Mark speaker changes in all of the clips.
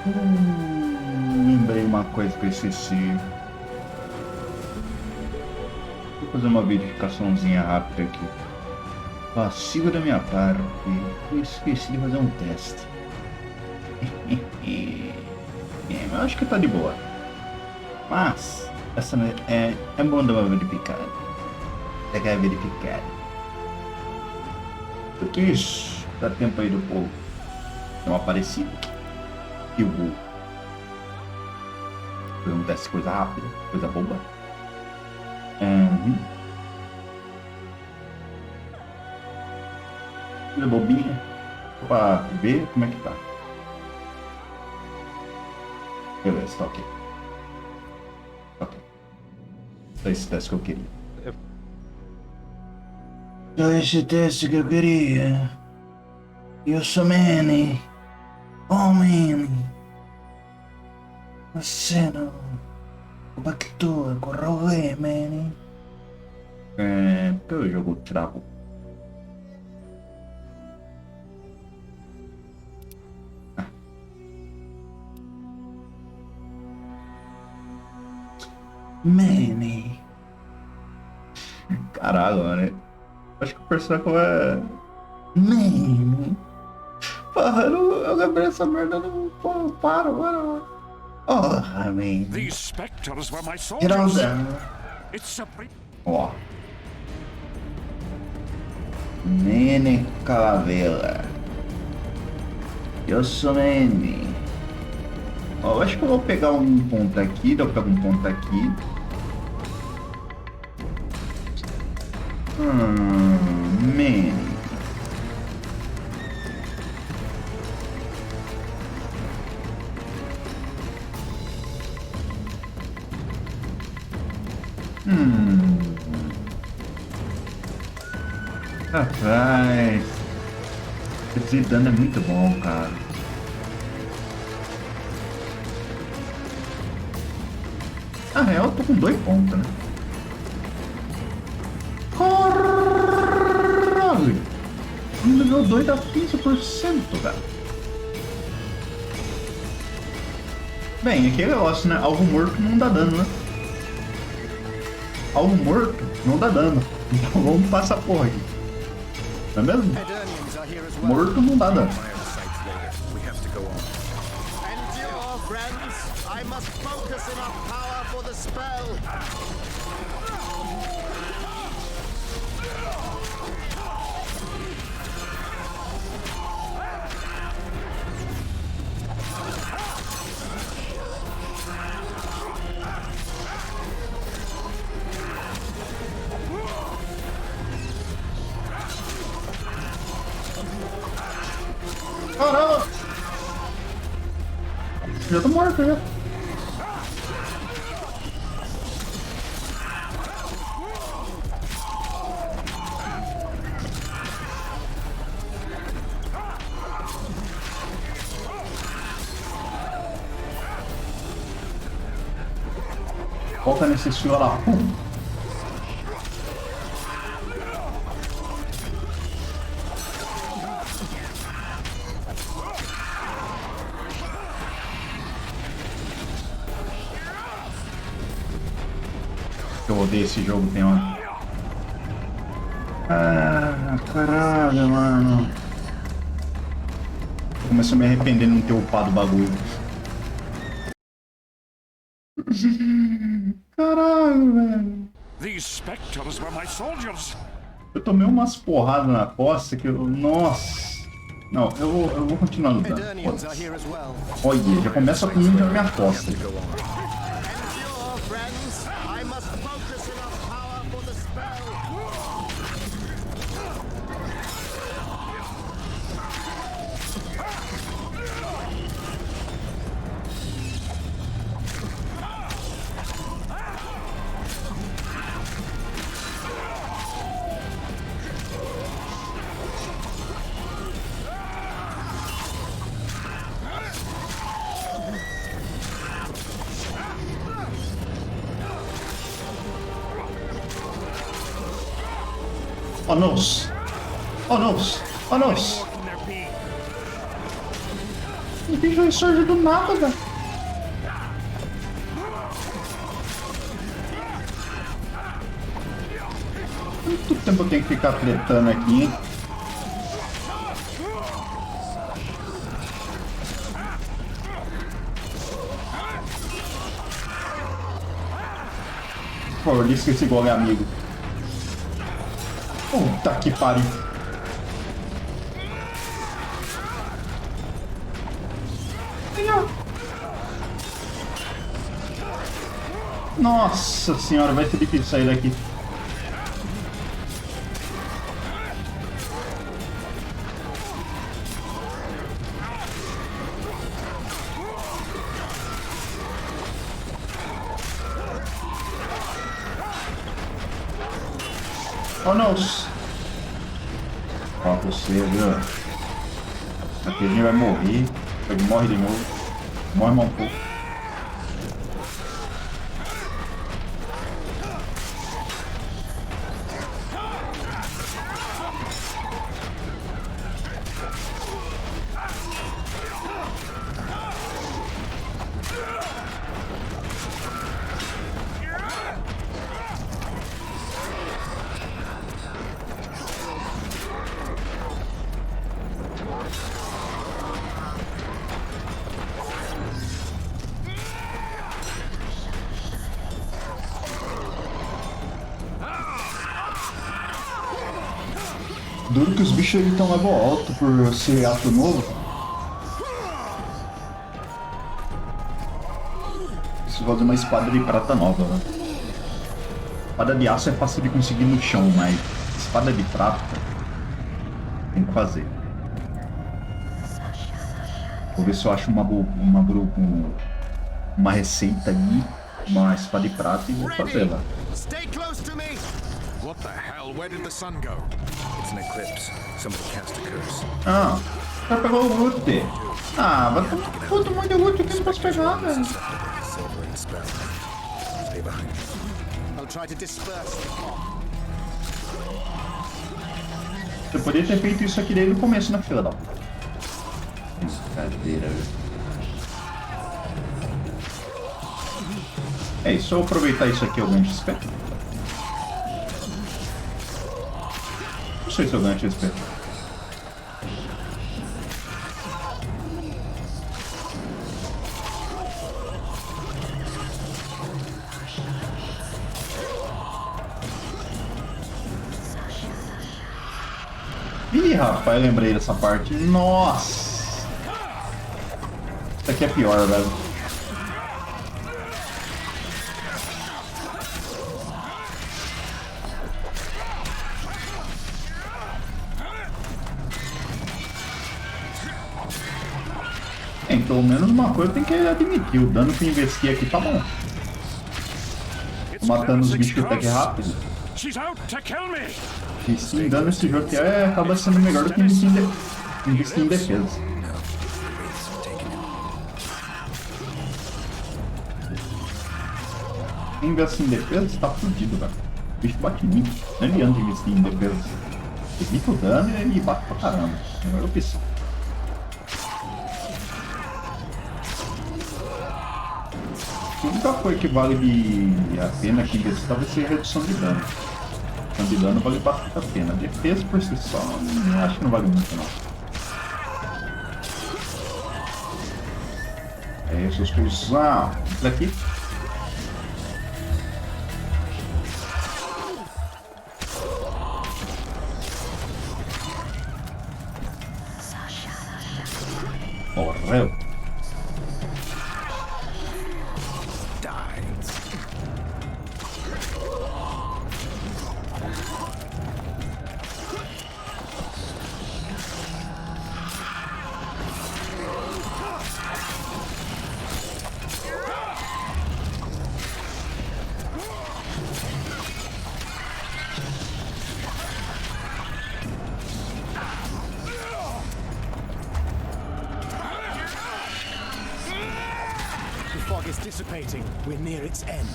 Speaker 1: Lembrei uma coisa que eu esqueci. Vou fazer uma verificaçãozinha rápida aqui. Passivo da minha parte. Eu esqueci de fazer um teste. Eu acho que tá de boa. Mas, essa é bom dar uma verificada. Pegar verificar. Enquanto isso, dá tempo aí do povo. Não apareci. E vou fazer um teste, coisa rápida, coisa boba. Coisa bobinha. Pra ver como é que tá. Beleza, tá ok. Ok. Só esse teste que eu queria. Só esse teste que eu queria. Eu sou Manny. Oh, Manny. Você não. Como é que tu corroe, Manny? Porque o jogo travou. Manny. Caralho, mano. Acho que o personagem é. Manny. Porra, eu lembrei essa merda não. Porra, para, mano. Oh, man.
Speaker 2: These specters were my
Speaker 1: Geraldo.
Speaker 2: soldiers. It's a
Speaker 1: Ó. Manny Calavera. Eu sou Manny. Ó, eu acho que eu vou pegar um ponto aqui. Eu pego um ponto aqui. Manny. Rapaz, esse dano é muito bom, cara. Na real, eu tô com 2 pontos, né? Caralho! Nível 2 dá 15%, cara. Bem, aqui é negócio, né? Alvo morto não dá dano, né? Alvo morto não dá dano. Então vamos passar a porra aqui. Não é mesmo? Morto não dá dano.
Speaker 3: Endure, friends. I must focus enough power for the spell.
Speaker 1: Caramba! Já tô morto, já. Foca nesse filho da puta. Eu odeio esse jogo, tem uma... Ah, caralho, mano. Começo a me arrepender de não ter upado o bagulho. Caralho, velho.
Speaker 2: These specters were my soldiers.
Speaker 1: Eu tomei umas porradas na costa que eu... Nossa. Não, eu vou continuar lutando. Olha, já começa com um na minha costa.
Speaker 3: Endure, friends. I must focus enough power for the spell.
Speaker 1: Oh, nossa. Oh, nossa. Oh, nossa.
Speaker 2: More can there be?
Speaker 1: bicho ressurge do nada, velho. Quanto tempo eu tenho que ficar tretando aqui, hein? Por favor, diz que esse gol é amigo. Puta que pariu. Nossa senhora, vai ser difícil sair daqui. Oh não! Ó, você, viu? Aqui a gente vai morrer. Ele morre de novo. Morre mais um pouco. Duro que os bichos aí estão level alto por ser ato novo. Preciso fazer uma espada de prata nova, né? Espada de aço é fácil de conseguir no chão, mas espada de prata tem que fazer. Vou ver se eu acho uma receita ali, uma espada de prata e vou fazer lá.
Speaker 3: Stay close to me.
Speaker 4: What the hell? Where did the sun go? It's an eclipse. Somebody cast a curse.
Speaker 1: Ah, vai pegar o root. Ah, vai tomar todo mundo de root que eu não posso pegar, velho.
Speaker 4: Silver and spell. Stay behind me.
Speaker 3: I'll try to disperse.
Speaker 1: Você poderia ter feito isso aqui desde o começo na fila, não. Brincadeira, velho. É isso, eu aproveitar isso aqui, eu ganho XP. Não sei se eu ganho XP. Ih, rapaz, eu lembrei dessa parte. Nossa! Isso aqui é pior, velho. Bem, pelo menos uma coisa tem que admitir. O dano que eu investi aqui tá bom. Tô matando os bichos até que rápido.
Speaker 2: She's out to kill me.
Speaker 1: Investir em dano nesse jogo aqui acaba sendo melhor do que investir em defesa. Quem investe em defesa, você tá fudido, velho. O bicho bate em mim. Não adianta investir em defesa. Evita o dano e ele bate pra caramba. É a melhor opção. A única coisa que vale a pena aqui investir talvez seja a redução de dano. Redução de dano vale bastante a pena. Defesa por si só, eu acho que não vale muito não. É isso, expulsão. Entra aqui. Morreu.
Speaker 3: The fog is dissipating. We're near its end.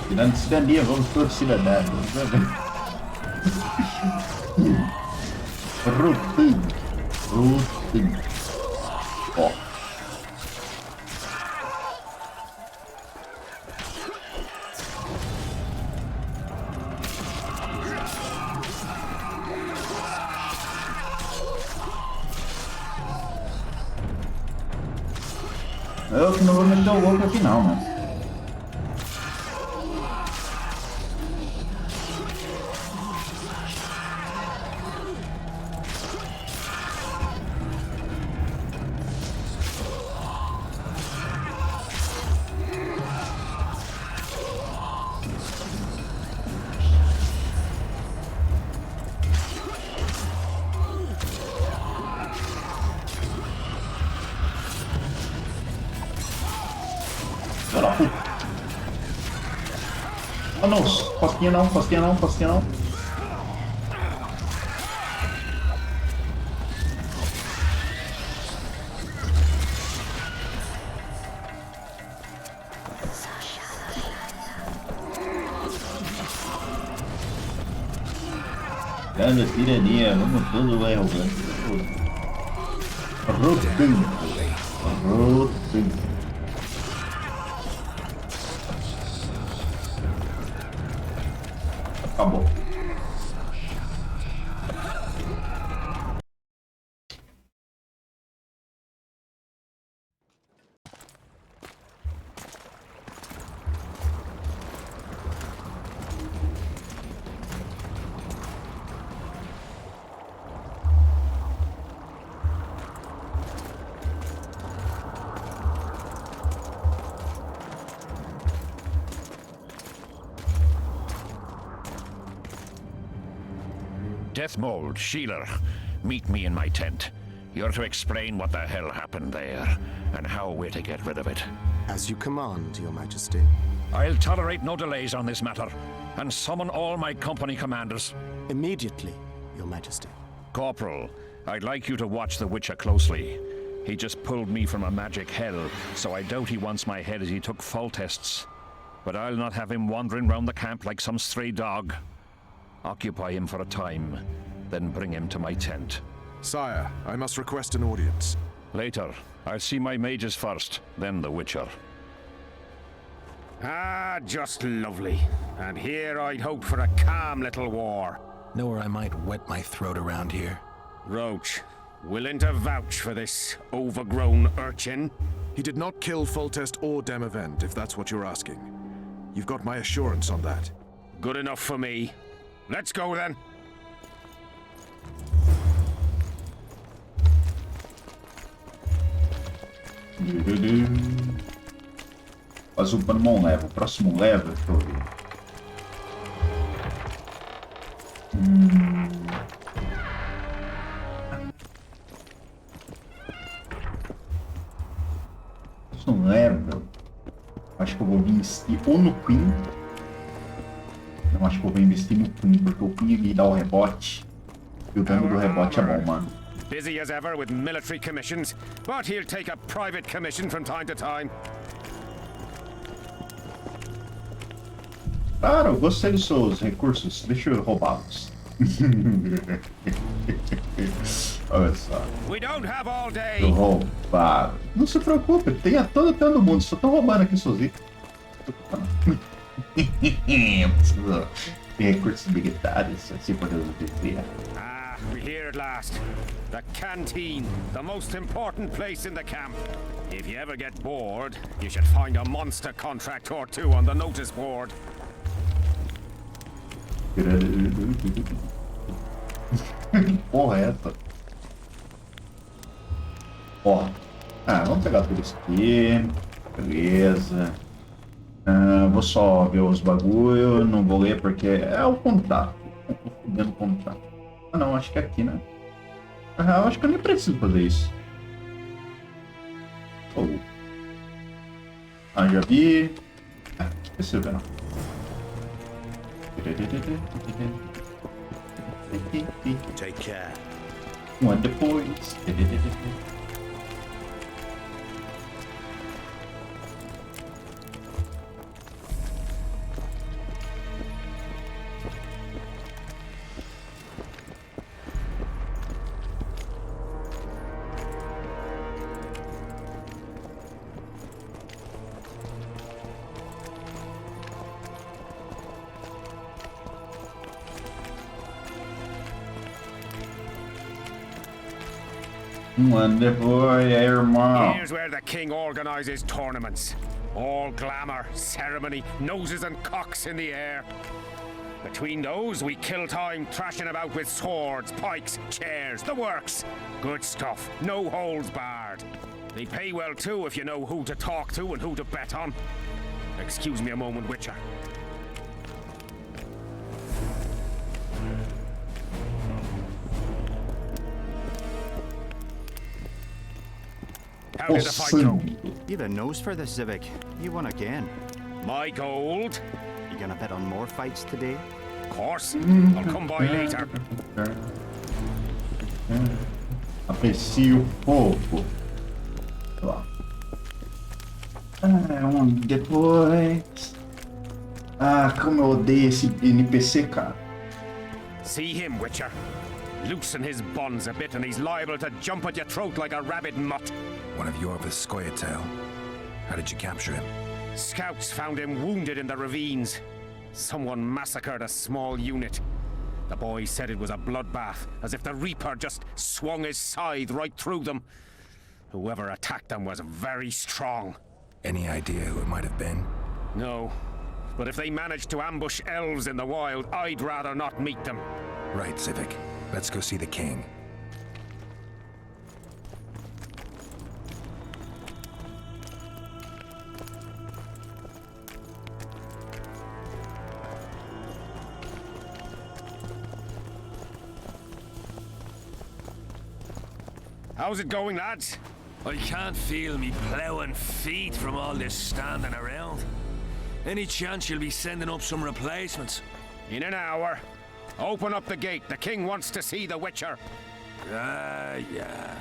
Speaker 1: Tirando cidadania, vamos por cidadania. Rotando. Rotando. Ó. Eu que não vou meter o louco aqui não, mano. Oh não, cosquinha não, cosquinha não, cosquinha não. Grande tirania, vamos tudo vai roubando. Rotando. Rotando. Acabou.
Speaker 2: Death Mold, Sheeler, meet me in my tent. You're to explain what the hell happened there, and how we're to get rid of it.
Speaker 3: As you command, Your Majesty.
Speaker 2: I'll tolerate no delays on this matter, and summon all my company commanders.
Speaker 3: Immediately, Your Majesty.
Speaker 2: Corporal, I'd like you to watch the Witcher closely. He just pulled me from a magic hell, so I doubt he wants my head as he took fall tests. But I'll not have him wandering round the camp like some stray dog. Occupy him for a time, then bring him to my tent.
Speaker 4: Sire, I must request an audience.
Speaker 2: Later, I'll see my mages first, then the Witcher.
Speaker 5: Ah, just lovely. And here I'd hoped for a calm little war.
Speaker 6: Know where I might wet my throat around here?
Speaker 5: Roach, willing to vouch for this overgrown urchin?
Speaker 4: He did not kill Foltest or Demavend, if that's what you're asking. You've got my assurance on that.
Speaker 5: Good enough for me. Let's go then.
Speaker 1: Quase upando um level. Próximo level, deixa eu ver. Próximo level. Acho que eu vou investir ou no Queen. Não, acho que eu vou investir no Queen, porque o Queen me dá o rebote. E o dano do rebote é bom, mano.
Speaker 5: Busy as ever with military commissions, but he'll take a private commission from time to time.
Speaker 1: Cara, eu gostei dos seus recursos. Deixa eu roubá-los. Olha só.
Speaker 5: We don't have all day.
Speaker 1: Eu roubar. Não se preocupe, tenha todo o tempo do mundo. Só tô roubando aqui seus itens. Eu preciso ter recursos militares, assim podemos dizer.
Speaker 5: Ah, we're here at last. The canteen, the most important place in the camp. If you ever get bored, you should find a monster contract or two on the notice board.
Speaker 1: Porra, é essa? Ó. Vamos pegar tudo isso aqui. Beleza. Vou só ver os bagulho. Não vou ler porque é o contato. Fudendo o contato. Não, acho que é aqui, né? Eu acho que eu nem preciso fazer isso. Já vi. Preciso ver, não.
Speaker 3: Take care.
Speaker 1: Um ano depois. ano depois, aí, irmão.
Speaker 5: Here's where the king organizes tournaments. All glamour, ceremony, noses and cocks in the air. Between those, we kill time thrashing about with swords, pikes, chairs, the works. Good stuff, no holds barred. They pay well too if you know who to talk to and who to bet on. Excuse me a moment, Witcher. How did the fight go?
Speaker 3: You have a nose for this, Zivik. You won again.
Speaker 5: My gold?
Speaker 3: You gonna bet on more fights today?
Speaker 5: Of course. I'll come by later.
Speaker 1: Aprecio pouco. Lá. Depois. Ah, como eu odeio esse NPC, cara.
Speaker 5: See him, Witcher. Loosen his bonds a bit and he's liable to jump at your throat like a rabid mutt.
Speaker 6: One of your Viscoyatail. How did you capture him?
Speaker 5: Scouts found him wounded in the ravines. Someone massacred a small unit. The boy said it was a bloodbath, as if the Reaper just swung his scythe right through them. Whoever attacked them was very strong.
Speaker 6: Any idea who it might have been?
Speaker 5: No, but if they managed to ambush elves in the wild, I'd rather not meet them.
Speaker 6: Right, Civic. Let's go see the king.
Speaker 5: How's it going, lads?
Speaker 7: I can't feel me ploughing feet from all this standing around. Any chance you'll be sending up some replacements?
Speaker 5: In an hour. Open up the gate. The king wants to see the Witcher.
Speaker 7: Yeah.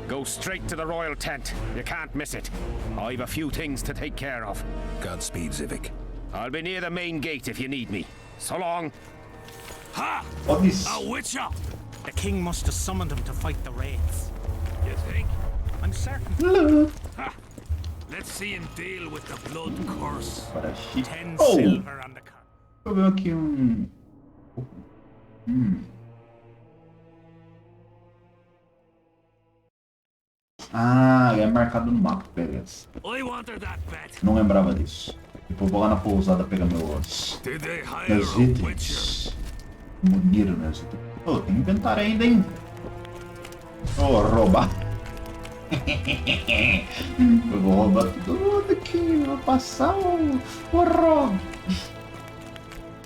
Speaker 5: Go straight to the royal tent. You can't miss it. I've a few things to take care of.
Speaker 6: Godspeed, Civic.
Speaker 5: I'll be near the main gate if you need me. So long.
Speaker 7: Ha!
Speaker 1: Olha isso.
Speaker 7: A Witcher!
Speaker 8: The king must have summoned him to fight the wraiths.
Speaker 7: You think?
Speaker 8: I'm certain.
Speaker 7: Ha! Let's see him deal with the blood curse.
Speaker 1: Para chi-
Speaker 8: 10
Speaker 1: Oh!
Speaker 8: silver on the cup.
Speaker 1: Deixa eu ver aqui Ah, é marcado no mapa, beleza.
Speaker 7: I wanted that bet.
Speaker 1: Não lembrava disso. Depois vou lá na pousada pegar meus
Speaker 7: Did they hire
Speaker 1: meus
Speaker 7: a Witcher?
Speaker 1: itens. Munir meus itens. Ô, tem inventário ainda, hein? Ô, roubar. Eu vou roubar tudo aqui. Vou passar o roubo.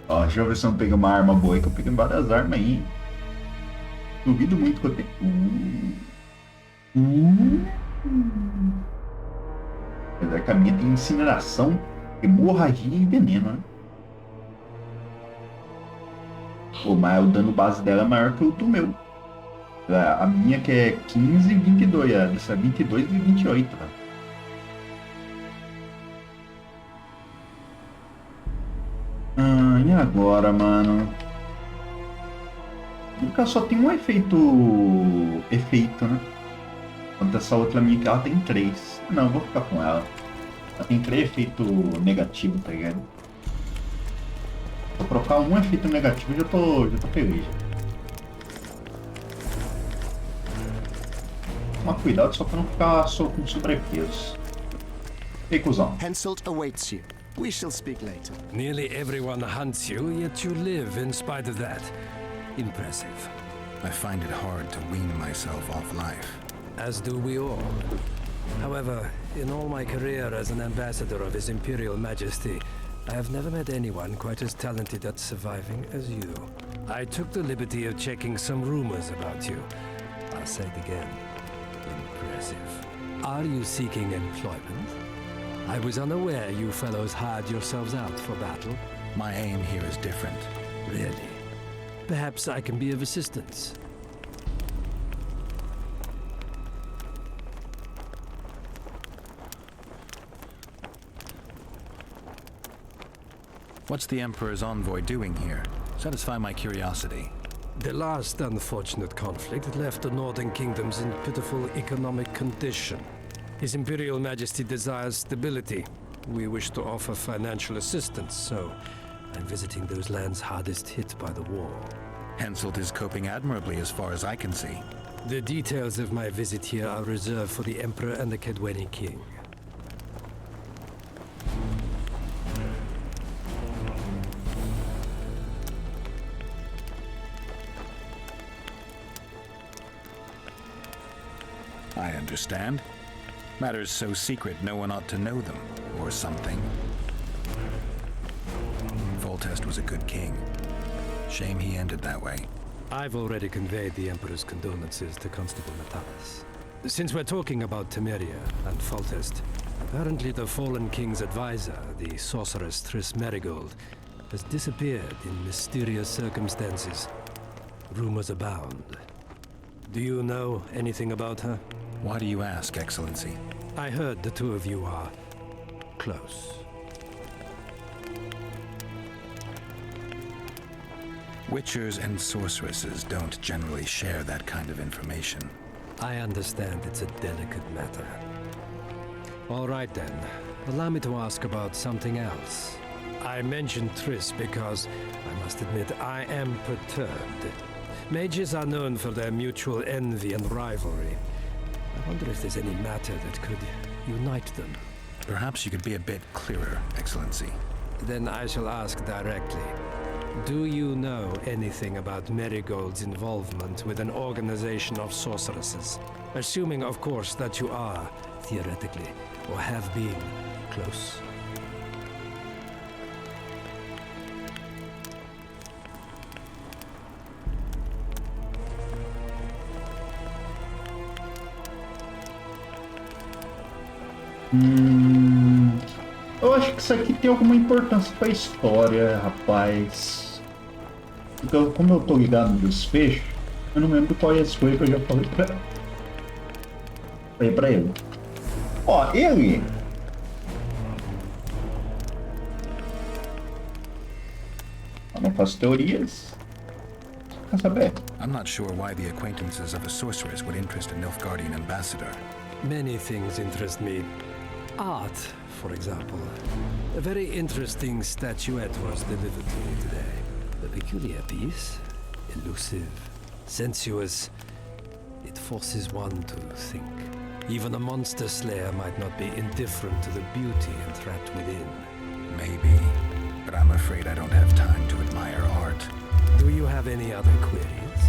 Speaker 1: Ó, deixa eu ver se eu não peguei uma arma boa aí, que eu peguei várias armas aí. Duvido muito que eu tenho. Apesar que a minha tem incineração, hemorragia e veneno, né? Pô, mas o dano base dela é maior que o do meu. A minha que é 15 e 22, essa é 22 e 28, velho. E agora, mano? Nunca só tem um efeito, né? Enquanto essa outra minha que ela tem 3. Não, eu vou ficar com ela. Ela tem 3 efeitos negativos, tá ligado? Vou trocar um efeito negativo e já tô feliz. Tomar cuidado só pra não ficar com sobrepeso. Ei, cuzão.
Speaker 3: Henselt awaits you. We shall speak later.
Speaker 9: Nearly everyone hunts you, yet you live in spite of that. Impressive.
Speaker 6: I find it hard to wean myself off life.
Speaker 9: As do we all. However, in all my career as an ambassador of His Imperial Majesty, I have never met anyone quite as talented at surviving as you. I took the liberty of checking some rumors about you. I'll say it again. Impressive. Are you seeking employment? I was unaware you fellows hired yourselves out for battle.
Speaker 6: My aim here is different.
Speaker 9: Really? Perhaps I can be of assistance.
Speaker 6: What's the Emperor's envoy doing here? Satisfy my curiosity.
Speaker 9: The last unfortunate conflict left the northern kingdoms in pitiful economic condition. His Imperial Majesty desires stability. We wish to offer financial assistance, so I'm visiting those lands hardest hit by the war.
Speaker 6: Henselt is coping admirably as far as I can see.
Speaker 9: The details of my visit here are reserved for the Emperor and the Kedweni King.
Speaker 6: I understand. Matters so secret no one ought to know them, or something. Foltest was a good king. Shame he ended that way.
Speaker 9: I've already conveyed the Emperor's condolences to Constable Matalas. Since we're talking about Temeria and Foltest, apparently the fallen king's advisor, the sorceress Triss Merigold, has disappeared in mysterious circumstances. Rumors abound. Do you know anything about her?
Speaker 6: Why do you ask, Excellency?
Speaker 9: I heard the two of you are close.
Speaker 6: Witchers and sorceresses don't generally share that kind of information.
Speaker 9: I understand it's a delicate matter. All right then, allow me to ask about something else. I mentioned Triss because, I must admit, I am perturbed. Mages are known for their mutual envy and rivalry. I wonder if there's any matter that could unite them.
Speaker 6: Perhaps you could be a bit clearer, Excellency.
Speaker 9: Then I shall ask directly. Do you know anything about Merigold's involvement with an organization of sorceresses? Assuming, of course, that you are, theoretically, or have been, close.
Speaker 1: Eu acho que isso aqui tem alguma importância pra história, rapaz. Porque como eu tô ligado no desfecho, eu não lembro qual é as coisas que eu já falei pra ele. Ó, ele... Eu não faço teorias. Quer saber?
Speaker 6: I'm not sure why the acquaintances of a sorceress would interest a Nilfgaardian ambassador.
Speaker 9: Many things interest me. Art, for example. A very interesting statuette was delivered to me today. A peculiar piece. Elusive. Sensuous. It forces one to think. Even a monster slayer might not be indifferent to the beauty entrapped within.
Speaker 6: Maybe, but I'm afraid I don't have time to admire art.
Speaker 9: Do you have any other queries?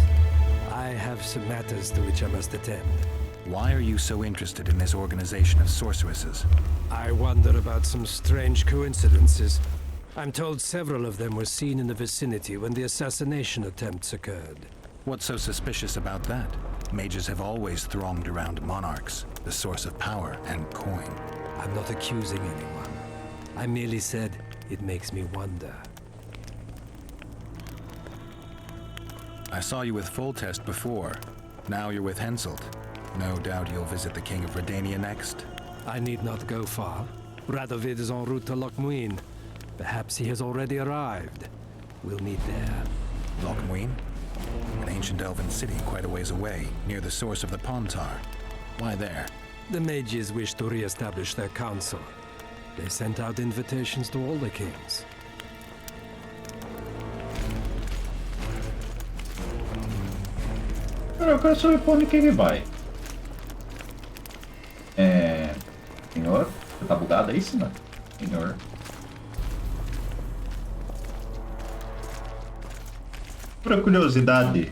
Speaker 9: I have some matters to which I must attend.
Speaker 6: Why are you so interested in this organization of sorceresses?
Speaker 9: I wonder about some strange coincidences. I'm told several of them were seen in the vicinity when the assassination attempts occurred.
Speaker 6: What's so suspicious about that? Mages have always thronged around monarchs, the source of power and coin.
Speaker 9: I'm not accusing anyone. I merely said it makes me wonder.
Speaker 6: I saw you with Foltest before. Now you're with Henselt. No doubt you'll visit the King of Redania next.
Speaker 9: I need not go far. Radovid is en route to Lochmuin. Perhaps he has already arrived. We'll meet there.
Speaker 6: Lochmuin? An ancient elven city quite a ways away, near the source of the Pontar. Why there?
Speaker 9: The mages wish to re-establish their council. They sent out invitations to all the kings.
Speaker 1: Cara, eu quero saber pra onde que ele vai. Senhor? Você tá bugado aí, senhor? Senhor. Por curiosidade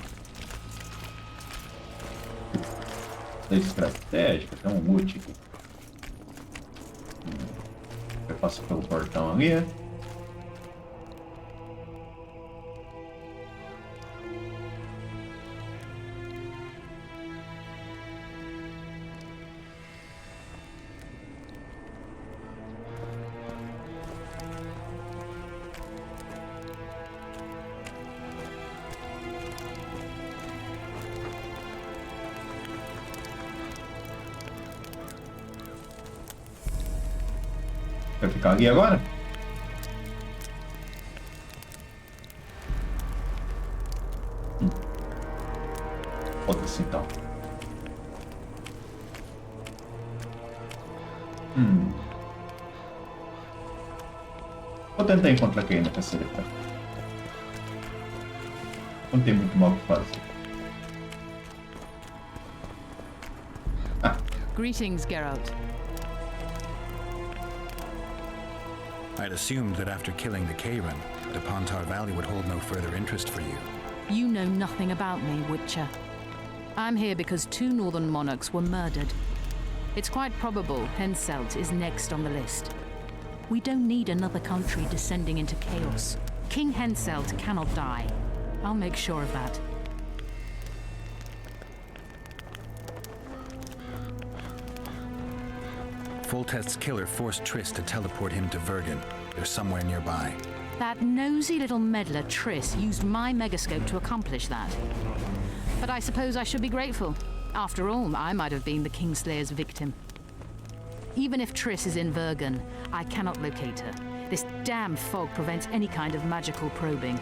Speaker 1: da estratégica, tem um mute aqui. Eu passo pelo portão ali. Vai ficar ali agora? Foda-se então. Vou tentar encontrar quem na caceta. Não tem muito mal o que fazer.
Speaker 10: Greetings, Geralt.
Speaker 6: I'd assumed that after killing the Karen, the Pontar Valley would hold no further interest for you.
Speaker 10: You know nothing about me, Witcher. I'm here because 2 northern monarchs were murdered. It's quite probable Henselt is next on the list. We don't need another country descending into chaos. King Henselt cannot die. I'll make sure of that.
Speaker 6: Foltest's killer forced Triss to teleport him to Vergen. They're somewhere nearby.
Speaker 10: That nosy little meddler Triss used my megascope to accomplish that. But I suppose I should be grateful. After all, I might have been the Kingslayer's victim. Even if Triss is in Vergen, I cannot locate her. This damn fog prevents any kind of magical probing.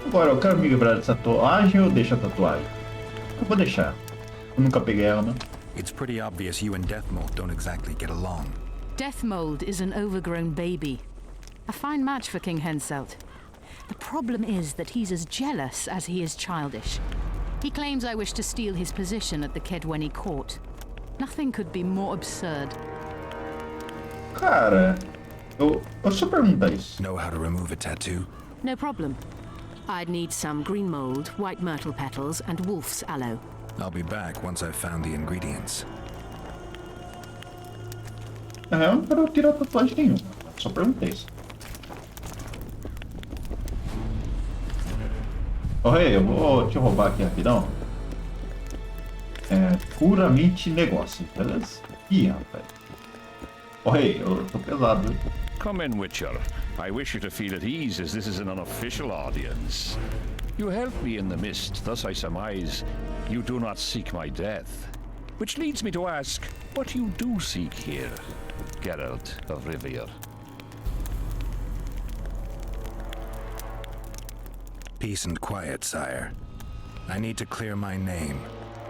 Speaker 1: Agora, eu quero me livrar dessa tatuagem ou deixa a tatuagem? Eu vou deixar. Eu nunca peguei ela, né?
Speaker 6: It's pretty obvious you and Deathmold don't exactly get along.
Speaker 10: Deathmold is an overgrown baby. A fine match for King Henselt. The problem is that he's as jealous as he is childish. He claims I wish to steal his position at the Kedweni court. Nothing could be more absurd.
Speaker 1: Cara, eu só perguntar isso.
Speaker 6: Know how to remove a tattoo?
Speaker 11: No problem. I'd need some green mold, white myrtle petals, and wolf's aloe.
Speaker 6: I'll be back once I've found the ingredients.
Speaker 1: Na real, eu não quero tirar tatuagem nenhuma. Só perguntei isso. Ô, rei, eu vou te roubar aqui rapidão. Puramente negócio, beleza? Ih, rapaz. Ô, rei, eu tô pesado.
Speaker 2: Come in, Witcher. I wish you to feel at ease, as this is an unofficial audience. You helped me in the mist, thus I surmise you do not seek my death. Which leads me to ask what you do seek here, Geralt of Rivia.
Speaker 6: Peace and quiet, sire. I need to clear my name.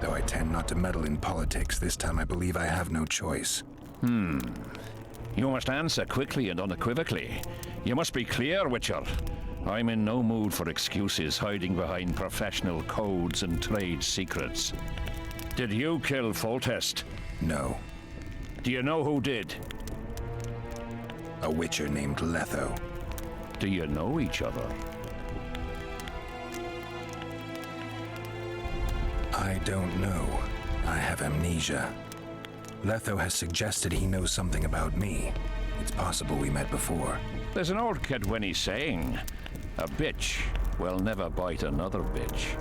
Speaker 6: Though I tend not to meddle in politics, this time I believe I have no choice.
Speaker 2: You must answer quickly and unequivocally. You must be clear, Witcher. I'm in no mood for excuses hiding behind professional codes and trade secrets. Did you kill Foltest?
Speaker 6: No.
Speaker 2: Do you know who did?
Speaker 6: A witcher named Letho.
Speaker 2: Do you know each other?
Speaker 6: I don't know. I have amnesia. Letho has suggested he knows something about me. It's possible we met before.
Speaker 2: There's an old Kedweni saying, a bitch will never bite another bitch.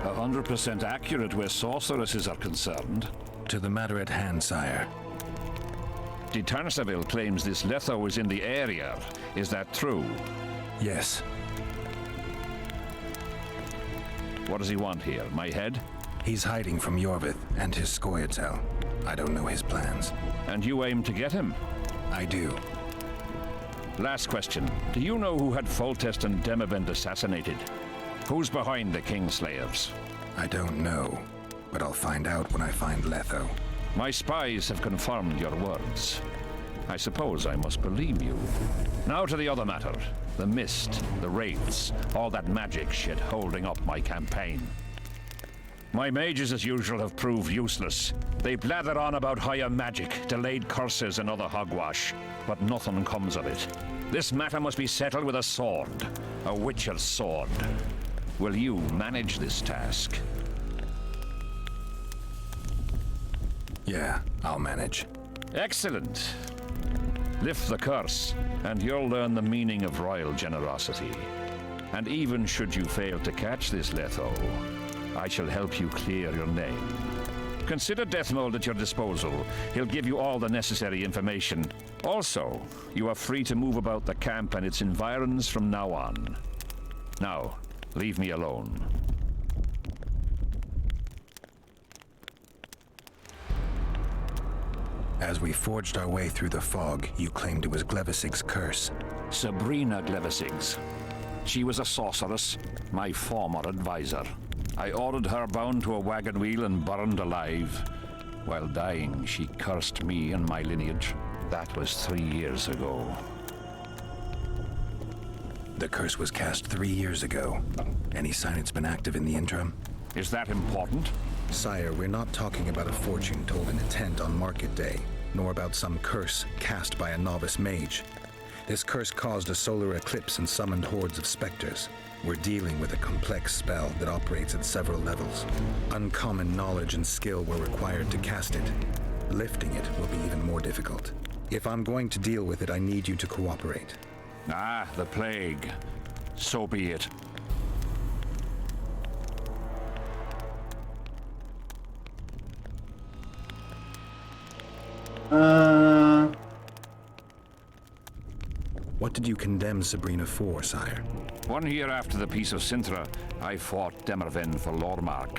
Speaker 2: 100% accurate where sorceresses are concerned.
Speaker 6: To the matter at hand, sire.
Speaker 2: De Tarnasaville claims this Letho is in the area. Is that true?
Speaker 6: Yes.
Speaker 2: What does he want here? My head?
Speaker 6: He's hiding from Yorvith and his Scoia'tael. I don't know his plans.
Speaker 2: And you aim to get him?
Speaker 6: I do.
Speaker 2: Last question. Do you know who had Foltest and Demavend assassinated? Who's behind the Kingslayers?
Speaker 6: I don't know, but I'll find out when I find Letho.
Speaker 2: My spies have confirmed your words. I suppose I must believe you. Now to the other matter. The mist, the wraiths, all that magic shit holding up my campaign. My mages, as usual, have proved useless. They blather on about higher magic, delayed curses and other hogwash, but nothing comes of it. This matter must be settled with a sword. A witcher's sword. Will you manage this task?
Speaker 6: Yeah, I'll manage.
Speaker 2: Excellent. Lift the curse, and you'll learn the meaning of royal generosity. And even should you fail to catch this Letho, I shall help you clear your name. Consider Deathmold at your disposal. He'll give you all the necessary information. Also, you are free to move about the camp and its environs from now on. Now, leave me alone.
Speaker 6: As we forged our way through the fog, you claimed it was Glevisig's curse.
Speaker 2: Sabrina Glevisig's. She was a sorceress, my former advisor. I ordered her bound to a wagon wheel and burned alive. While dying, she cursed me and my lineage. That was 3 years ago.
Speaker 6: The curse was cast 3 years ago. Any sign it's been active in the interim?
Speaker 2: Is that important?
Speaker 6: Sire, we're not talking about a fortune told in a tent on market day, nor about some curse cast by a novice mage. This curse caused a solar eclipse and summoned hordes of specters. We're dealing with a complex spell that operates at several levels. Uncommon knowledge and skill were required to cast it. Lifting it will be even more difficult. If I'm going to deal with it, I need you to cooperate.
Speaker 2: Ah, the plague. So be it.
Speaker 6: What did you condemn Sabrina for, sire?
Speaker 2: 1 year after the Peace of Sintra, I fought Demerven for Lormark.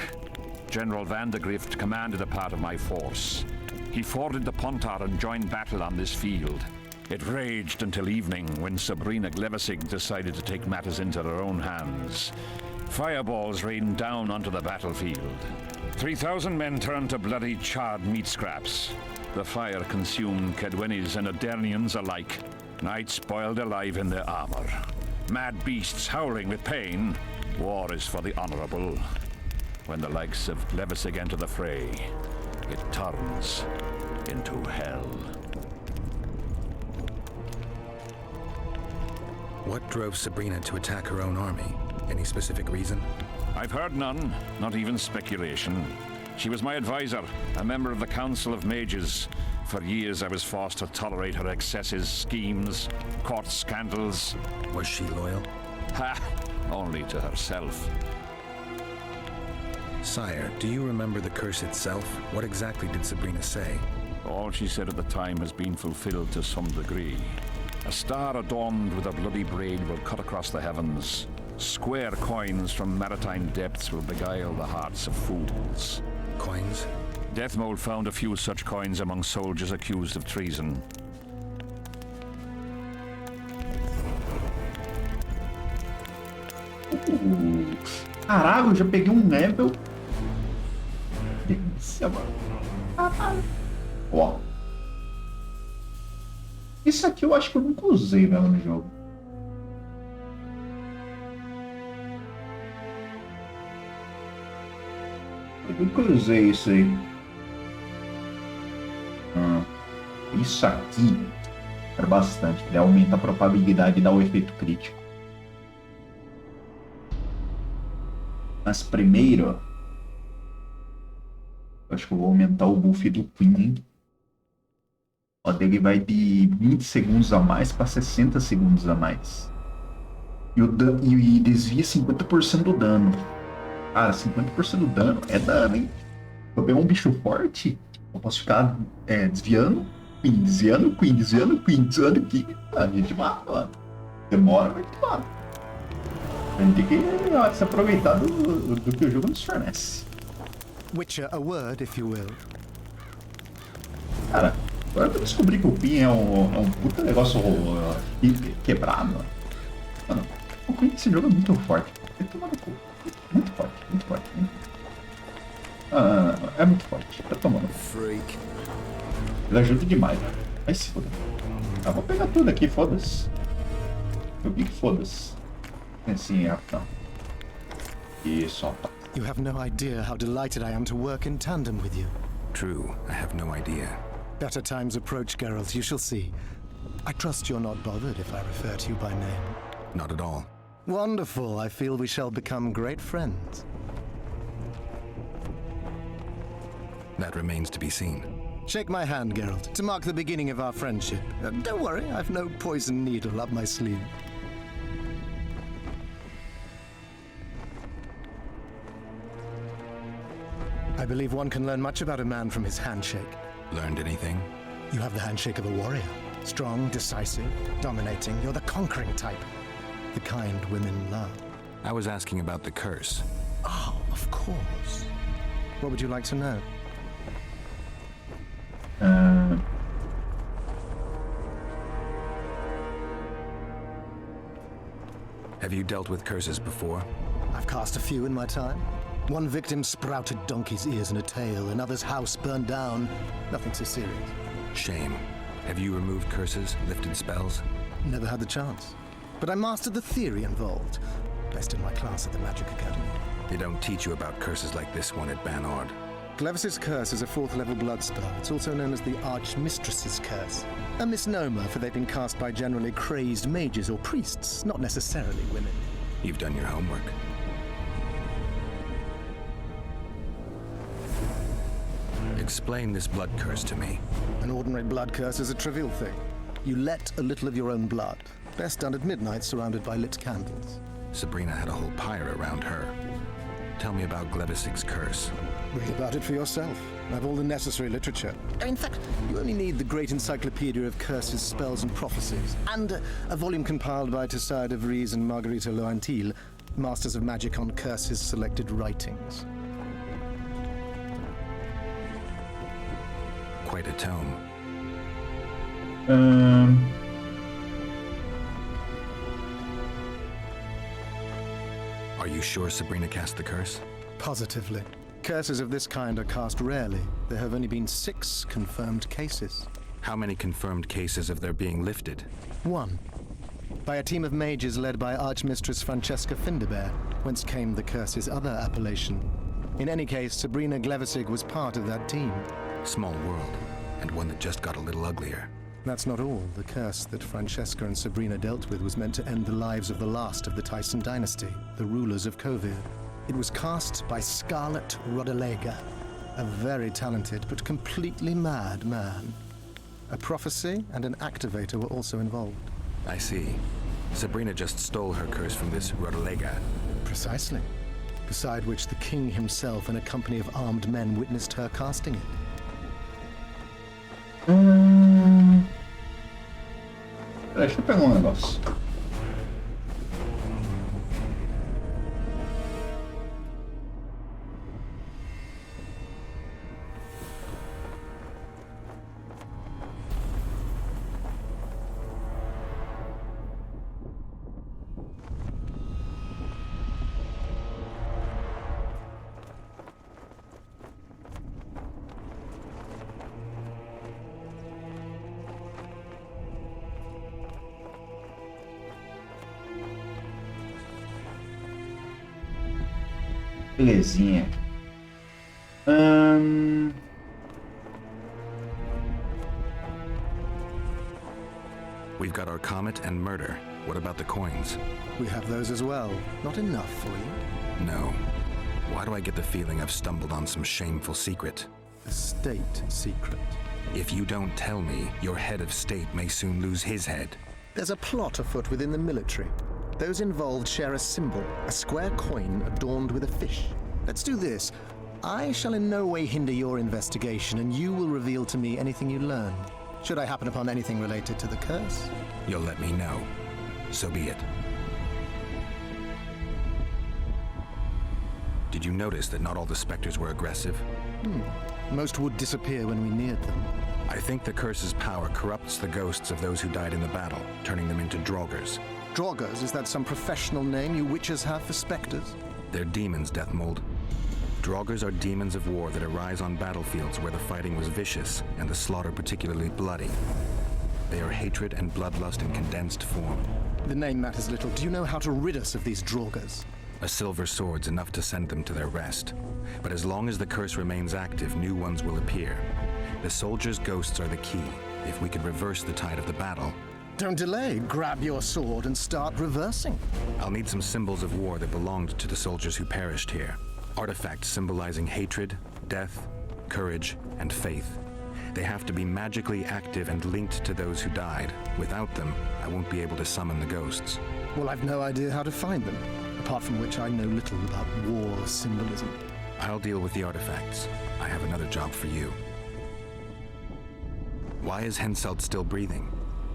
Speaker 2: General Van de Grift commanded a part of my force. He forded the Pontar and joined battle on this field. It raged until evening when Sabrina Glevissig decided to take matters into her own hands. Fireballs rained down onto the battlefield. 3,000 men turned to bloody charred meat scraps. The fire consumed Kedwenis and Adernians alike. Knights boiled alive in their armor. Mad beasts howling with pain. War is for the honorable. When the likes of Glevissig enter the fray, it turns into hell.
Speaker 6: What drove Sabrina to attack her own army? Any specific reason?
Speaker 2: I've heard none, not even speculation. She was my advisor, a member of the Council of Mages. For years I was forced to tolerate her excesses, schemes, court scandals.
Speaker 6: Was she loyal?
Speaker 2: Ha! Only to herself.
Speaker 6: Sire, do you remember the curse itself? What exactly did Sabrina say?
Speaker 2: All she said at the time has been fulfilled to some degree. A star adorned with a bloody braid will cut across the heavens. Square coins from maritime depths will beguile the hearts of fools.
Speaker 6: Coins?
Speaker 2: Deathmold found a few such coins among soldiers accused of treason.
Speaker 1: Caralho, eu já peguei um level. Delícia, mano. Caralho. Ó. Isso aqui eu acho que eu nunca usei mesmo no jogo. Eu nunca usei isso aí. Isso aqui é bastante. Ele aumenta a probabilidade de dar o efeito crítico. Mas primeiro, eu acho que eu vou aumentar o buff do Queen. Ó, dele vai de 20 segundos a mais para 60 segundos a mais. E desvia 50% do dano. Cara, 50% do dano é dano, hein? Se eu pegar um bicho forte, eu posso ficar desviando, desviando, desviando, desviando. A gente mata, mano. Demora, mas mata. A gente tem que se aproveitar do que o jogo nos fornece.
Speaker 3: Witcher, a word, if you will.
Speaker 1: Cara, agora que eu descobri que o Pin é um puta negócio quebrado. Mano, o Pin desse jogo é muito forte. Ele toma no cu. Muito forte, muito forte. É muito forte. Tá tomando.
Speaker 3: Freak.
Speaker 1: Ele ajuda demais, né? Vai se foda. Vou pegar tudo aqui, foda-se. Eu vi que foda-se. Assim, não. Isso, ó.
Speaker 3: You have no idea how delighted I am to work in tandem with you.
Speaker 6: True, I have no idea.
Speaker 3: Better times approach, Geralt, you shall see. I trust you're not bothered if I refer to you by name.
Speaker 6: Not at all.
Speaker 3: Wonderful. I feel we shall become great friends.
Speaker 6: That remains to be seen.
Speaker 3: Shake my hand, Geralt, to mark the beginning of our friendship. Don't worry, I've no poison needle up my sleeve. I believe one can learn much about a man from his handshake.
Speaker 6: Learned anything?
Speaker 3: You have the handshake of a warrior. Strong, decisive, dominating. You're the conquering type. The kind women love.
Speaker 6: I was asking about the curse.
Speaker 3: Oh, of course. What would you like to know?
Speaker 6: Have you dealt with curses before?
Speaker 3: I've cast a few in my time. One victim sprouted donkey's ears and a tail, another's house burned down. Nothing so serious.
Speaker 6: Shame. Have you removed curses, lifted spells?
Speaker 3: Never had the chance. but I mastered the theory involved. Best in my class at the Magic Academy.
Speaker 6: They don't teach you about curses like this one at Banord.
Speaker 3: Glevis's curse is a 4th level blood spell. It's also known as the Archmistress's curse. A misnomer, for they've been cast by generally crazed mages or priests, not necessarily women.
Speaker 6: You've done your homework. Explain this blood curse to me.
Speaker 3: An ordinary blood curse is a trivial thing. You let a little of your own blood. Best done at midnight, surrounded by lit candles.
Speaker 6: Sabrina had a whole pyre around her. Tell me about Glevisig's curse.
Speaker 3: Read about it for yourself. I have all the necessary literature. In fact, you only need the great encyclopedia of curses, spells, and prophecies, and a volume compiled by Tessard de Vries and Margarita Loantil, Masters of Magic on Curses Selected Writings.
Speaker 6: Quite a tome. Are you sure Sabrina cast the curse?
Speaker 3: Positively. Curses of this kind are cast rarely. There have only been 6 confirmed cases.
Speaker 6: How many confirmed cases of their being lifted?
Speaker 3: 1. By a team of mages led by Archmistress Francesca Finderbear, whence came the curse's other appellation. In any case, Sabrina Glevisig was part of that team.
Speaker 6: Small world, and one that just got a little uglier.
Speaker 3: That's not all. The curse that Francesca and Sabrina dealt with was meant to end the lives of the last of the Tyson dynasty, the rulers of Kovir. It was cast by Scarlet Rodalega, a very talented but completely mad man. A prophecy and an activator were also involved.
Speaker 6: I see. Sabrina just stole her curse from this Rodalega.
Speaker 3: Precisely. Beside which the king himself and a company of armed men witnessed her casting it.
Speaker 1: Deixa eu pegar negócio. Belezinha.
Speaker 6: We've got our comet and murder. What about the coins?
Speaker 3: We have those as well. Not enough for you?
Speaker 6: No. Why do I get the feeling I've stumbled on some shameful secret?
Speaker 3: A state secret.
Speaker 6: If you don't tell me, your head of state may soon lose his head.
Speaker 3: There's a plot afoot within the military. Those involved share a symbol, a square coin adorned with a fish. Let's do this. I shall in no way hinder your investigation, and you will reveal to me anything you learn. Should I happen upon anything related to the curse?
Speaker 6: You'll let me know. So be it. Did you notice that not all the specters were aggressive?
Speaker 3: Most would disappear when we neared them.
Speaker 6: I think the curse's power corrupts the ghosts of those who died in the battle, turning them into draugrs.
Speaker 3: Draugrs? Is that some professional name you witches have for specters?
Speaker 6: They're demons, Deathmold. Draugrs are demons of war that arise on battlefields where the fighting was vicious and the slaughter particularly bloody. They are hatred and bloodlust in condensed form.
Speaker 3: The name matters little. Do you know how to rid us of these Draugrs?
Speaker 6: A silver sword's enough to send them to their rest. But as long as the curse remains active, new ones will appear. The soldiers' ghosts are the key. If we could reverse the tide of the battle...
Speaker 3: Don't delay. Grab your sword and start reversing.
Speaker 6: I'll need some symbols of war that belonged to the soldiers who perished here. Artifacts symbolizing hatred, death, courage, and faith. They have to be magically active and linked to those who died. Without them, I won't be able to summon the ghosts.
Speaker 3: Well, I've no idea how to find them, apart from which I know little about war symbolism.
Speaker 6: I'll deal with the artifacts. I have another job for you. Why is Henselt still breathing?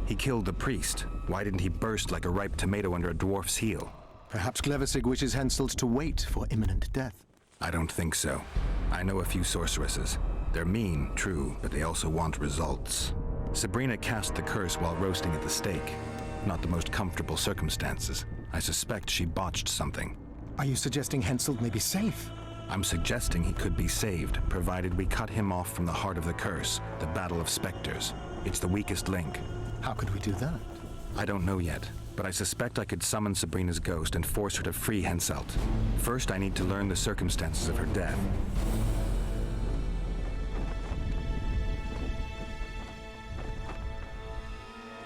Speaker 6: He killed the priest. Why didn't he burst like a ripe tomato under a dwarf's heel?
Speaker 3: Perhaps Glevisig wishes Henselt to wait for imminent death.
Speaker 6: I don't think so. I know a few sorceresses. They're mean, true, but they also want results. Sabrina cast the curse while roasting at the stake. Not the most comfortable circumstances. I suspect she botched something.
Speaker 3: Are you suggesting Henselt may be safe?
Speaker 6: I'm suggesting he could be saved, provided we cut him off from the heart of the curse, the Battle of Spectres. It's the weakest link.
Speaker 3: How could we do that?
Speaker 6: I don't know yet. but I suspect I could summon Sabrina's ghost and force her to free Henselt. First, I need to learn the circumstances of her death.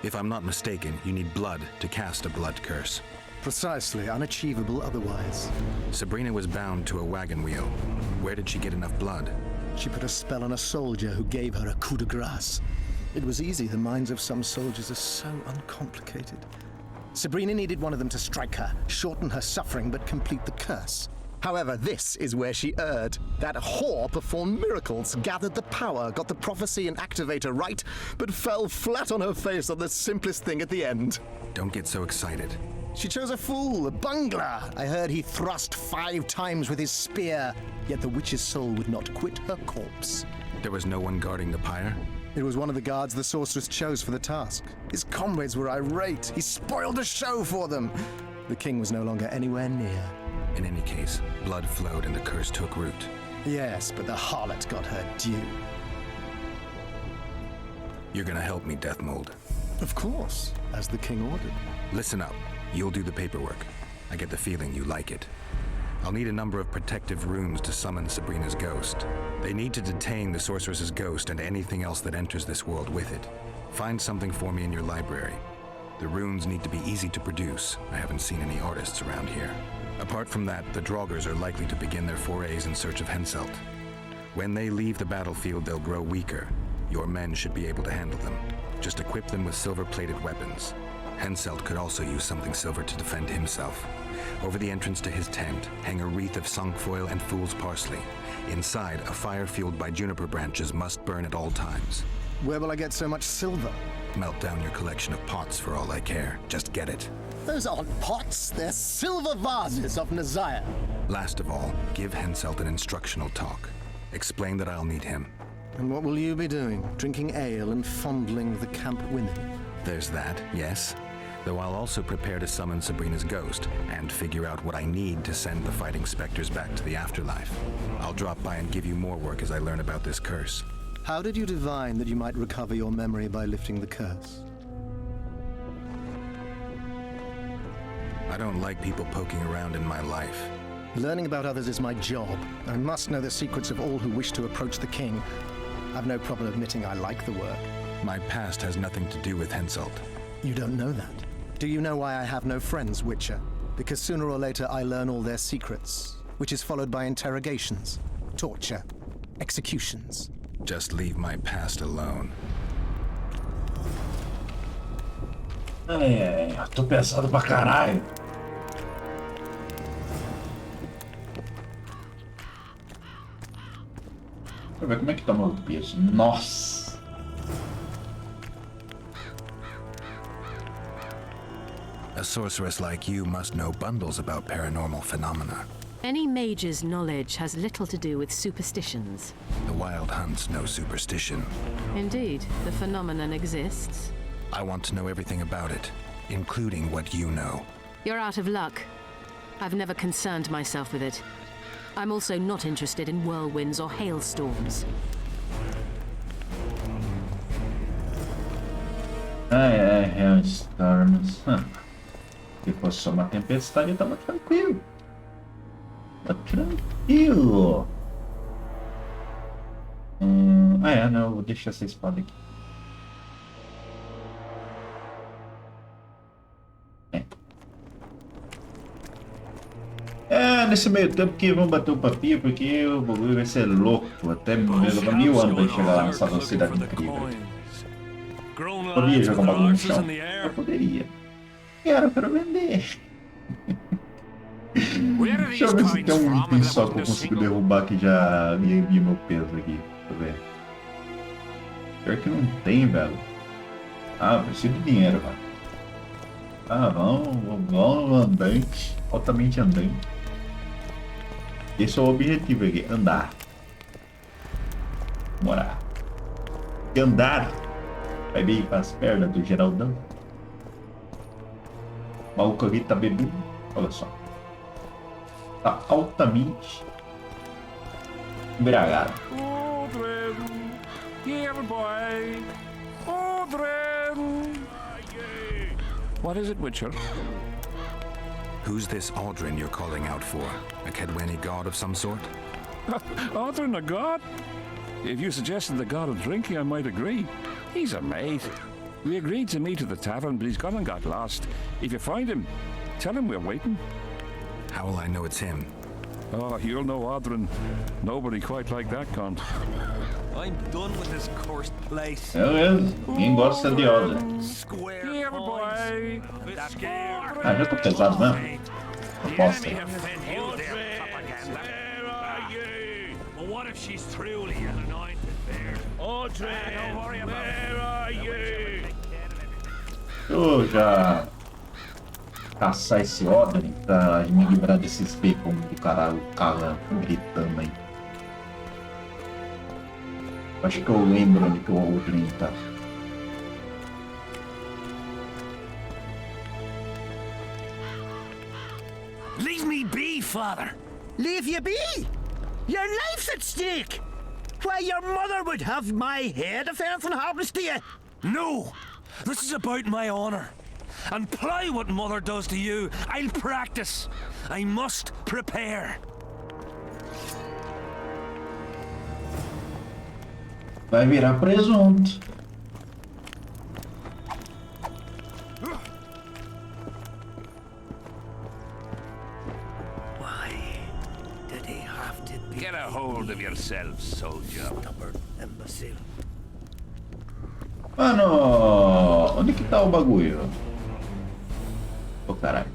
Speaker 6: If I'm not mistaken, you need blood to cast a blood curse.
Speaker 3: Precisely, unachievable otherwise.
Speaker 6: Sabrina was bound to a wagon wheel. Where did she get enough blood?
Speaker 3: She put a spell on a soldier who gave her a coup de grace. It was easy. The minds of some soldiers are so uncomplicated. Sabrina needed one of them to strike her, shorten her suffering, but complete the curse. However, this is where she erred. That whore performed miracles, gathered the power, got the prophecy and activator right, but fell flat on her face on the simplest thing at the end.
Speaker 6: Don't get so excited.
Speaker 3: She chose a fool, a bungler. I heard he thrust 5 times with his spear, yet the witch's soul would not quit her corpse.
Speaker 6: There was no one guarding the pyre?
Speaker 3: It was one of the guards the sorceress chose for the task. His comrades were irate. He spoiled the show for them. The king was no longer anywhere near.
Speaker 6: In any case, blood flowed and the curse took root.
Speaker 3: Yes, but the harlot got her due.
Speaker 6: You're gonna help me, Deathmold.
Speaker 3: Of course, as the king ordered.
Speaker 6: Listen up. You'll do the paperwork. I get the feeling you like it. I'll need a number of protective runes to summon Sabrina's ghost. They need to detain the sorceress's ghost and anything else that enters this world with it. Find something for me in your library. The runes need to be easy to produce. I haven't seen any artists around here. Apart from that, the Draugrs are likely to begin their forays in search of Henselt. When they leave the battlefield, they'll grow weaker. Your men should be able to handle them. Just equip them with silver-plated weapons. Henselt could also use something silver to defend himself. Over the entrance to his tent, hang a wreath of cinquefoil and fool's parsley. Inside, a fire fueled by juniper branches must burn at all times.
Speaker 3: Where will I get so much silver?
Speaker 6: Melt down your collection of pots for all I care. Just get it.
Speaker 3: Those aren't pots, they're silver vases of Nazaya.
Speaker 6: Last of all, give Henselt an instructional talk. Explain that I'll need him.
Speaker 3: And what will you be doing? Drinking ale and fondling the camp women?
Speaker 6: There's that, yes. Though I'll also prepare to summon Sabrina's ghost and figure out what I need to send the fighting specters back to the afterlife. I'll drop by and give you more work as I learn about this curse.
Speaker 3: How did you divine that you might recover your memory by lifting the curse?
Speaker 6: I don't like people poking around in my life.
Speaker 3: Learning about others is my job. I must know the secrets of all who wish to approach the king. I've no problem admitting I like the work.
Speaker 6: My past has nothing to do with Henselt.
Speaker 3: You don't know that. Do you know why I have no friends, Witcher? Because sooner or later I learn all their secrets, which is followed by interrogations, torture, executions.
Speaker 6: Just leave my past alone.
Speaker 1: Ai, eu tô pesado pra caralho. Deixa eu ver como é que tá o meu peso. Nossa!
Speaker 6: A sorceress like you must know bundles about paranormal phenomena.
Speaker 11: Any mage's knowledge has little to do with superstitions.
Speaker 6: The Wild Hunt's no superstition.
Speaker 11: Indeed, the phenomenon exists.
Speaker 6: I want to know everything about it, including what you know.
Speaker 11: You're out of luck. I've never concerned myself with it. I'm also not interested in whirlwinds or hailstorms.
Speaker 1: Hailstorms. Se fosse só uma tempestade, tava tranquilo. Tá tranquilo. Não, eu vou deixar essa espada aqui. Nesse meio tempo que vamos bater o papinho, porque o bagulho vai ser louco. Até levar 1000 anos pra chegar lá nessa velocidade incrível. Poderia jogar um bagulho no chão? Eu poderia. Quero vender. Deixa eu ver se tem um item só que eu consigo derrubar que já envia meu peso aqui. Deixa eu ver. Pior que não tem, velho. Preciso de dinheiro, velho. Vamos andante. Altamente andante. Esse é o objetivo aqui, andar. Morar. E andar vai bem com as pernas do Geraldão. O maluco ali tá bebendo. Olha só. Tá altamente embriagado.
Speaker 2: What is it, Witcher?
Speaker 6: Who's this Aldrin you're calling out for? A Kedweni god of some sort?
Speaker 2: Aldrin, a god? If you suggested the god of drinking, I might agree. He's a mate. We agreed to meet at the tavern, but he's gone and got lost. If you find him, tell him we're waiting.
Speaker 6: How will I know it's him?
Speaker 2: Oh, you'll know Aldrin. Nobody quite like that cunt.
Speaker 7: I'm done with this cursed place.
Speaker 1: Beleza. Ninguém gosta de Aldrin.
Speaker 7: Square
Speaker 2: Here, boy.
Speaker 1: Ah, já tô pesado mesmo. Aposta.
Speaker 7: Well, what if she's truly an anointed bear? Audrey, don't worry about it. Where are you?
Speaker 1: Deixa eu já caçar esse Odin pra me livrar desses bacon do caralho, o cara gritando aí. Acho que eu lembro onde que o Odin tá.
Speaker 7: Leave me be, father.
Speaker 12: Leave you be? Your life's at stake. Why, your mother would have my head if anything happens to you.
Speaker 7: No! This is about my honor. And ply what mother does to you, I'll practice. I must prepare.
Speaker 1: Vai virar presunto.
Speaker 12: Why did he have to be
Speaker 2: Get a hold of yourself, soldier.
Speaker 12: stubborn imbecile?
Speaker 1: Mano, onde que tá o bagulho? Ô, caralho.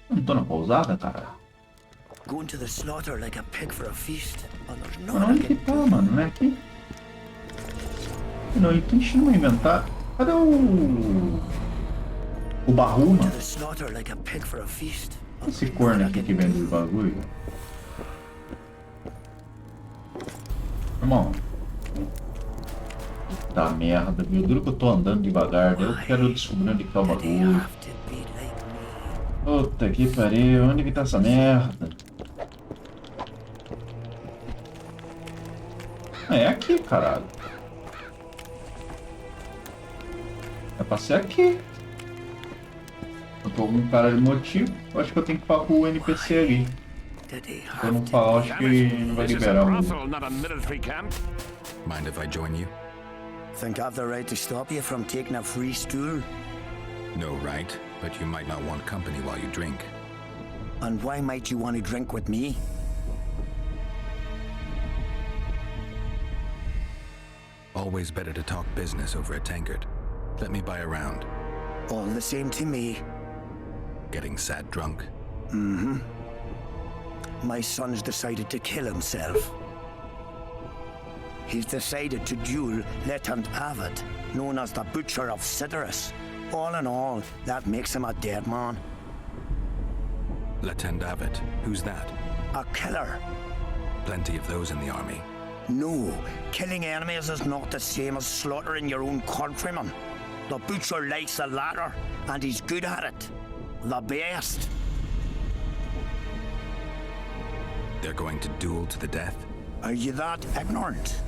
Speaker 1: Eu não tô na pousada, cara.
Speaker 12: Going to the slaughter like a pig for a feast. Oh, there's no
Speaker 1: Mano, onde que tá, mano? Não é aqui? Não, eu tô enchendo meu inventário. Cadê o barru,
Speaker 12: to
Speaker 1: mano?
Speaker 12: the slaughter like a pig for a feast. Oh,
Speaker 1: Esse corno aqui que vende os bagulho. Irmão. Tá merda, viu? Duro que eu tô andando devagar. Eu quero descobrir onde que tá o
Speaker 12: did he
Speaker 1: bagulho.
Speaker 12: have to be like me?
Speaker 1: Puta que pariu, onde que tá essa merda? É aqui, caralho. É pra ser aqui. Eu tô com algum cara de motivo. Eu acho que eu tenho que falar com o NPC ali.
Speaker 12: Did he
Speaker 1: Se eu não
Speaker 12: have to
Speaker 1: falar, eu acho que não vai
Speaker 2: This is a
Speaker 1: liberar o...
Speaker 2: brothel, not a military camp.
Speaker 6: Mind if I join you?
Speaker 12: think I've the right to stop you from taking a free stool?
Speaker 6: No, right? But you might not want company while you drink.
Speaker 12: And why might you want to drink with me?
Speaker 6: Always better to talk business over a tankard. Let me buy a round.
Speaker 12: All the same to me.
Speaker 6: Getting sad drunk.
Speaker 12: Mm-hmm. My son's decided to kill himself. He's decided to duel Lieutenant Avid, known as the Butcher of Citrus. All in all, that makes him a dead man.
Speaker 6: Lieutenant Abbott, who's that?
Speaker 12: A killer.
Speaker 6: Plenty of those in the army.
Speaker 12: No, killing enemies is not the same as slaughtering your own countrymen. The Butcher likes the latter, and he's good at it. The best.
Speaker 6: They're going to duel to the death?
Speaker 12: Are you that ignorant?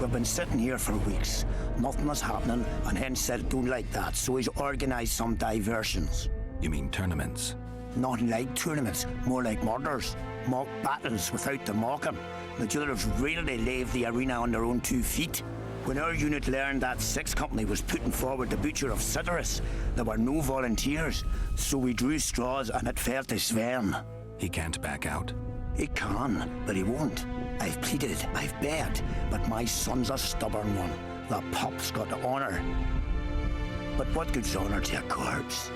Speaker 12: We've been sitting here for weeks. Nothing is happening, and hence said don't like that, so he's organised some diversions.
Speaker 6: You mean tournaments?
Speaker 12: Not like tournaments, more like murders. Mock battles without the mocking. The jailers really leave the arena on their own 2 feet. When our unit learned that 6th Company was putting forward the Butcher of Citrus, there were no volunteers, so we drew straws and it fell to Sven.
Speaker 6: He can't back out.
Speaker 12: He can, but he won't. I've pleaded, I've begged, but my son's a stubborn one. The pup's got the honour. But what good's honour to a corpse?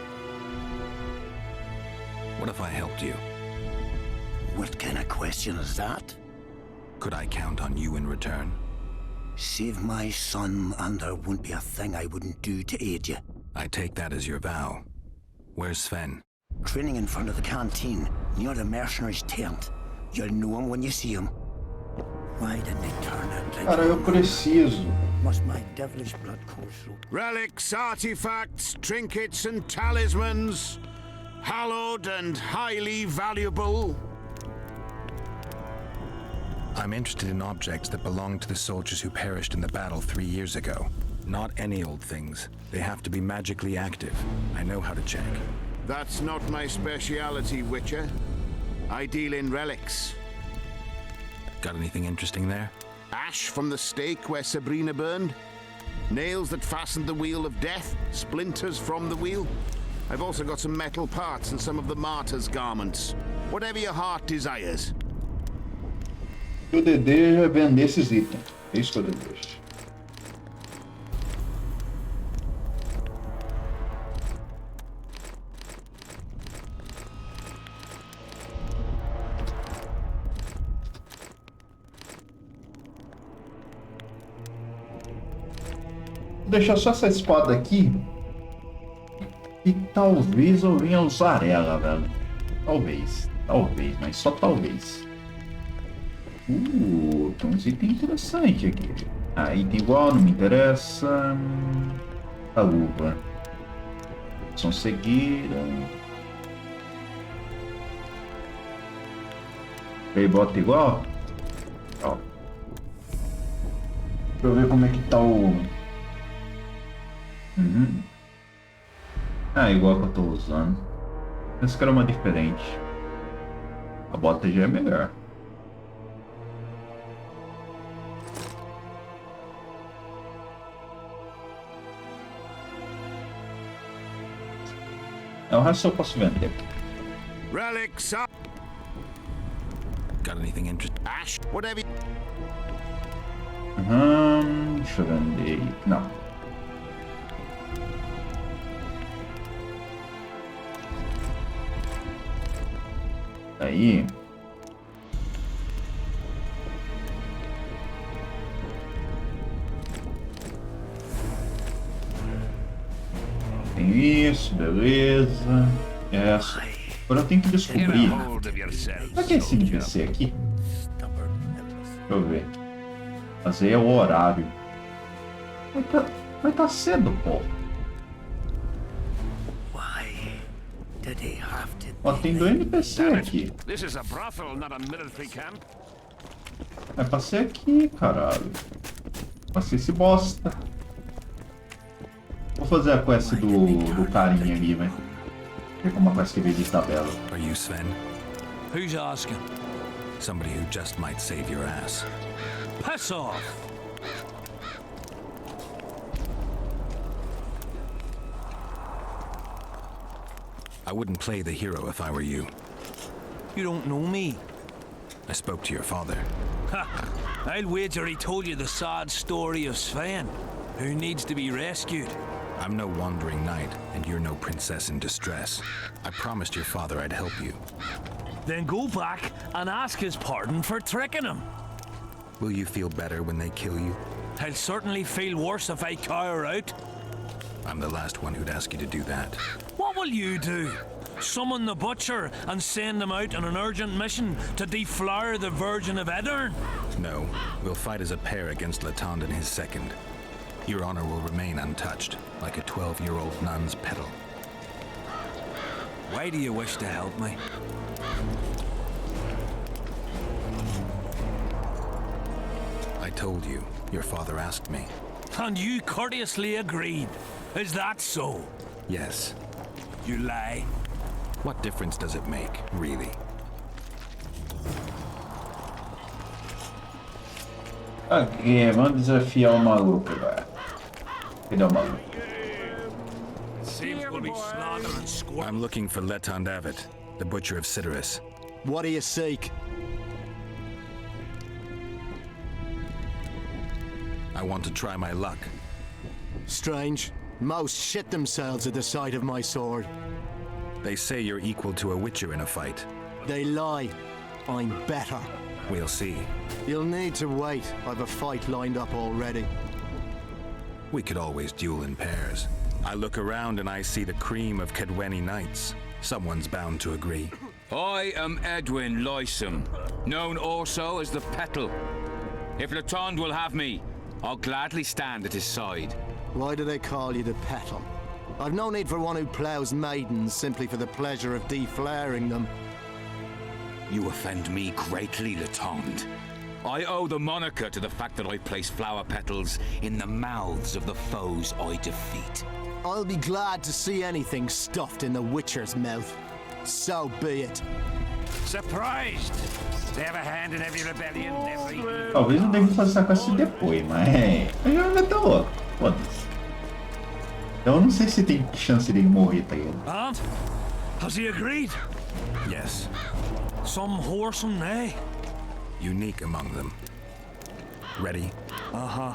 Speaker 6: What if I helped you?
Speaker 12: What kind of question is that?
Speaker 6: Could I count on you in return?
Speaker 12: Save my son, and there won't be a thing I wouldn't do to aid you.
Speaker 6: I take that as your vow. Where's Sven?
Speaker 12: Training in front of the canteen, near the mercenaries' tent. You'll know him when you see him. Why didn't they turn out like
Speaker 1: Cara, eu preciso.
Speaker 12: Must my devilish blood course through?
Speaker 5: Relics, artifacts, trinkets, and talismans. Hallowed and highly valuable.
Speaker 6: I'm interested in objects that belonged to the soldiers who perished in the battle 3 years ago. Not any old things. They have to be magically active. I know how to check.
Speaker 13: That's not my speciality, Witcher. I deal in relics.
Speaker 6: Got anything interesting there?
Speaker 13: Ash from the stake where Sabrina burned. Nails that fastened the wheel of death. Splinters from the wheel. I've also got some metal parts and some of the martyr's garments. Whatever your heart desires.
Speaker 1: O desejo é vender esses itens. É isso que eu desejo. Vou deixar só essa espada aqui. E talvez eu venha usar ela, velho. Talvez, mas só talvez. Tem uns itens interessantes aqui. Item igual, não me interessa. A luva. São cegueira. E bota igual. Ó. Deixa eu ver como é que tá o... igual que eu tô usando. Esse cara é uma diferente. A bota já é melhor. O resto eu posso vender.
Speaker 13: Relics up.
Speaker 6: Got anything interesting?
Speaker 13: Ash, whatever.
Speaker 1: Deixa eu vender. Não. Aí. Tem isso, beleza. Agora eu tenho que descobrir. Será que é esse NPC aqui? Deixa eu ver. Fazer o horário. Vai tá cedo, pô. Ó, tem 2 NPC aqui. Vai passar aqui, caralho. Passei esse bosta. Vou fazer a quest do carinha ali, velho. Ver como a quest que veio de tabela.
Speaker 6: Are you Sven?
Speaker 7: Who's asking?
Speaker 6: Somebody who just might save your ass.
Speaker 7: Piss off!
Speaker 6: I wouldn't play the hero if I were you.
Speaker 7: You don't know me.
Speaker 6: I spoke to your father.
Speaker 7: Ha! I'll wager he told you the sad story of Sven, who needs to be rescued.
Speaker 6: I'm no wandering knight, and you're no princess in distress. I promised your father I'd help you.
Speaker 7: Then go back and ask his pardon for tricking him.
Speaker 6: Will you feel better when they kill you?
Speaker 7: I'll certainly feel worse if I cower out.
Speaker 6: I'm the last one who'd ask you to do that.
Speaker 7: What will you do? Summon the butcher and send him out on an urgent mission to deflower the Virgin of Edirn?
Speaker 6: No, we'll fight as a pair against Latond and his second. Your honor will remain untouched, like a 12-year-old nun's petal.
Speaker 7: Why do you wish to help me?
Speaker 6: I told you. Your father asked me.
Speaker 7: And you courteously agreed. Is that so?
Speaker 6: Yes.
Speaker 7: You lie.
Speaker 6: What difference does it make, really?
Speaker 1: Ok, vamos desafiar o maluco agora. Cadê o maluco?
Speaker 6: I'm looking for Letond Avet, the Butcher of Cidaris.
Speaker 14: What do you seek?
Speaker 6: I want to try my luck.
Speaker 14: Strange. Most shit themselves at the sight of my sword.
Speaker 6: They say you're equal to a Witcher in a fight.
Speaker 14: They lie. I'm better.
Speaker 6: We'll see.
Speaker 14: You'll need to wait. I've a fight lined up already.
Speaker 6: We could always duel in pairs. I look around and I see the cream of Kedweni knights. Someone's bound to agree.
Speaker 15: I am Edwin Lysum, known also as the Petal. If Latond will have me, I'll gladly stand at his side.
Speaker 14: Why do they call you the Petal? I've no need for one who ploughs maidens simply for the pleasure of deflaring them.
Speaker 15: You offend me greatly, Latond. I owe the moniker to the fact that I place flower petals in the mouths of the foes I defeat.
Speaker 14: I'll be glad to see anything stuffed in the Witcher's mouth. So be it.
Speaker 7: Surprised! They have a hand in every rebellion, every...
Speaker 1: Talvez eu deva fazer essa quest depois, mas eu já vai estar louco. Foda-se. Eu não sei se tem chance de morrer, tá ligado?
Speaker 7: Aunt, has he agreed?
Speaker 6: Yes.
Speaker 7: Some whoresome, eh?
Speaker 6: Unique among them. Ready?
Speaker 7: Uh-huh.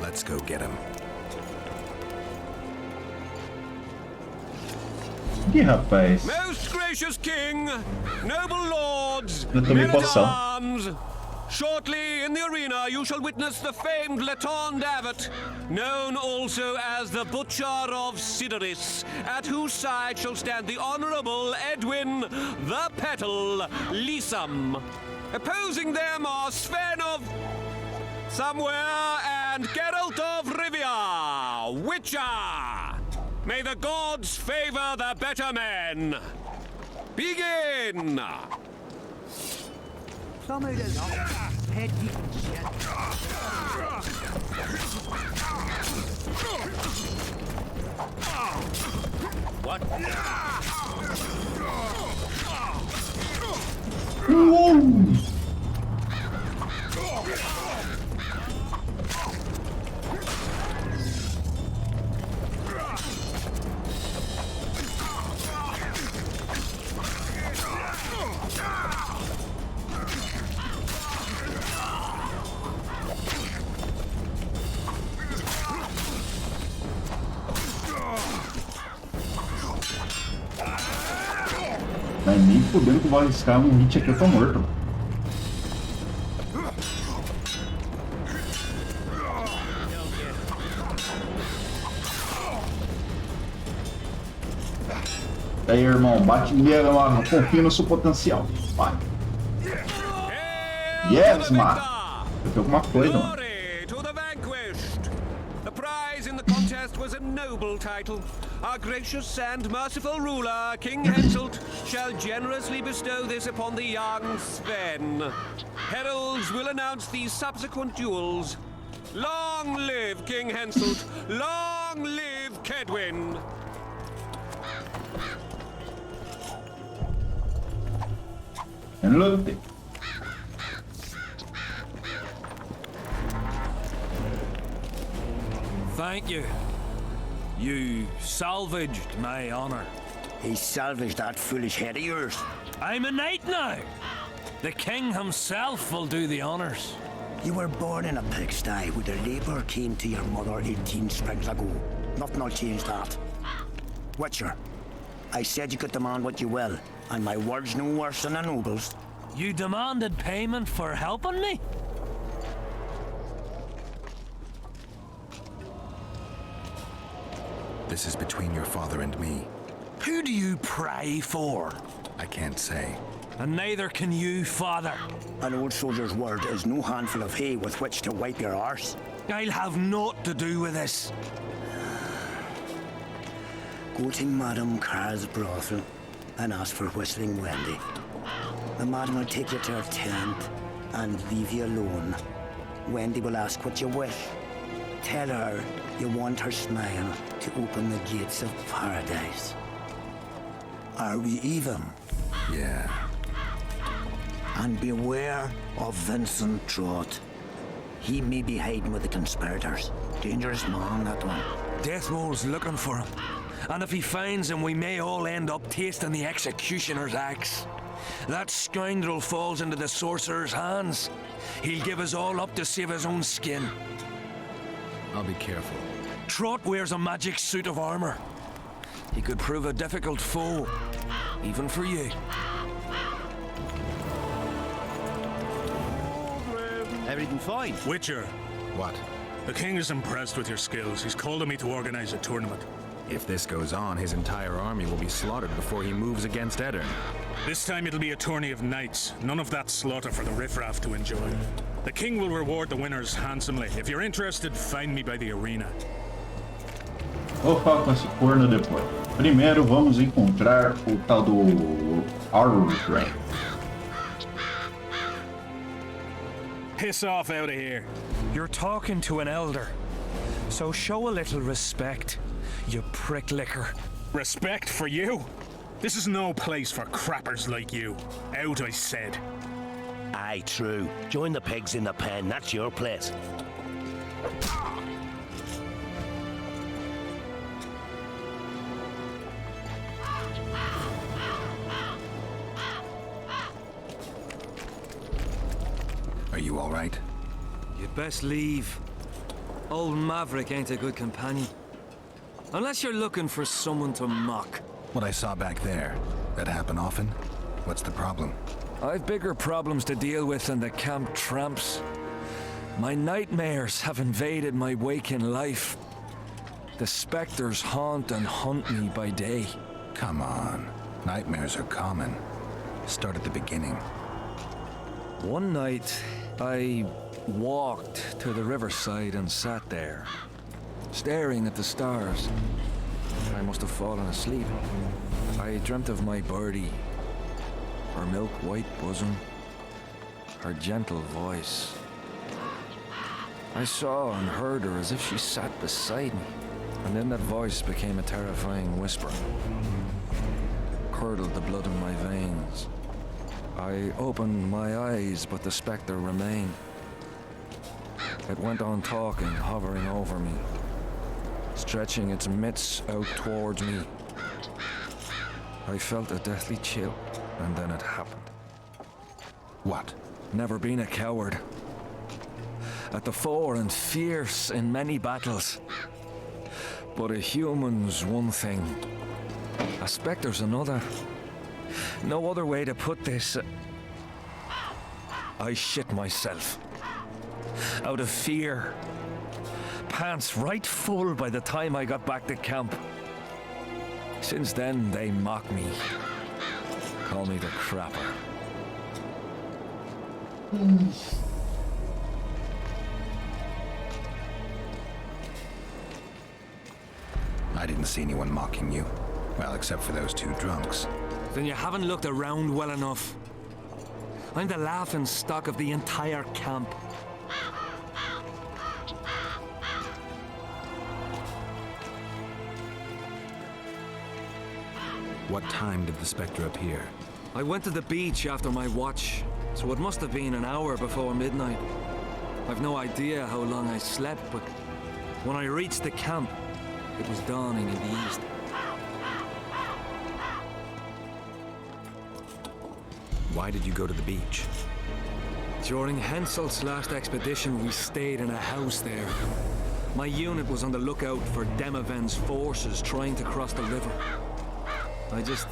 Speaker 6: Let's go get him.
Speaker 1: Ih, rapaz.
Speaker 5: Most gracious king, noble lords,
Speaker 1: Eu tomei
Speaker 5: men at
Speaker 1: poção.
Speaker 5: arms. Shortly in the arena you shall witness the famed Letond Abbot, known also as the Butcher of Sidoris, at whose side shall stand the Honourable Edwin the Petal Lysam. Opposing them are Sven of Somewhere and Geralt of Rivia, Witcher. May the gods favor the better men. Begin! What?
Speaker 1: Whoa! Mas nem fudendo que vou arriscar um hit aqui, eu tô morto. Aí, irmão, bate nele, mano. Confio no seu potencial. Vai. Yes, mano. Eu tenho alguma coisa, mano.
Speaker 5: In the contest was a noble title. Our gracious and merciful ruler, King Henselt, shall generously bestow this upon the young Sven. Heralds will announce the subsequent duels. Long live King Henselt! Long live Kedwin!
Speaker 1: And look.
Speaker 7: Thank you. You salvaged my honor.
Speaker 12: He salvaged that foolish head of yours.
Speaker 7: I'm a knight now. The king himself will do the honors.
Speaker 12: You were born in a pigsty where the labour came to your mother 18 springs ago. Nothing will change that. Witcher, I said you could demand what you will, and my word's no worse than a noble's.
Speaker 7: You demanded payment for helping me?
Speaker 6: This is between your father and me.
Speaker 7: Who do you pray for?
Speaker 6: I can't say.
Speaker 7: And neither can you, father.
Speaker 12: An old soldier's word is no handful of hay with which to wipe your arse.
Speaker 7: I'll have naught to do with this.
Speaker 12: Go to Madame Carr's brothel and ask for Whistling Wendy. The madam will take you to her tent and leave you alone. Wendy will ask what you wish. Tell her you want her smile to open the gates of paradise. Are we even?
Speaker 6: Yeah.
Speaker 12: And beware of Vincent Trott. He may be hiding with the conspirators. Dangerous man, that one.
Speaker 7: Deathmole's looking for him. And if he finds him, we may all end up tasting the executioner's axe. That scoundrel falls into the sorcerer's hands. He'll give us all up to save his own skin.
Speaker 6: I'll be careful.
Speaker 7: Trott wears a magic suit of armor. He could prove a difficult foe, even for you.
Speaker 16: Everything fine?
Speaker 4: Witcher.
Speaker 6: What?
Speaker 4: The king is impressed with your skills. He's called on me to organize a tournament.
Speaker 6: If this goes on, his entire army will be slaughtered before he moves against Eddern.
Speaker 4: This time it'll be a tourney of knights. None of that slaughter for the riffraff to enjoy. The king will reward the winners handsomely. If you're interested, find me by the arena.
Speaker 1: Vou falar com esse corno depois. Primeiro vamos encontrar o tal do Arwen.
Speaker 4: Piss off out of here.
Speaker 7: You're talking to an elder, so show a little respect, you prick licker.
Speaker 4: Respect for you? This is no place for crappers like you. Out, I said.
Speaker 12: Aye, true. Join the pigs in the pen, that's your place.
Speaker 6: Are you all right?
Speaker 9: You'd best leave. Old Maverick ain't a good companion. Unless you're looking for someone to mock.
Speaker 6: What I saw back there, that happen often? What's the problem?
Speaker 7: I've bigger problems to deal with than the camp tramps. My nightmares have invaded my waking life. The specters haunt and hunt me by day.
Speaker 6: Come on. Nightmares are common. Start at the beginning.
Speaker 7: One night, I walked to the riverside and sat there, staring at the stars. I must have fallen asleep. I dreamt of my birdie, her milk-white bosom, her gentle voice. I saw and heard her as if she sat beside me, and then that voice became a terrifying whisper. Curdled the blood in my veins. I opened my eyes, but the spectre remained. It went on talking, hovering over me, stretching its mitts out towards me. I felt a deathly chill, and then it happened.
Speaker 6: What?
Speaker 7: Never been a coward. At the fore and fierce in many battles. But a human's one thing, a spectre's another. No other way to put this. I shit myself. Out of fear. Pants right full by the time I got back to camp. Since then, they mock me. Call me the crapper.
Speaker 6: I didn't see anyone mocking you. Well, except for those two drunks.
Speaker 9: Then you haven't looked around well enough. I'm the laughing stock of the entire camp.
Speaker 6: What time did the spectre appear?
Speaker 9: I went to the beach after my watch, so it must have been an hour before midnight. I've no idea how long I slept, but when I reached the camp, it was dawning in the east.
Speaker 6: Why did you go to the beach?
Speaker 9: During Hensel's last expedition, we stayed in a house there. My unit was on the lookout for Demaven's forces trying to cross the river. I just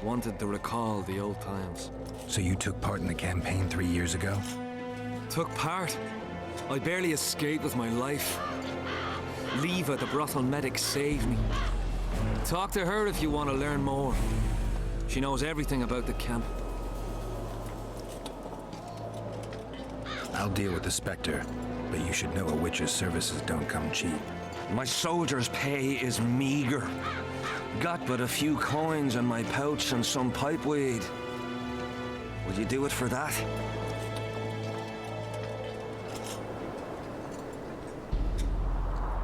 Speaker 9: wanted to recall the old times.
Speaker 6: So you took part in the campaign 3 years ago?
Speaker 9: Took part? I barely escaped with my life. Leva, the brothel medic, saved me. Talk to her if you want to learn more. She knows everything about the camp.
Speaker 6: I'll deal with the spectre, but you should know a witch's services don't come cheap.
Speaker 7: My soldier's pay is meager. Got but a few coins in my pouch and some pipeweed. Would you do it for that?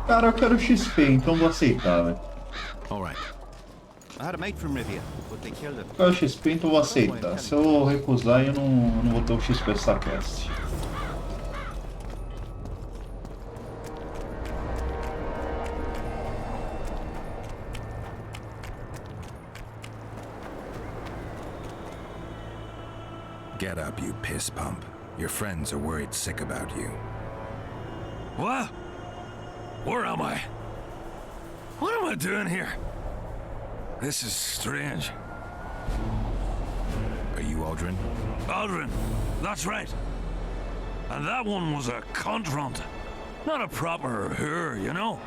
Speaker 1: Cara, eu quero XP, então vou aceitar, velho.
Speaker 16: All right. I had a mate from Rivia, but they killed him.
Speaker 1: Eu quero XP, então vou aceitar. Se eu recusar, eu não vou ter o XP dessa quest.
Speaker 6: Get up, you piss pump. Your friends are worried sick about you.
Speaker 7: What? Where am I? What am I doing here? This is strange.
Speaker 6: Are you Aldrin?
Speaker 7: Aldrin, that's right. And that one was a cunt not a proper her, you know.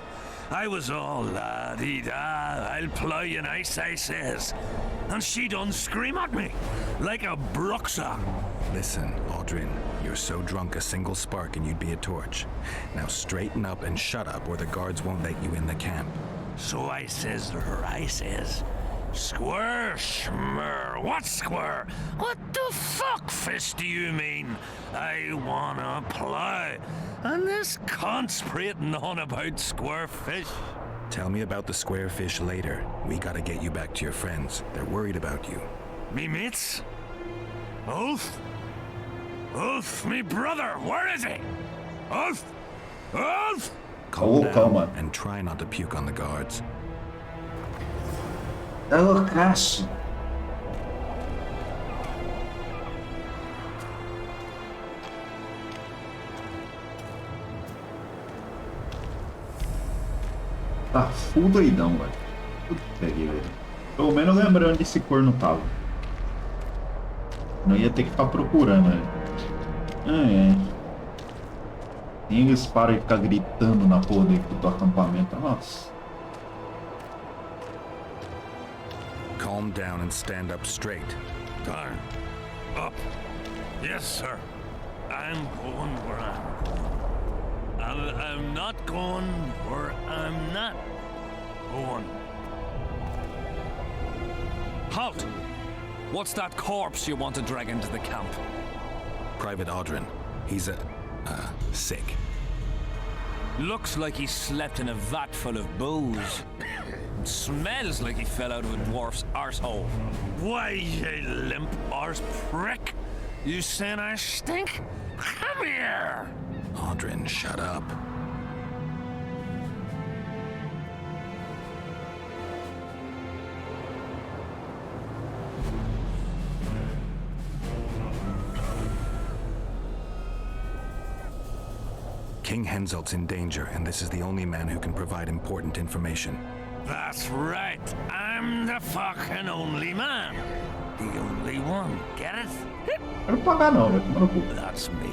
Speaker 7: I was all la-dee-da, I'll ply you nice, I says. And she done scream at me, like a bruxa.
Speaker 6: Listen, Aldrin, you're so drunk a single spark and you'd be a torch. Now straighten up and shut up or the guards won't let you in the camp.
Speaker 7: So I says to her, I says, Square? Schmer. What square? What the fuck fish do you mean? I wanna play. And this cunt's prating on about square fish.
Speaker 6: Tell me about the square fish later. We gotta get you back to your friends. They're worried about you.
Speaker 7: Me mates? Ulf? Ulf, me brother, where is he? Ulf? Ulf?
Speaker 6: Calm down and try not to puke on the guards.
Speaker 1: Tá loucaço. Tá full doidão, velho. Puta que velho. Pelo menos lembrando onde esse corno tava. Não ia ter que ficar procurando, velho. Nem eles param de ficar gritando na porra do acampamento. Nossa.
Speaker 6: Calm down and stand up straight.
Speaker 7: Darn. Up. Yes, sir. I'm going where I'm going. And I'm not going where I'm not going. Halt! What's that corpse you want to drag into the camp?
Speaker 6: Private Audrin. He's sick.
Speaker 7: Looks like he slept in a vat full of booze. Smells like he fell out of a dwarf's arsehole. Why, you limp arse prick? You saying I stink? Come here!
Speaker 6: Audrin, shut up. King Henselt's in danger, and this is the only man who can provide important information.
Speaker 7: That's right. I'm the fucking only man. The only one. Get it?
Speaker 1: Não pagar não, velho. Toma no cu.
Speaker 7: That's me.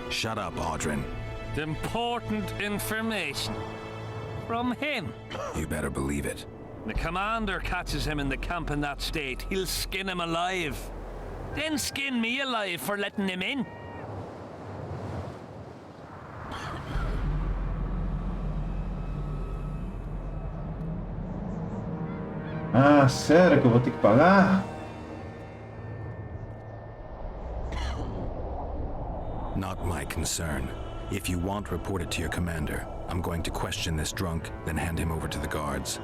Speaker 6: Shut up, Audrin.
Speaker 7: Important information. From him.
Speaker 6: You better believe it.
Speaker 7: The commander catches him in the camp in that state. He'll skin him alive. Then skin me alive for letting him in.
Speaker 1: Ah, sério que eu vou ter que pagar?
Speaker 6: Not my concern. If you want, report it to your commander. I'm going to question this drunk, then hand him over to the guards.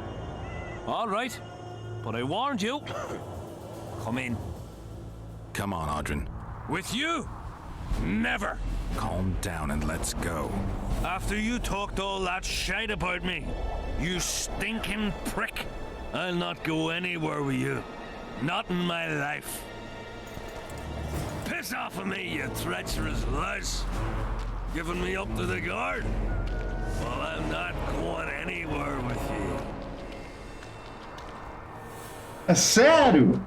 Speaker 7: All right. But I warned you. Come in.
Speaker 6: Come on, Audrin.
Speaker 7: With you? Never.
Speaker 6: Calm down and let's go.
Speaker 7: After you talked all that shite about me, you stinking prick, I'll not go anywhere with you. Not in my life. Piss off of me, you treacherous louse. Giving me up to the guard? Well, I'm not going anywhere with you.
Speaker 1: É sério?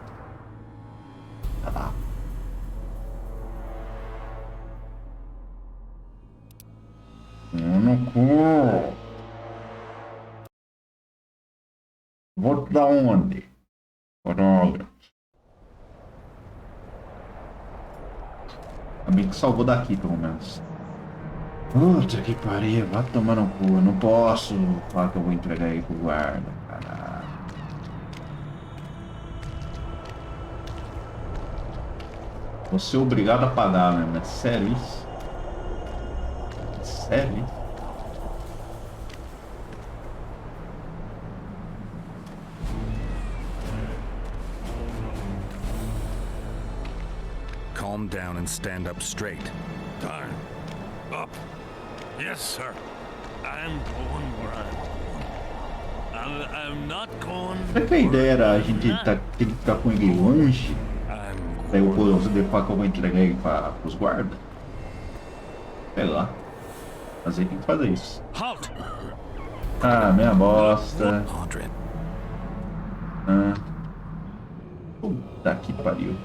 Speaker 1: No cu. Vou da onde? Droga. Ainda bem que salvou daqui, pelo menos. Puta que pariu, vai tomar no cu. Eu não posso falar que eu vou entregar aí pro guarda, caralho. Vou ser obrigado a pagar mesmo, é sério isso? É sério isso?
Speaker 6: Calm down and stand up straight.
Speaker 7: Darn. Up. Yes, sir. I'm going where I'm going. I'm not going.
Speaker 1: Será que a ideia era a gente ter que ficar com ele longe? Daí eu vou falar que eu vou entregar ele para os guardas? Sei lá. Mas aí tem que fazer isso.
Speaker 7: Halt!
Speaker 1: Ah, minha bosta.
Speaker 6: Audrin.
Speaker 1: Ah. Puta que pariu.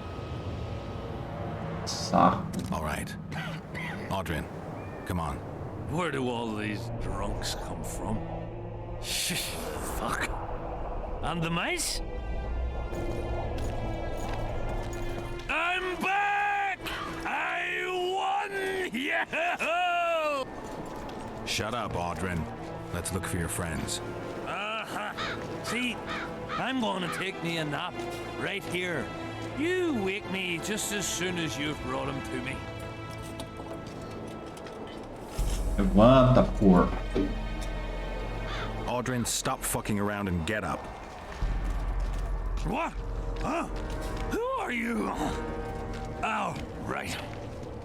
Speaker 1: Saco.
Speaker 6: All right. Audrin, come on.
Speaker 7: Where do all these drunks come from? Fuck. And the mice? I'm back! I won! Yeah!
Speaker 6: Shut up, Audrin. Let's look for your friends.
Speaker 7: Uh-huh. See, I'm going to take me a nap right here. You wake me just as soon as you've brought him to me.
Speaker 1: Levanta, porco.
Speaker 6: Aldrin, stop fucking around and get up.
Speaker 7: What? Huh? Who are you? Oh, right.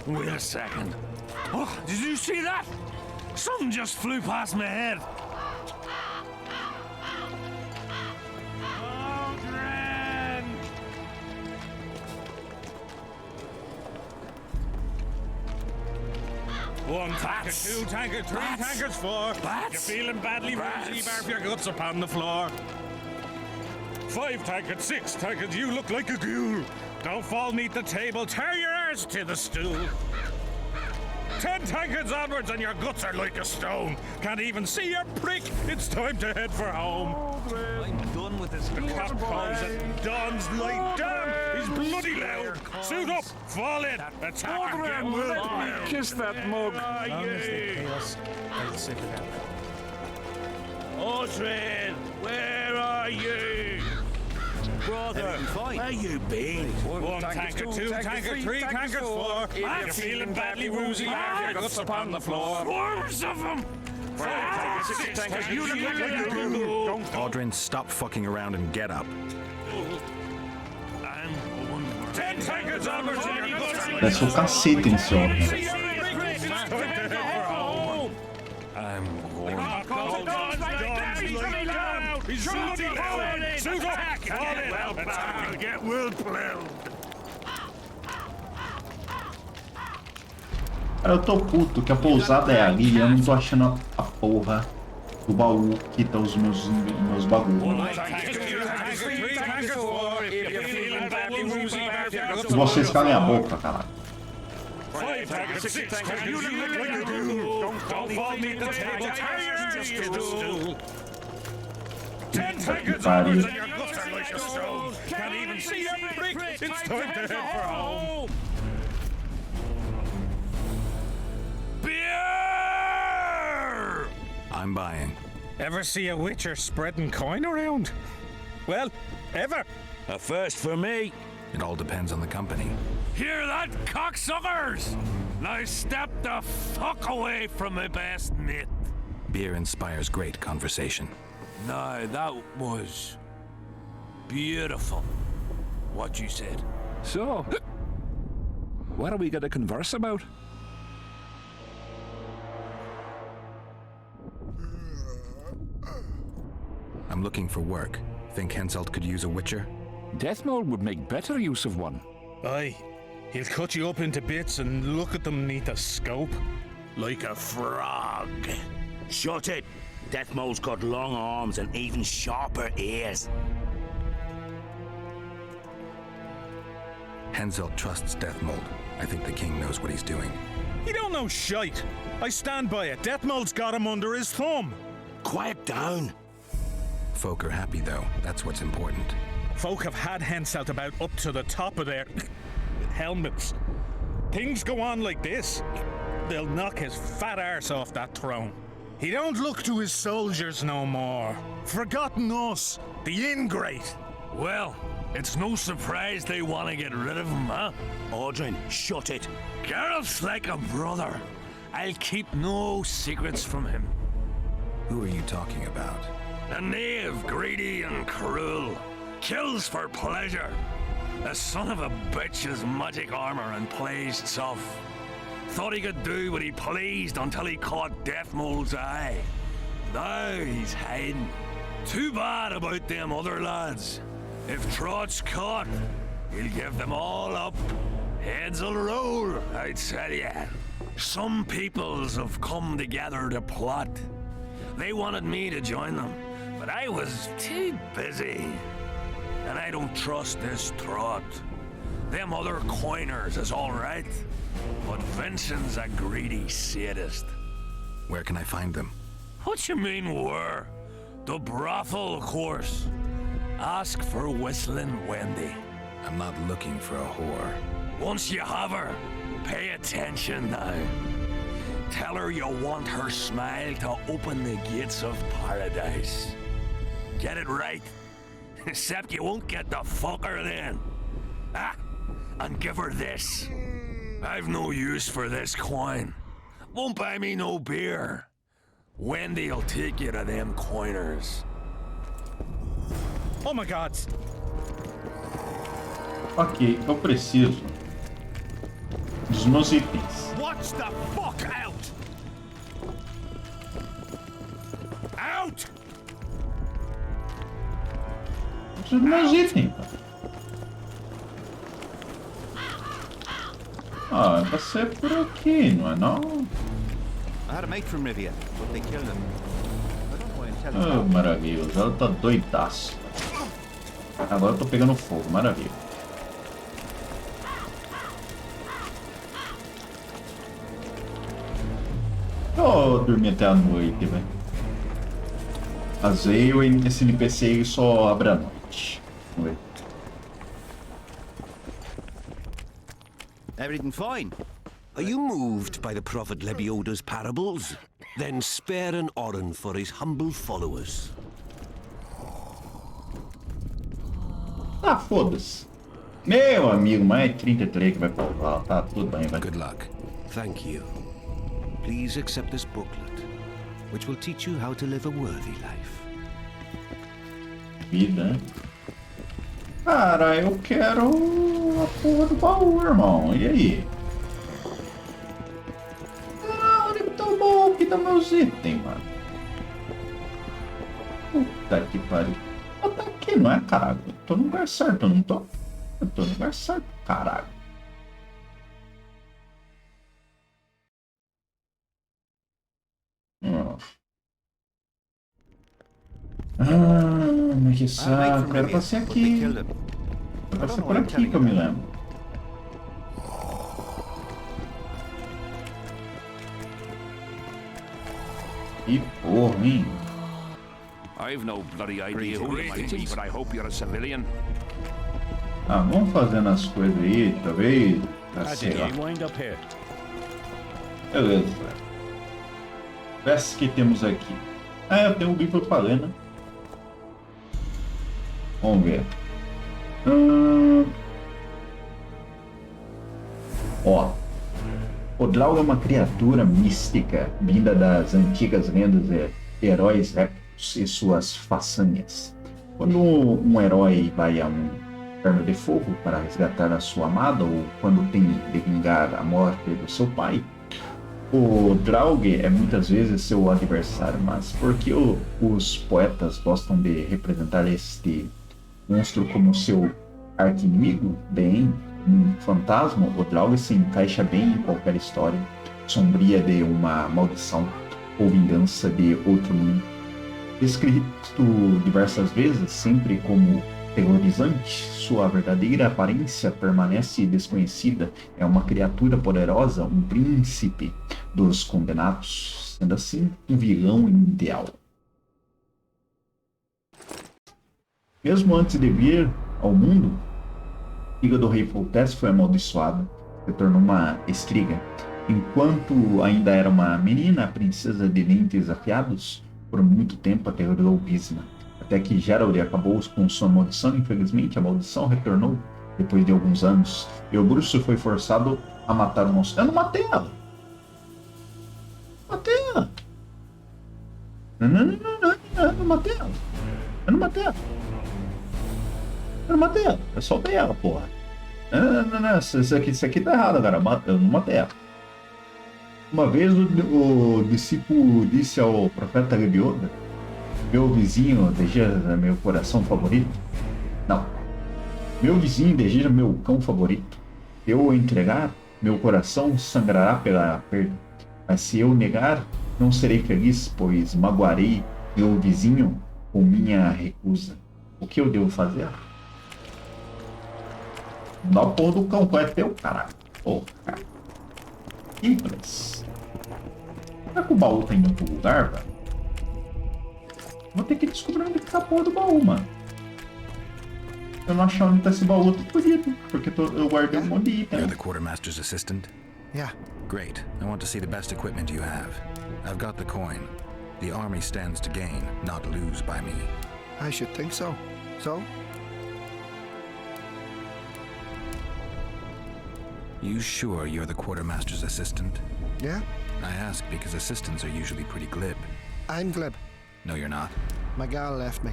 Speaker 7: Wait a second. Oh, did you see that? Something just flew past my head.
Speaker 4: One tankard, two tankard, three tankards, four. You're feeling badly woozy, barf your guts upon the floor. 5 tankards, 6 tankards, you look like a ghoul. Don't fall neath the table, tear your arse to the stool. 10 tankards onwards and your guts are like a stone. Can't even see your prick, it's time to head for home.
Speaker 7: I'm done with this.
Speaker 4: The clock calls at dawn's light down. He's bloody loud. Suit up, fall in, attack and get well.
Speaker 2: Kiss that mug.
Speaker 4: Aldrin, where are you? Brother, where you been? One tankard, 2 tankard, 3 tankards, 4. You're feeling badly woozy, your guts upon the floor.
Speaker 7: Swarms of them!
Speaker 4: 5 tankards, 6 tankards, you look like a ghoul.
Speaker 6: Aldrin, stop fucking around and get up.
Speaker 4: 10 tankards onwards and your guts are like
Speaker 1: Desce o cacete nesse homem.
Speaker 7: I'm going.
Speaker 4: He's bloody loud. Suit up, fall in, attack and get well plowed.
Speaker 1: Cara, eu tô puto que a pousada é ali e eu não tô achando a porra do baú que tá os meus bagulhos. Vocês calem a boca, caralho.
Speaker 4: 5 tankards, 6 tankards, you look like a ghoul. Don't fall neath the table, tear your arse to the stool. 10 tankards onwards and your guts are like a stone. Can't even see your prick, it's time to head for home.
Speaker 7: Beer!
Speaker 6: I'm buying.
Speaker 4: Ever see a witcher spreading coin around? Well, ever.
Speaker 7: A first for me.
Speaker 6: It all depends on the company.
Speaker 7: Hear that, cocksuckers? Now step the fuck away from my best mate.
Speaker 6: Beer inspires great conversation.
Speaker 7: No, that was beautiful, what you said.
Speaker 2: So, what are we going to converse about?
Speaker 6: I'm looking for work. Think Henselt could use a witcher?
Speaker 2: Deathmold would make better use of one.
Speaker 4: Aye. He'll cut you up into bits and look at them neath a scope. Like a frog.
Speaker 12: Shut it! Deathmold's got long arms and even sharper ears.
Speaker 6: Henselt trusts Deathmold. I think the king knows what he's doing.
Speaker 4: He don't know shite. I stand by it. Deathmold's got him under his thumb.
Speaker 12: Quiet down.
Speaker 6: Folk are happy, though. That's what's important.
Speaker 4: Folk have had Henselt about up to the top of their helmets. Things go on like this, they'll knock his fat arse off that throne. He don't look to his soldiers no more. Forgotten us, the ingrate.
Speaker 7: Well, it's no surprise they want to get rid of him, huh?
Speaker 12: Aldrin, shut it.
Speaker 7: Geralt's like a brother. I'll keep no secrets from him.
Speaker 6: Who are you talking about?
Speaker 7: A knave, greedy and cruel. Kills for pleasure. The son of a bitch has magic armor and plays tough. Thought he could do what he pleased until he caught Deathmold's eye. Now he's hiding. Too bad about them other lads. If Trott's caught, he'll give them all up. Heads'll roll, I tell ya. Some peoples have come together to plot. They wanted me to join them, but I was too busy. And I don't trust this Trott. Them other coiners is all right, but Vincent's a greedy sadist.
Speaker 6: Where can I find them?
Speaker 7: What you mean where? The brothel, of course. Ask for Whistling Wendy.
Speaker 6: I'm not looking for a whore.
Speaker 7: Once you have her, pay attention now. Tell her you want her smile to open the gates of paradise. Get it right. Except you won't get the fucker then. Ah, and give her this. I've no use for this coin. Won't buy me no beer. Wendy'll take you to them coiners.
Speaker 8: Oh my God!
Speaker 1: Ok, eu preciso dos meus itens.
Speaker 8: Watch the fuck out! Out!
Speaker 1: Eu preciso dos meus itens, cara. Ah, vai ser por aqui, não é não?
Speaker 16: I had a mate from Rivia, but they killed him. I don't know why I'm telling
Speaker 1: Oh,
Speaker 16: you.
Speaker 1: maravilhoso, ela tá doidaço. Agora eu tô pegando fogo, maravilha. Eu dormi até a noite, velho. Azeio e esse NPC aí só abre a noite. Vamos ver.
Speaker 16: Everything fine?
Speaker 17: Are you moved by the Prophet Lebioda's parables? Then spare an Orin for his humble followers.
Speaker 1: Ah, foda-se. Meu amigo, mais 33 que vai provar. Tá tudo bem, vai.
Speaker 17: Good luck. Thank you. Please accept this booklet, which will teach you how to live a worthy life.
Speaker 1: Vida, né? Cara, eu quero a porra do baú, irmão. E aí? Ah, onde que tá o baú? Aqui tá meus itens, mano. Puta que pariu. Eu tô aqui, não é, caralho? Eu tô no lugar certo, eu não tô? Eu tô no lugar certo, caralho. Ah, mas que saco. Era pra ser aqui. Era pra ser por aqui que eu me lembro. Que porra, hein?
Speaker 2: I've no bloody idea who you might be, but I hope you're a civilian.
Speaker 1: Ah, vamos fazendo as coisas aí, talvez. Sei lá. Beleza. Peças que temos aqui. Ah, eu tenho um livro pra ler, né? Vamos ver. Ó. O Draug é uma criatura mística vinda das antigas lendas de heróis épicos e suas façanhas. Quando um herói vai a um inferno de fogo para resgatar a sua amada ou quando tem de vingar a morte do seu pai, o Draug é muitas vezes seu adversário. Mas por que os poetas gostam de representar este monstro como seu arqui-inimigo? Bem, um fantasma, o Draug se encaixa bem em qualquer história sombria de uma maldição ou vingança de outro mundo. Descrito diversas vezes, sempre como terrorizante, sua verdadeira aparência permanece desconhecida. É uma criatura poderosa, um príncipe dos condenados, sendo assim um vilão ideal. Mesmo antes de vir ao mundo, a filha do rei Foltest foi amaldiçoada, se tornou uma estriga. Enquanto ainda era uma menina, a princesa de dentes afiados por muito tempo aterrorizou Bisma, até que Gerald acabou com sua maldição. Infelizmente, a maldição retornou depois de alguns anos, e o bruxo foi forçado a matar o monstro. Eu não matei ela! Matei ela! Não, eu não matei ela! Eu não matei ela! Eu não matei ela! Eu soltei ela, porra! Não, isso aqui tá errado, cara. Eu não matei ela. Uma vez o discípulo disse ao profeta Lebioda: meu vizinho deseja meu coração favorito? Não. Meu vizinho deseja meu cão favorito. Se eu o entregar, meu coração sangrará pela perda. Mas se eu negar, não serei feliz, pois magoarei meu vizinho com minha recusa. O que eu devo fazer? Dá o porra do cão, qual é teu, caralho? Porra, cara. Simples. Será que o baú tá em outro lugar, velho? Vou ter que descobrir onde tá a porra do baú, mano. Se eu não achar onde tá esse baú, eu tô fodido. Porque eu guardei um monte de item.
Speaker 6: You're the quartermaster's assistant?
Speaker 14: Yeah.
Speaker 6: Great. I want to see the best equipment you have. I've got the coin. The army stands to gain, not lose by me.
Speaker 14: I should think so. So?
Speaker 6: You sure you're the quartermaster's assistant?
Speaker 14: Yeah?
Speaker 6: I ask because assistants are usually pretty glib.
Speaker 14: I'm glib.
Speaker 6: No, you're not.
Speaker 14: My gal left me.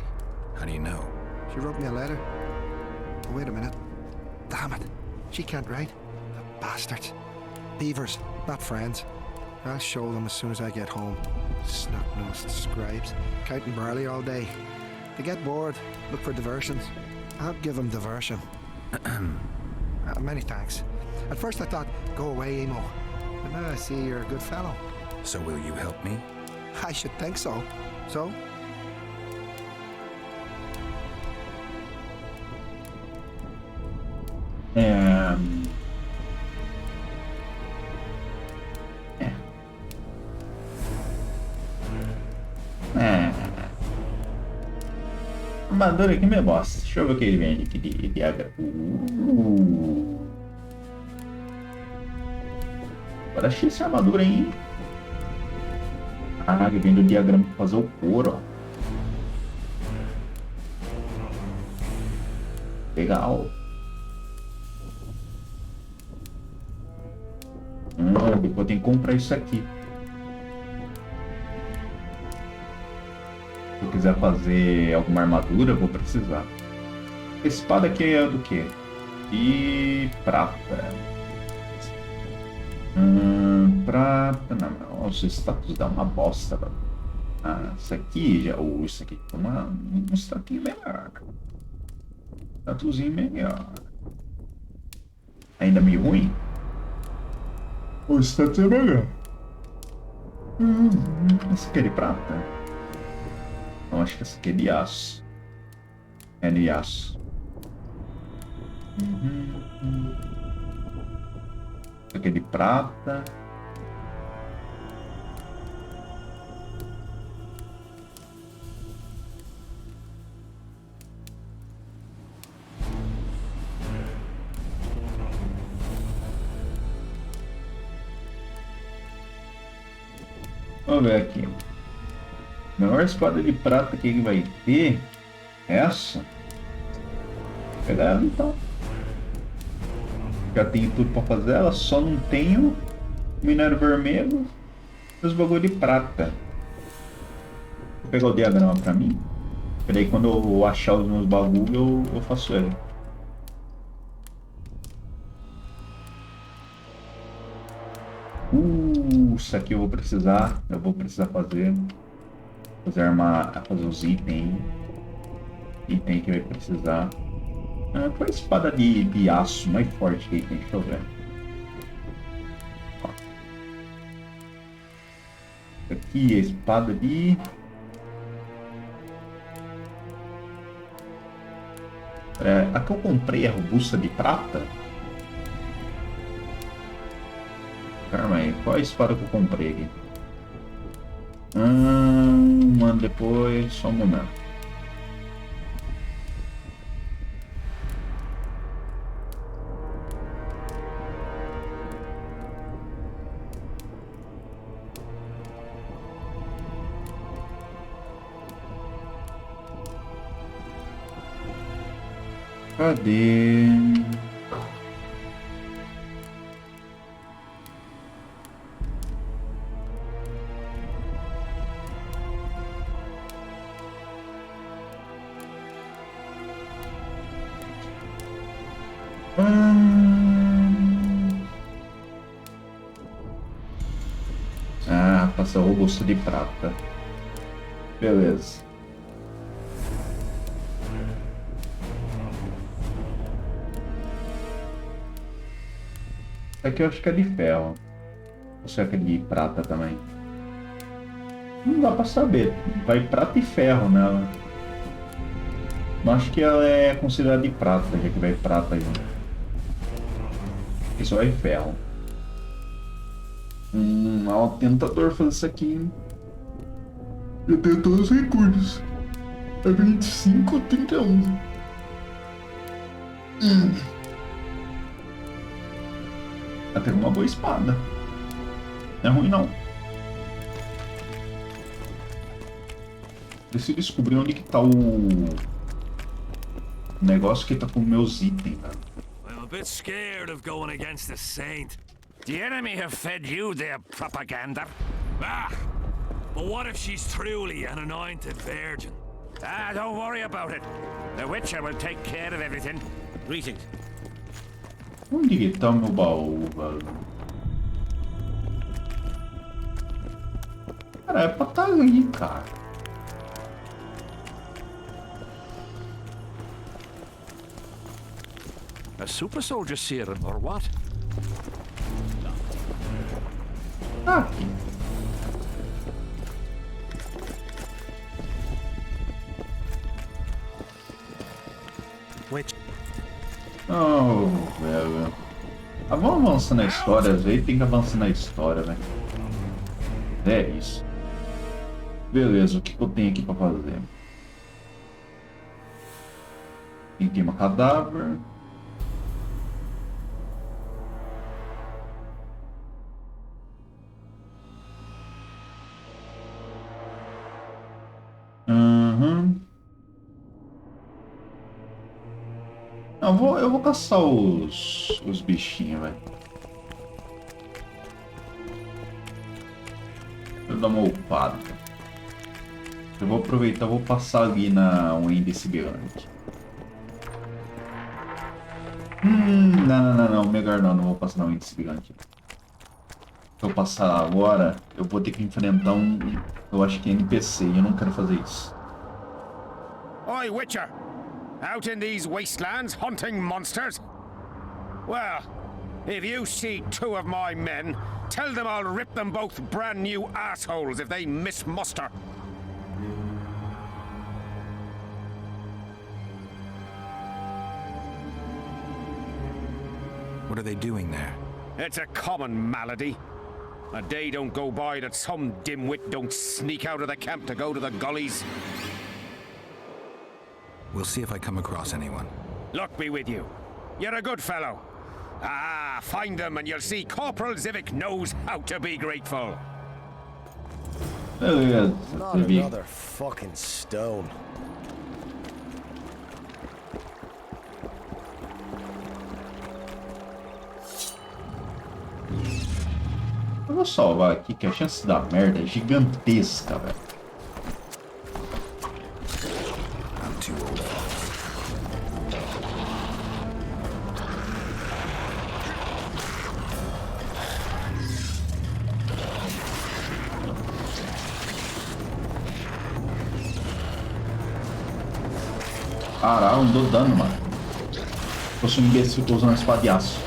Speaker 6: How do you know?
Speaker 14: She wrote me a letter. Oh, wait a minute. Damn it. She can't write. The bastards. Beavers, not friends. I'll show them as soon as I get home. Snot-nosed scribes. Counting barley all day. They get bored. Look for diversions. I'll give them diversion. Many thanks. At first I thought, go away, Emo. But now I see you're a good fellow.
Speaker 6: So will you help me?
Speaker 14: I should think so. So?
Speaker 1: Armadura aqui me bosta. Deixa eu ver o que ele vende aqui de agra. Agora achei essa armadura aí. Ah, que vem do diagrama pra fazer o couro, ó. Legal. Depois eu tenho que comprar isso aqui. Se eu quiser fazer alguma armadura, eu vou precisar. Essa espada aqui é do que? E prata. Prata. Não, os status dá uma bosta. Isso aqui já. Isso aqui é um status melhor. Statuzinho melhor. Ainda meio ruim? O status é melhor. Esse aqui é de prata? Não, acho que esse aqui é de aço. É de aço. Esse aqui é de prata. Vamos ver aqui. A menor espada de prata que ele vai ter é essa. Vou pegar ela então. Já tenho tudo pra fazer ela, só não tenho minério vermelho e os bagulho de prata. Vou pegar o diagrama pra mim. E daí quando eu achar os meus bagulho eu faço ele. Isso aqui eu vou precisar fazer. Fazer os itens. Item que vai precisar. Qual é a espada de aço mais forte que tem? Deixa eu ver. Ó. Aqui é a espada de. A que eu comprei é robusta de prata? Calma aí, qual é a espada que eu comprei aqui? Mano, depois, só um momento. Cadê? Passa robusta de prata. Beleza. Aqui eu acho que é de ferro. Ou será que é de prata também? Não dá pra saber. Vai prata e ferro nela. Não acho que ela é considerada de prata, já que vai prata junto. Aqui só vai ferro. É um tentador fazer isso aqui, hein? Eu tenho todos os recursos. É 25 ou 31. Até uma boa espada. Não é ruim não. Preciso descobrir onde que tá o negócio que tá com meus itens, cara.
Speaker 7: I'm a bit scared of going against the saint.
Speaker 2: The enemy have fed you their propaganda.
Speaker 7: Ah! But what if she's truly an anointed virgin?
Speaker 2: Ah, don't worry about it. The Witcher will take care of everything.
Speaker 15: Greetings.
Speaker 1: Onde que tá o meu baú, velho? Cara, é pra tá ali, cara.
Speaker 2: A super soldier serum, or what?
Speaker 1: Tá aqui. Oh, velho. Ah, vamos avançar na história, às vezes tem que avançar na história, velho. É isso. Beleza, o que eu tenho aqui pra fazer? Tem queima cadáver. Eu vou caçar os bichinhos, velho. Eu dar uma upada. Eu vou aproveitar, vou passar ali na Wendy Sibilante. Não, melhor não vou passar na Wendy Sibilante. Se eu passar agora, eu vou ter que enfrentar eu acho que é NPC, e eu não quero fazer isso.
Speaker 5: Oi, Witcher! Out in these wastelands hunting monsters? Well, if you see two of my men, tell them I'll rip them both brand new assholes if they miss muster.
Speaker 6: What are they doing there?
Speaker 5: It's a common malady. A day don't go by that some dimwit don't sneak out of the camp to go to the gullies.
Speaker 6: We'll see if I come across anyone.
Speaker 5: Luck be with you. You're a good fellow. Ah, find them and you'll see Corporal Zivik knows how to be grateful.
Speaker 18: Not another fucking stone.
Speaker 1: Eu vou salvar aqui que a chance da merda é gigantesca, velho.
Speaker 6: I'm too old.
Speaker 1: Caralho, não dou dano, mano. Eu sou um imbecil, tô usando espada de aço.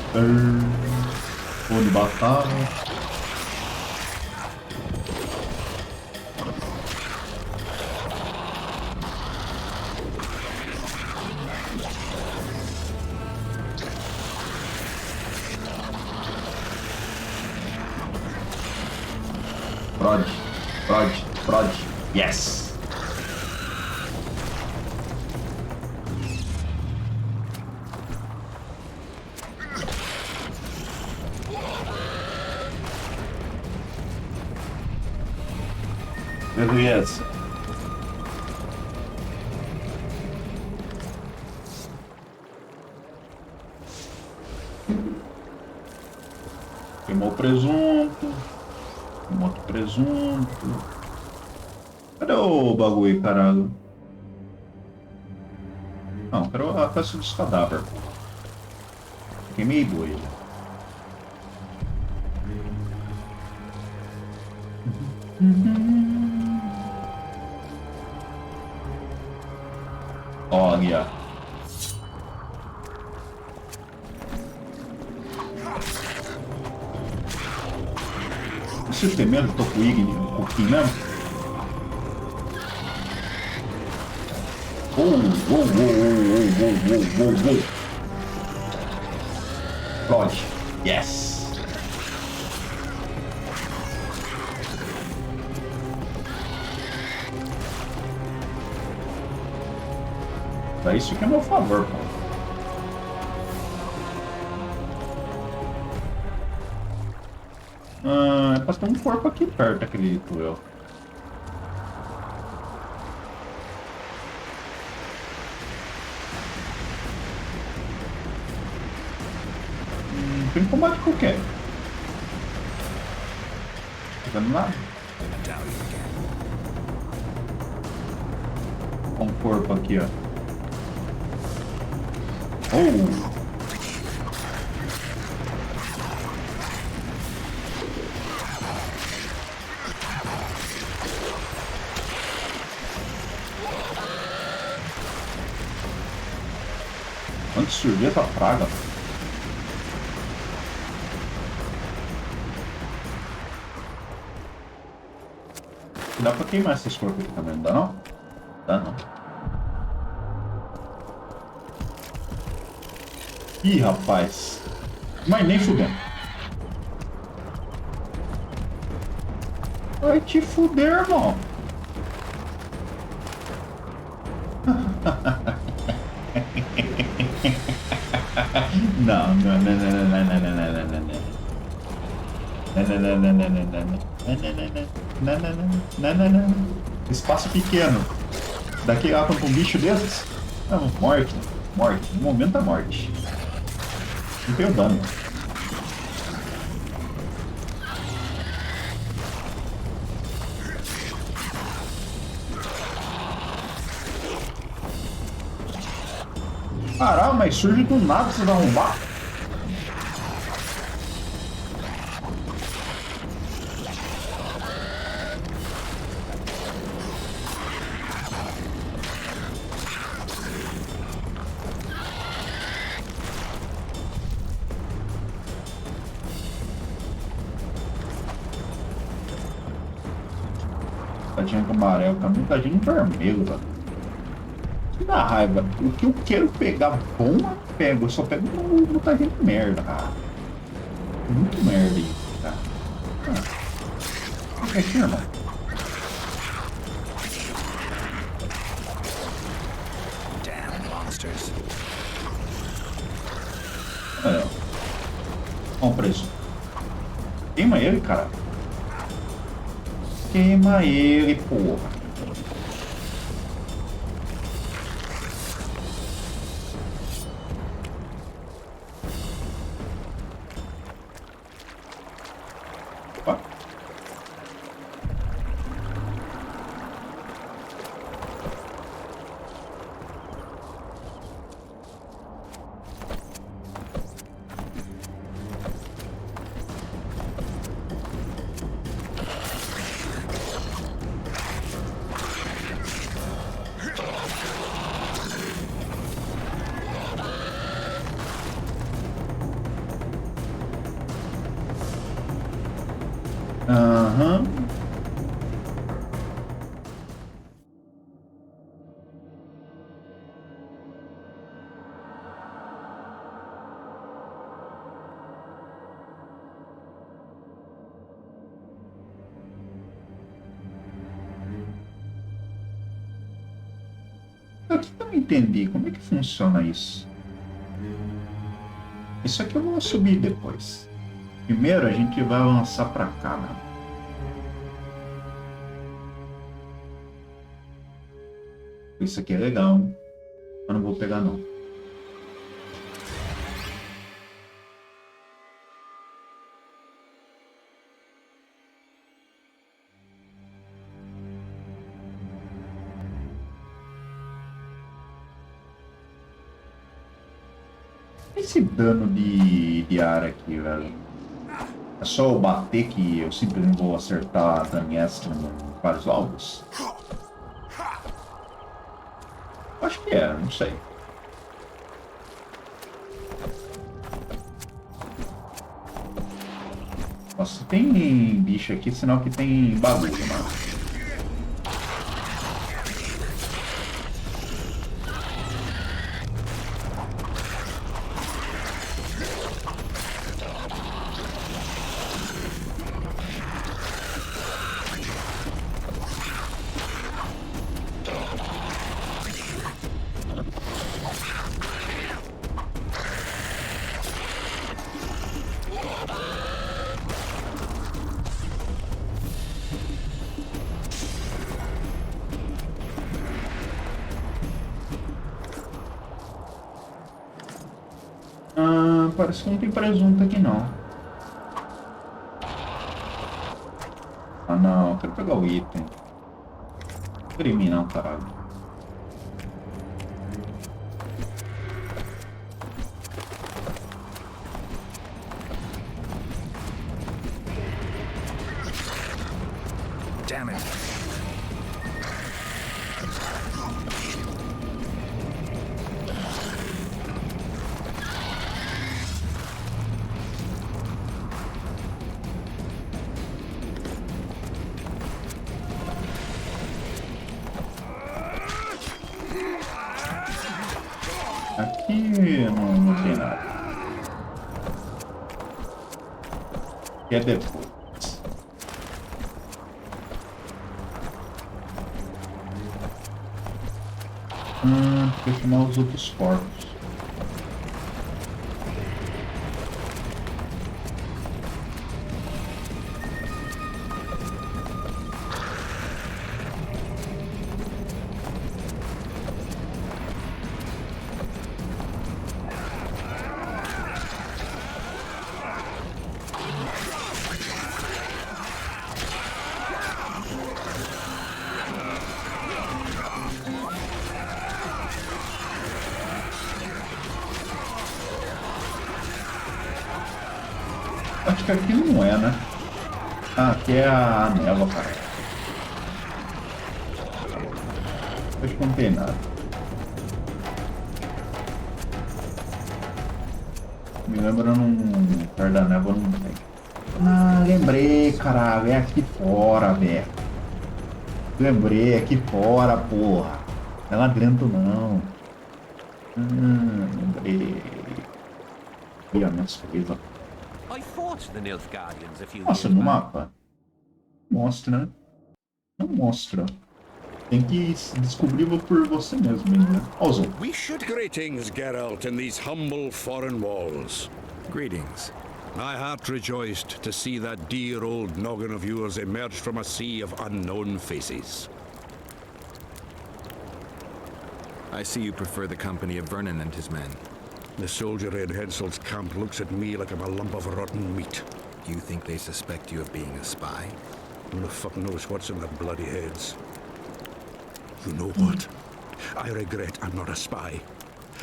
Speaker 1: Vou de batalha. Prod. Yes! Beleza. Queimou o presunto. Queimou outro presunto. Cadê o bagulho, caralho? Não, quero a peça dos cadáveres. Queimei dois. Olha. Você tem medo? Tô com o Igni um pouquinho mesmo? Prod. Yes. Isso que é meu favor, pô. É pra ter um corpo aqui perto, acredito eu. Não tem combate qualquer. Não tá vendo nada. Olha um corpo aqui, ó. Oh! Onde surgiu essa praga? Dá pra queimar esses corpos aqui também, não dá não? Dá não. Ih, rapaz. Mas nem fudendo. Vai te fuder, irmão. Não, não, não, não, não, não, não, não, não, não, não. Não, não, não, não, não, não, não, não, não, não. Espaço pequeno. Daqui lá para um bicho desses? Não, morte. Morte. No momento da morte. Não tem o dano. Caralho, mas surge do nada você vai arrombar. Tadinho com amarelo, caminho tadinho vermelho, velho. Dá raiva. O que eu quero pegar bom, eu pego. Eu só pego no tadinho de merda, cara. Muito merda isso, cara. O que é aqui, irmão?
Speaker 6: Damn monsters.
Speaker 1: Olha, ó o preço. Queima ele, cara. Queima ele, porra. Aham. Eu não entendi como é que funciona isso. Isso aqui eu vou subir depois. Primeiro a gente vai avançar pra cá, né? Isso aqui é legal, hein? Eu não vou pegar não. Esse dano de ar aqui, velho. É só eu bater que eu simplesmente vou acertar a dano extra em vários alvos? Acho que é, não sei. Nossa, tem bicho aqui, sinal que tem bagulho, mano. parece que não tem presunto aqui não. Ah não, eu quero pegar o item. Crime não, caralho.
Speaker 6: Damn it.
Speaker 1: Aqui não tem nada. Aqui é depois. Tem que chamar os outros corpos. Acho que aqui não é, né? Ah, aqui é a névoa, cara. Acho que não tem nada. Me lembrando perto da névoa não tem. Ah, lembrei, caralho. É aqui fora, velho. Lembrei, aqui fora, porra. Não é lá dentro, não. Lembrei. E as minhas coisas. Mostra no mapa? Mostra, né? Não mostra. Tem que descobrir por você mesmo, né?
Speaker 19: We should greetings, Geralt, in these humble foreign walls.
Speaker 6: Greetings.
Speaker 19: My heart rejoiced to see that dear old noggin of yours emerge from a sea of unknown faces.
Speaker 6: I see you prefer the company of Vernon and his men.
Speaker 19: The soldier in Hensel's camp looks at me like I'm a lump of rotten meat.
Speaker 6: Do you think they suspect you of being a spy?
Speaker 19: Who the fuck knows what's in their bloody heads? You know what? I regret I'm not a spy.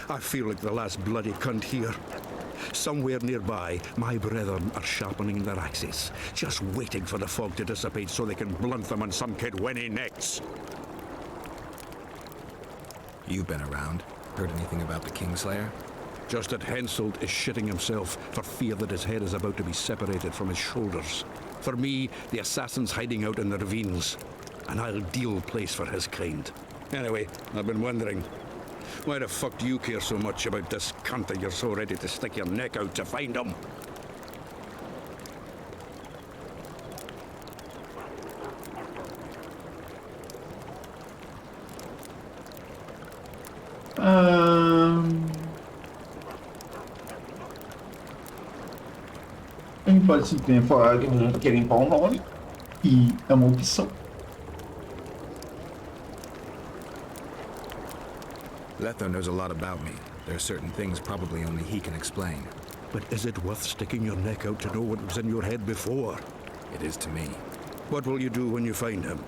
Speaker 19: I feel like the last bloody cunt here. Somewhere nearby, my brethren are sharpening their axes, just waiting for the fog to dissipate so they can blunt them on some kid when he necks.
Speaker 6: You've been around. Heard anything about the Kingslayer?
Speaker 19: Just that Henselt is shitting himself for fear that his head is about to be separated from his shoulders. For me, the assassin's hiding out in the ravines. An ideal place for his kind. Anyway, I've been wondering, why the fuck do you care so much about this cunt that you're so ready to stick your neck out to find him?
Speaker 1: A gente pode simplesmente falar que não quer limpar o nome e é uma opção.
Speaker 6: Letho knows a lot about me. There are certain things probably only he can explain.
Speaker 19: But is it worth sticking your neck out to know what was in your head before?
Speaker 6: It is to me.
Speaker 19: What will you do when you find him?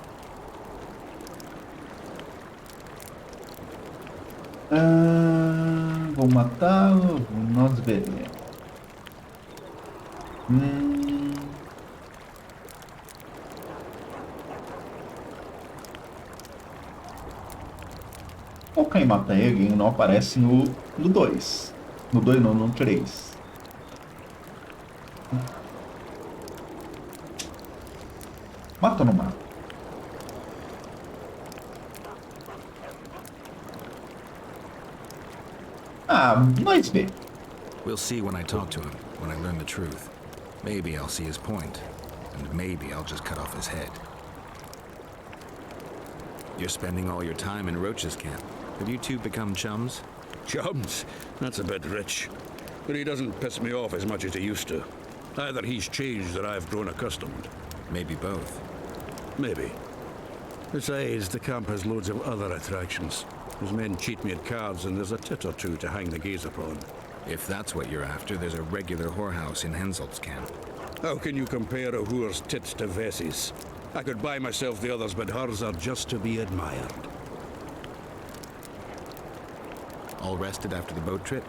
Speaker 1: Vou matá-lo, nós veremos. Focar em matar ele não aparece no 2. No 2 não, no 3. Mata ou não mata? Nós vê.
Speaker 6: We'll see when I talk to him, when I learn the truth. Maybe I'll see his point, and maybe I'll just cut off his head. You're spending all your time in Roach's camp. Have you two become chums?
Speaker 19: Chums? That's a bit rich. But he doesn't piss me off as much as he used to. Either he's changed or I've grown accustomed.
Speaker 6: Maybe both.
Speaker 19: Maybe. Besides, the camp has loads of other attractions. His men cheat me at cards, and there's a tit or two to hang the gaze upon.
Speaker 6: If that's what you're after, there's a regular whorehouse in Henselt's camp.
Speaker 19: How can you compare a whore's tits to Vessi's? I could buy myself the others, but hers are just to be admired.
Speaker 6: All rested after the boat trip?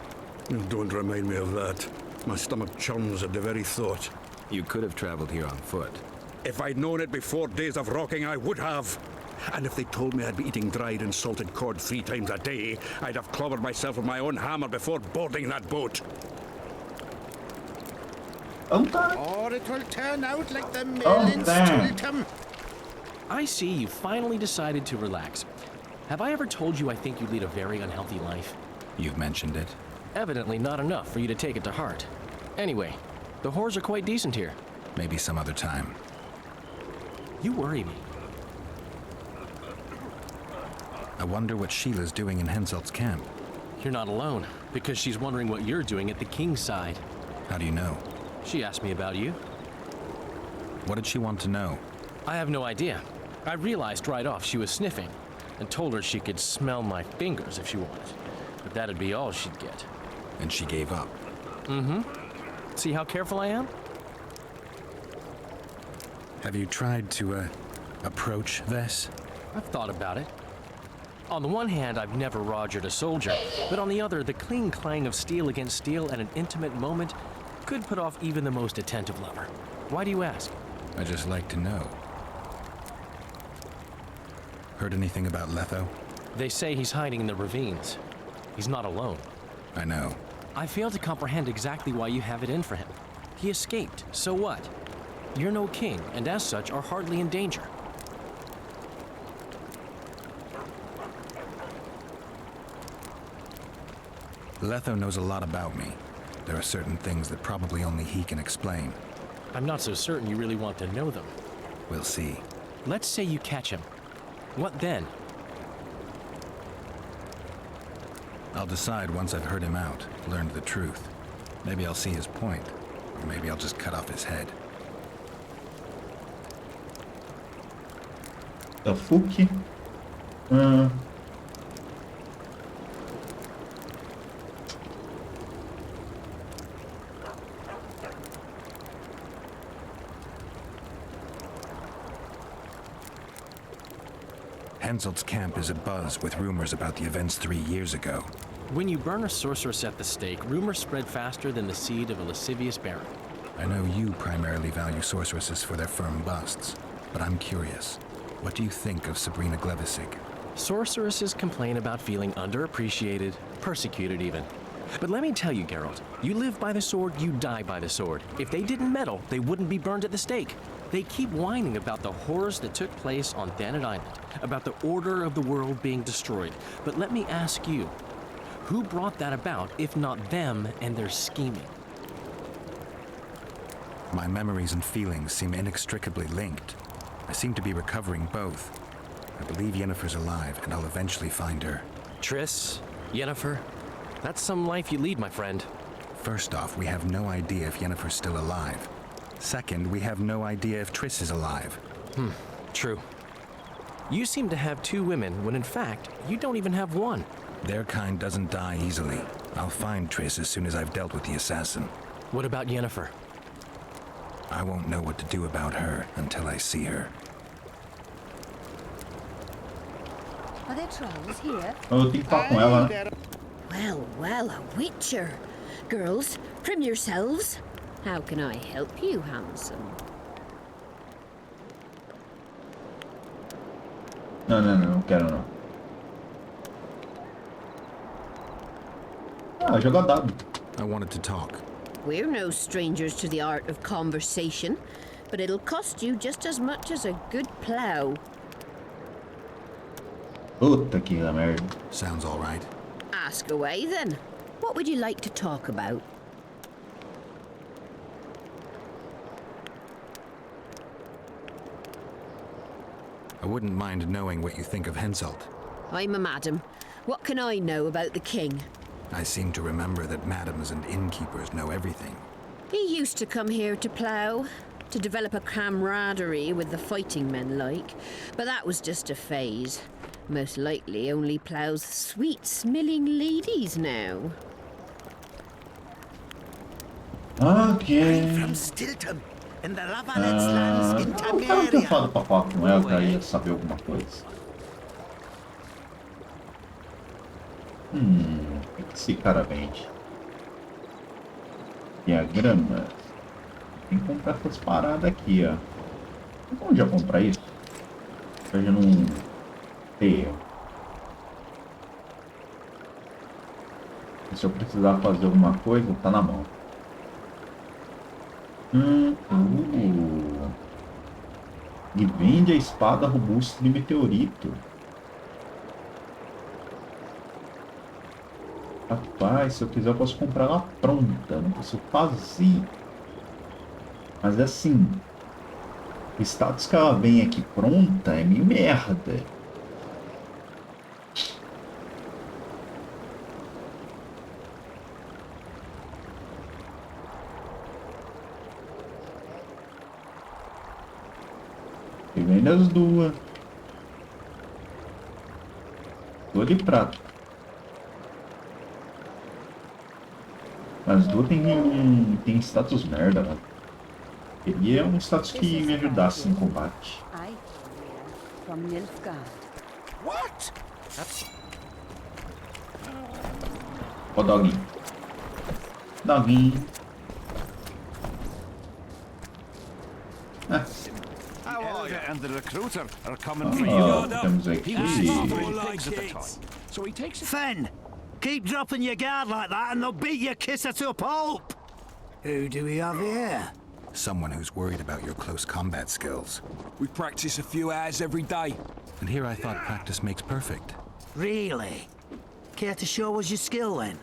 Speaker 19: Don't remind me of that. My stomach churns at the very thought.
Speaker 6: You could have traveled here on foot.
Speaker 19: If I'd known it before days of rocking, I would have. And if they told me I'd be eating dried and salted cod 3 times a day, I'd have clobbered myself with my own hammer before boarding that boat.
Speaker 13: Or it will turn out like the mill in Stilton.
Speaker 20: I see you finally decided to relax. Have I ever told you I think you lead a very unhealthy life?
Speaker 6: You've mentioned it.
Speaker 20: Evidently not enough for you to take it to heart. Anyway, the whores are quite decent here.
Speaker 6: Maybe some other time.
Speaker 20: You worry me.
Speaker 6: I wonder what Sheila's doing in Henselt's camp.
Speaker 20: You're not alone, because she's wondering what you're doing at the king's side.
Speaker 6: How do you know?
Speaker 20: She asked me about you.
Speaker 6: What did she want to know?
Speaker 20: I have no idea. I realized right off she was sniffing, and told her she could smell my fingers if she wanted. But that'd be all she'd get.
Speaker 6: And she gave up.
Speaker 20: Mm-hmm. See how careful I am?
Speaker 6: Have you tried to, approach Vess?
Speaker 20: I've thought about it. On the one hand, I've never rogered a soldier, but on the other, the clean clang of steel against steel at an intimate moment could put off even the most attentive lover. Why do you ask?
Speaker 6: I just like to know. Heard anything about Letho?
Speaker 20: They say he's hiding in the ravines. He's not alone.
Speaker 6: I know.
Speaker 20: I fail to comprehend exactly why you have it in for him. He escaped, so what? You're no king, and as such are hardly in danger.
Speaker 6: Letho knows a lot about me. There are certain things that probably only he can explain.
Speaker 20: I'm not so certain you really want to know them.
Speaker 6: We'll see.
Speaker 20: Let's say you catch him. What then?
Speaker 6: I'll decide once I've heard him out, learned the truth. Maybe I'll see his point, or maybe I'll just cut off his head.
Speaker 1: The fuck?
Speaker 6: Henselt's camp is abuzz with rumors about the events 3 years ago.
Speaker 20: When you burn a sorceress at the stake, rumors spread faster than the seed of a lascivious baron.
Speaker 6: I know you primarily value sorceresses for their firm busts, but I'm curious. What do you think of Sabrina Glevissig?
Speaker 20: Sorceresses complain about feeling underappreciated, persecuted even. But let me tell you, Geralt, you live by the sword, you die by the sword. If they didn't meddle, they wouldn't be burned at the stake. They keep whining about the horrors that took place on Thanet Island, about the order of the world being destroyed. But let me ask you, who brought that about if not them and their scheming?
Speaker 6: My memories and feelings seem inextricably linked. I seem to be recovering both. I believe Yennefer's alive, and I'll eventually find her.
Speaker 20: Triss? Yennefer? That's some life you lead, my friend.
Speaker 6: First off, we have no idea if Yennefer's still alive. Second, we have no idea if Triss is alive.
Speaker 20: True. You seem to have 2 women, when in fact, you don't even have one.
Speaker 6: Their kind doesn't die easily. I'll find Triss as soon as I've dealt with the assassin.
Speaker 20: What about Yennefer?
Speaker 6: I won't know what to do about her until I see her.
Speaker 21: Are there trolls here?
Speaker 1: Eu tenho que falar com ela, né?
Speaker 21: Well, well, a witcher. Girls, trim yourselves. How can I help you, handsome?
Speaker 1: Não quero não. Jogar dado.
Speaker 6: I wanted to talk.
Speaker 21: We're no strangers to the art of conversation, but it'll cost you just as much as a good plow.
Speaker 1: Puta que merda.
Speaker 6: Sounds all right.
Speaker 21: Ask away then. What would you like to talk about?
Speaker 6: I wouldn't mind knowing what you think of Henselt.
Speaker 21: I'm a madam. What can I know about the king?
Speaker 6: I seem to remember that madams and innkeepers know everything.
Speaker 21: He used to come here to plough, to develop a camaraderie with the fighting men like, but that was just a phase. Most likely only ploughs sweet-smelling ladies now.
Speaker 1: Ok.
Speaker 12: From Stilton, in the
Speaker 1: Ah,
Speaker 12: Lavalets lands in
Speaker 1: o cara não tinha
Speaker 12: Tangaria.
Speaker 1: falado pra falar com ela, que ela ia saber alguma coisa. O que esse cara vende? Diagrama. Tem que comprar essas paradas aqui, ó. Onde já comprar isso? Eu já não tenho. Se eu precisar fazer alguma coisa, tá na mão. E vende a espada robusta de meteorito. Rapaz, se eu quiser eu posso comprar ela pronta. Não preciso fazer. Mas assim, o status que ela vem aqui pronta é meio merda. E vem das duas. Duas de prata. As duas tem status merda, mano. Queria um status que me ajudasse em combate.
Speaker 8: What?
Speaker 1: Ó, doguinho. Doguinho. Ah.
Speaker 2: The elder and the recruiter are coming
Speaker 1: Oh,
Speaker 2: for you.
Speaker 1: temos aqui.
Speaker 2: So he takes it.
Speaker 12: Fen, keep dropping your guard like that and they'll beat your kisser to a pulp. Who do we have here?
Speaker 6: Someone who's worried about your close combat skills.
Speaker 7: We practice a few hours every day.
Speaker 6: And here I thought practice makes perfect.
Speaker 12: Really? Care to show us your skill then?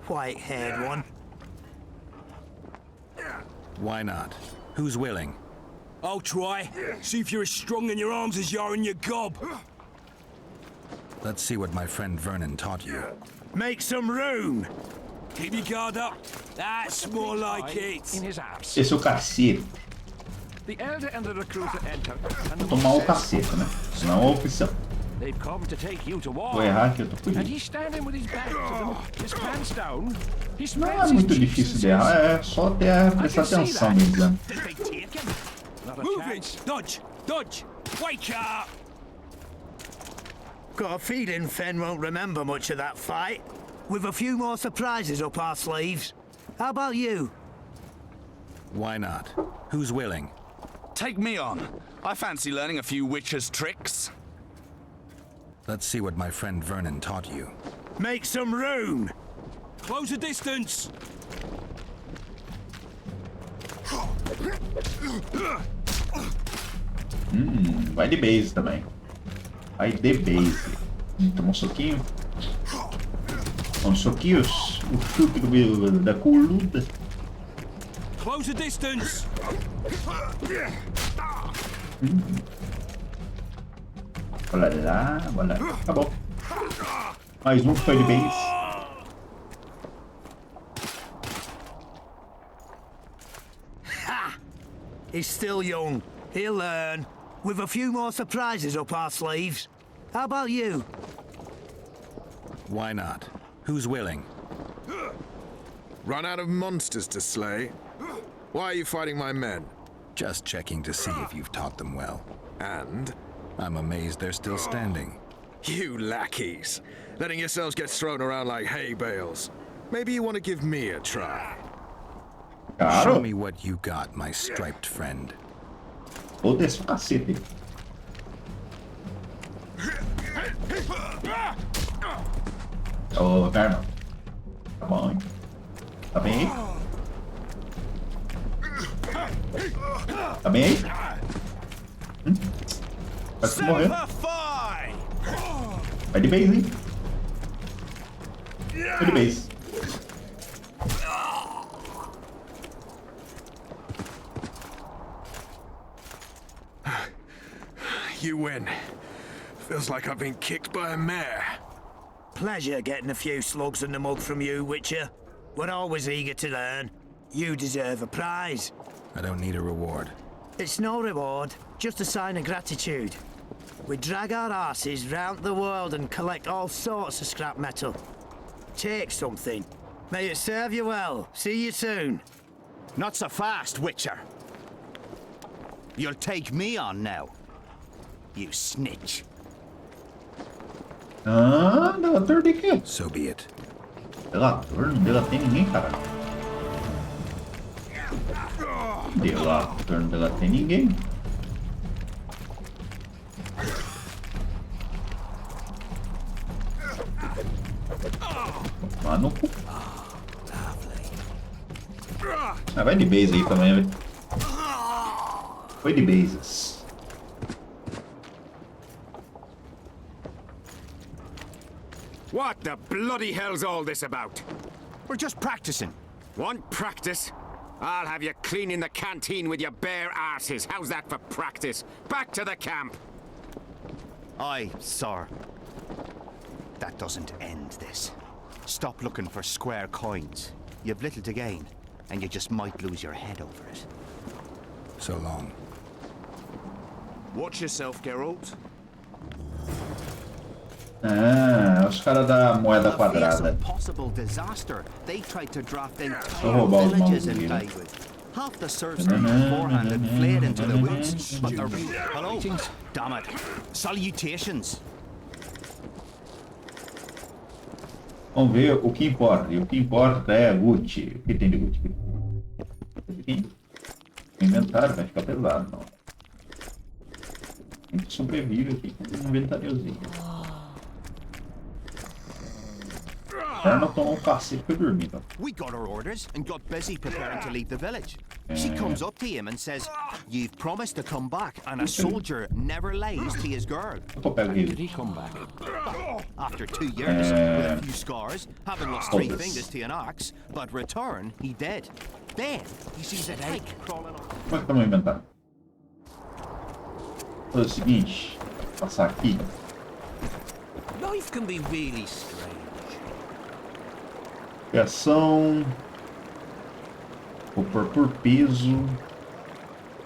Speaker 12: White-haired one.
Speaker 6: Why not? Who's willing?
Speaker 7: I'll try. See if you're as strong in your arms as you are in your gob.
Speaker 6: Let's see what my friend Vernon taught you.
Speaker 12: Make some room!
Speaker 7: Keep your guard up. That's more like it.
Speaker 2: In his arms.
Speaker 1: Esse é o cacete.
Speaker 2: The elder and the recruiter enter. And the
Speaker 1: Vou tomar o
Speaker 2: boy says,
Speaker 1: cacete, né? Não a opção.
Speaker 2: they've come to take you to war.
Speaker 1: Vou errar que eu tô
Speaker 2: And
Speaker 1: fugindo.
Speaker 2: he's standing with his back to them, his pants down. He
Speaker 1: Não
Speaker 2: spreads
Speaker 1: é
Speaker 2: his
Speaker 1: muito
Speaker 2: cheeks
Speaker 1: difícil
Speaker 2: and
Speaker 1: de errar,
Speaker 2: says,
Speaker 1: é só ter prestar atenção no exame.
Speaker 2: "Did they take him? Not a
Speaker 7: Move
Speaker 2: chance."
Speaker 7: it! Dodge! Dodge! Wake up!
Speaker 12: Got a feeling Fen won't remember much of that fight. With a few more surprises up our sleeves. How about you?
Speaker 6: Why not? Who's willing?
Speaker 8: Take me on. I fancy learning a few witcher's tricks.
Speaker 6: Let's see what my friend Vernon taught you.
Speaker 12: Make some room!
Speaker 7: Close the distance!
Speaker 1: Vai de base também. Vai de base. Toma um soquinho. Com soquinhos. O chute da coluda.
Speaker 7: Close the distance!
Speaker 1: Olha lá, olha lá. Acabou. Mais um foi de base.
Speaker 12: Ha! He's still young. He'll learn. With a few more surprises up our sleeves. How about you?
Speaker 6: Why not? Who's willing?
Speaker 10: Run out of monsters to slay? Why are you fighting my men?
Speaker 6: Just checking to see if you've taught them well.
Speaker 10: And?
Speaker 6: I'm amazed they're still standing.
Speaker 10: You lackeys, letting yourselves get thrown around like hay bales. Maybe you want to give me a try.
Speaker 6: Show me what you got, my striped friend.
Speaker 1: Vou descer o cacete. Ô, Carmen. Tá bom, hein? Tá bem aí? Tá bem aí? Parece que morreu. Vai de base, hein? Vai de base.
Speaker 10: You win. Feels like I've been kicked by a mare.
Speaker 12: Pleasure getting a few slugs in the mug from you, Witcher. We're always eager to learn. You deserve a prize.
Speaker 6: I don't need a reward.
Speaker 12: It's no reward, just a sign of gratitude. We drag our asses round the world and collect all sorts of scrap metal. Take something. May it serve you well. See you soon.
Speaker 8: Not so fast, Witcher. You'll take me on now. You snitch.
Speaker 1: Ah, delator de quê?
Speaker 6: So be it.
Speaker 1: Delator? Não delatei ninguém, cara. Delator, não delatei ninguém. Tomar no cu. Ah, vai de base aí também, velho. Foi de bases.
Speaker 5: What the bloody hell's all this about?
Speaker 8: We're just practicing.
Speaker 5: Want practice? I'll have you cleaning the canteen with your bare arses. How's that for practice? Back to the camp!
Speaker 8: Aye, sir. That doesn't end this. Stop looking for square coins. You've little to gain, and you just might lose your head over it.
Speaker 6: So long.
Speaker 8: Watch yourself, Geralt.
Speaker 1: Ah, os caras da moeda quadrada.
Speaker 8: Possible disaster. They tried to draft
Speaker 1: Vou roubar os
Speaker 8: villages and
Speaker 1: malucos.
Speaker 8: died with. Half the serfs came beforehand and fled into the woods. But they're hello. Damn it. Salutations.
Speaker 1: Vamos ver o que importa. E o que importa é loot. O que tem de loot aqui? O inventário vai ficar pesado, não. A gente sobrevive aqui com um inventáriozinho. Não tomou um cacete pra dormir, então.
Speaker 8: We got our orders and got busy preparing to leave the village. She comes up to him and says, "You've promised to come back, and a soldier never lies to his girl."
Speaker 20: Did he come back?
Speaker 8: After 2 years, with a few scars, having lost 3 fingers to an axe, but return, he dead. Then he sees a snake crawling on.
Speaker 1: Como é que tá meu inventário? Vou fazer o seguinte, passar aqui.
Speaker 17: Life can be really strange.
Speaker 1: Criação. Vou pôr por peso.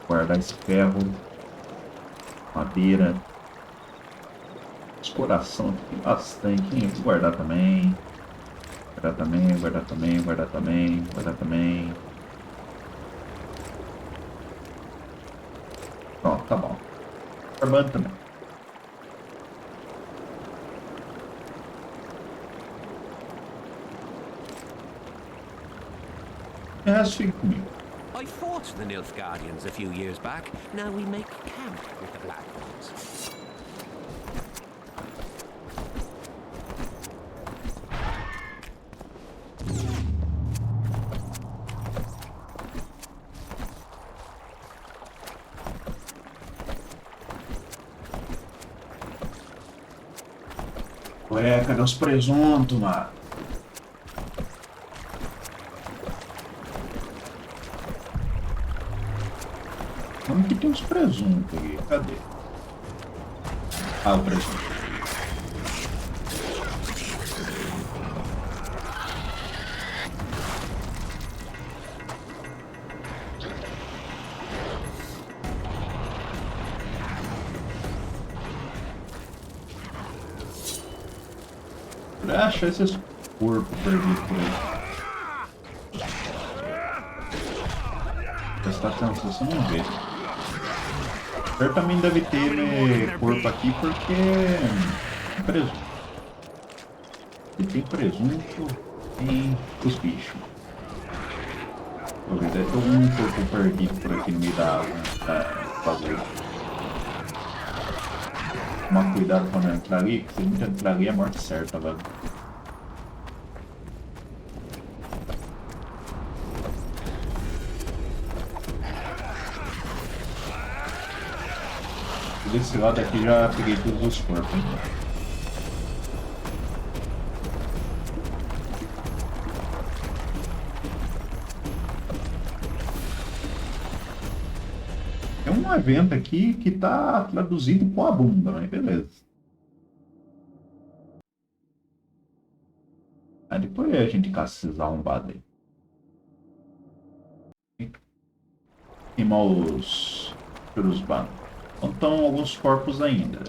Speaker 1: Guardar esse ferro. Madeira. Esse coração aqui tem bastante, hein? Vou guardar também. Guardar também, guardar também, guardar também, guardar também. Pronto, tá bom. Carbono também. Fique comigo.
Speaker 17: I fought the Nilfgaardians a few years back. Now we make camp with the Black Ones.
Speaker 1: Ué, cadê os presuntos, mano? Como que tem os presuntos aqui? Cadê? Ah, o presunto. Acha esses corpos perdidos por aí. Prestar atenção, você não vê. Certamente deve ter corpo aqui porque é presunto. E tem presunto, tem os bichos. Talvez deve ter algum corpo perdido por aqui no meio da água. Fazer. Tomar cuidado quando entrar ali, porque se não entrar ali é morte certa, velho. Desse lado aqui já peguei todos os corpos. Tem um evento aqui que tá traduzido com a bunda, mas beleza. Aí depois a gente caça esses arrombados aí. Queimar os bancos. Então estão alguns corpos ainda.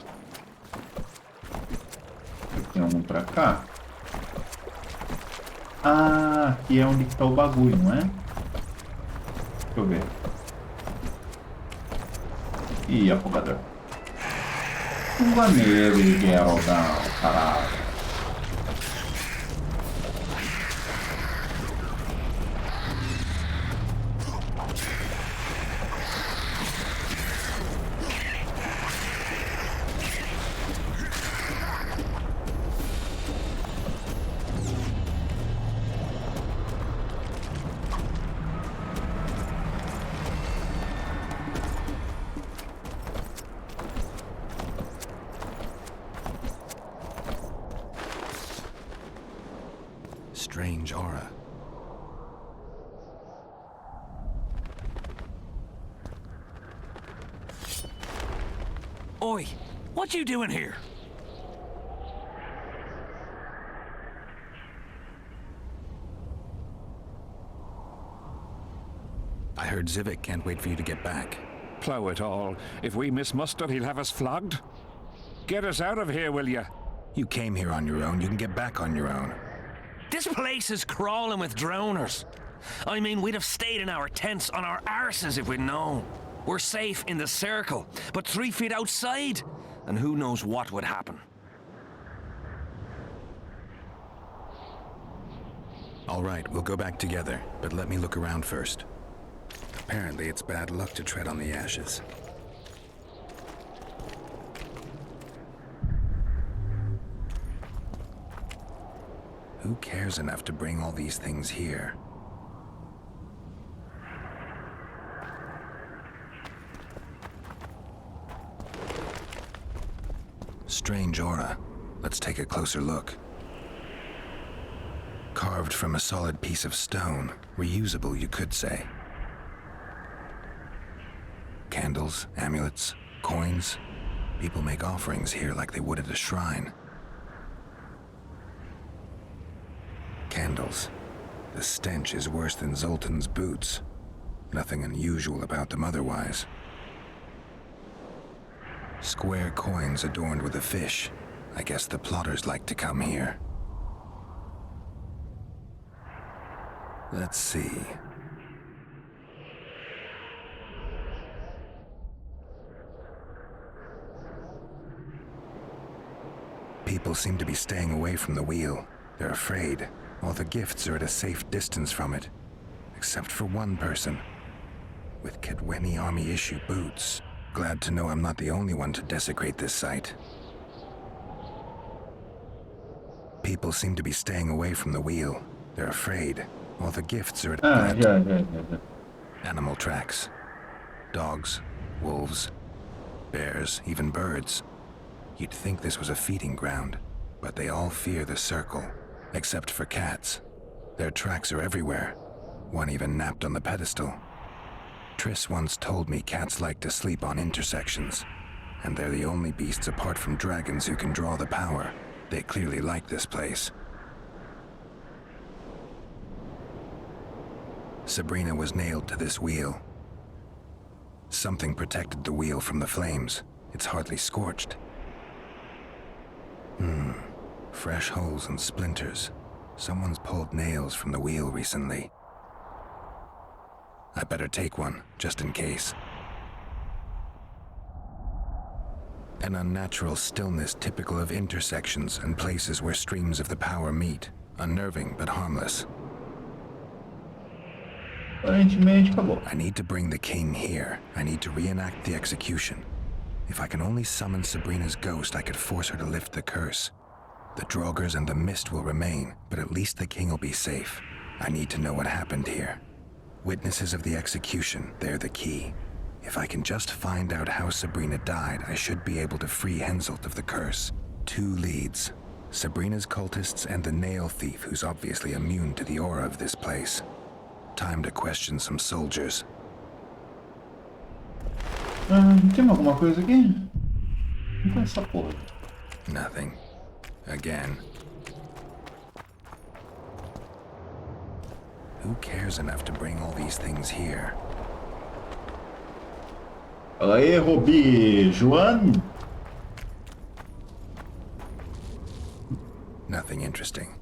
Speaker 1: Tem algum pra cá? Ah, aqui é onde está o bagulho, não é? Deixa eu ver. Ih, afogador. Pula nele, Geraldão, caralho.
Speaker 6: Strange aura.
Speaker 7: Oi, what you doing here?
Speaker 6: I heard Zivik can't wait for you to get back.
Speaker 2: Plough it all. If we miss muster, he'll have us flogged. Get us out of here, will ya?
Speaker 6: You came here on your own. You can get back on your own.
Speaker 7: This place is crawling with drowners. I mean, we'd have stayed in our tents on our arses if we'd known. We're safe in the circle, but 3 feet outside, and who knows what would happen.
Speaker 6: All right, we'll go back together, but let me look around first. Apparently, it's bad luck to tread on the ashes. Who cares enough to bring all these things here? Strange aura. Let's take a closer look. Carved from a solid piece of stone. Reusable, you could say. Candles, amulets, coins. People make offerings here like they would at a shrine. Candles. The stench is worse than Zoltan's boots. Nothing unusual about them otherwise. Square coins adorned with a fish. I guess the plotters like to come here. Let's see. People seem to be staying away from the wheel. They're afraid. All the gifts are at a safe distance from it. Except for one person. With Kedweni Army-issue boots. Glad to know I'm not the only one to desecrate this site. People seem to be staying away from the wheel. They're afraid. All the gifts are at...
Speaker 1: Yeah.
Speaker 6: Animal tracks. Dogs, wolves, bears, even birds. You'd think this was a feeding ground, but they all fear the circle. Except for cats. Their tracks are everywhere. One even napped on the pedestal. Triss once told me cats like to sleep on intersections, and they're the only beasts apart from dragons who can draw the power. They clearly like this place. Sabrina was nailed to this wheel. Something protected the wheel from the flames. It's hardly scorched. Fresh holes and splinters. Someone's pulled nails from the wheel recently. I better take one, just in case. An unnatural stillness typical of intersections and places where streams of the power meet. Unnerving, but harmless. I need to bring the king here. I need to reenact the execution. If I can only summon Sabrina's ghost, I could force her to lift the curse. The Draugrs and the mist will remain, but at least the king will be safe. I need to know what happened here. Witnesses of the execution, they're the key. If I can just find out how Sabrina died, I should be able to free Henselt of the curse. 2 leads. Sabrina's cultists and the nail thief who's obviously immune to the aura of this place. Time to question some soldiers.
Speaker 1: Tem alguma coisa aqui? Não tem essa porra.
Speaker 6: Nothing. Again. Who cares enough to bring all these things here?
Speaker 1: Fala aí, Robi, João.
Speaker 6: Nothing interesting.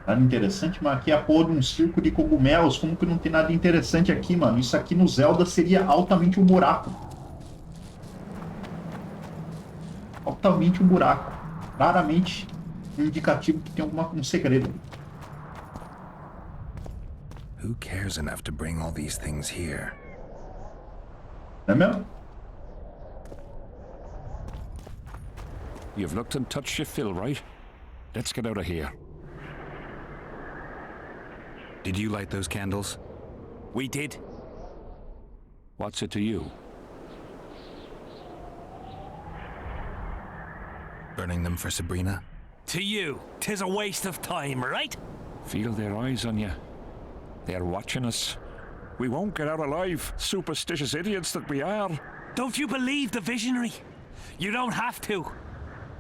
Speaker 1: Nada interessante, mas aqui é a porra de um circo de cogumelos. Como que não tem nada interessante aqui, mano? Isso aqui no Zelda seria altamente um buraco. Altamente um buraco. Claramente um indicativo que tem um segredo.
Speaker 6: Who cares enough to bring all these things here?
Speaker 1: Não é mesmo?
Speaker 2: You've looked and touched your fill, right? Let's get out of here.
Speaker 6: Did you light those candles?
Speaker 7: We did.
Speaker 2: What's it to you?
Speaker 6: Burning them for Sabrina?
Speaker 7: To you, 'tis a waste of time, right?
Speaker 2: Feel their eyes on you. They're watching us. We won't get out alive, superstitious idiots that we are.
Speaker 7: Don't you believe the visionary? You don't have to.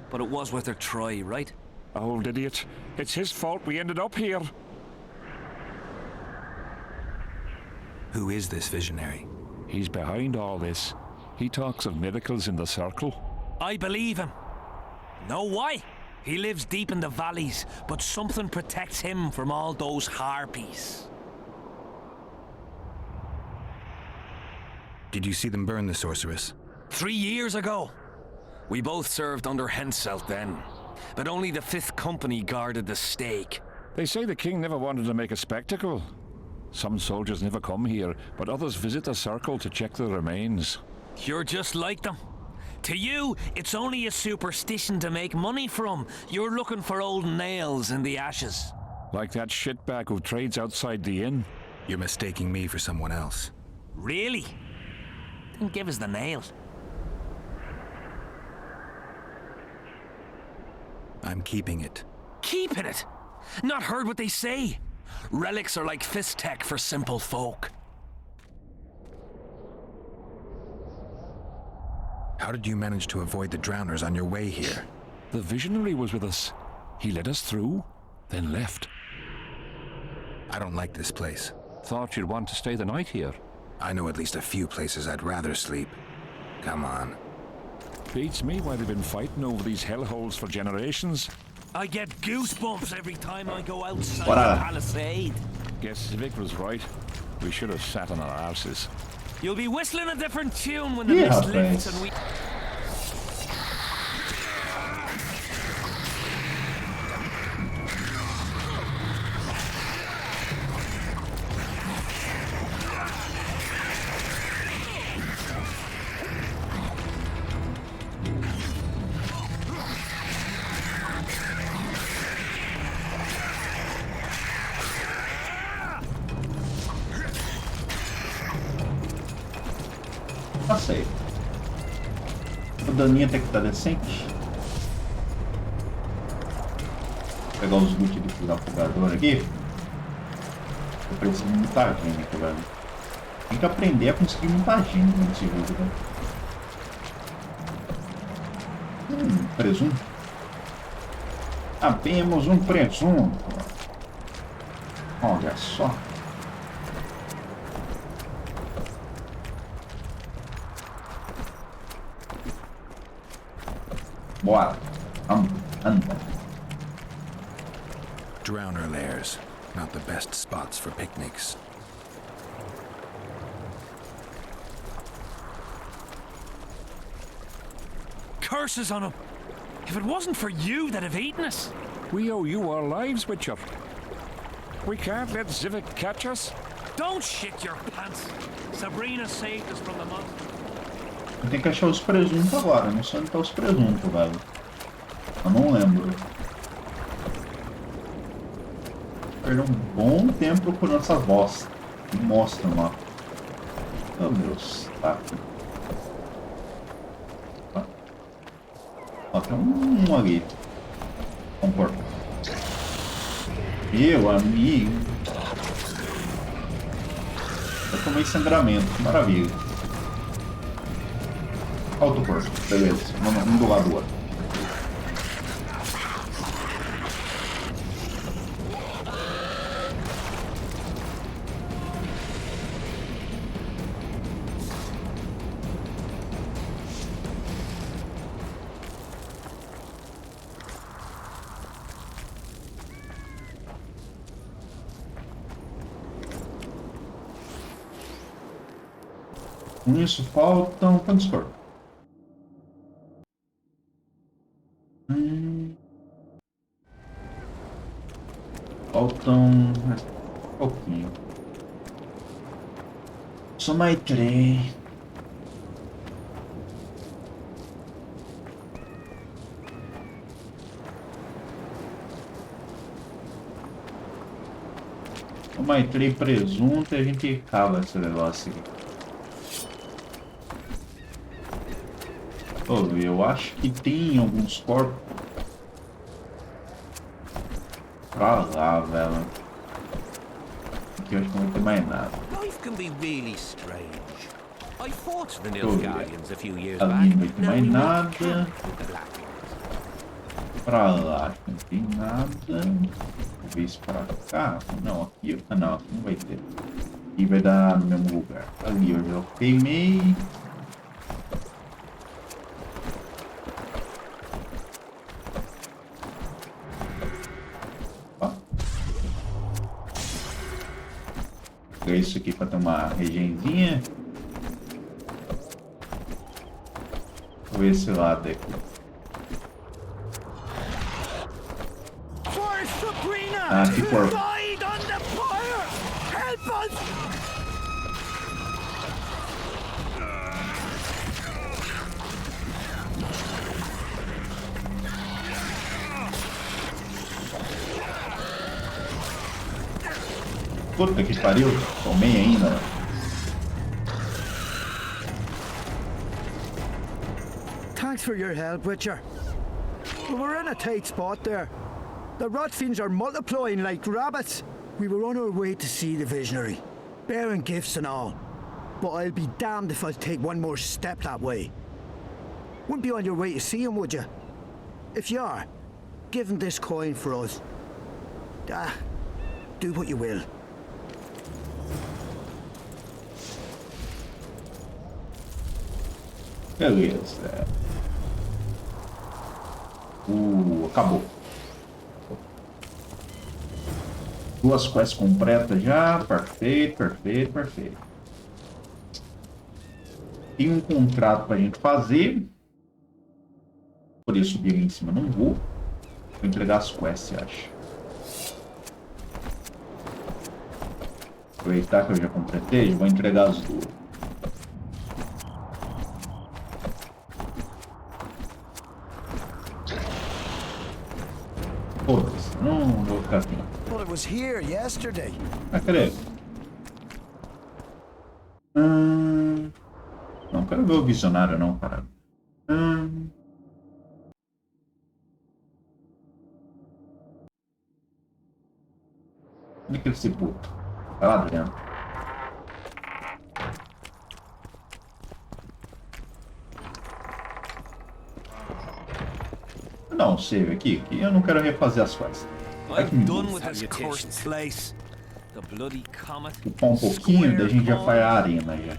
Speaker 7: But it was worth a try, right?
Speaker 2: Old idiot. It's his fault we ended up here.
Speaker 6: Who is this visionary?
Speaker 2: He's behind all this. He talks of miracles in the circle.
Speaker 7: I believe him. Know why? He lives deep in the valleys, but something protects him from all those harpies.
Speaker 6: Did you see them burn the sorceress?
Speaker 7: 3 years ago. We both served under Henselt then, but only the 5th Company guarded the stake.
Speaker 2: They say the king never wanted to make a spectacle. Some soldiers never come here, but others visit the circle to check the remains.
Speaker 7: You're just like them. To you, it's only a superstition to make money from. You're looking for old nails in the ashes.
Speaker 2: Like that shitbag who trades outside the inn.
Speaker 6: You're mistaking me for someone else.
Speaker 7: Really? Then give us the nail.
Speaker 6: I'm keeping it.
Speaker 7: Keeping it? Not heard what they say. Relics are like fist tech for simple folk.
Speaker 6: How did you manage to avoid the drowners on your way here?
Speaker 2: The visionary was with us. He led us through, then left.
Speaker 6: I don't like this place.
Speaker 2: Thought you'd want to stay the night here.
Speaker 6: I know at least a few places I'd rather sleep. Come on.
Speaker 2: Beats me why they've been fighting over these hellholes for generations.
Speaker 7: I get goosebumps every time I go outside
Speaker 1: the
Speaker 7: palisade.
Speaker 2: Guess Vic was right. We should have sat on our arses.
Speaker 7: You'll be whistling a different tune when the
Speaker 1: Yeah,
Speaker 7: mist lifts
Speaker 1: thanks.
Speaker 7: and we...
Speaker 1: Passei. O daninho até que tá decente. Vou pegar os loot do desafogador aqui. Eu preciso de muita gente, velho. Tem que aprender a conseguir muita gente nesse jogo, velho. Presunto. Abemos um presunto. Olha só. Bora. Anda.
Speaker 6: Drowner lairs. Not the best spots for picnics.
Speaker 7: Curses on him! If it wasn't for you, they'd have eaten us.
Speaker 2: We owe you our lives, Witcher. We can't let Zivik catch us.
Speaker 7: Don't shit your pants. Sabrina saved us from the monster.
Speaker 1: Eu tenho que achar os presuntos agora. Não sei onde tá os presuntos, velho. Eu não lembro. Perdi um bom tempo procurando essas bosta. Me mostram lá. Meu Deus. Tá aqui. Tá. Ó, tem um ali. Vamos pôr. Meu amigo. Eu tomei sangramento. Maravilha. Outro corpo. Beleza. Um do lado do outro. Com isso faltam quantos corpos? Faltam um pouquinho. Só mais 3. Só mais 3 presunto e a gente cava esse negócio aqui. Oh, eu acho que tem alguns corpos pra lá, velho. Aqui eu acho que não vai ter mais nada.
Speaker 17: Life can be really strange. I fought the Nilfgaardians a few years
Speaker 1: Ali
Speaker 17: back.
Speaker 1: não vai ter mais nada. Pra lá não tem nada. Vou ver isso pra cá. Não, aqui. Ah, não, aqui não vai ter. Aqui vai dar no mesmo lugar. Ali eu já queimei. Isso aqui para ter uma regenzinha. Vou ver esse lado aqui. Ah, que porco. Puta que pariu, tomei ainda.
Speaker 3: Thanks for your help, Witcher. We were in a tight spot there. The rot fiends are multiplying like rabbits. We were on our way to see the visionary, bearing gifts and all. But I'll be damned if I'll take one more step that way. Wouldn't be on your way to see him, would you? If you are, give him this coin for us. Do what you will.
Speaker 1: Beleza. Acabou. 2 quests completas já. Perfeito, perfeito, perfeito. Tem um contrato pra gente fazer. Poder subir ali em cima, não vou. Vou entregar as quests, acho. Aproveitar que eu já completei, vou entregar as 2. Foda-se, não vou ficar assim.
Speaker 18: Well, it was here yesterday.
Speaker 1: Ah, cadê? Não quero ver o visionário não, cara. Onde que ele se puta? Vai lá dentro. Não, save aqui. Eu não quero refazer as quests.
Speaker 17: I'm done with this cursed place. The bloody comet.
Speaker 1: Upar um pouquinho, daí a gente já faz a arena já.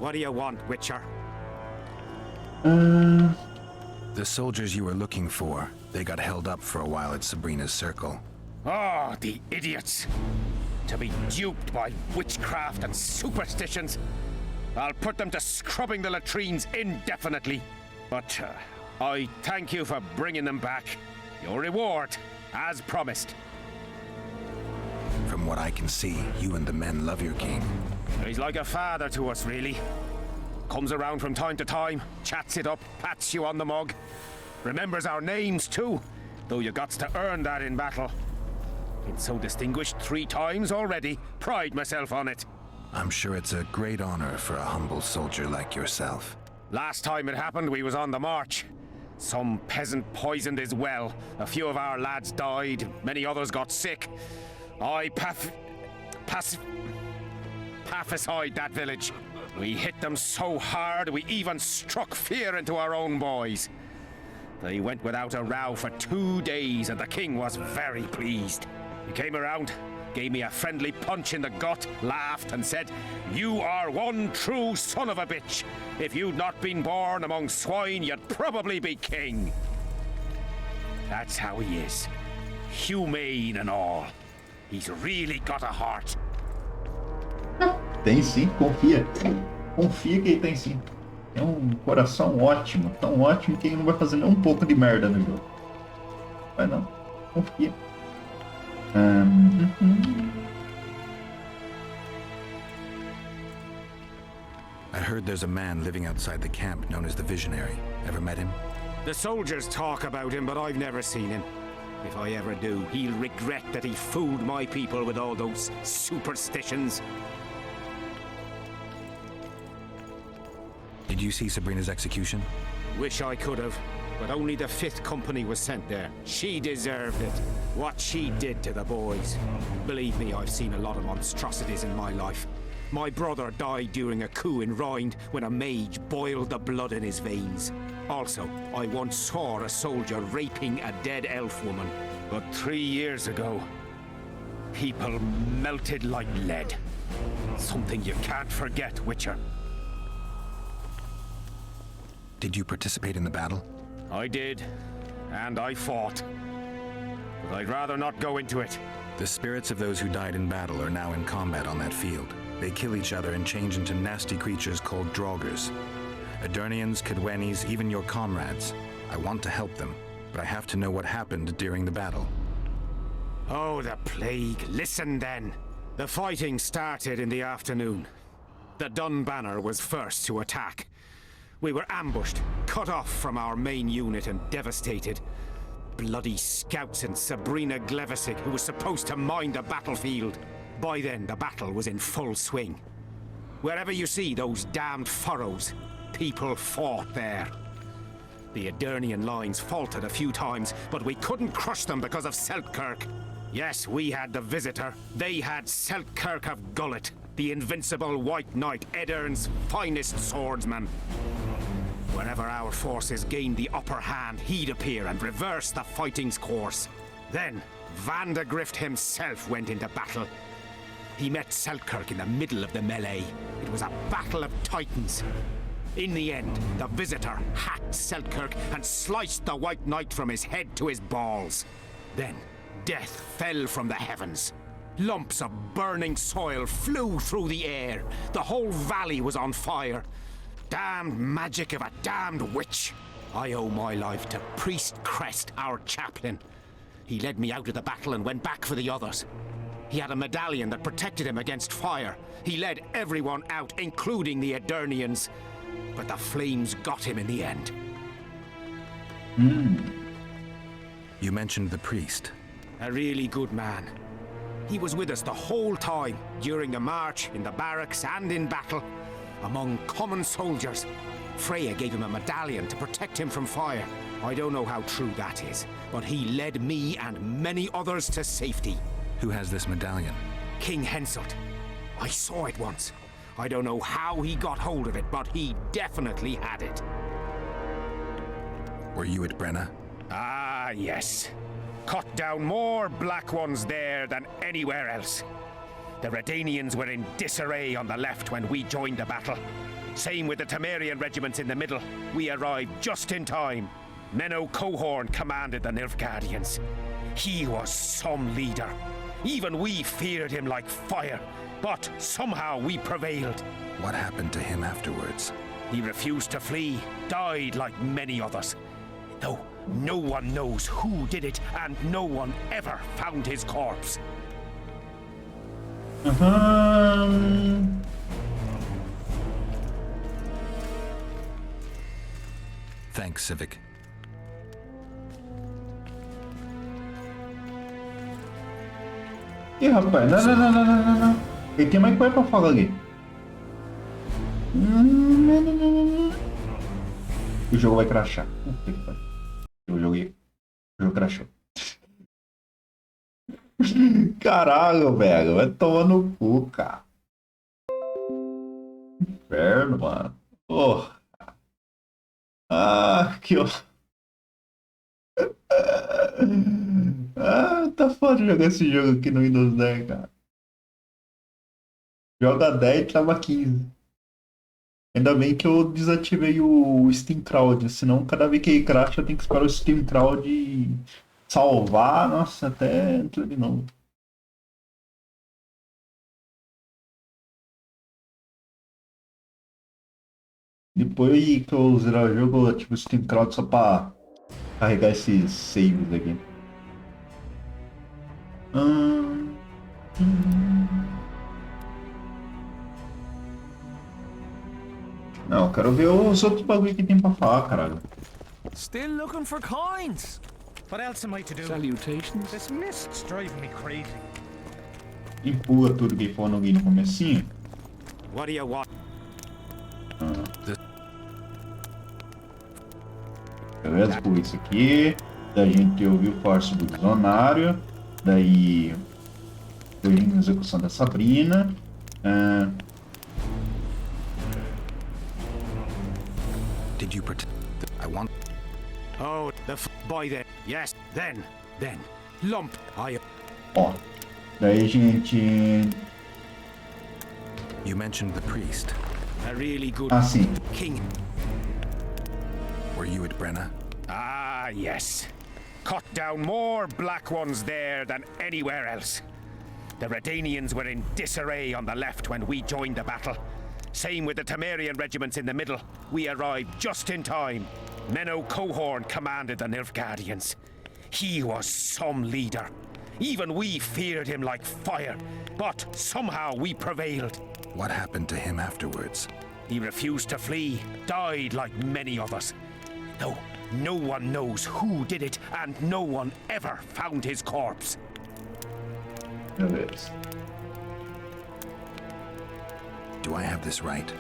Speaker 5: What do you want, Witcher?
Speaker 6: The soldiers you were looking for, they got held up for a while at Sabrina's circle.
Speaker 5: Oh, the idiots! To be duped by witchcraft and superstitions. I'll put them to scrubbing the latrines indefinitely. But I thank you for bringing them back. Your reward, as promised.
Speaker 6: From what I can see, you and the men love your king.
Speaker 5: He's like a father to us, really. Comes around from time to time, chats it up, pats you on the mug. Remembers our names, too, though you gots to earn that in battle. Been so distinguished 3 times already. Pride myself on it.
Speaker 6: I'm sure it's a great honor for a humble soldier like yourself.
Speaker 5: Last time it happened, we was on the march. Some peasant poisoned his well. A few of our lads died. Many others got sick. I pacified that village. We hit them so hard, we even struck fear into our own boys. They went without a row for 2 days, and the king was very pleased. He came around, gave me a friendly punch in the gut, laughed and said, "You are one true son of a bitch. If you'd not been born among swine, you'd probably be king." That's how he is. Humane and all. He's really got a heart.
Speaker 1: Tem sim, confia. Confia que ele tem sim. Tem um coração ótimo, tão ótimo que ele não vai fazer nem um pouco de merda no jogo. Vai não, confia.
Speaker 6: I heard there's a man living outside the camp known as the Visionary. Ever met him?
Speaker 5: The soldiers talk about him, but I've never seen him. If I ever do, he'll regret that he fooled my people with all those superstitions.
Speaker 6: Did you see Sabrina's execution?
Speaker 5: Wish I could have, but only the 5th Company was sent there. She deserved it. What she did to the boys. Believe me, I've seen a lot of monstrosities in my life. My brother died during a coup in Rind when a mage boiled the blood in his veins. Also, I once saw a soldier raping a dead elf woman. But 3 years ago, people melted like lead. Something you can't forget, Witcher.
Speaker 6: Did you participate in the battle?
Speaker 5: I did, and I fought. But I'd rather not go into it.
Speaker 6: The spirits of those who died in battle are now in combat on that field. They kill each other and change into nasty creatures called Draugrs. Edirnians, Cadwenis, even your comrades. I want to help them, but I have to know what happened during the battle.
Speaker 5: Oh, the plague. Listen then. The fighting started in the afternoon. The Dun Banner was first to attack. We were ambushed, cut off from our main unit and devastated. Bloody scouts and Sabrina Glevisic, who was supposed to mind the battlefield. By then, the battle was in full swing. Wherever you see those damned furrows, people fought there. The Edirnian lines faltered a few times, but we couldn't crush them because of Seltkirk. Yes, we had the Visitor. They had Seltkirk of Gullet, the invincible White Knight, Edern's finest swordsman. Wherever our forces gained the upper hand, he'd appear and reverse the fighting's course. Then, Vandergrift himself went into battle. He met Seltkirk in the middle of the melee. It was a battle of titans. In the end, the Visitor hacked Seltkirk and sliced the White Knight from his head to his balls. Then, death fell from the heavens. Lumps of burning soil flew through the air. The whole valley was on fire. Damned magic of a damned witch. I owe my life to Priest Crest, our chaplain. He led me out of the battle and went back for the others. He had a medallion that protected him against fire. He led everyone out, including the Edirnians. But the flames got him in the end.
Speaker 6: You mentioned the priest.
Speaker 5: A really good man. He was with us the whole time, during the march, in the barracks, and in battle. Among common soldiers. Freya gave him a medallion to protect him from fire. I don't know how true that is, but he led me and many others to safety.
Speaker 6: Who has this medallion?
Speaker 5: King Henselt. I saw it once. I don't know how he got hold of it, but he definitely had it.
Speaker 6: Were you at Brenna?
Speaker 5: Ah, yes. Cut down more Black Ones there than anywhere else. The Redanians were in disarray on the left when we joined the battle. Same with the Temerian regiments in the middle. We arrived just in time. Menno Cohorn commanded the Nilfgaardians. He was some leader. Even we feared him like fire. But somehow we prevailed.
Speaker 6: What happened to him afterwards?
Speaker 5: He refused to flee, died like many others. Though no one knows who did it, and no one ever found his corpse.
Speaker 6: Thanks, Civic.
Speaker 1: Ih, rapaz, não. Ele tem mais coisa pra falar ali. O jogo vai crashar. O jogo crashou. Caralho, velho. Vai tomar no cu, cara. Inferno, mano. Porra. Ah, que ó. Ah, tá foda jogar esse jogo aqui no Windows 10, cara. Joga 10 tava 15. Ainda bem que eu desativei o Steam Crowd, senão cada vez que ele crash eu tenho que esperar o Steam Crowd salvar, nossa, até entra de novo. Depois que eu zerar o jogo, eu ativo o Steam Crowd só pra carregar esses saves aqui. Não, eu quero ver os outros bagulho que tem pra falar, caralho.
Speaker 4: Still looking for coins. What else am I to do? Salutations. This mist's driving me crazy.
Speaker 1: Empurra tudo que for no comecinho.
Speaker 5: What do you want?
Speaker 1: Beleza, por isso aqui. Daí a gente ouviu o Force do Visionário. Daí. Hoje em execução da Sabrina.
Speaker 6: Did you pretend? I want.
Speaker 5: Oh, the boy there. Yes, then. Lump.
Speaker 1: Ó. Daí a gente.
Speaker 6: You mentioned the priest.
Speaker 5: A really good
Speaker 1: sim.
Speaker 5: king.
Speaker 6: Were you at Brenna?
Speaker 5: Ah, yes. Cut down more black ones there than anywhere else. The Redanians were in disarray on the left when we joined the battle. Same with the Temerian regiments in the middle. We arrived just in time. Menno Cohorn commanded the Nilfgaardians. He was some leader. Even we feared him like fire. But somehow we prevailed.
Speaker 6: What happened to him afterwards?
Speaker 5: He refused to flee, died like many of us. Though no one knows who did it, and no one ever found his corpse.
Speaker 1: Beleza.
Speaker 6: Do I have this right?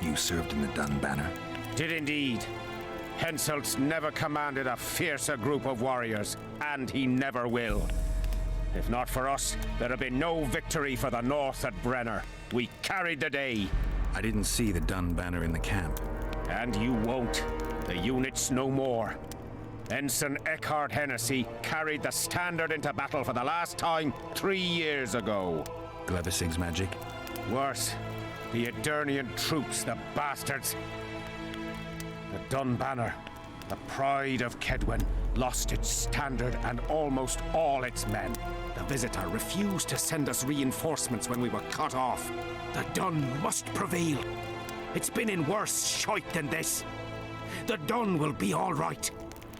Speaker 6: You served in the Dun Banner?
Speaker 5: Did indeed. Henselt's never commanded a fiercer group of warriors, and he never will. If not for us, there'd have been no victory for the North at Brenner. We carried the day.
Speaker 6: I didn't see the Dun Banner in the camp.
Speaker 5: And you won't. The unit's no more. Ensign Eckhart Hennessy carried the standard into battle for the last time 3 years ago.
Speaker 6: Glevisig's magic?
Speaker 5: Worse. The Edirnian troops, the bastards. The Dun Banner, the pride of Kedwen, lost its standard and almost all its men. The Visitor refused to send us reinforcements when we were cut off. The Dun must prevail. It's been in worse shite than this. The Dun will be all right.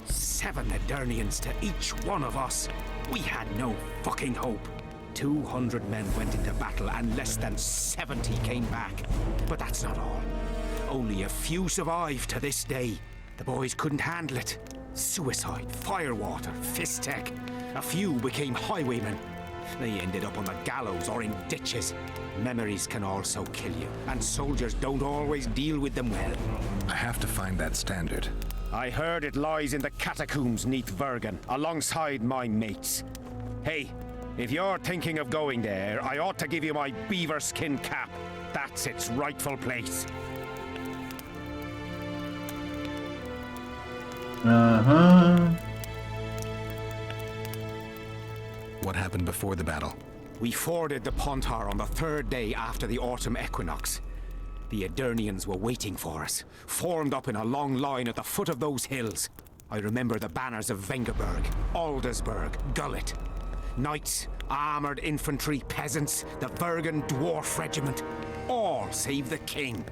Speaker 5: 7 Edirnians to each one of us. We had no fucking hope. 200 men went into battle and less than 70 came back. But that's not all. Only a few survived to this day. The boys couldn't handle it. Suicide, firewater, fist tech. A few became highwaymen. They ended up on the gallows or in ditches. Memories can also kill you, and soldiers don't always deal with them well.
Speaker 6: I have to find that standard.
Speaker 5: I heard it lies in the catacombs neath Vergen, alongside my mates. Hey, if you're thinking of going there, I ought to give you my beaver skin cap. That's its rightful place.
Speaker 6: What happened before the battle?
Speaker 5: We forded the Pontar on the 3rd day after the autumn equinox. The Edirnians were waiting for us, formed up in a long line at the foot of those hills. I remember the banners of Vengerberg, Aldersburg, Gullet. Knights, armoured infantry, peasants, the Bergen Dwarf Regiment. All save the king.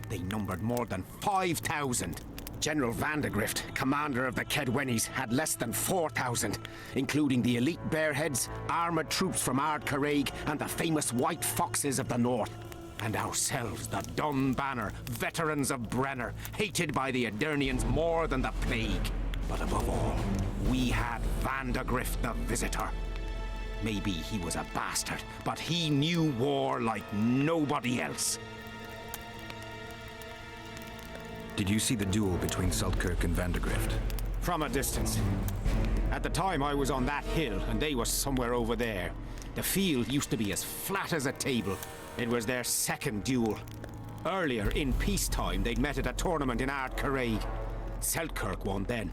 Speaker 5: They numbered more than 5,000. General Vandegrift, commander of the Kedwenis, had less than 4,000, including the elite Bearheads, armoured troops from Ard Caraig, and the famous White Foxes of the North. And ourselves, the Dun Banner, veterans of Brenner, hated by the Edirnians more than the plague. But above all, we had Vandegrift the Visitor. Maybe he was a bastard, but he knew war like nobody else.
Speaker 6: Did you see the duel between Seltkirk and Vandegrift?
Speaker 5: From a distance. At the time I was on that hill, and they were somewhere over there. The field used to be as flat as a table. It was their second duel. Earlier, in peacetime, they'd met at a tournament in Ard Caraig. Seltkirk won then.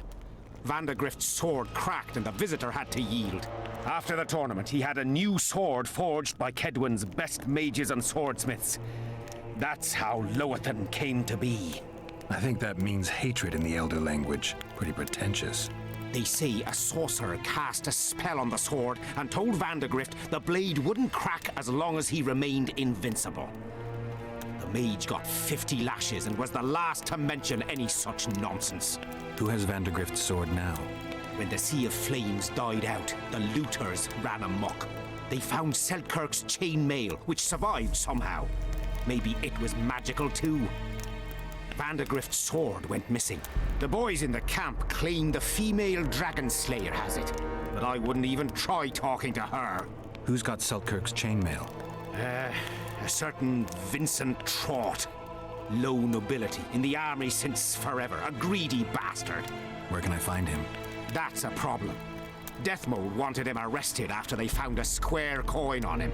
Speaker 5: Vandegrift's sword cracked and the Visitor had to yield. After the tournament, he had a new sword forged by Kedwen's best mages and swordsmiths. That's how Loathan came to be.
Speaker 6: I think that means hatred in the Elder language. Pretty pretentious.
Speaker 5: They say a sorcerer cast a spell on the sword and told Vandegrift the blade wouldn't crack as long as he remained invincible. The mage got 50 lashes and was the last to mention any such nonsense.
Speaker 6: Who has Vandergrift's sword now?
Speaker 5: When the Sea of Flames died out, the looters ran amok. They found Selkirk's chain mail, which survived somehow. Maybe it was magical too. Vandergrift's sword went missing. The boys in the camp claim the female dragon slayer has it, but I wouldn't even try talking to her.
Speaker 6: Who's got Selkirk's chainmail?
Speaker 5: A certain Vincent Trott. Low nobility, in the army since forever, a greedy bastard.
Speaker 6: Where can I find him?
Speaker 5: That's a problem. Deathmold wanted him arrested after they found a square coin on him.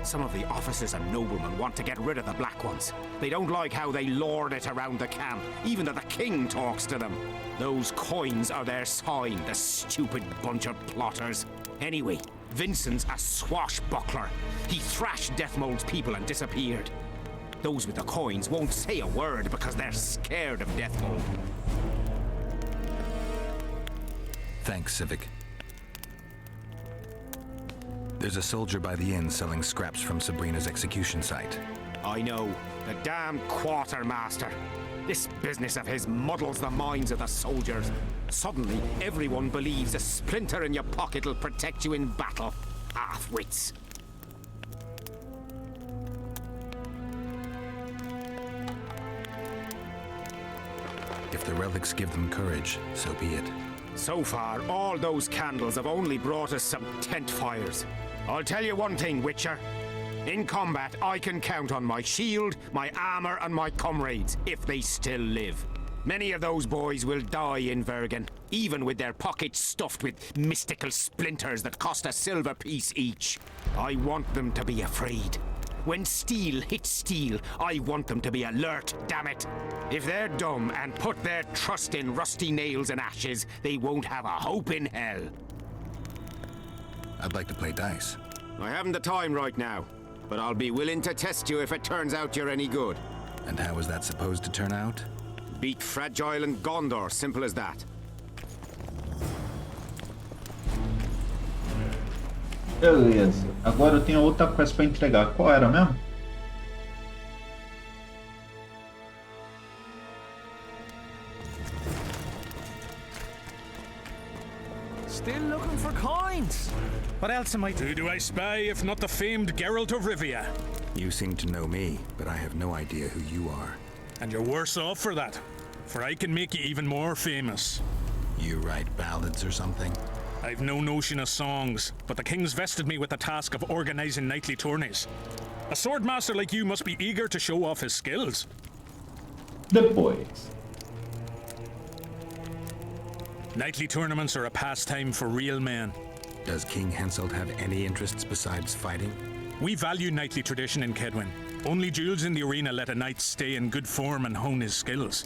Speaker 5: Some of the officers and noblemen want to get rid of the black ones. They don't like how they lord it around the camp, even though the king talks to them. Those coins are their sign, the stupid bunch of plotters. Anyway, Vincent's a swashbuckler. He thrashed Deathmold's people and disappeared. Those with the coins won't say a word because they're scared of Deathmold.
Speaker 6: Thanks, Civic. There's a soldier by the inn selling scraps from Sabrina's execution site.
Speaker 5: I know. The damn quartermaster. This business of his muddles the minds of the soldiers. Suddenly, everyone believes a splinter in your pocket'll protect you in battle. Half-wits.
Speaker 6: If the relics give them courage, so be it.
Speaker 5: So far, all those candles have only brought us some tent fires. I'll tell you one thing, Witcher. In combat, I can count on my shield, my armor, and my comrades, if they still live. Many of those boys will die in Vergen, even with their pockets stuffed with mystical splinters that cost a silver piece each. I want them to be afraid. When steel hits steel, I want them to be alert, damn it. If they're dumb and put their trust in rusty nails and ashes, they won't have a hope in hell.
Speaker 6: I'd like to play dice.
Speaker 5: I haven't the time right now, but I'll be willing to test you if it turns out you're any good.
Speaker 6: And how is that supposed to turn out?
Speaker 5: Beat Fragile and Gondor, simple as that.
Speaker 1: Beleza. Agora eu tenho outra quest pra entregar. Qual era mesmo?
Speaker 4: Still looking for coins. What else am I doing? Who do I spy if not the famed Geralt of Rivia?
Speaker 6: You seem to know me, but I have no idea who you are.
Speaker 4: And you're worse off for that, for I can make you even more famous.
Speaker 6: You write ballads or something?
Speaker 4: I've no notion of songs, but the king's vested me with the task of organizing knightly tourneys. A swordmaster like you must be eager to show off his skills.
Speaker 1: Depois.
Speaker 4: Knightly tournaments are a pastime for real men.
Speaker 6: Does King Henselt have any interests besides fighting?
Speaker 4: We value knightly tradition in Kedwin. Only duels in the arena let a knight stay in good form and hone his skills.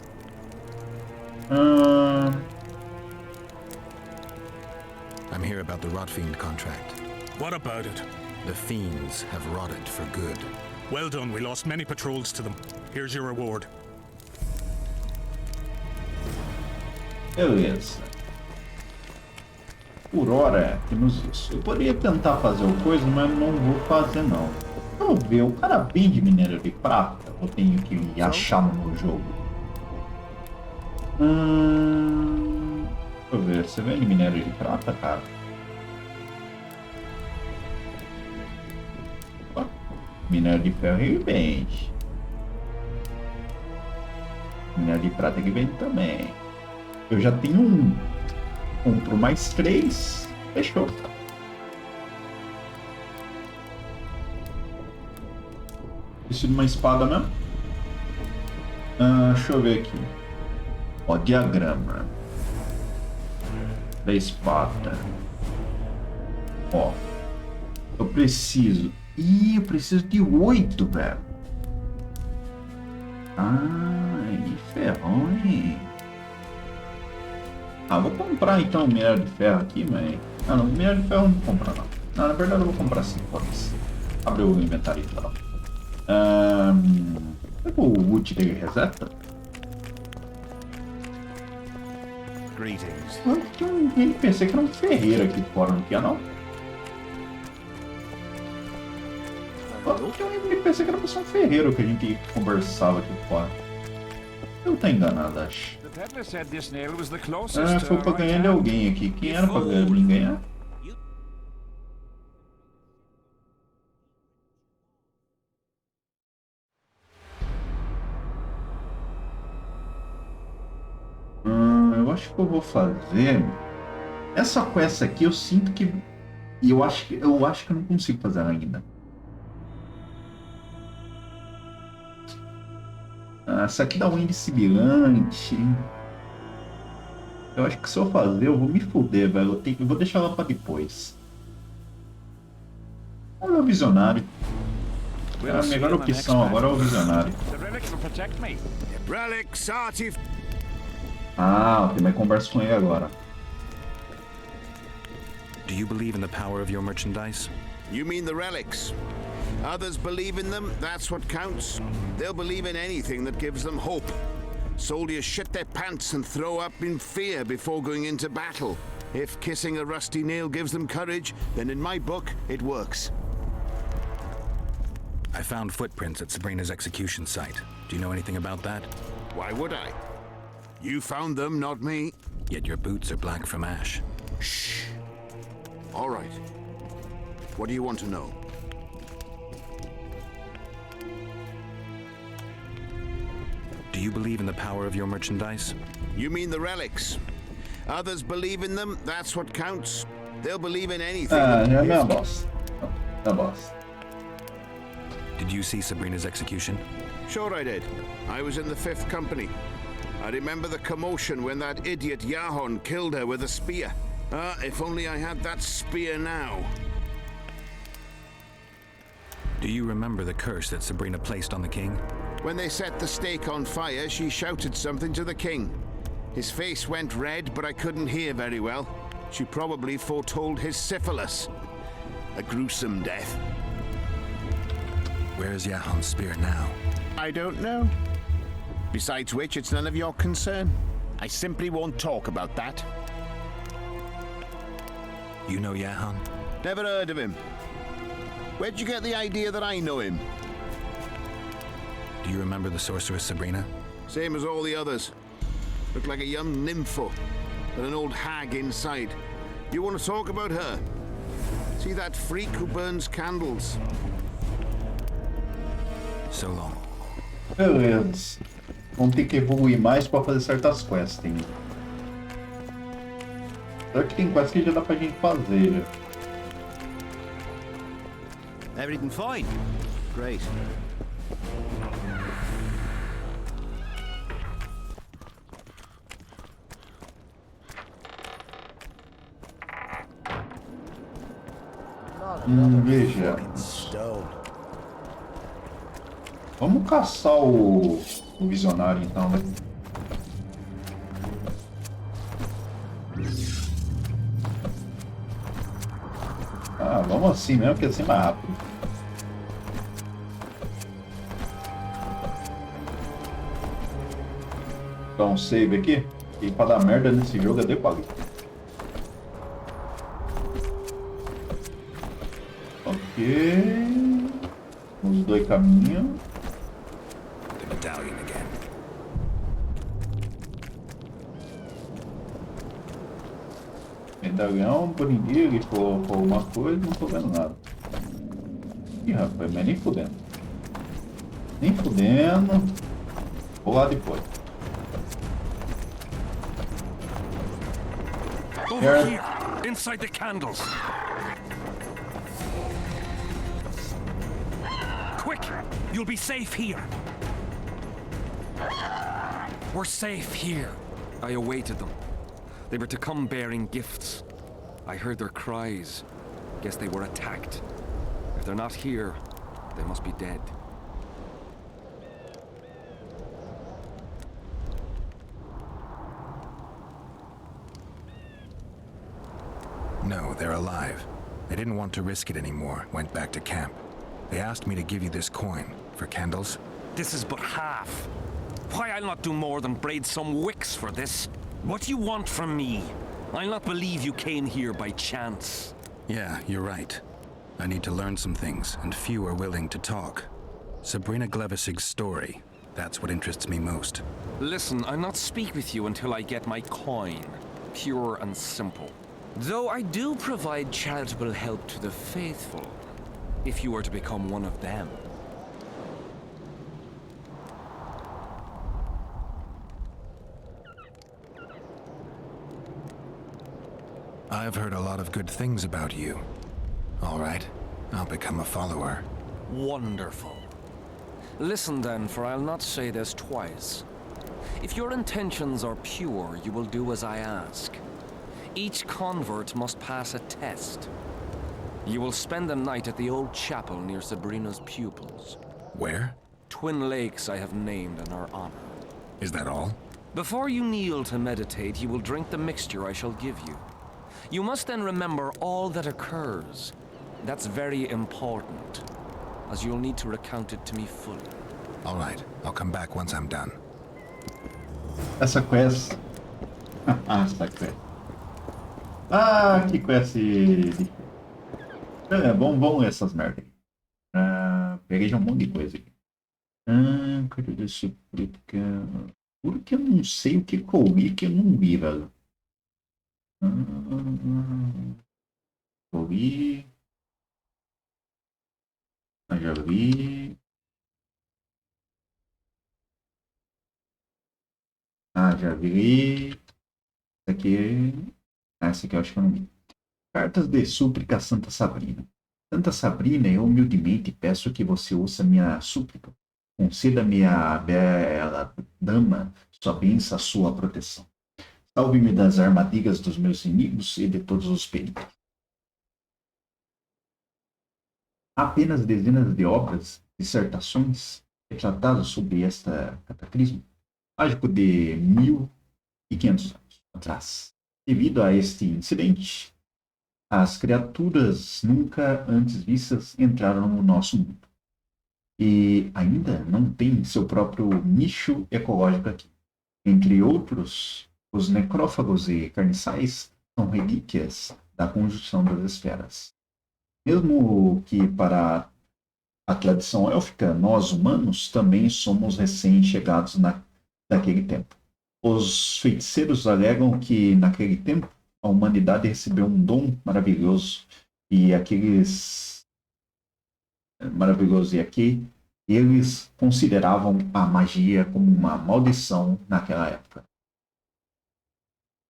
Speaker 6: I'm here about the Rotfiend contract.
Speaker 4: What about it?
Speaker 6: The fiends have rotted for good.
Speaker 4: Well done, we lost many patrols to them. Here's your reward.
Speaker 1: Beleza. Por hora, temos isso. Eu poderia tentar fazer o coisa, mas não vou fazer não. Vamos ver, o cara vende minério de prata? Eu tenho que achar no meu jogo. Deixa eu ver, você vende minério de prata, cara? Opa, minério de ferro ele vende. Minério de prata que vende também. Eu já tenho um. Compro mais 3. Fechou. Preciso de uma espada mesmo. Deixa eu ver aqui. Ó, diagrama da espada. Ó. Eu preciso. Ih, eu preciso de 8, velho. Ai, ferrou, hein? Vou comprar então o minério de ferro aqui, mas... não, minério de ferro eu não vou comprar não. Não, na verdade eu vou comprar sim, foda-se. Abre o inventário e tal. Será que o Wood dele reseta?
Speaker 8: Greetings.
Speaker 1: Eu pensei que era um ferreiro aqui fora, não tinha não? Eu pensei que era pra ser um ferreiro que a gente conversava aqui fora. Eu tô enganado, acho.
Speaker 2: The peddler said this nail was the
Speaker 1: Ah,
Speaker 2: closest.
Speaker 1: foi pra ganhar de alguém aqui. Quem era pra mim ganhar? Eu acho que eu vou fazer. Essa quest aqui eu sinto que. E eu acho que eu não consigo fazer ela ainda. Essa aqui dá um índice sibilante. Eu acho que se eu fazer, eu vou me fuder, velho. Eu vou deixar ela pra depois. Olha o visionário. A melhor opção agora é o visionário. Ah, tem mais conversa com ele agora.
Speaker 6: Do you believe in the power of your merchandise?
Speaker 13: You mean the relics? Others believe in them, that's what counts. They'll believe in anything that gives them hope. Soldiers shit their pants and throw up in fear before going into battle. If kissing a rusty nail gives them courage, then in my book, it works.
Speaker 6: I found footprints at Sabrina's execution site. Do you know anything about that?
Speaker 13: Why would I? You found them, not me.
Speaker 6: Yet your boots are black from ash.
Speaker 13: Shh. All right. What do you want to know?
Speaker 6: Do you believe in the power of your merchandise?
Speaker 13: You mean the relics? Others believe in them, that's what counts. They'll believe in anything.
Speaker 1: Já é a boss. A boss.
Speaker 6: Did you see Sabrina's execution?
Speaker 13: Sure I did. I was in the 5th Company. I remember the commotion when that idiot Yahon killed her with a spear. If only I had that spear now.
Speaker 6: Do you remember the curse that Sabrina placed on the king?
Speaker 13: When they set the stake on fire, she shouted something to the king. His face went red, but I couldn't hear very well. She probably foretold his syphilis. A gruesome death.
Speaker 6: Where is Yahon's spear now?
Speaker 13: I don't know. Besides which, it's none of your concern. I simply won't talk about that.
Speaker 6: You know Yahon?
Speaker 13: Never heard of him. Where'd you get the idea that I know him?
Speaker 6: Do you remember the sorceress Sabrina?
Speaker 13: Same as all the others. Looked like a young nympho, with an old hag inside. You want to talk about her? See that freak who burns candles?
Speaker 6: So long.
Speaker 1: Beleza. Vamos ter que evoluir mais para fazer certas quests ainda. Só que tem quests que já dá pra gente fazer, já.
Speaker 16: Everything fine? Great.
Speaker 1: Veja. Vamos caçar o visionário então, né? Ah, vamos assim mesmo, que assim é mais rápido. Dá um save aqui. E pra dar merda nesse jogo é de bagulho. Ok. Os dois caminhos.
Speaker 6: The medallion again.
Speaker 1: Medalhão, bonitinho, ele colocou uma coisa, não tô vendo nada. Ih, rapaz, mas nem fudendo. Nem fudendo. Vou lá depois.
Speaker 7: Over here, inside the candles. Quick, you'll be safe here. We're safe here.
Speaker 11: I awaited them. They were to come bearing gifts. I heard their cries. Guess they were attacked. If they're not here, they must be dead.
Speaker 6: No, they're alive. They didn't want to risk it anymore, went back to camp. They asked me to give you this coin for candles.
Speaker 7: This is but half. Why, I'll not do more than braid some wicks for this. What do you want from me? I'll not believe you came here by chance.
Speaker 6: Yeah, you're right. I need to learn some things, and few are willing to talk. Sabrina Glevisig's story, that's what interests me most.
Speaker 11: Listen, I'll not speak with you until I get my coin. Pure and simple. Though I do provide charitable help to the faithful, if you were to become one of them.
Speaker 6: I've heard a lot of good things about you. All right, I'll become a follower.
Speaker 11: Wonderful. Listen then, for I'll not say this twice. If your intentions are pure, you will do as I ask. Each convert must pass a test. You will spend the night at the old chapel near Sabrina's pupils.
Speaker 6: Where?
Speaker 11: Twin Lakes I have named in her honor.
Speaker 6: Is that all?
Speaker 11: Before you kneel to meditate, you will drink the mixture I shall give you. You must then remember all that occurs. That's very important, as you'll need to recount it to me fully.
Speaker 6: All right, I'll come back once I'm done.
Speaker 1: Essa quest... essa quest... Ah, que quest... É, bom ler essas merdas aí. Peguei já um monte de coisa aqui. Cadê desse porque... Porque eu não sei o que eu li que eu não vi, velho. Eu li... Já vi... já vi... Essa aqui eu acho que eu não vi. Cartas de súplica a Santa Sabrina. Santa Sabrina, eu humildemente peço que você ouça minha súplica. Conceda-me a bela dama sua bênção, a sua proteção. Salve-me das armadilhas dos meus inimigos e de todos os perigos. Há apenas dezenas de obras, dissertações, retratadas sobre esta cataclismo mágico de 1500 anos atrás. Devido a este incidente, as criaturas nunca antes vistas entraram no nosso mundo. E ainda não tem seu próprio nicho ecológico aqui. Entre outros, os necrófagos e carniçais são relíquias da conjunção das esferas. Mesmo que para a tradição élfica, nós humanos também somos recém-chegados daquele tempo. Os feiticeiros alegam que naquele tempo a humanidade recebeu um dom maravilhoso e aqui eles consideravam a magia como uma maldição naquela época.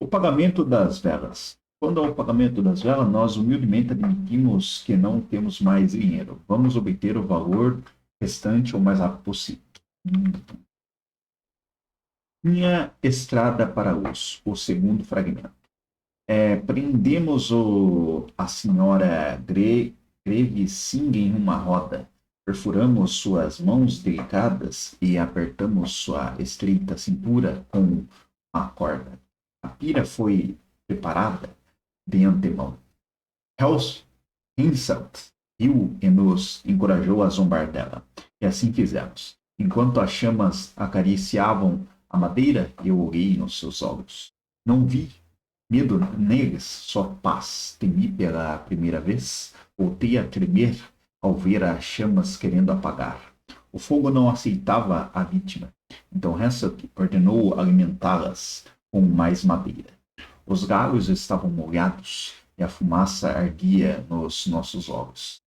Speaker 1: O pagamento das velas. Quando ao pagamento das velas, nós humildemente admitimos que não temos mais dinheiro. Vamos obter o valor restante o mais rápido possível. Minha estrada para o segundo fragmento. Prendemos a senhora Greve Singh em uma roda. Perfuramos suas mãos delicadas e apertamos sua estreita cintura com uma corda. A pira foi preparada de antemão. Henselt riu e nos encorajou a zombar dela. E assim fizemos. Enquanto as chamas acariciavam a madeira, eu olhei nos seus olhos. Não vi medo neles, só paz. Temi pela primeira vez. Voltei a tremer ao ver as chamas querendo apagar. O fogo não aceitava a vítima. Então Henselt ordenou alimentá-las com mais madeira. Os galhos estavam molhados e a fumaça ardia nos nossos olhos.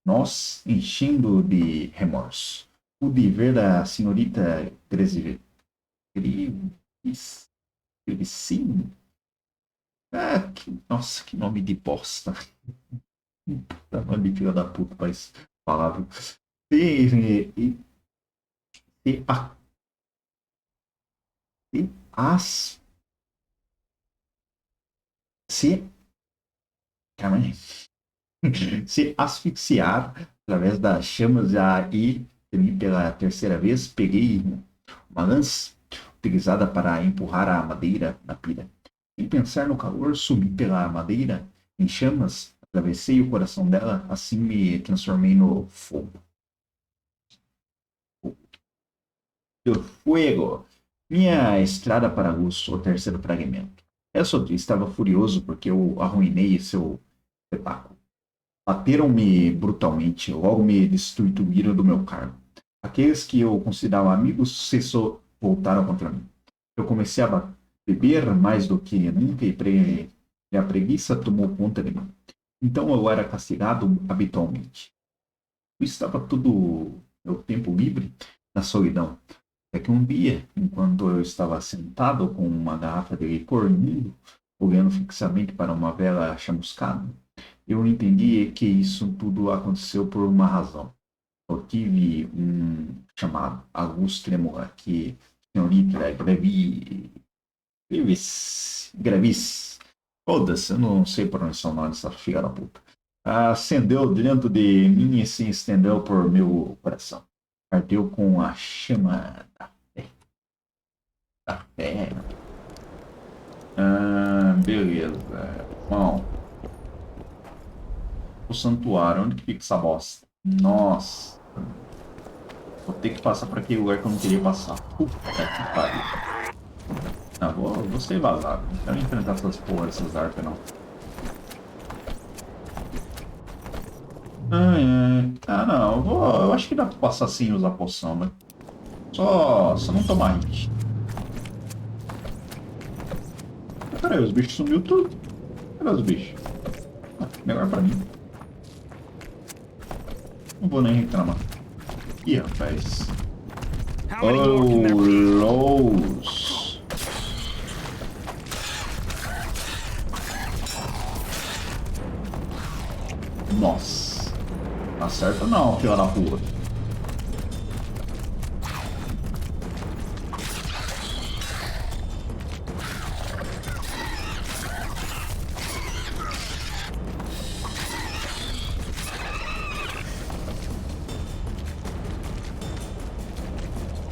Speaker 1: Nós, enchendo de remorso, pude ver a senhorita Grevicin. Nossa, que nome de bosta. Puta nome de filha da puta para essa palavra. Se asfixiar através das chamas e pela terceira vez peguei uma lança utilizada para empurrar a madeira na pira. Sem pensar no calor, subi pela madeira em chamas, atravessei o coração dela, assim me transformei no fogo. Do fuego. Minha estrada para a luz, o terceiro fragmento. Eu estava furioso porque eu arruinei seu espetáculo. Bateram-me brutalmente, logo me destituíram do meu cargo. Aqueles que eu considerava amigos voltaram contra mim. Eu comecei a beber mais do que nunca e a preguiça tomou conta de mim. Então eu era castigado habitualmente. Eu estava todo meu tempo livre na solidão. Até que um dia, enquanto eu estava sentado com uma garrafa de licor imundo, olhando fixamente para uma vela chamuscada, eu entendi que isso tudo aconteceu por uma razão. Eu tive um chamado Augusto Tremor, que senhorita Grevis. Foda-se, eu não sei pronunciar o nome dessa filha da puta. Acendeu dentro de mim e se estendeu por meu coração. Ardeu com a chama da fé. Da fé. Beleza. Bom. O santuário, onde que fica essa bosta? Nossa. Vou ter que passar por aquele lugar que eu não queria passar. Puta que pariu. Não, vou ser vazado. Não quero enfrentar essas porras, essas arpas, não. Não. Eu acho que dá pra passar sem usar poção, né? Só não tomar hit. Peraí, os bichos sumiu tudo. Cadê os bichos? Melhor pra mim. Não vou nem reclamar. Ih, rapaz. Los. Nossa. Não acerta não, filha da puta.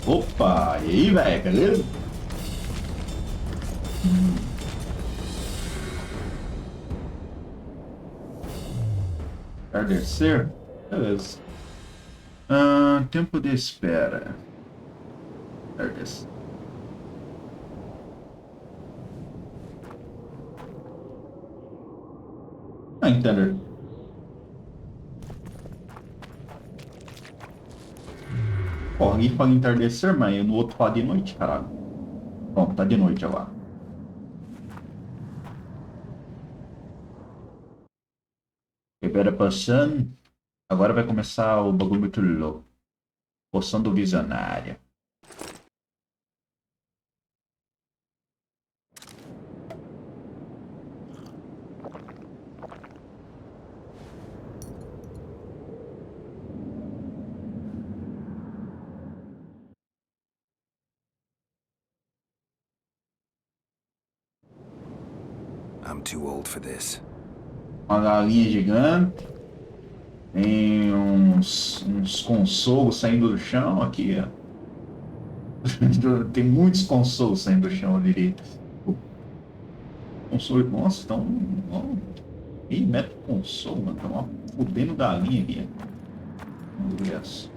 Speaker 1: Opa, e aí, velho, beleza? Entardecer? Beleza. Tempo de espera. Entardecer. Entender. Porra, alguém fala entardecer, mas no outro fala de noite, caralho. Bom, tá de noite agora. Espera passando. Agora vai começar o bagulho muito louco. Poção do visionário.
Speaker 6: I'm too old for this.
Speaker 1: Uma galinha gigante. Tem uns consolos saindo do chão aqui, ó. Tem muitos consolos saindo do chão, eu diria. Consolo, nossa, estão. Ih, mete consolo, mano. Estão fudendo galinha aqui. Olha só.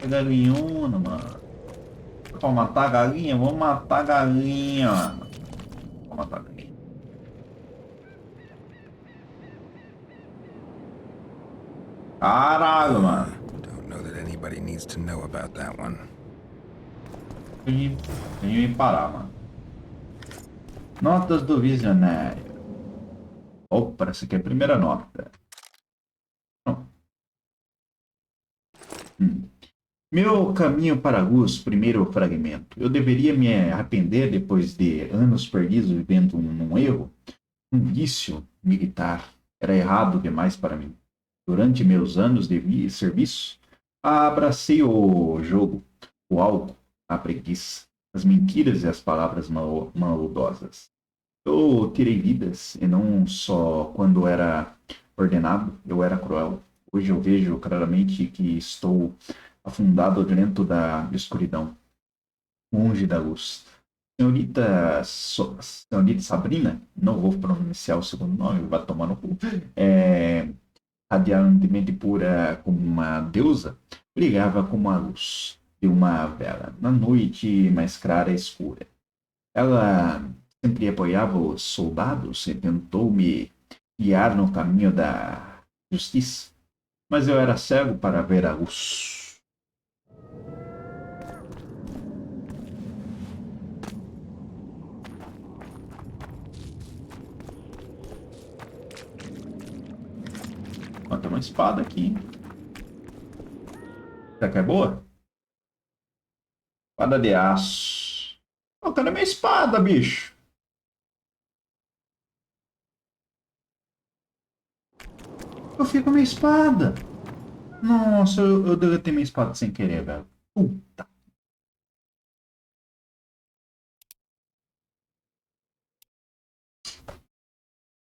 Speaker 1: É galinhona, mano. Pra matar a galinha? Vamos matar a galinha, mano. Vamos matar a galinha. Caralho, mano.
Speaker 6: Don't know that anybody needs to know about that one.
Speaker 1: Tem que me parar, mano. Notas do visionário. Opa, essa aqui é a primeira nota. Meu caminho para a luz, primeiro fragmento. Eu deveria me arrepender depois de anos perdidos vivendo num erro, um vício militar. Era errado demais para mim. Durante meus anos de serviço, abracei o jogo, o álcool, a preguiça, as mentiras e as palavras maldosas. Eu tirei vidas, e não só quando era ordenado, eu era cruel. Hoje eu vejo claramente que estou afundado dentro da escuridão, longe da luz. Senhorita Sabrina, não vou pronunciar o segundo nome, vai tomar no cu, radiantemente pura como uma deusa, brilhava como a luz de uma vela, na noite mais clara e escura. Ela sempre apoiava os soldados e tentou me guiar no caminho da Justiça. Mas eu era cego para ver a luz. Ó, tem uma espada aqui, hein? Será que é boa? Espada de aço. Oh, cadê minha espada, bicho? Eu fico com minha espada. Nossa, eu deletei minha espada sem querer, velho. Puta.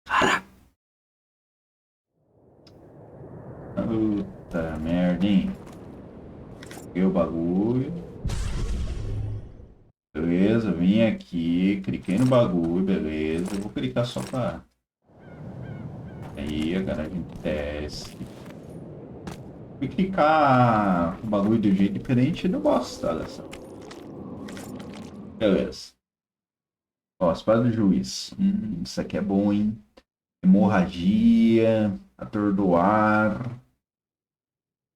Speaker 1: Cara. Puta merda, hein? Peguei o bagulho. Beleza, vim aqui, cliquei no bagulho, beleza. Eu vou clicar só pra... Aí, agora a gente desce. Fui clicar o bagulho de um jeito diferente e não gosto, olha só. Beleza. Ó, espada do juiz. Isso aqui é bom, hein? Hemorragia, atordoar.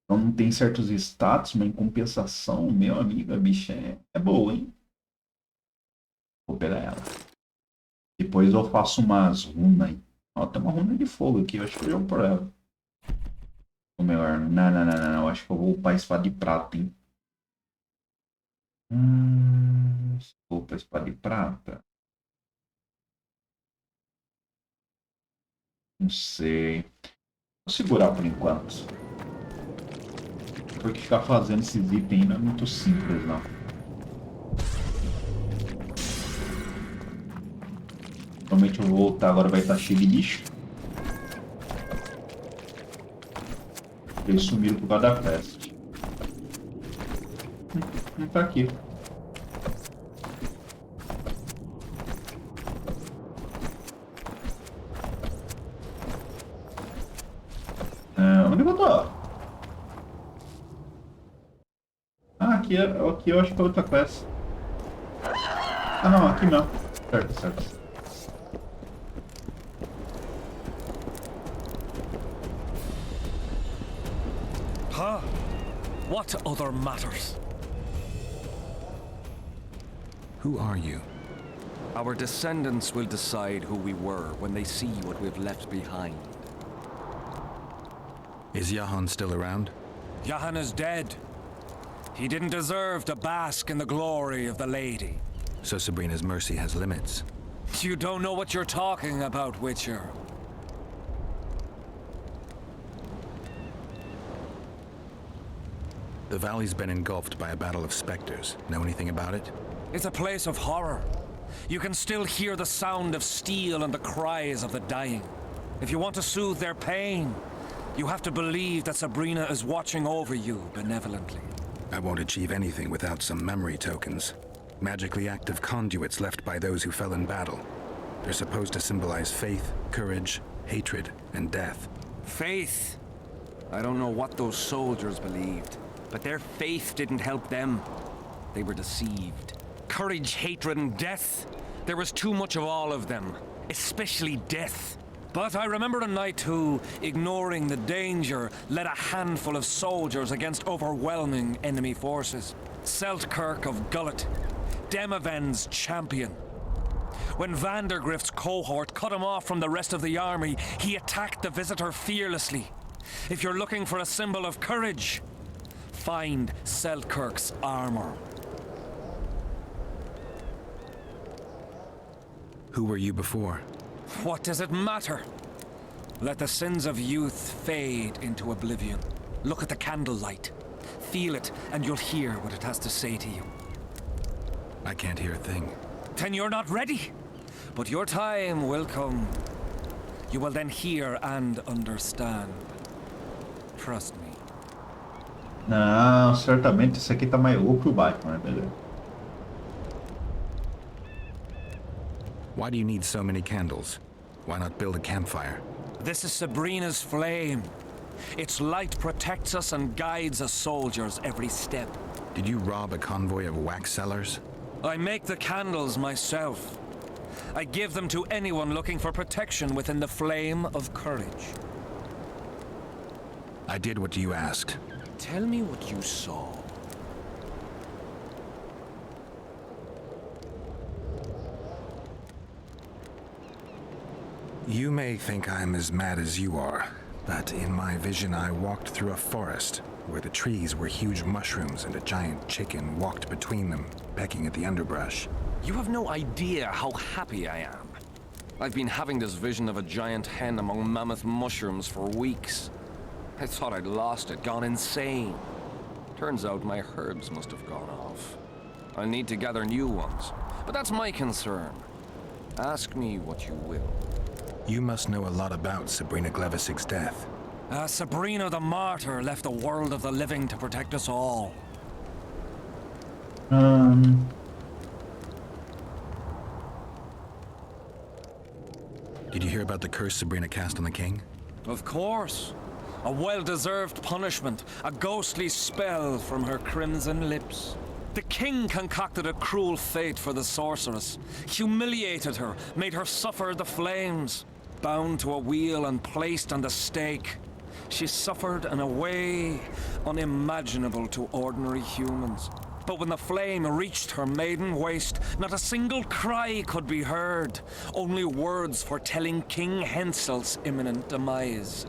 Speaker 1: Então não tem certos status, mas em compensação, meu amigo, a bicha é boa, hein? Vou pegar ela. Depois eu faço umas runas aí. Ó, tem uma runa de fogo aqui, eu acho que eu jogo por ela. Ou melhor, não, acho que eu vou upar a espada de prata, hein? Vou upar a espada de prata. Não sei. Vou segurar por enquanto. Porque ficar fazendo esses itens não é muito simples, não. Provavelmente eu vou voltar, agora vai estar cheio de bicho. Eles sumiram por causa da peste. Não tá aqui. Onde eu tô? Ah, aqui eu acho que é outra quest. Ah não, aqui não. Certo.
Speaker 7: Huh? What other matters?
Speaker 6: Who are you?
Speaker 11: Our descendants will decide who we were when they see what we've left behind.
Speaker 6: Is Jahan still around?
Speaker 7: Jahan is dead. He didn't deserve to bask in the glory of the lady.
Speaker 6: So Sabrina's mercy has limits.
Speaker 7: You don't know what you're talking about, Witcher.
Speaker 6: The valley's been engulfed by a battle of specters. Know anything about it?
Speaker 7: It's a place of horror. You can still hear the sound of steel and the cries of the dying. If you want to soothe their pain, you have to believe that Sabrina is watching over you benevolently.
Speaker 6: I won't achieve anything without some memory tokens. Magically active conduits left by those who fell in battle. They're supposed to symbolize faith, courage, hatred, and death.
Speaker 11: Faith? I don't know what those soldiers believed, but their faith didn't help them. They were deceived. Courage, hatred, and death? There was too much of all of them, especially death. But I remember a knight who, ignoring the danger, led a handful of soldiers against overwhelming enemy forces. Seltkirk of Gullet, Demaven's champion. When Vandergrift's cohort cut him off from the rest of the army, he attacked the visitor fearlessly. If you're looking for a symbol of courage, find Seltkirk's armor.
Speaker 6: Who were you before?
Speaker 7: What does it matter? Let the sins of youth fade into oblivion. Look at the candlelight. Feel it, and you'll hear what it has to say to you.
Speaker 6: I can't hear a thing.
Speaker 7: Then you're not ready. But your time will come. You will then hear and understand. Trust me.
Speaker 1: Não, certamente isso aqui tá mais louco que o Batman, né, beleza?
Speaker 6: Why do you need so many candles? Why not build a campfire?
Speaker 7: This is Sabrina's flame. Its light protects us and guides us soldiers every step.
Speaker 6: Did you rob a convoy of wax sellers?
Speaker 7: I make the candles myself. I give them to anyone looking for protection within the flame of courage.
Speaker 6: I did what you asked.
Speaker 11: Tell me what you saw.
Speaker 6: You may think I'm as mad as you are, but in my vision I walked through a forest where the trees were huge mushrooms and a giant chicken walked between them, pecking at the underbrush.
Speaker 11: You have no idea how happy I am. I've been having this vision of a giant hen among mammoth mushrooms for weeks. I thought I'd lost it, gone insane. Turns out my herbs must have gone off. I need to gather new ones, but that's my concern. Ask me what you will.
Speaker 6: You must know a lot about Sabrina Glevisig's death.
Speaker 11: Sabrina the Martyr left the world of the living to protect us all.
Speaker 6: Did you hear about the curse Sabrina cast on the king?
Speaker 11: Of course. A well-deserved punishment, a ghostly spell from her crimson lips. The king concocted a cruel fate for the sorceress, humiliated her, made her suffer the flames. Bound to a wheel and placed on the stake, she suffered in a way unimaginable to ordinary humans. But when the flame reached her maiden waist, not a single cry could be heard, only words foretelling King Hensel's imminent demise.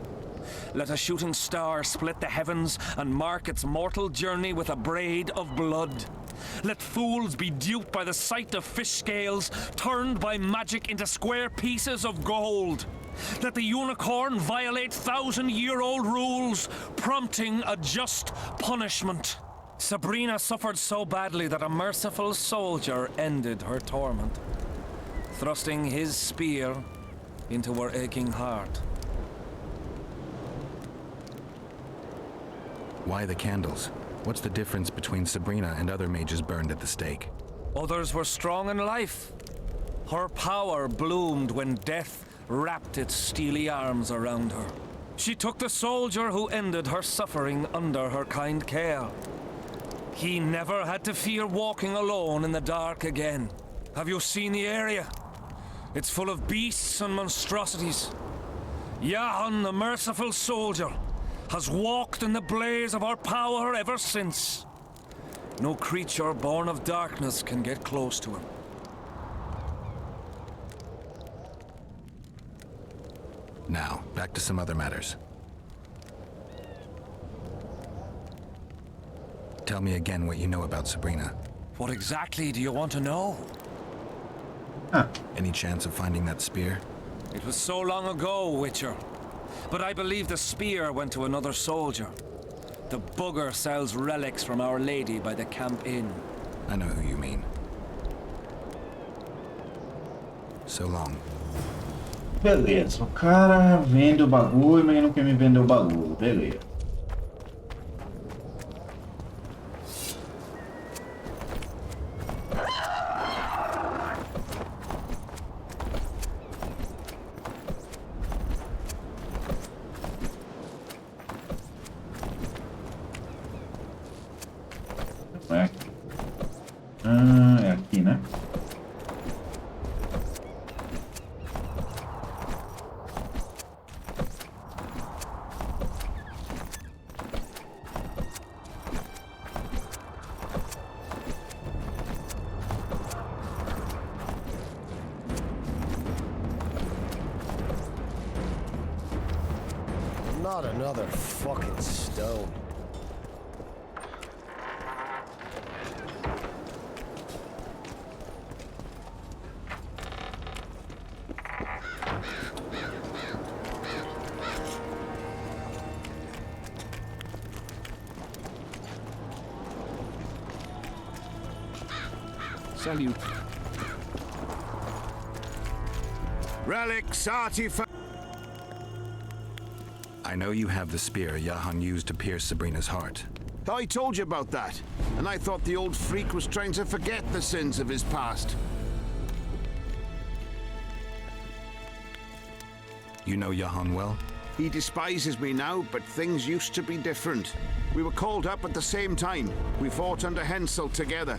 Speaker 11: Let a shooting star split the heavens and mark its mortal journey with a braid of blood. Let fools be duped by the sight of fish scales, turned by magic into square pieces of gold. Let the unicorn violate 1,000-year-old rules, prompting a just punishment. Sabrina suffered so badly that a merciful soldier ended her torment, thrusting his spear into her aching heart.
Speaker 6: Why the candles? What's the difference between Sabrina and other mages burned at the stake?
Speaker 11: Others were strong in life. Her power bloomed when death wrapped its steely arms around her. She took the soldier who ended her suffering under her kind care. He never had to fear walking alone in the dark again. Have you seen the area? It's full of beasts and monstrosities. Jahan, the merciful soldier, has walked in the blaze of our power ever since. No creature born of darkness can get close to him.
Speaker 6: Now, back to some other matters. Tell me again what you know about Sabrina.
Speaker 11: What exactly do you want to know?
Speaker 6: Any chance of finding that spear?
Speaker 11: It was so long ago, Witcher. But I believe the spear went to another soldier. The bugger sells relics from Our Lady by the Camp Inn.
Speaker 6: I know who you mean. So long.
Speaker 1: Beleza, o cara vende o bagulho, mas não quer me vender o bagulho. Beleza. É aqui, né?
Speaker 18: Not another fucking stone.
Speaker 13: Salute. Relics, artifacts.
Speaker 6: I know you have the spear Jahan used to pierce Sabrina's heart.
Speaker 13: I told you about that, and I thought the old freak was trying to forget the sins of his past.
Speaker 6: You know Jahan well?
Speaker 13: He despises me now, but things used to be different. We were called up at the same time. We fought under Hensel together.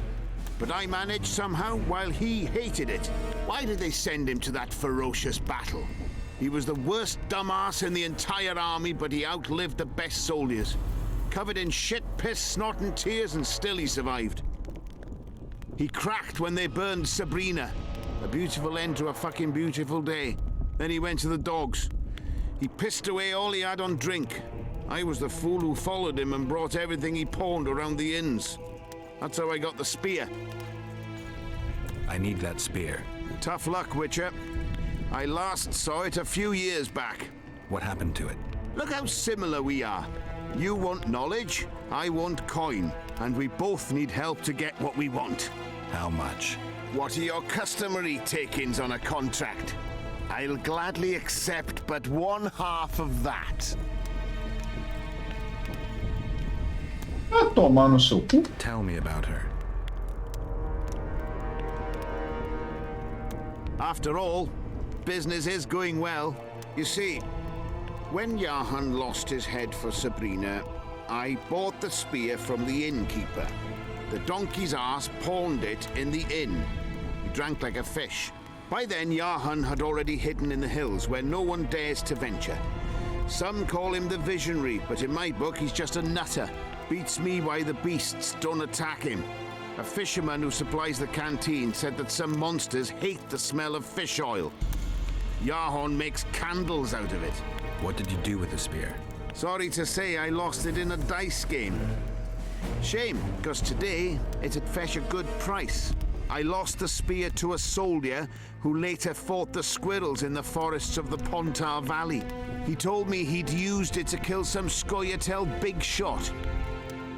Speaker 13: But I managed somehow while he hated it. Why did they send him to that ferocious battle? He was the worst dumbass in the entire army, but he outlived the best soldiers. Covered in shit, piss, snot and tears, and still he survived. He cracked when they burned Sabrina. A beautiful end to a fucking beautiful day. Then he went to the dogs. He pissed away all he had on drink. I was the fool who followed him and brought everything he pawned around the inns. That's how I got the spear.
Speaker 6: I need that spear.
Speaker 13: Tough luck, Witcher. I last saw it a few years back.
Speaker 6: What happened to it?
Speaker 13: Look how similar we are. You want knowledge, I want coin, and we both need help to get what we want.
Speaker 6: How much?
Speaker 13: What are your customary take-ins on a contract? I'll gladly accept but 1/2 of that.
Speaker 1: Tomar no seu cu.
Speaker 6: Tell me about her.
Speaker 13: After all, business is going well. You see, when Jahan lost his head for Sabrina, I bought the spear from the innkeeper. The donkey's ass pawned it in the inn. He drank like a fish. By then, Jahan had already hidden in the hills where no one dares to venture. Some call him the Visionary, but in my book, he's just a nutter. Beats me why the beasts don't attack him. A fisherman who supplies the canteen said that some monsters hate the smell of fish oil. Jahan makes candles out of it.
Speaker 6: What did you do with the spear?
Speaker 13: Sorry to say, I lost it in a dice game. Shame, because today it'd fetch a good price. I lost the spear to a soldier who later fought the squirrels in the forests of the Pontar Valley. He told me he'd used it to kill some Scoia'tael big shot.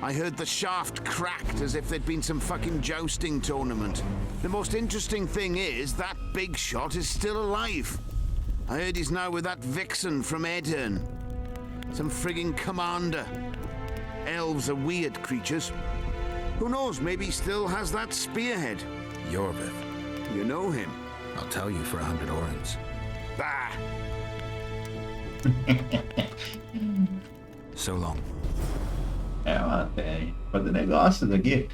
Speaker 13: I heard the shaft cracked as if there'd been some fucking jousting tournament. The most interesting thing is that big shot is still alive. I heard he's now with that vixen from Edern. Some frigging commander. Elves are weird creatures. Who knows, maybe he still has that spearhead.
Speaker 6: Yorvith.
Speaker 13: You know him?
Speaker 6: I'll tell you for 100 orens.
Speaker 13: Bah!
Speaker 6: So long.
Speaker 1: Ela tem. Fazer negócios aqui.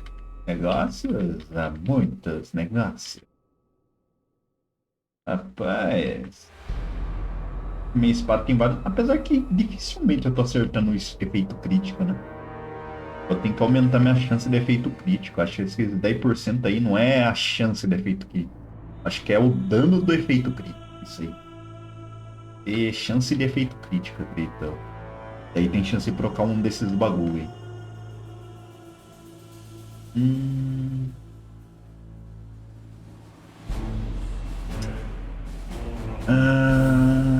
Speaker 1: Negócios, há muitos negócios. Rapaz. Minha espada tem vários. Apesar que dificilmente eu tô acertando isso de efeito crítico, né? Eu tenho que aumentar minha chance de efeito crítico. Acho que esses 10% aí não é a chance de efeito crítico. Acho que é o dano do efeito crítico. Isso aí. E chance de efeito crítico, acredito. Daí tem chance de trocar um desses bagulho aí.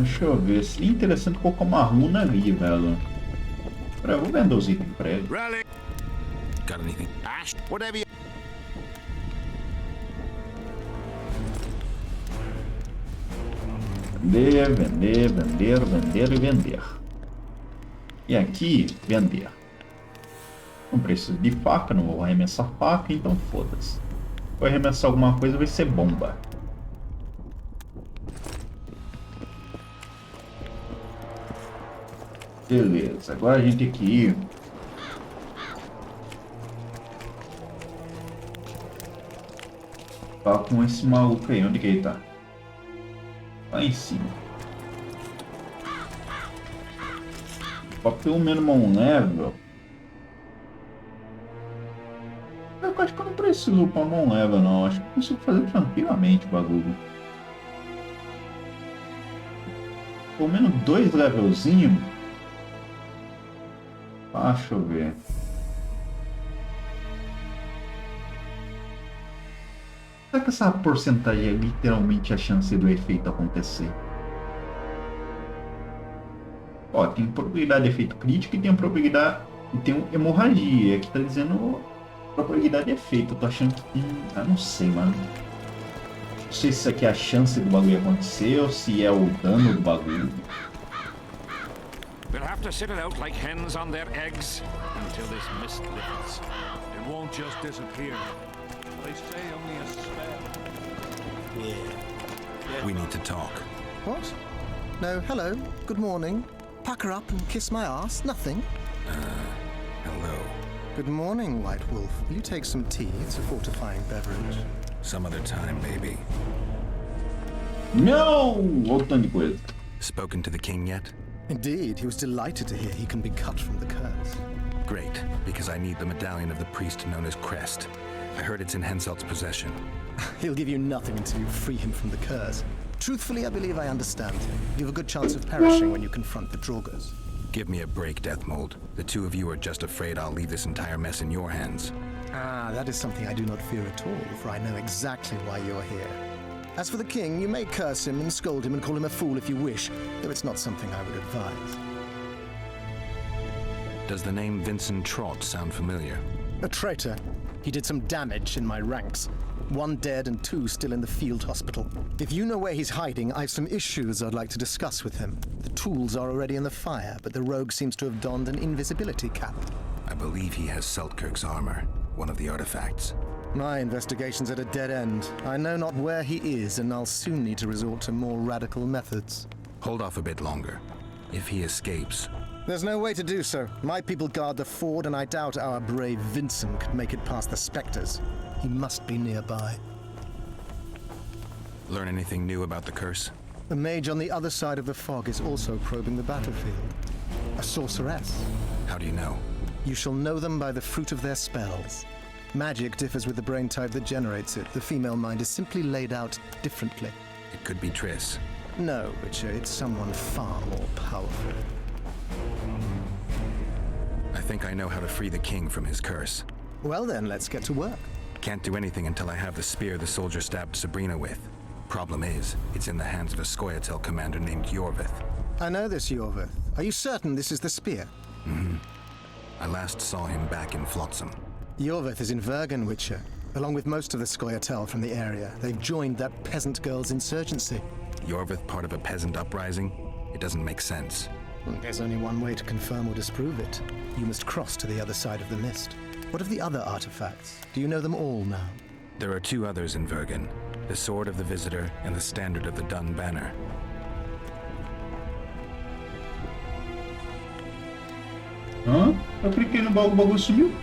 Speaker 1: Deixa eu ver. Seria interessante colocar uma runa ali, velho. Eu vou vender os itens pra ele.
Speaker 6: Got anything?
Speaker 13: Ash, whatever you...
Speaker 1: Vender, vender, vender, vender e vender. E aqui, vender. Não preciso de faca, não vou arremessar faca, então foda-se. Vou arremessar alguma coisa, vai ser bomba. Beleza, agora a gente tem que ir. Tá com esse maluco aí, onde que ele tá? Lá em cima. Pra pelo menos um level. Eu acho que eu não preciso upar um level não. Acho que eu consigo fazer tranquilamente o bagulho. Pelo menos 2 levelzinhos. Deixa eu ver. Será que essa porcentagem é literalmente a chance do efeito acontecer? Ó, tem probabilidade de efeito crítico e tem a probabilidade. E tem hemorragia. Aqui tá dizendo probabilidade de efeito. Eu tô achando que. Ah, não sei, mano. Não sei se isso aqui é a chance do bagulho acontecer ou se é o dano do bagulho.
Speaker 2: We'll have to sit it out like hens on their eggs until this mist lifts.
Speaker 4: It won't just disappear. They say only a spell.
Speaker 6: Yeah. We need to talk.
Speaker 14: What? No, hello, good morning. Pack her up and kiss my ass? Nothing?
Speaker 6: Hello.
Speaker 14: Good morning, White Wolf. Will you take some tea? It's a fortifying beverage.
Speaker 6: Some other time, maybe.
Speaker 1: Não! Voltando de coisa.
Speaker 6: Spoken to the king yet?
Speaker 14: Indeed, he was delighted to hear he can be cut from the curse.
Speaker 6: Great, because I need the medallion of the priest known as Crest. I heard it's in Henselt's possession.
Speaker 14: He'll give you nothing until you free him from the curse. Truthfully, I believe I understand him. You have a good chance of perishing when you confront the Draugrs.
Speaker 6: Give me a break, Deathmold. The two of you are just afraid I'll leave this entire mess in your hands.
Speaker 14: Ah, that is something I do not fear at all, for I know exactly why you're here. As for the king, you may curse him and scold him and call him a fool if you wish, though it's not something I would advise.
Speaker 6: Does the name Vincent Trott sound familiar?
Speaker 14: A traitor. He did some damage in my ranks. 1 dead and 2 still in the field hospital. If you know where he's hiding, I've some issues I'd like to discuss with him. The tools are already in the fire, but the rogue seems to have donned an invisibility cap.
Speaker 6: I believe he has Seltkirk's armor, one of the artifacts.
Speaker 14: My investigation's at a dead end. I know not where he is, and I'll soon need to resort to more radical methods.
Speaker 6: Hold off a bit longer. If he escapes...
Speaker 14: There's no way to do so. My people guard the ford, and I doubt our brave Vincent could make it past the specters. He must be nearby.
Speaker 6: Learn anything new about the curse?
Speaker 14: The mage on the other side of the fog is also probing the battlefield. A sorceress.
Speaker 6: How do you know?
Speaker 14: You shall know them by the fruit of their spells. Magic differs with the brain type that generates it. The female mind is simply laid out differently.
Speaker 6: It could be Triss.
Speaker 14: No, Witcher, it's someone far more powerful.
Speaker 6: I think I know how to free the king from his curse.
Speaker 14: Well then, let's get to work.
Speaker 6: Can't do anything until I have the spear the soldier stabbed Sabrina with. Problem is, it's in the hands of a Scoia'tael commander named Yorvith.
Speaker 14: I know this Yorvith. Are you certain this is the spear?
Speaker 6: Mm-hmm. I last saw him back in Flotsam.
Speaker 14: Yorvith is in Vergen, Witcher, along with most of the Scoia'tael from the area. They've joined that peasant girl's insurgency.
Speaker 6: Yorvith part of a peasant uprising? It doesn't make sense.
Speaker 14: There's only one way to confirm or disprove it. You must cross to the other side of the mist. What of the other artifacts? Do you know them all now?
Speaker 6: There are 2 others in Vergen. The Sword of the Visitor and the Standard of the Dun Banner.
Speaker 1: Hã? Eu cliquei no bagulho, o bagulho sumiu.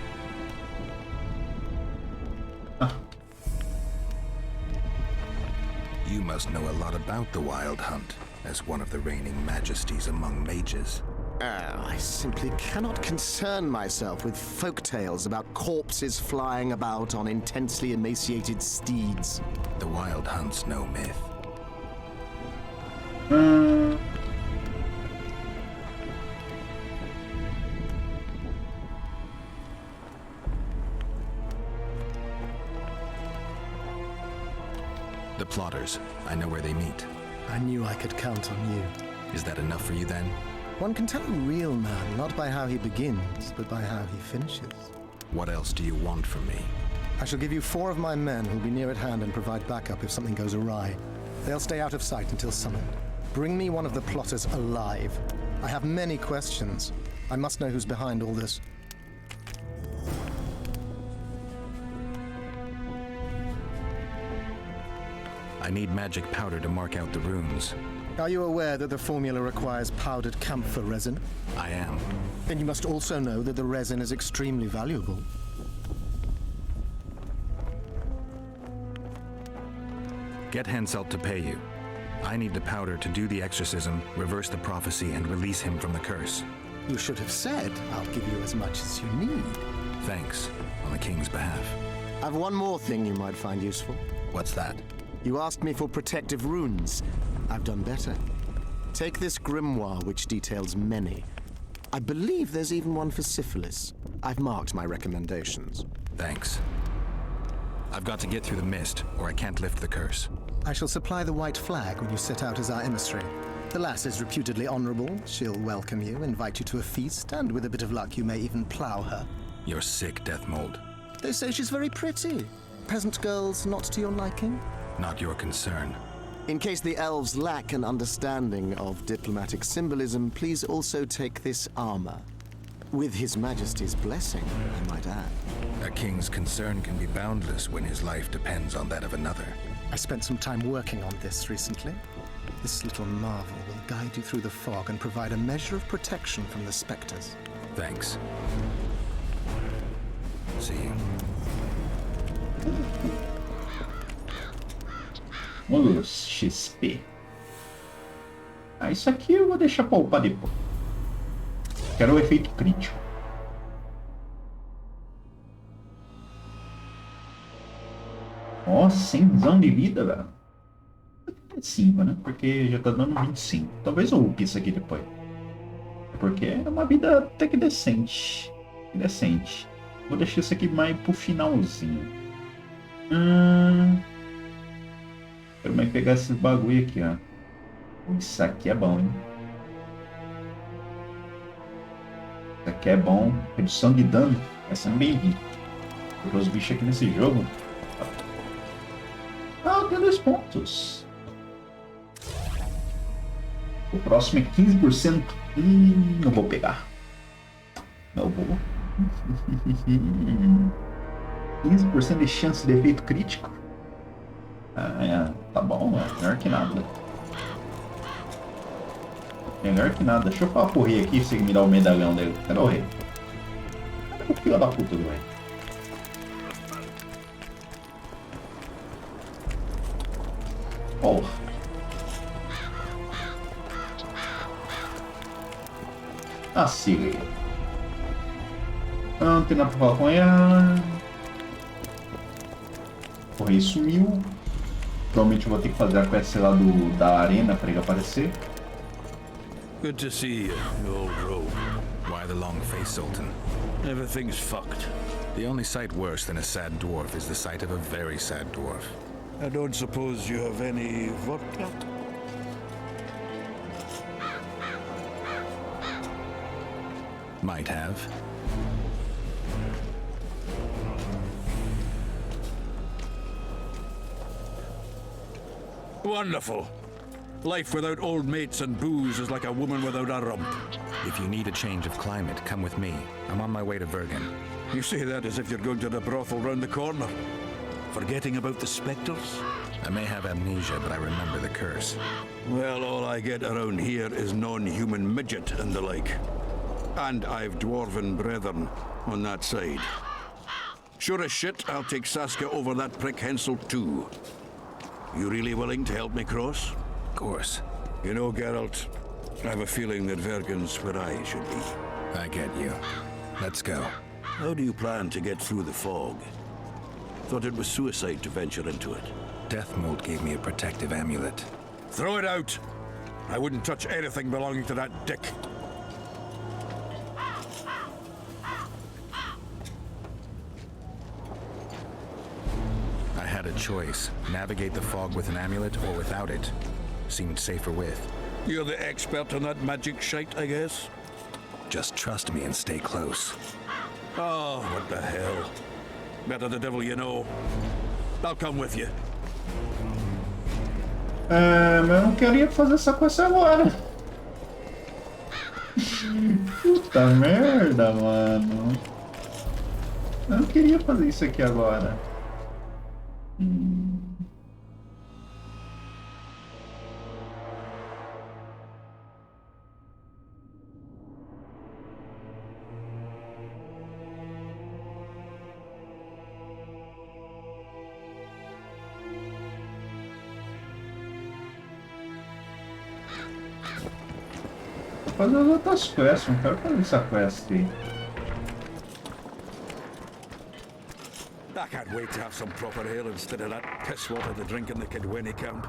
Speaker 6: You must know a lot about the Wild Hunt, as one of the reigning majesties among mages.
Speaker 14: I simply cannot concern myself with folk tales about corpses flying about on intensely emaciated steeds.
Speaker 6: The Wild Hunt's no myth. The plotters. I know where they meet.
Speaker 14: I knew I could count on you.
Speaker 6: Is that enough for you then?
Speaker 14: One can tell a real man not by how he begins, but by how he finishes.
Speaker 6: What else do you want from me?
Speaker 14: I shall give you 4 of my men who'll be near at hand and provide backup if something goes awry. They'll stay out of sight until summoned. Bring me one of the plotters alive. I have many questions. I must know who's behind all this.
Speaker 6: I need magic powder to mark out the runes.
Speaker 14: Are you aware that the formula requires powdered camphor resin?
Speaker 6: I am.
Speaker 14: Then you must also know that the resin is extremely valuable.
Speaker 6: Get Henselt to pay you. I need the powder to do the exorcism, reverse the prophecy, and release him from the curse.
Speaker 14: You should have said, I'll give you as much as you need.
Speaker 6: Thanks, on the king's behalf.
Speaker 14: I've one more thing you might find useful.
Speaker 6: What's that?
Speaker 14: You asked me for protective runes. I've done better. Take this grimoire, which details many. I believe there's even one for syphilis. I've marked my recommendations.
Speaker 6: Thanks. I've got to get through the mist, or I can't lift the curse.
Speaker 14: I shall supply the white flag when you set out as our emissary. The lass is reputedly honorable. She'll welcome you, invite you to a feast, and with a bit of luck you may even plow her.
Speaker 6: You're sick, Deathmold.
Speaker 14: They say she's very pretty. Peasant girls not to your liking?
Speaker 6: Not your concern.
Speaker 14: In case the elves lack an understanding of diplomatic symbolism, please also take this armor. With His Majesty's blessing, I might add.
Speaker 6: A king's concern can be boundless when his life depends on that of another.
Speaker 14: I spent some time working on this recently. This little marvel will guide you through the fog and provide a measure of protection from the specters.
Speaker 6: Thanks. See you.
Speaker 1: Olha os XP. Ah, isso aqui eu vou deixar pra upar depois. Quero o efeito crítico. Ó, 100 de vida, velho. 5, né? Porque já tá dando 25. Talvez eu upe isso aqui depois. Porque é uma vida até que decente. Decente. Vou deixar isso aqui mais pro finalzinho. Quero mais pegar esses bagulho aqui, ó. Isso aqui é bom, hein? Isso aqui é bom. Redução de dano. Vai sendo bem-vindo. Porque os bichos aqui nesse jogo. Ah, eu tenho 2 pontos. O próximo é 15%. Não vou pegar. Não vou. 15% de chance de efeito crítico. Ah, tá bom, é melhor que nada. Melhor que nada. Deixa eu falar pro rei aqui, se ele me dá o medalhão dele. Cadê o rei? Cadê o filho da puta do rei? Porra. Ah, siga. Não tem nada pra falar com ela. O rei sumiu. Provavelmente eu vou ter que fazer a quest lá da arena pra ele aparecer.
Speaker 10: Good to see you, you old rogue.
Speaker 6: Why the long face, Sultan?
Speaker 10: Everything's fucked.
Speaker 6: The only sight worse than a sad dwarf is the sight of a very sad dwarf.
Speaker 10: I don't suppose you have any vodka?
Speaker 6: Might have.
Speaker 10: Wonderful. Life without old mates and booze is like a woman without a rump.
Speaker 6: If you need a change of climate, come with me. I'm on my way to Bergen.
Speaker 10: You say that as if you're going to the brothel round the corner. Forgetting about the spectres?
Speaker 6: I may have amnesia, but I remember the curse.
Speaker 10: Well, all I get around here is non-human midget and the like. And I've dwarven brethren on that side. Sure as shit, I'll take Saskia over that prick Hensel too. You really willing to help me cross?
Speaker 6: Of course.
Speaker 10: You know, Geralt, I have a feeling that Vergen's where I should be.
Speaker 6: I get you. Let's go.
Speaker 10: How do you plan to get through the fog? Thought it was suicide to venture into it.
Speaker 6: Death Mold gave me a protective amulet.
Speaker 10: Throw it out! I wouldn't touch anything belonging to that dick.
Speaker 6: I had a choice. Navigate the fog with an amulet or without it. Seemed safer with.
Speaker 10: You're the expert on that magic shite, I guess?
Speaker 6: Just trust me and stay close.
Speaker 10: Oh, what the hell. Better the devil you know. I'll come with you.
Speaker 1: Mas eu não queria fazer essa coisa agora. Puta merda, mano. Eu não queria fazer isso aqui agora. Fazer as outras quests, não quero fazer essa quest aí.
Speaker 10: I can't wait to have some proper ale instead of that piss water to drink in the Kidwinnie camp.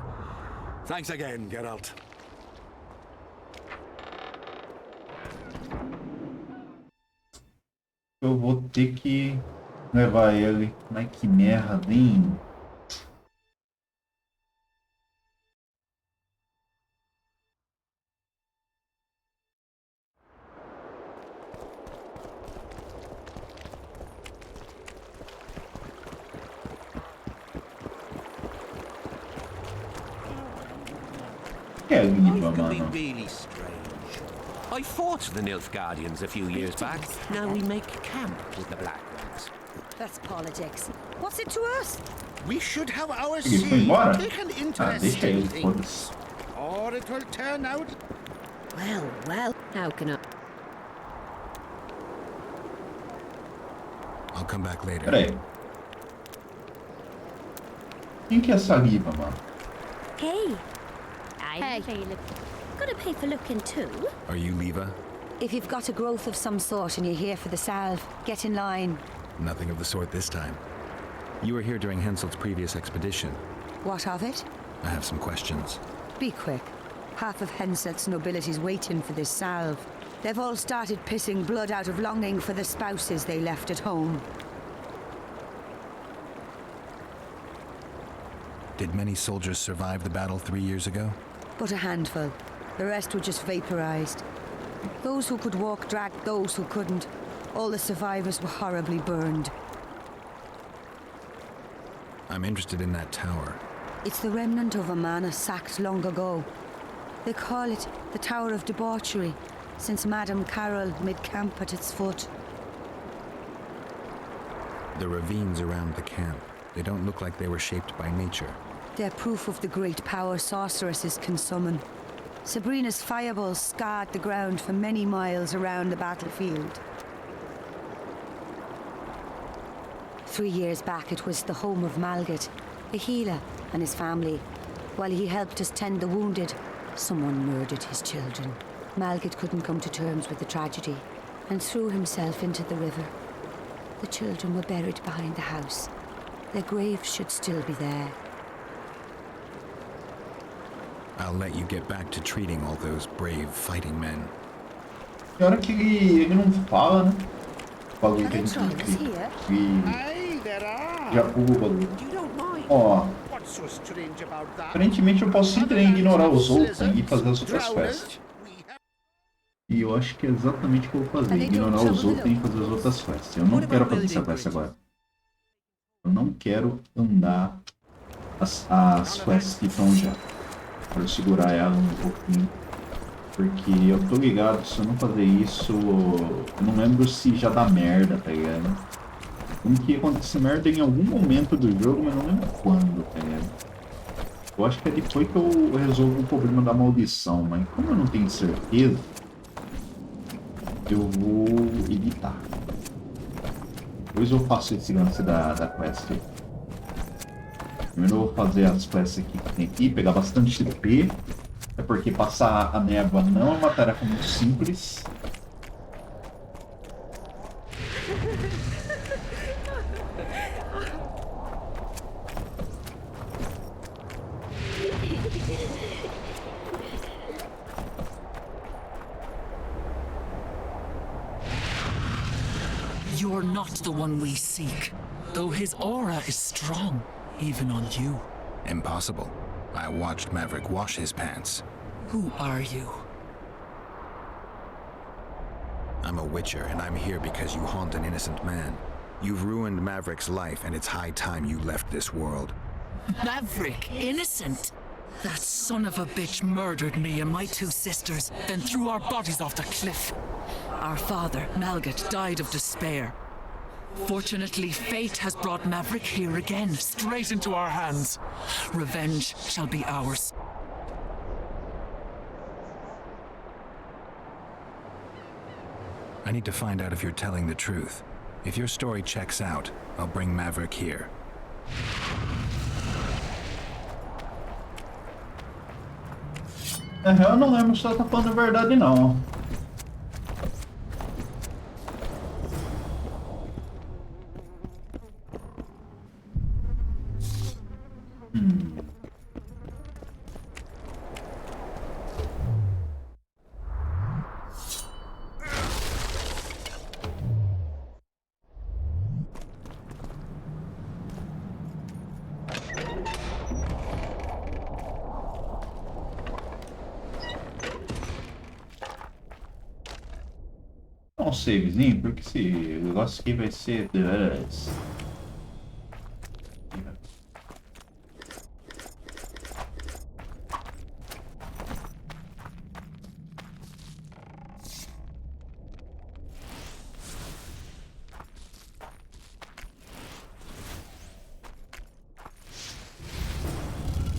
Speaker 10: Thanks again, Geralt.
Speaker 1: Eu vou ter que levar ele. Mas que merda, hein? É limpa, mano.
Speaker 17: Really strange. I fought the Nilfgaardians a few years back. Now we make camp with the Black Ones.
Speaker 9: That's politics. What's it to us?
Speaker 13: We should have our
Speaker 1: Ele foi
Speaker 13: say,
Speaker 1: embora?
Speaker 13: take an
Speaker 1: Ah,
Speaker 13: interest
Speaker 1: deixa
Speaker 13: in
Speaker 1: ele,
Speaker 13: things.
Speaker 1: foda-se.
Speaker 13: Or it will turn out.
Speaker 21: Well, how can I?
Speaker 6: I'll come back later.
Speaker 1: Pera aí. Quem que é essa Liva, mano?
Speaker 9: Hey.
Speaker 21: Hey.
Speaker 9: Gotta pay for looking too.
Speaker 6: Are you Leva?
Speaker 15: If you've got a growth of some sort and you're here for the salve, get in line.
Speaker 6: Nothing of the sort this time. You were here during Henselt's previous expedition.
Speaker 15: What of it?
Speaker 6: I have some questions.
Speaker 15: Be quick. Half of Henselt's nobility's waiting for this salve. They've all started pissing blood out of longing for the spouses they left at home.
Speaker 6: Did many soldiers survive the battle 3 years ago?
Speaker 15: But a handful. The rest were just vaporized. Those who could walk dragged those who couldn't. All the survivors were horribly burned.
Speaker 6: I'm interested in that tower.
Speaker 15: It's the remnant of a manor sacked long ago. They call it the Tower of Debauchery, since Madame Carol made camp at its foot.
Speaker 6: The ravines around the camp, they don't look like they were shaped by nature.
Speaker 15: They're proof of the great power sorceresses can summon. Sabrina's fireballs scarred the ground for many miles around the battlefield. 3 years back, it was the home of Malgat, a healer, and his family. While he helped us tend the wounded, someone murdered his children. Malgat couldn't come to terms with the tragedy and threw himself into the river. The children were buried behind the house. Their graves should still be there.
Speaker 6: I'll let you get back to treating all those brave fighting men.
Speaker 1: E a hora que ele não fala, né? O bagulho que a gente já pula o bagulho. Ó. Aparentemente eu posso simplesmente ignorar os outros e fazer as outras quests. E eu acho que é exatamente o que eu vou fazer. Ignorar os outros e fazer as outras quests. Eu não quero fazer essa quest agora. Eu não quero andar as quests que estão já. Quero segurar ela um pouquinho. Porque eu tô ligado, se eu não fazer isso, eu não lembro se já dá merda, tá ligado? Como que acontece merda em algum momento do jogo, mas não lembro quando, tá ligado? Eu acho que é depois que eu resolvo o problema da maldição, mas como eu não tenho certeza, eu vou evitar. Depois eu faço esse lance da quest. Primeiro eu vou fazer as quests aqui que tem aqui, pegar bastante XP. É porque passar a névoa não é uma tarefa muito simples.
Speaker 22: You're not the one we seek, though his aura is strong, even on you.
Speaker 6: Impossible. I watched Maverick wash his pants.
Speaker 22: Who are you?
Speaker 6: I'm a Witcher, and I'm here because you haunt an innocent man. You've ruined Maverick's life, and it's high time you left this world.
Speaker 22: Maverick, innocent? That son of a bitch murdered me and my 2 sisters, then threw our bodies off the cliff. Our father, Malgat, died of despair. Fortunately, fate has brought Maverick here again, straight into our hands. Revenge shall be ours.
Speaker 6: I need to find out if you're telling the truth. If your story checks out, I'll bring Maverick here.
Speaker 1: Eu não lembro se ela tá falando a verdade, não. Um savezinho, porque esse negócio aqui vai ser das...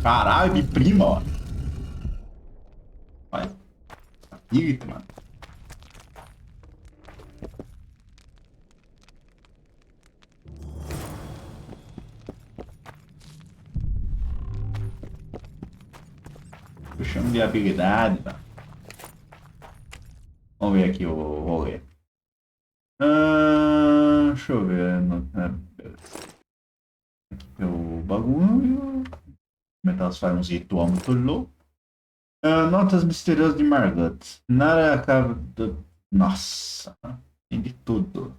Speaker 1: Caralho, me prima, ó. Vai. Eita, mano. Puxando de habilidade, mano. aqui o rolê. Deixa eu ver. Beleza. Aqui tem o bagulho. Metal faz uns ritual muito louco. Notas misteriosas de Margot. Nara acaba. Nossa, tem de tudo.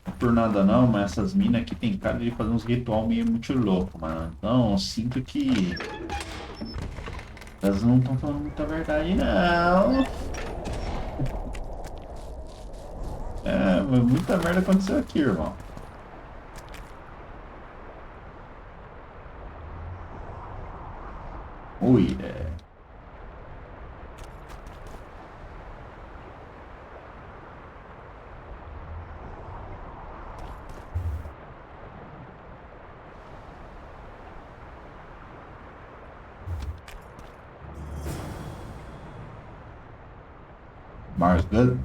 Speaker 1: Não por nada não, mas essas minas aqui tem cara de fazer uns ritual meio muito louco, mano. Então eu sinto que elas não estão falando muita verdade, não. Mas muita merda aconteceu aqui, irmão. Ui, Margot.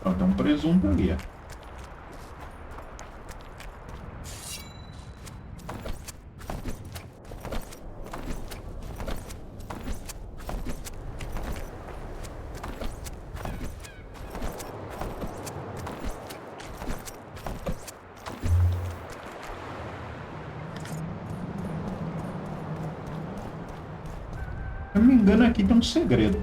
Speaker 1: Tem um presunto ali, ó. Se eu não me engano, aqui tem um segredo.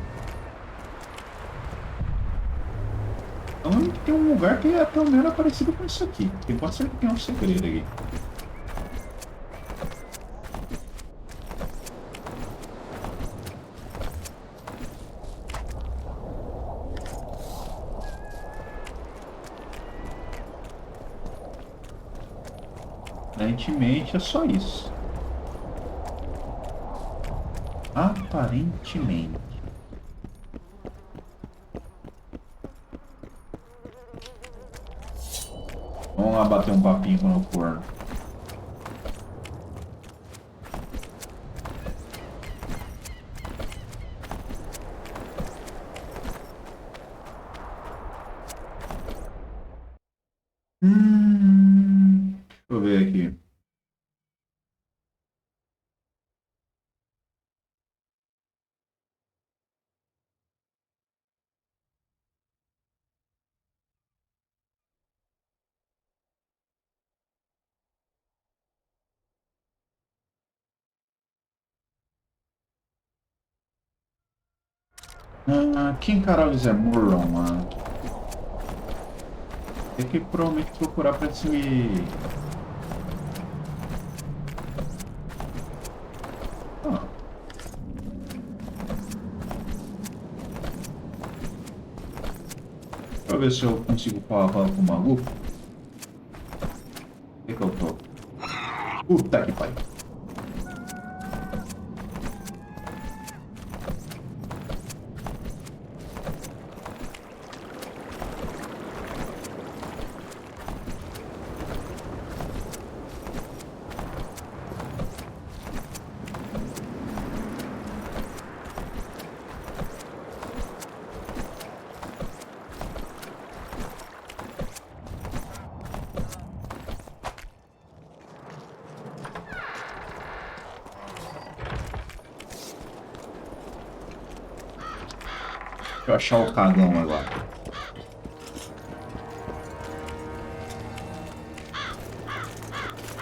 Speaker 1: Tem um lugar que é pelo menos parecido com isso aqui. Tem quase certeza que tem um segredo aqui. Aparentemente é só isso. Aparentemente. Vamos lá bater um papinho no forno. Deixa eu ver aqui. Quem caralho é Murron, mano? Tem que provavelmente procurar pra esse... Deixa eu ver se eu consigo falar com o maluco. Onde é que eu tô? Puta que pariu. Deixa eu achar o cagão agora.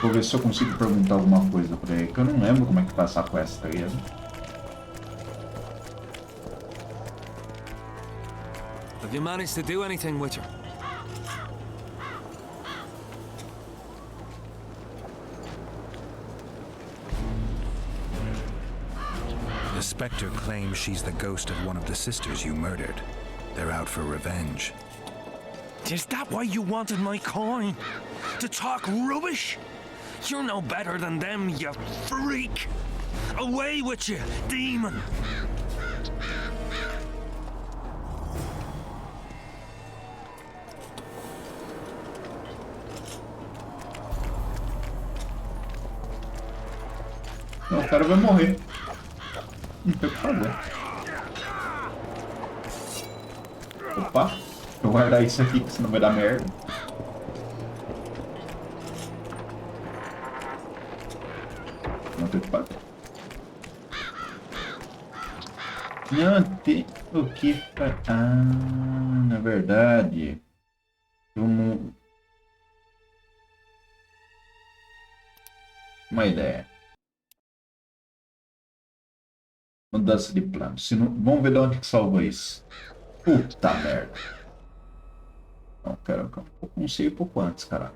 Speaker 1: Vou ver se eu consigo perguntar alguma coisa pra ele, que eu não lembro como é que tá essa quest, tá ligado?
Speaker 7: Have you managed to do anything, Witcher?
Speaker 6: The Spectre claims she's the ghost of one of the sisters you murdered. They're out for revenge.
Speaker 7: Is that why you wanted my coin? To talk rubbish? You're no better than them, you freak! Away with you, demon!
Speaker 1: Não, o cara vai morrer. Não tem o que fazer. Opa, vou guardar isso aqui, que senão vai dar merda. Não tem o que fazer. Não tem o que fazer. Ah, na verdade. Vamos. Uma ideia. Mudança de plano. Se não... Vamos ver de onde que salva isso. Puta merda. Não, quero um sei um pouco antes, cara.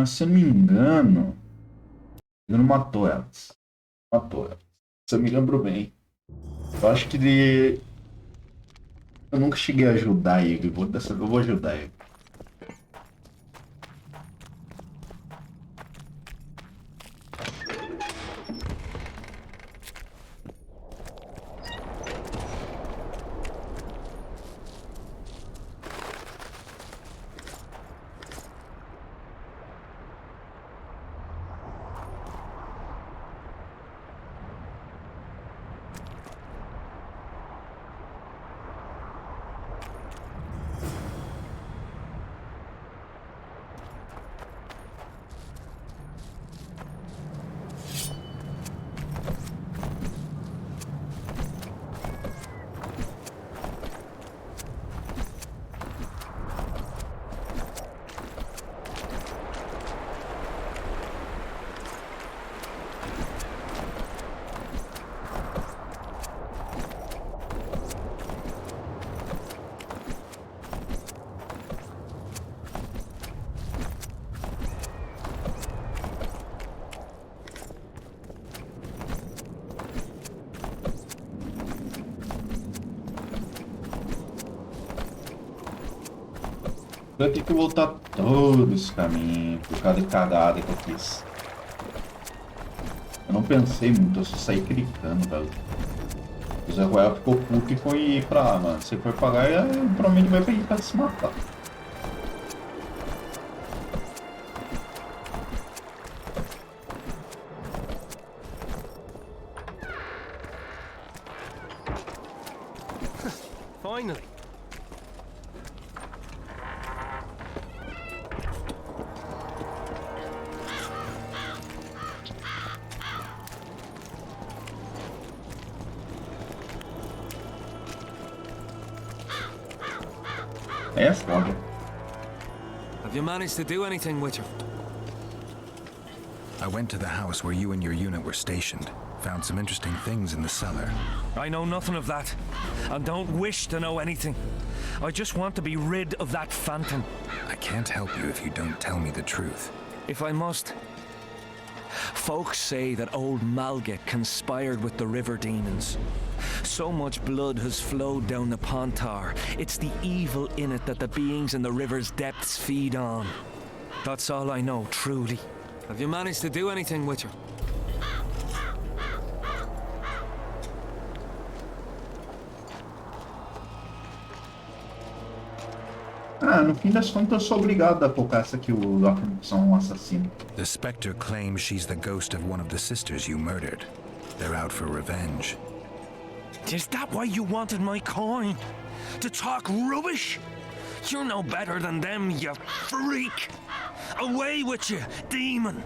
Speaker 1: Se eu não me engano, ele não matou elas. Matou elas. Se eu me lembro bem. Eu acho que eu nunca cheguei a ajudar ele. Dessa vez eu vou ajudar ele. Eu tenho que voltar todo esse caminho por causa de cagada que eu fiz. Eu não pensei muito, eu só saí clicando, velho. O Zé Ruel ficou puto e foi pra... Mano, se for pagar, provavelmente vai pra se matar.
Speaker 18: Finally.
Speaker 1: É foda.
Speaker 11: Have you managed to do anything, Witcher?
Speaker 6: I went to the house where you and your unit were stationed. Found some interesting things in the cellar.
Speaker 7: I know nothing of that, and don't wish to know anything. I just want to be rid of that phantom.
Speaker 6: I can't help you if you don't tell me the truth.
Speaker 7: If I must. Folks say that old Malgit conspired with the river demons. So much blood has flowed down the Pontar. It's the evil in it that the beings in the river's depths feed on. That's all I know, truly. Have you managed to do anything, Witcher?
Speaker 1: No fim das contas eu sou obrigado a colocar essa aqui, o são um assassino.
Speaker 6: The Spectre claims she's the ghost of one of the sisters you murdered. They're out for revenge.
Speaker 7: Is that why you wanted my coin? To talk rubbish? You're no better than them, you freak! Away with you, demon!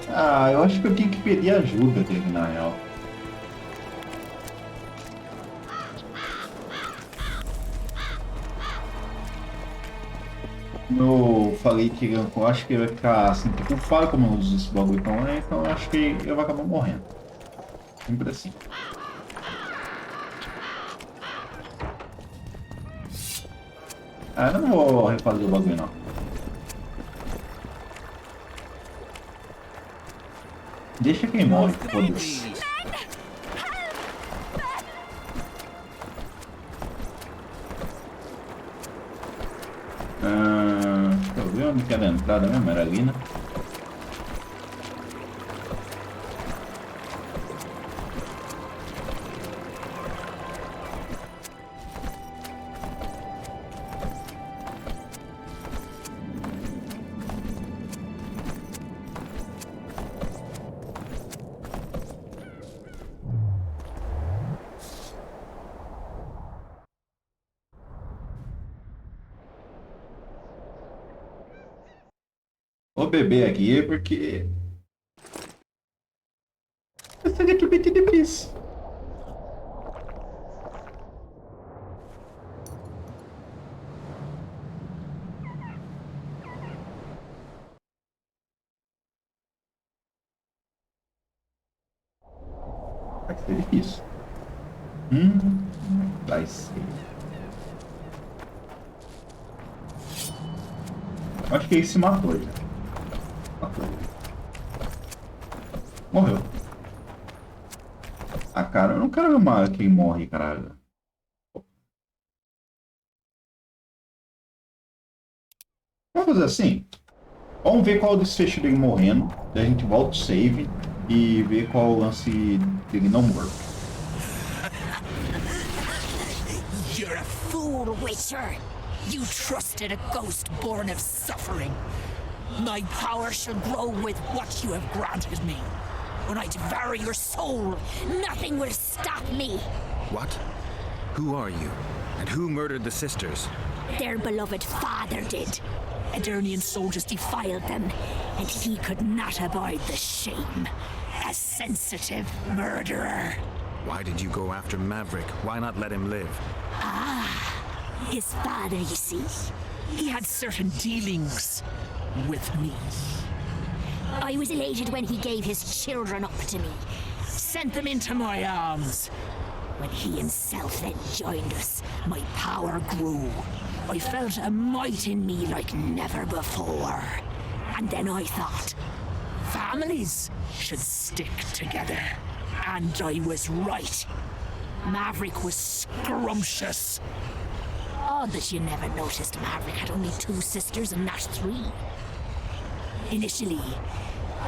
Speaker 1: Eu acho que eu tenho que pedir ajuda dele, na real. Como eu falei que eu acho que ele vai ficar assim, tipo, fala como eu uso esse bagulho, então eu acho que ele vai acabar morrendo. Sempre assim. Eu não vou refazer o bagulho não. Deixa quem morre, foda-se. Deixa eu ver onde que era a entrada mesmo, era ali, né? Vou beber aqui porque... Essa é muito difícil. Vai ser difícil. Vai ser. Acho que ele se matou já. Matou. Morreu. Ah, cara, eu não quero ver quem morre, caralho. Vamos fazer assim. Vamos ver qual é o desfecho dele morrendo. Daí a gente volta o save e ver qual é o lance dele não morto.
Speaker 22: You're a fool, Witcher. You trusted a ghost born of suffering. My power shall grow with what you have granted me. When I devour your soul, nothing will stop me.
Speaker 6: What? Who are you? And who murdered the sisters?
Speaker 22: Their beloved father did. Edirnian soldiers defiled them, and he could not abide the shame. A sensitive murderer.
Speaker 6: Why did you go after Maverick? Why not let him live?
Speaker 22: His father, you see, he had certain dealings with me. I was elated when he gave his children up to me, sent them into my arms. When he himself then joined us, my power grew. I felt a might in me like never before. And then I thought, families should stick together. And I was right. Maverick was scrumptious. Odd that you never noticed Maverick had only 2 sisters and not 3. Initially,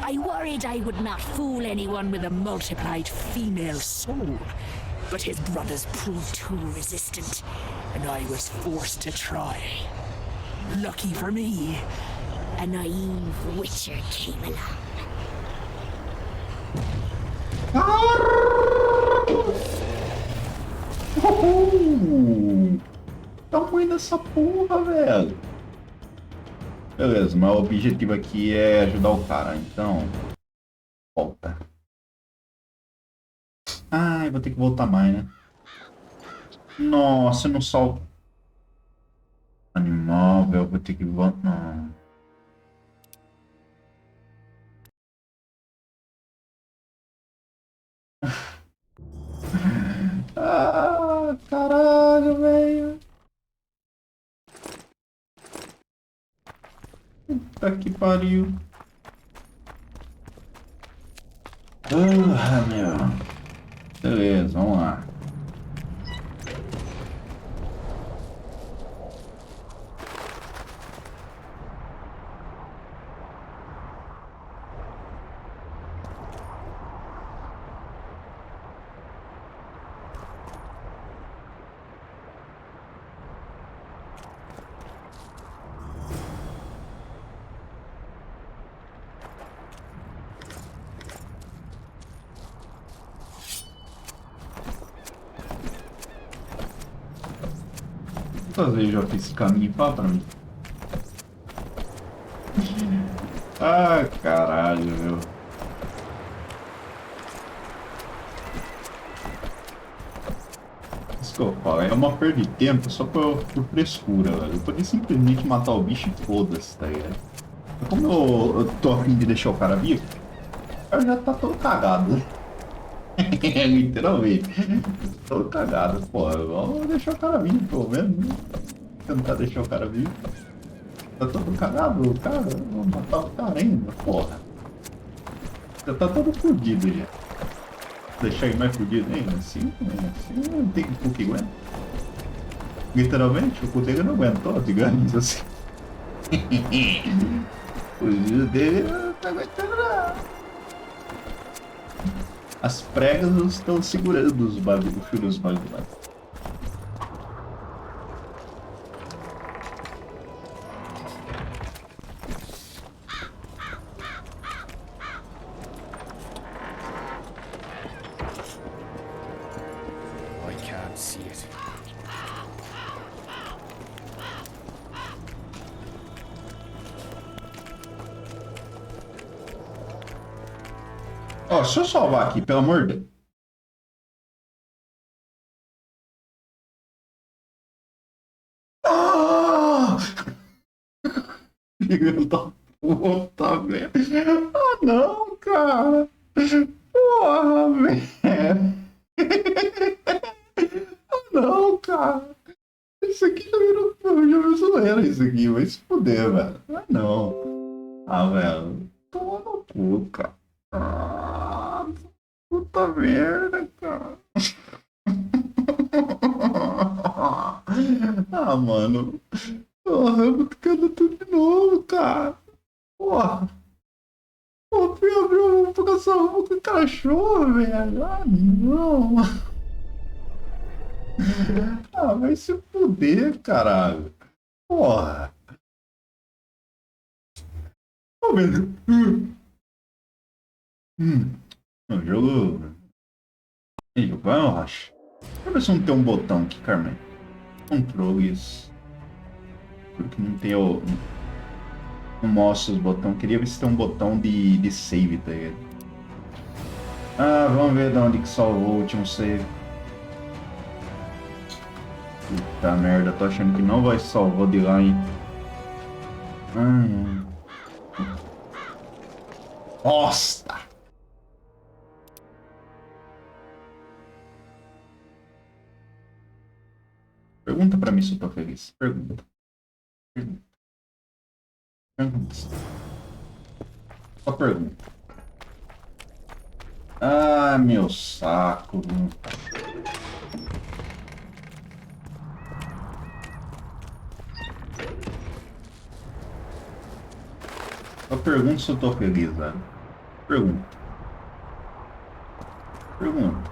Speaker 22: I worried I would not fool anyone with a multiplied female soul. But his brothers proved too resistant, and I was forced to try. Lucky for me, a naive Witcher came along.
Speaker 1: Tamanho dessa porra, velho. Beleza, mas o objetivo aqui é ajudar o cara, então... Volta. Ai, vou ter que voltar mais, né? Nossa, eu não salvo... Animal, velho, vou ter que voltar... Não. Ah, caralho, velho. Puta que pariu. Ah, meu. Beleza, vamos lá. Quantas vezes eu já fiz esse caminho? Fala pra mim. Ah, caralho, meu. Isso que eu falo, é uma perda de tempo só por frescura, velho. Eu poderia simplesmente matar o bicho e foda-se, tá ligado? Como eu tô a fim de deixar o cara vivo, eu já tá todo cagado, né? Literalmente. Todo cagado, pô. Vamos deixar o cara vivo, pelo menos, né? Tentar deixar o cara vivo. Tá todo cagado, o cara. Vou matar o cara ainda, porra. Já tá todo fodido já. Deixar ele mais fodido ainda? Assim não tem cu que aguenta. Literalmente, o cu dele não aguentou, digamos assim. O cu dele não tá aguentando não. As pregas não estão segurando os bagulhos, os bagulhos.
Speaker 5: I can't see it.
Speaker 1: Ó, deixa eu salvar aqui, pelo amor de Deus. Ah! Filho da puta, velho. Ah, não, cara. Porra, velho. Ah, não, cara. Isso aqui já virou zoeira, isso aqui. Vai se fuder, velho. Ah, não. Ah, velho. Toma no cu, cara. Ah, puta merda, cara. Ah, mano. Porra, eu vou ficando tudo de novo, cara. Porra. Pô, fui abrir uma vocação com o cachorro, velho. Ah, não. Ah, vai se fuder, caralho. Porra. Ô, velho. O jogo. Esse jogo vai, eu acho. Deixa eu ver se não tem um botão aqui, Carmen. Controles. Porque não tem o. Não mostra os botões. Queria ver se tem um botão de save, tá ligado? Ah, vamos ver de onde que salvou o último save. Puta merda, tô achando que não vai salvar de lá, hein? Bosta! Pergunta pra mim se eu tô feliz. Pergunta. Pergunta. Só pergunta. Ah, meu saco. Eu pergunto se eu tô feliz, velho. Pergunta. Pergunta.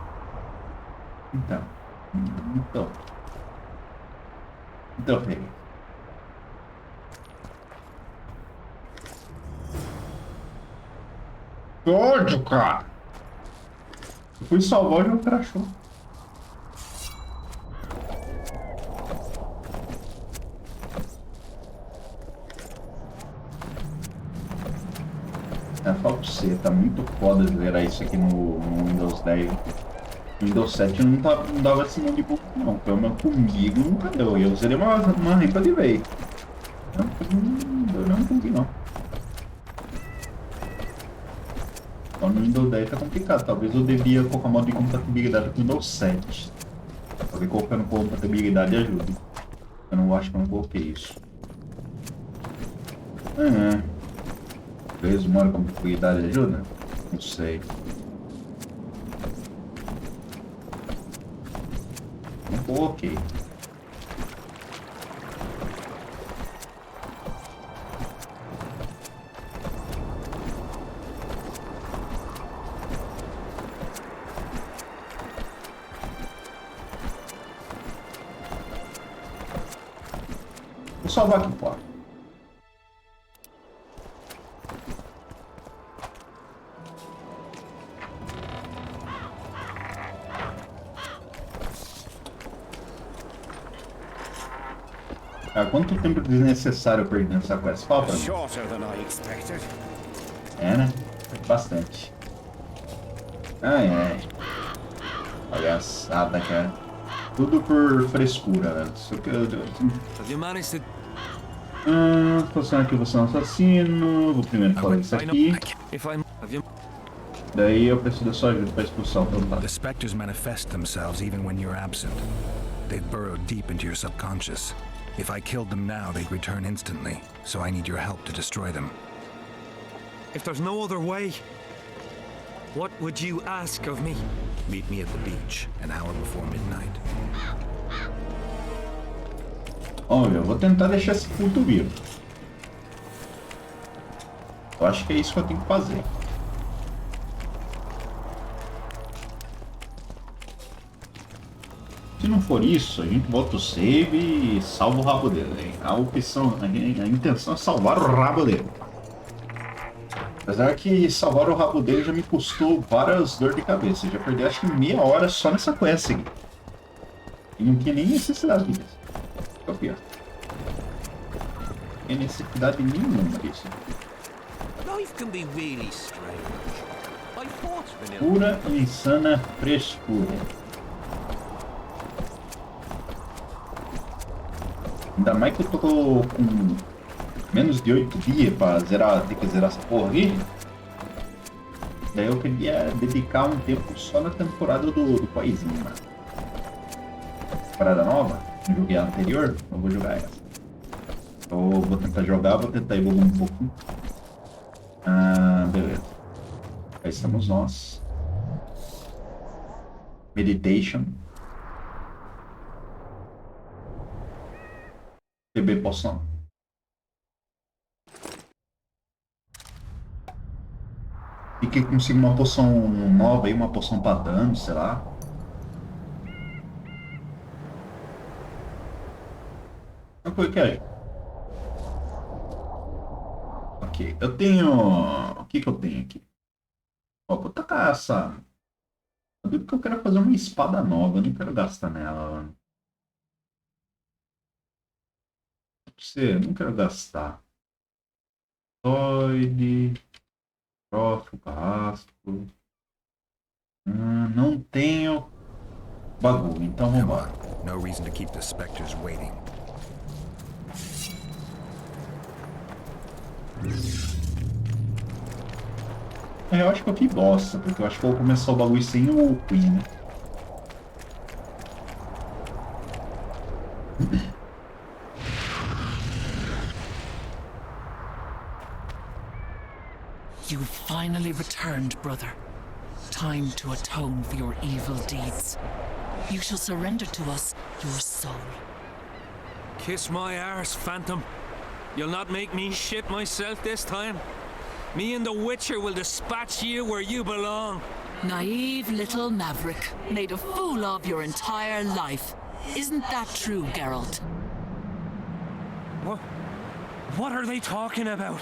Speaker 1: Então, feliz. Que ódio, cara. Eu fui salvar e o jogo crashou. Fala pra você, tá muito foda zerar isso aqui no Windows 10. No Windows 7 não dava esse monte de bug não, pelo menos comigo nunca deu. Eu zerei uma rampa de vez. Não deu nenhum bug não. Só no Windows 10 tá complicado, talvez eu devia colocar modo de compatibilidade com o Windows 7. Talvez colocando compatibilidade ajude. Eu não acho que eu não coloquei isso. Talvez uma compatibilidade ajuda? Não sei. Não coloquei. Vou salvar aqui fora. Quanto tempo desnecessário eu perdi nessa quest? Fala pra mim. É, né? Bastante. Palhaçada, cara. Tudo por frescura, velho. Isso que eu... Passando aqui, você é um assassino. Vou primeiro falar isso aqui. Daí eu preciso da sua ajuda para expulsar o fantasma.
Speaker 6: The specters manifest themselves even when you're absent. They've burrowed deep into your subconscious. If I killed them now, they'd return instantly. So I need your help to destroy them.
Speaker 7: If there's no other way, what would you ask of me?
Speaker 6: Meet me at the beach, an hour before midnight.
Speaker 1: Olha, eu vou tentar deixar esse puto vivo. Eu acho que é isso que eu tenho que fazer. Se não for isso, a gente bota o save e salva o rabo dele. A intenção é salvar o rabo dele. Apesar que salvar o rabo dele já me custou várias dores de cabeça. Eu já perdi acho que meia hora só nessa quest aqui. E não tinha nem necessidade disso. Não tinha necessidade nenhuma disso.
Speaker 17: Life can be really strange. I
Speaker 1: Pura e insana frescura. Ainda mais que eu tô com menos de 8 dias pra zerar, ter que zerar essa porra aqui. Daí eu queria dedicar um tempo só na temporada do paizinho, mano. Temporada nova, não joguei a anterior, eu vou jogar essa. Eu vou tentar jogar, vou tentar evoluir um pouco. Beleza. Aí estamos nós. Meditation. Beber poção. E que consiga uma poção nova aí, uma poção pra dano, sei lá. O que é? Ok, eu tenho... O que eu tenho aqui? Ó, vou tacar essa... Eu digo que eu quero fazer uma espada nova, eu não quero gastar nela, mano. Não quero gastar. Toide... Trofo, carrasco... não tenho... bagulho, então vamos embora.
Speaker 6: No reason to keep the specters waiting.
Speaker 1: Eu acho que eu fiz bosta, porque eu acho que eu vou começar o bagulho sem o Queen, né?
Speaker 22: You've finally returned, brother. Time to atone for your evil deeds. You shall surrender to us your soul.
Speaker 7: Kiss my arse, Phantom. You'll not make me shit myself this time. Me and the Witcher will dispatch you where you belong.
Speaker 22: Naive little maverick, made a fool of your entire life. Isn't that true, Geralt?
Speaker 7: What are they talking about?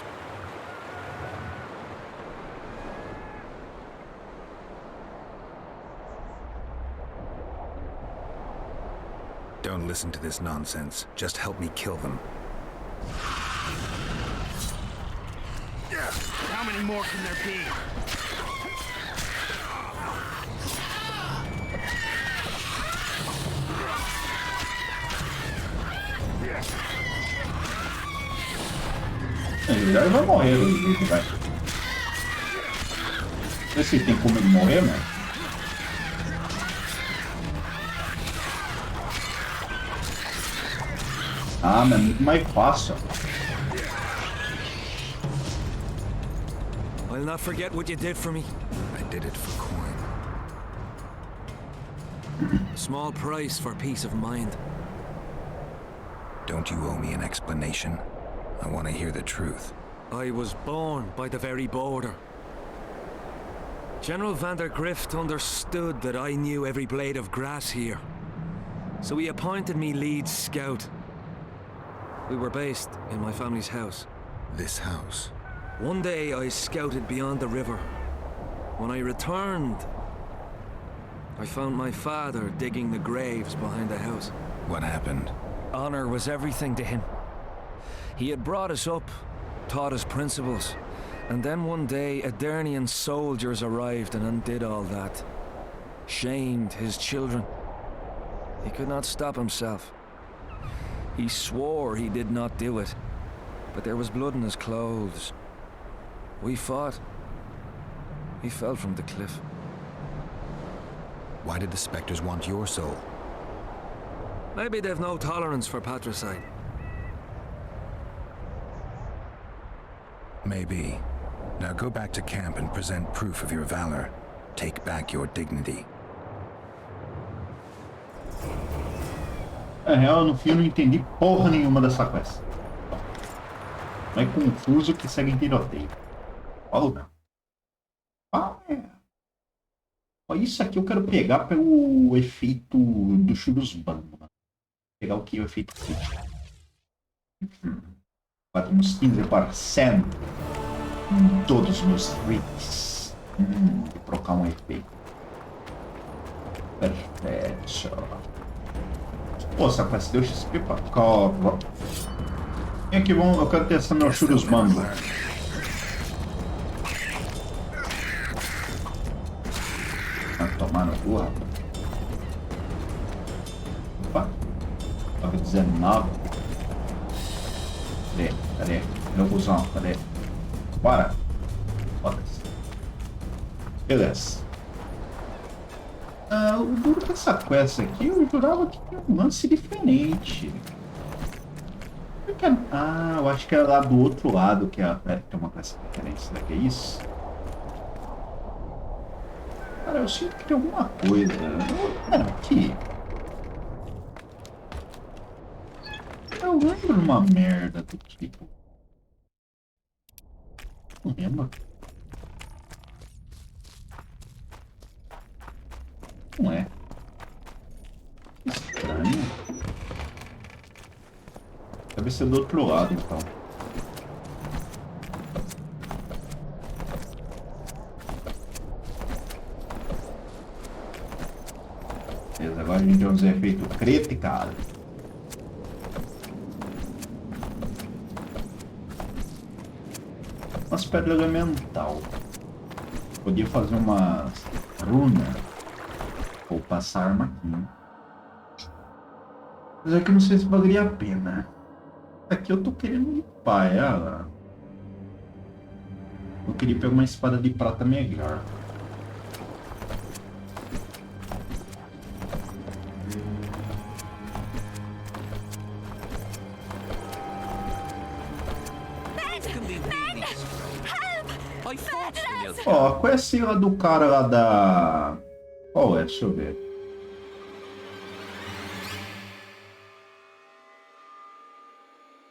Speaker 6: Don't listen to this nonsense. Just help me kill them.
Speaker 5: How many more can there be?
Speaker 1: Ele já vai morrer, ele vai. Vê se tem como ele morrer, mano. Ah, mas é muito mais fácil.
Speaker 7: I'll not forget what you did for me.
Speaker 6: I did it for coin.
Speaker 7: Small price for peace of mind.
Speaker 6: Don't you owe me an explanation? I want to hear the truth.
Speaker 7: I was born by the very border. General van der Grift understood that I knew every blade of grass here. So he appointed me lead scout. We were based in my family's house.
Speaker 6: This house?
Speaker 7: One day I scouted beyond the river. When I returned, I found my father digging the graves behind the house.
Speaker 6: What happened?
Speaker 7: Honor was everything to him. He had brought us up, taught us principles, and then one day Adernian soldiers arrived and undid all that. Shamed his children. He could not stop himself. He swore he did not do it, but there was blood in his clothes. We fought. He fell from the cliff.
Speaker 6: Why did the specters want your soul?
Speaker 7: Maybe they've no tolerance for patricide.
Speaker 6: Maybe. Now go back to camp and present proof of your valor. Take back your dignity.
Speaker 1: Na real, no fim eu não entendi porra nenhuma dessa quest. Mais confuso que segue em tiroteio. Olha ó, isso aqui eu quero pegar pelo efeito do churusbando. Pegar o que? O efeito crítico. Batemos 15% em todos os meus hits. Vou trocar um efeito. Perfeito. Pô, essa quest deu XP pra cobra. Vem aqui, eu quero testar meu churusbando. Porra. Opa. 19. Cadê? Meu cuzão, cadê? Bora. Foda-se. Beleza. O duro dessa quest aqui, eu jurava que tinha um lance diferente. Eu acho que era lá do outro lado que tem uma quest diferente. Será que é isso? Cara, eu sinto que tem alguma coisa. Cara, aqui. Eu lembro de uma merda do tipo. Não lembro. Não é. Estranho. Deve ser do outro lado, então. Beleza, agora a gente vai usar efeito critical. Umas pedras elemental. Podia fazer uma runa. Ou passar arma aqui. Mas aqui eu não sei se valeria a pena. Aqui eu tô querendo limpar ela. Eu queria pegar uma espada de prata melhor. Ó, qual é a sigla do cara lá da... Qual é? Deixa eu ver.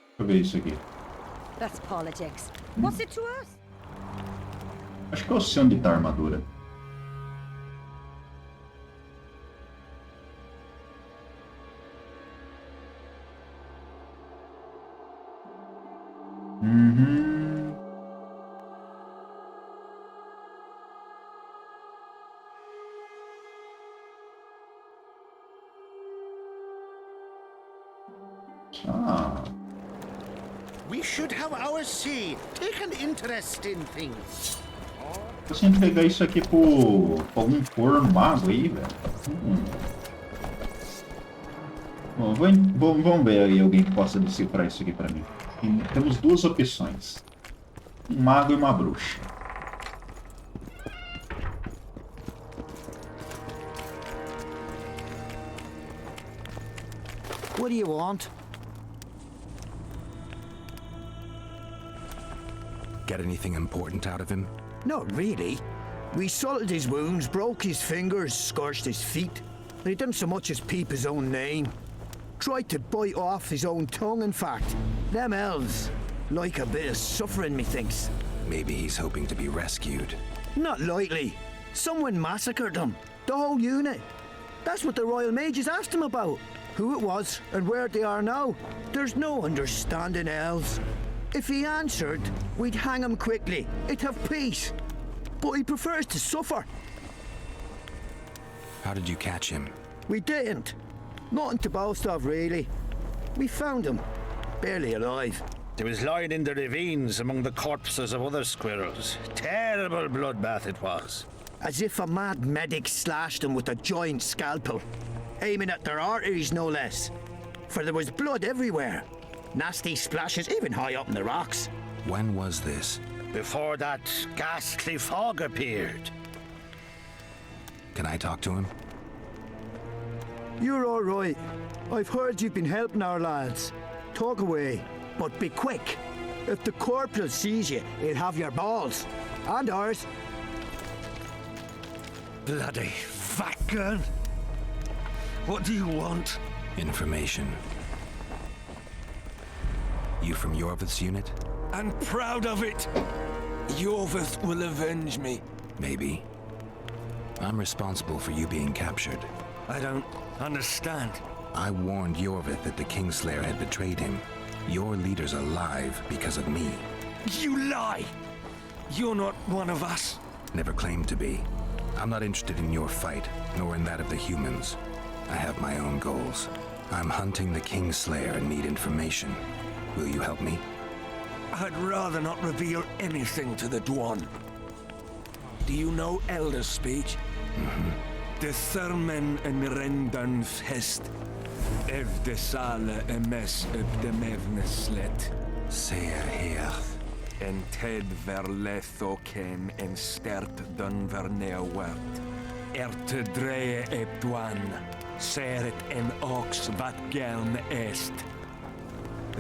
Speaker 1: Deixa eu ver isso aqui.
Speaker 15: That's politics. What's it to us?
Speaker 1: Acho que eu sei onde tá a armadura.
Speaker 13: We should have our say. Take an interest in things.
Speaker 1: Eu tenho que pegar isso aqui pra algum corno mago aí, velho. Bom, vamos ver aí alguém que possa decifrar isso aqui pra mim. Temos duas opções. Um mago e uma bruxa.
Speaker 3: What do you want?
Speaker 6: Get anything important out of him?
Speaker 3: Not really. We salted his wounds, broke his fingers, scorched his feet. But he didn't so much as peep his own name. Tried to bite off his own tongue, in fact. Them elves like a bit of suffering, methinks.
Speaker 6: Maybe he's hoping to be rescued.
Speaker 3: Not likely. Someone massacred them. The whole unit. That's what the Royal Mages asked him about. Who it was and where they are now. There's no understanding elves. If he answered, we'd hang him quickly. It'd have peace. But he prefers to suffer.
Speaker 6: How did you catch him?
Speaker 3: We didn't. Nothing to boast of, really. We found him. Barely alive.
Speaker 12: He was lying in the ravines among the corpses of other squirrels. Terrible bloodbath it was.
Speaker 3: As if a mad medic slashed him with a giant scalpel. Aiming at their arteries, no less. For there was blood everywhere. Nasty splashes, even high up in the rocks.
Speaker 6: When was this?
Speaker 12: Before that ghastly fog appeared.
Speaker 6: Can I talk to him?
Speaker 3: You're all right. I've heard you've been helping our lads. Talk away, but be quick. If the corporal sees you, he'll have your balls. And ours.
Speaker 7: Bloody fat gun. What do you want?
Speaker 6: Information. You from Yorvith's unit?
Speaker 7: I'm proud of it. Yorvith will avenge me.
Speaker 6: Maybe. I'm responsible for you being captured.
Speaker 7: I don't understand.
Speaker 6: I warned Yorvith that the Kingslayer had betrayed him. Your leader's alive because of me.
Speaker 7: You lie! You're not one of us.
Speaker 6: Never claimed to be. I'm not interested in your fight, nor in that of the humans. I have my own goals. I'm hunting the Kingslayer and need information. Will you help me?
Speaker 7: I'd rather not reveal anything to the Dwan. Do you know Elder speech? De sermen en rendan fest. Ev de sale emes upp de mevne slet.
Speaker 6: Ser her.
Speaker 7: En ted verleth och ken en stert dun verneowert. Erte dreie epduan. Seret en ox vat gern est.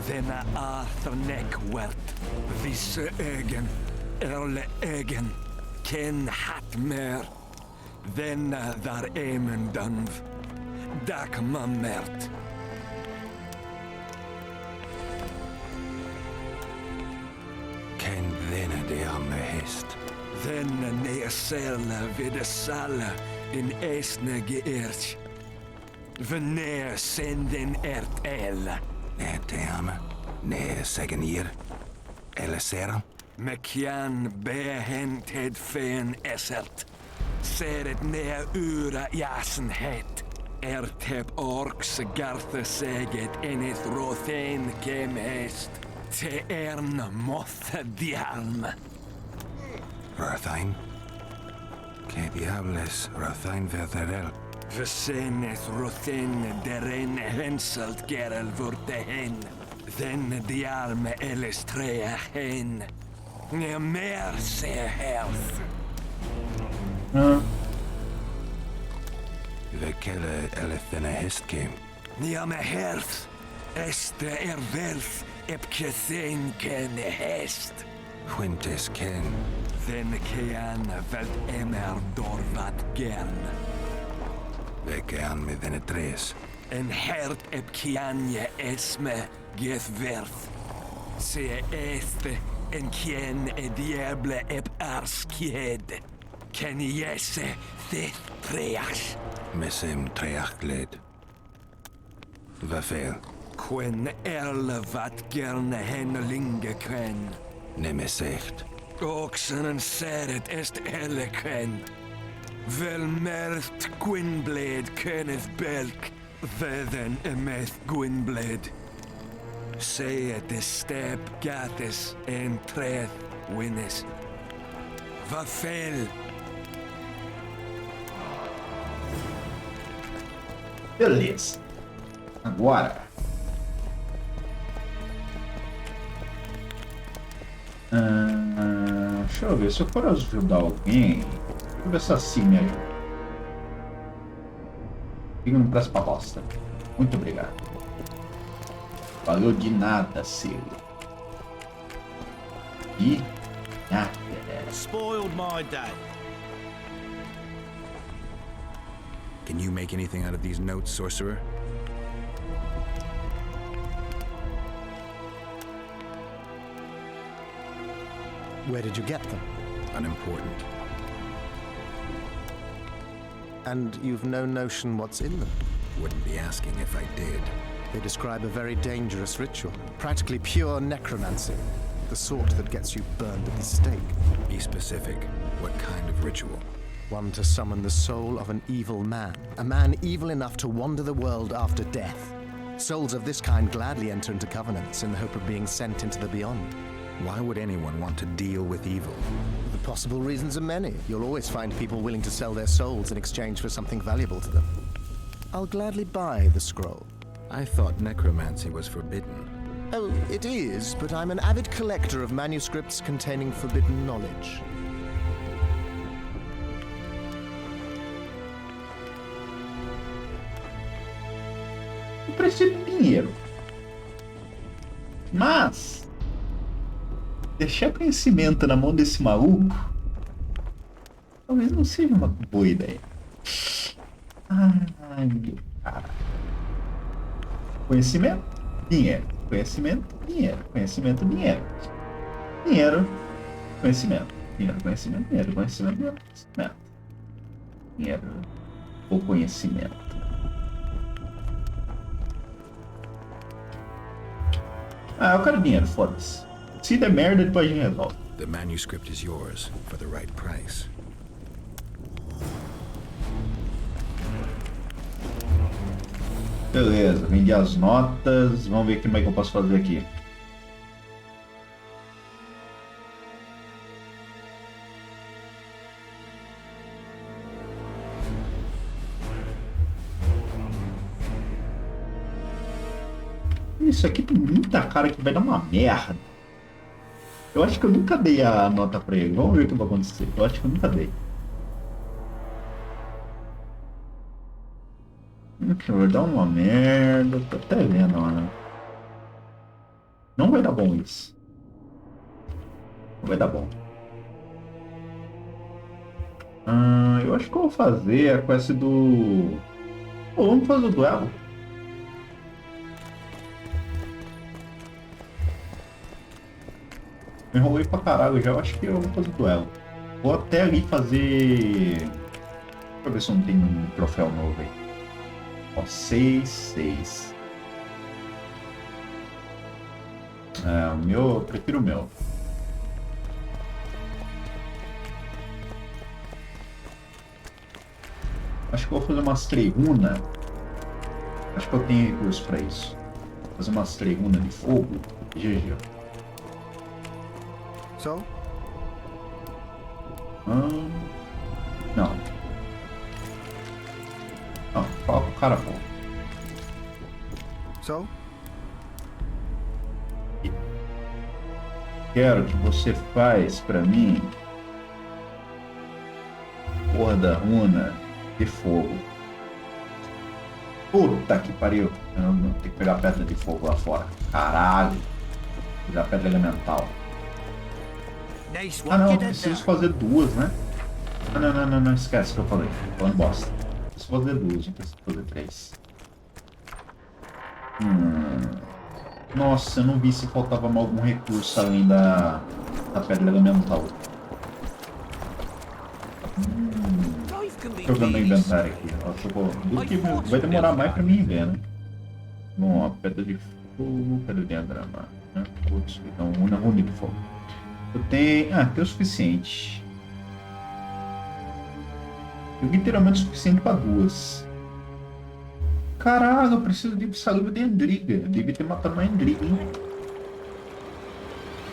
Speaker 7: Denna arthnek wert. Visse ögen. Erle ögen. Ken hat mer. Denna dar emen dunv. Dak mammert.
Speaker 6: Ken denna de arme häst.
Speaker 7: Denna neersela vid de sala in esne geerch. Veneer senden ert el.
Speaker 6: Det arme. Ne sägen hier. Eller seran.
Speaker 7: Mekian behen ted fen esert. Seret nea ura jasenhet. Ertep orks garthe seget enith rothen kem hest. Te ern mothe dialm.
Speaker 6: Rothain. Que diables Rothain verderel.
Speaker 7: Veseneth rothen deren henselt gerel vurte hen. Den dialme elestrea hen. Ne mer se health.
Speaker 6: We kelle elefene hest kem.
Speaker 7: Nia me health. Este wealth epkethen ken hest.
Speaker 6: Quintes ken.
Speaker 7: Den kean velt emer dorvat gern.
Speaker 6: We kean med denne tres.
Speaker 7: En hert epkianje esme get werth. Se este en kien e diable ep arskied. Ken jesse thith treach.
Speaker 6: Mesem treachgled. Vafel.
Speaker 7: Quen erle vat gerne hennelinge quen.
Speaker 6: Nemesecht.
Speaker 7: Oxen en seret est elle quen. Vel merth Gwynblade kenneth belk. Vedden emeth Gwynblade. Say at the step gathis en treth winnes. Vafel.
Speaker 1: Beleza. Agora. Deixa eu ver. Se eu for ajudar alguém. Deixa eu ver se assim me ajuda. Fica no preço pra bosta. Muito obrigado. Valeu de nada, seu. De nada.
Speaker 12: Spoiled my day.
Speaker 6: Can you make anything out of these notes, sorcerer?
Speaker 14: Where did you get them?
Speaker 6: Unimportant.
Speaker 14: And you've no notion what's in them?
Speaker 6: Wouldn't be asking if I did.
Speaker 14: They describe a very dangerous ritual. Practically pure necromancy. The sort that gets you burned at the stake.
Speaker 6: Be specific. What kind of ritual?
Speaker 14: One to summon the soul of an evil man. A man evil enough to wander the world after death. Souls of this kind gladly enter into covenants in the hope of being sent into the beyond.
Speaker 6: Why would anyone want to deal with evil?
Speaker 14: The possible reasons are many. You'll always find people willing to sell their souls in exchange for something valuable to them. I'll gladly buy the scroll.
Speaker 6: I thought necromancy was forbidden.
Speaker 14: Oh, it is, but I'm an avid collector of manuscripts containing forbidden knowledge.
Speaker 1: Eu preciso de dinheiro. Mas deixar conhecimento na mão desse maluco talvez não seja uma boa ideia. Ai, meu cara. Conhecimento, dinheiro. Conhecimento, dinheiro. Conhecimento, dinheiro. Dinheiro, conhecimento. Dinheiro, conhecimento, dinheiro. Conhecimento, dinheiro. Conhecimento. Dinheiro ou conhecimento. Ah, eu quero dinheiro, foda-se. Se der merda, depois a gente resolve.
Speaker 6: The manuscript is yours for the right price.
Speaker 1: Beleza, vendi as notas. Vamos ver como é que eu posso fazer aqui. Isso aqui tem muita cara que vai dar uma merda. Eu acho que eu nunca dei a nota pra ele. Vamos ver o que vai acontecer. Eu acho que eu nunca dei. Vai dar uma merda. Tô até vendo, mano. Não vai dar bom isso. Não vai dar bom. Eu acho que eu vou fazer a quest do... Pô, vamos fazer o duelo. Me enrolei pra caralho já. Eu acho que eu vou fazer o duelo. Vou até ali fazer... Deixa eu ver se não tem um troféu novo aí. Ó, 6. O meu... Eu prefiro o meu. Acho que eu vou fazer umas 3 runas. Acho que eu tenho recurso pra isso. Vou fazer umas 3 runas de fogo. GG.
Speaker 14: So?
Speaker 1: Não. Não, fala pro cara, pô.
Speaker 14: So?
Speaker 1: Quero que você faz pra mim porra da runa de fogo. Puta que pariu. Eu não tenho que pegar pedra de fogo lá fora. Caralho. Pegar pedra elemental. Ah não, eu preciso fazer 2, né? Não, esquece o que eu falei. Falando bosta. Preciso fazer 2, não preciso fazer 3. Nossa, eu não vi se faltava algum recurso além da pedra elemental. Jogando no inventário aqui. Ó, vai demorar mais pra mim ver, né? Bom, ó, pedra de fogo, pedra de adrama. Né? Putz, então, runa de fogo. Eu tenho... tem o suficiente. Eu literalmente o suficiente pra 2. Caralho, eu preciso de saliva de Endriga. Eu devia ter matado uma Endriga, hein?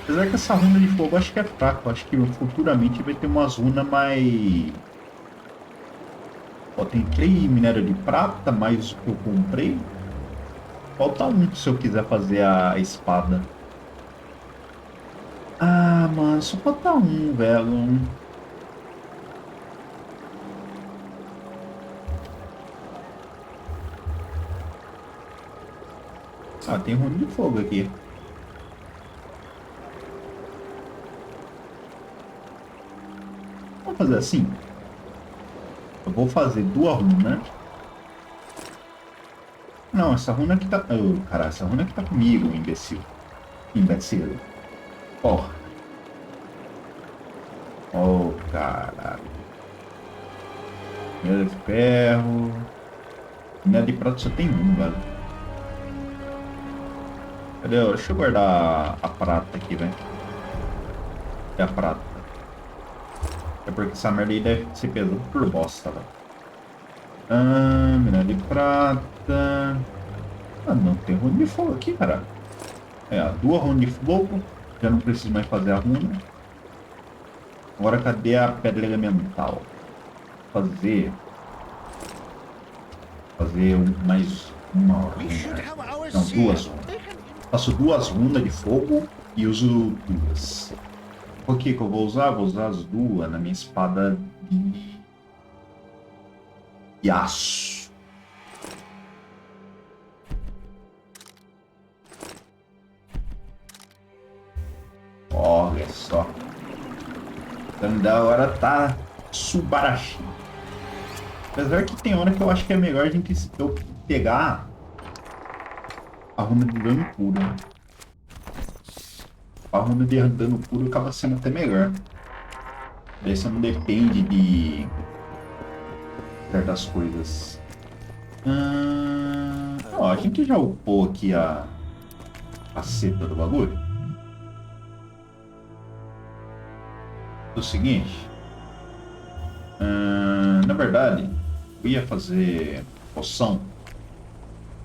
Speaker 1: Apesar que essa runa de fogo eu acho que é fraca. Eu acho que futuramente vai ter umas runas mais... Ó, tem 3 minério de prata, mais o que eu comprei. Falta 1 se eu quiser fazer a espada. Mano, só falta 1, velho. Tem runa de fogo aqui. Vamos fazer assim. Eu vou fazer 2 runas. Não, essa runa aqui tá... caralho, essa runa aqui tá comigo, imbecil. Porra. Oh, caralho. Minério de ferro. Minério de prata só tem 1, velho. Cadê? Deixa eu guardar a prata aqui, velho. Cadê a prata? É porque essa merda aí deve ser pesado por bosta, velho. Minério de prata. Não tem runa de fogo aqui, cara. 2 runas de fogo. Já não preciso mais fazer a runa. Agora cadê a pedra elemental? Fazer mais uma runa. Não, 2 runas. Faço 2 runas de fogo e uso 2. O que eu vou usar? Vou usar as 2 na minha espada de aço. Olha só. Então da hora tá subarashi. Apesar que tem hora que eu acho que é melhor a gente pegar a runa de dano puro. A runa de dano puro acaba sendo até melhor. Daí você não depende de certas coisas. A gente já upou aqui a seta do bagulho. O seguinte. Na verdade, eu ia fazer poção.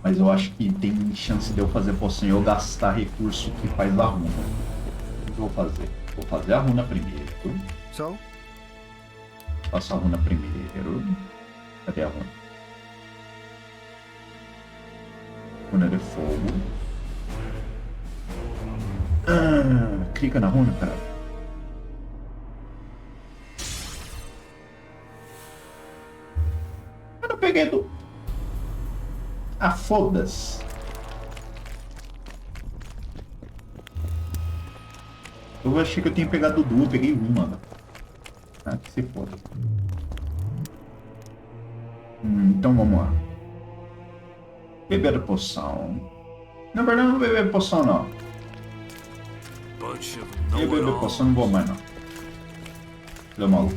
Speaker 1: Mas eu acho que tem chance de eu fazer poção e eu gastar recurso que faz a runa. O que eu vou fazer? Vou fazer a runa primeiro.
Speaker 14: So?
Speaker 1: Faço a runa primeiro. Cadê a runa? Runa de fogo. Clica na runa, cara. Eu não peguei do... Ah, foda-se. Eu achei que eu tinha pegado duas, eu peguei uma. Ah, que se foda. Então vamos lá. Beber poção. Na verdade não beber poção não. Eu beber poção não vou mais não. Filho maluco.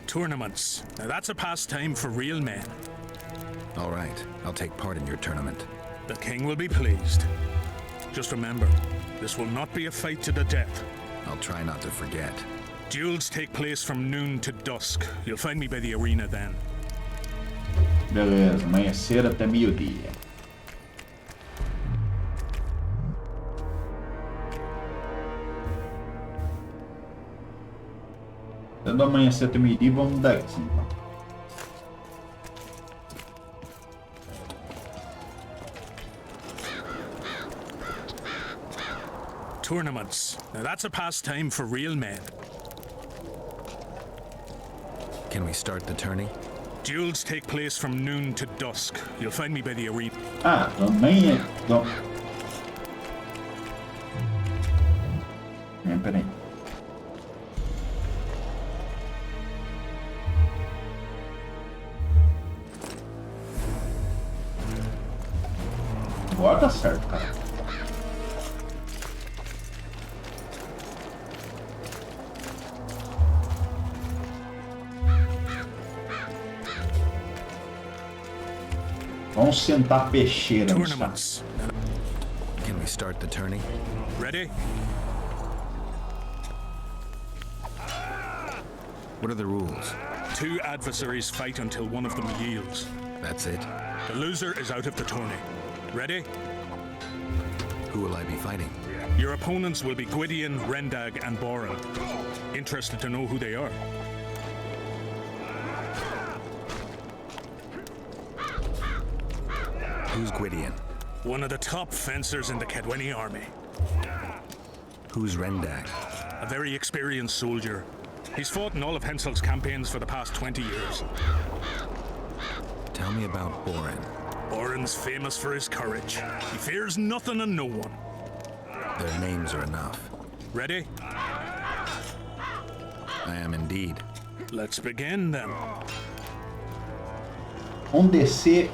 Speaker 4: Tournaments. Now that's a pastime for real men.
Speaker 6: All right, I'll take part in your tournament.
Speaker 4: The king will be pleased. Just remember, this will not be a fight to the death.
Speaker 6: I'll try not to forget.
Speaker 4: Duels take place from noon to dusk. You'll find me by the arena then.
Speaker 1: Beleza, amanhecer até meio-dia. Até do amanhecer até meio-dia, vamos daqui então.
Speaker 4: Tournaments. Now that's a pastime for real men.
Speaker 6: Can we start the tourney?
Speaker 4: Duels take place from noon to dusk. You'll find me by the arena.
Speaker 1: Ah, também é... Peraí. Agora tá certo, cara. Vamos sentar peixeira no saco.
Speaker 6: Can we start the tourney?
Speaker 4: Ready?
Speaker 6: What are the rules?
Speaker 4: 2 adversaries fight until one of them yields.
Speaker 6: That's it?
Speaker 4: The loser is out of the tourney. Ready?
Speaker 6: Who will I be fighting?
Speaker 4: Your opponents will be Gwydion, Rendag, and Boran. Interested to know who they are?
Speaker 6: Who's Gwydion?
Speaker 4: One of the top fencers in the Kedweni army.
Speaker 6: Who's Rendag?
Speaker 4: A very experienced soldier. He's fought in all of Hensel's campaigns for the past 20 years.
Speaker 6: Tell me about Boran.
Speaker 4: Boran's famous for his courage. He fears nothing and no one.
Speaker 6: Their names are enough.
Speaker 4: Ready?
Speaker 6: I am indeed.
Speaker 4: Let's begin then.
Speaker 1: Vamos descer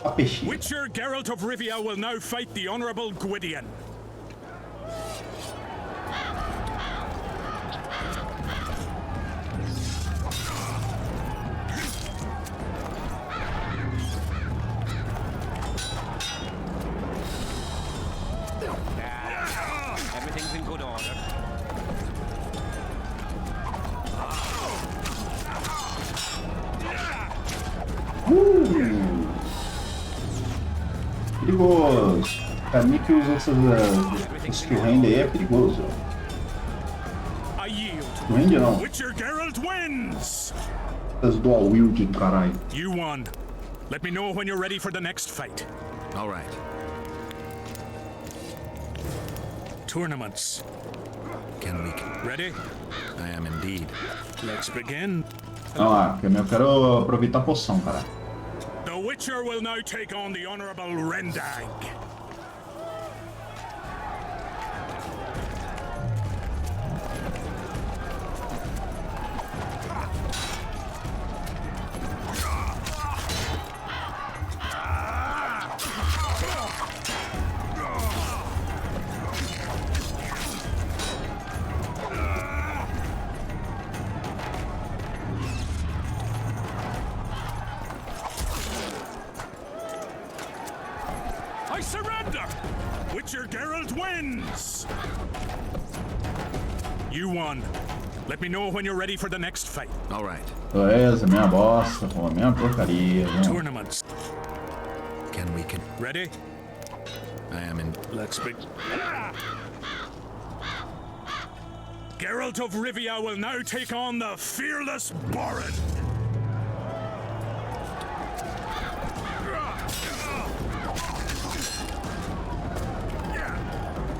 Speaker 1: a peixeira.
Speaker 4: Witcher Geralt of Rivia will now fight the Honorable Gwydion.
Speaker 5: Everything's in good order.
Speaker 1: Perigoso. Pra mim que usa essas correntes aí é perigoso.
Speaker 4: I yield.
Speaker 1: Corrente não.
Speaker 4: Witcher Geralt wins.
Speaker 1: Essas dual wield do caralho.
Speaker 4: You won. Let me know when you're ready for the next fight.
Speaker 6: All right.
Speaker 4: Tournaments.
Speaker 6: Can we...
Speaker 4: Ready?
Speaker 6: I am indeed.
Speaker 4: Let's begin.
Speaker 1: Vamos lá, eu quero aproveitar a poção, cara.
Speaker 4: The Witcher will now take on the Honorable Rendag. I surrender! Witcher Geralt wins! You won. Let me know when you're ready for the next fight.
Speaker 6: All right.
Speaker 1: Beleza, minha bosta, pô, minha porcaria. Viu?
Speaker 4: Tournaments.
Speaker 6: Can we...
Speaker 4: Ready?
Speaker 6: I am in...
Speaker 4: Let's begin. Geralt of Rivia will now take on the fearless Boran.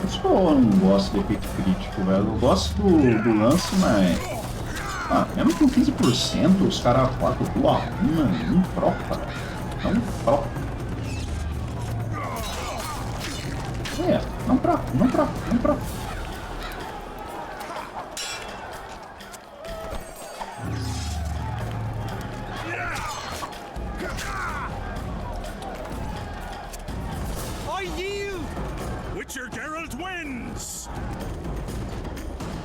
Speaker 1: Eu só não gosto de efeito crítico, velho. Eu gosto do lance, mas. Ah, mesmo com 15%, os caras 4 do a 1, não troca, velho. Não troca. Não troca, não troca, não troca.
Speaker 4: Witcher Geralt wins!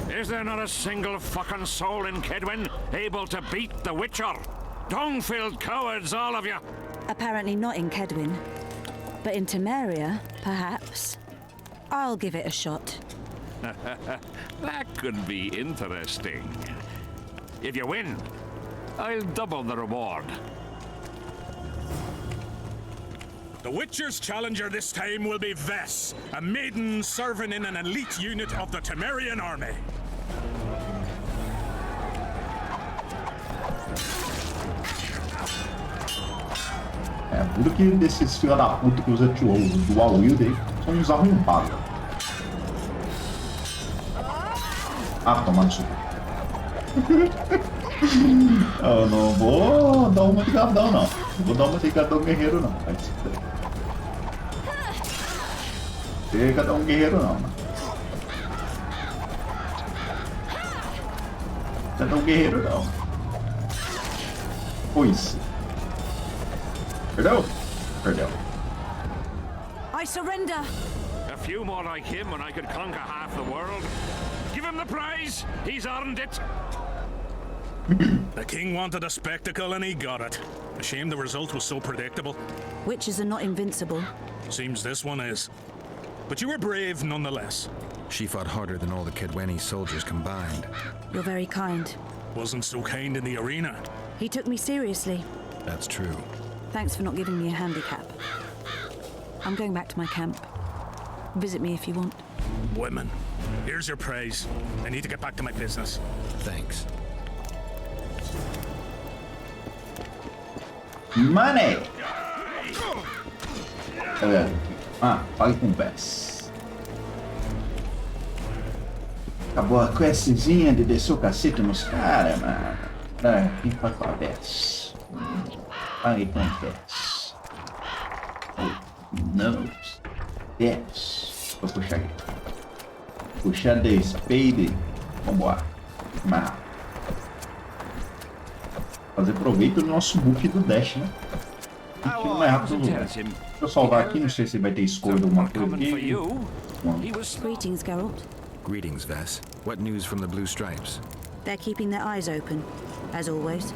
Speaker 2: Is there not a single fucking soul in Kedwin able to beat the Witcher? Dung-filled cowards, all of you!
Speaker 15: Apparently not in Kedwin. But in Temeria, perhaps. I'll give it a shot.
Speaker 2: That could be interesting. If you win, I'll double the reward.
Speaker 4: The Witcher's challenger this time will be Vess, a maiden serving in an elite unit of the Temerian army.
Speaker 1: É, tudo que desses filha da puta que usa dual wield aí são uns arrombados. Ah, toma no suco. Eu não vou dar uma de gadão, não. Não vou dar uma de gadão guerreiro, não. Vai se fuder. De gadão guerreiro, não, mano. Gadão guerreiro, não. Pois. Perdeu? Perdeu.
Speaker 15: I surrender.
Speaker 2: A few more like him and I could conquer half the world. Give him the prize. He's earned it.
Speaker 4: The king wanted a spectacle and he got it. A shame the result was so predictable.
Speaker 15: Witches are not invincible.
Speaker 4: Seems this one is. But you were brave nonetheless.
Speaker 6: She fought harder than all the Kedweni soldiers combined.
Speaker 15: You're very kind.
Speaker 4: Wasn't so kind in the arena.
Speaker 15: He took me seriously.
Speaker 6: That's true.
Speaker 15: Thanks for not giving me a handicap. I'm going back to my camp. Visit me if you want.
Speaker 4: Women, here's your praise. I need to get back to my business.
Speaker 6: Thanks.
Speaker 1: Money! Tá vendo? Ah, pague com Vess. Acabou a questzinha de descer o cacete nos caras, mano. Quem faz com a Vess? Pague com Vess. Não. Vess. Vou puxar aqui. Puxar the spade. Vambora. Mas fazer proveito do nosso buff do dash, né? Um pouquinho mais rápido do lugar. Deixa eu salvar aqui, não sei se vai ter escolha ou alguma coisa aqui.
Speaker 15: Greetings, Geralt.
Speaker 6: Greetings, Vess. What news from the Blue Stripes?
Speaker 15: They're keeping their eyes open, as always.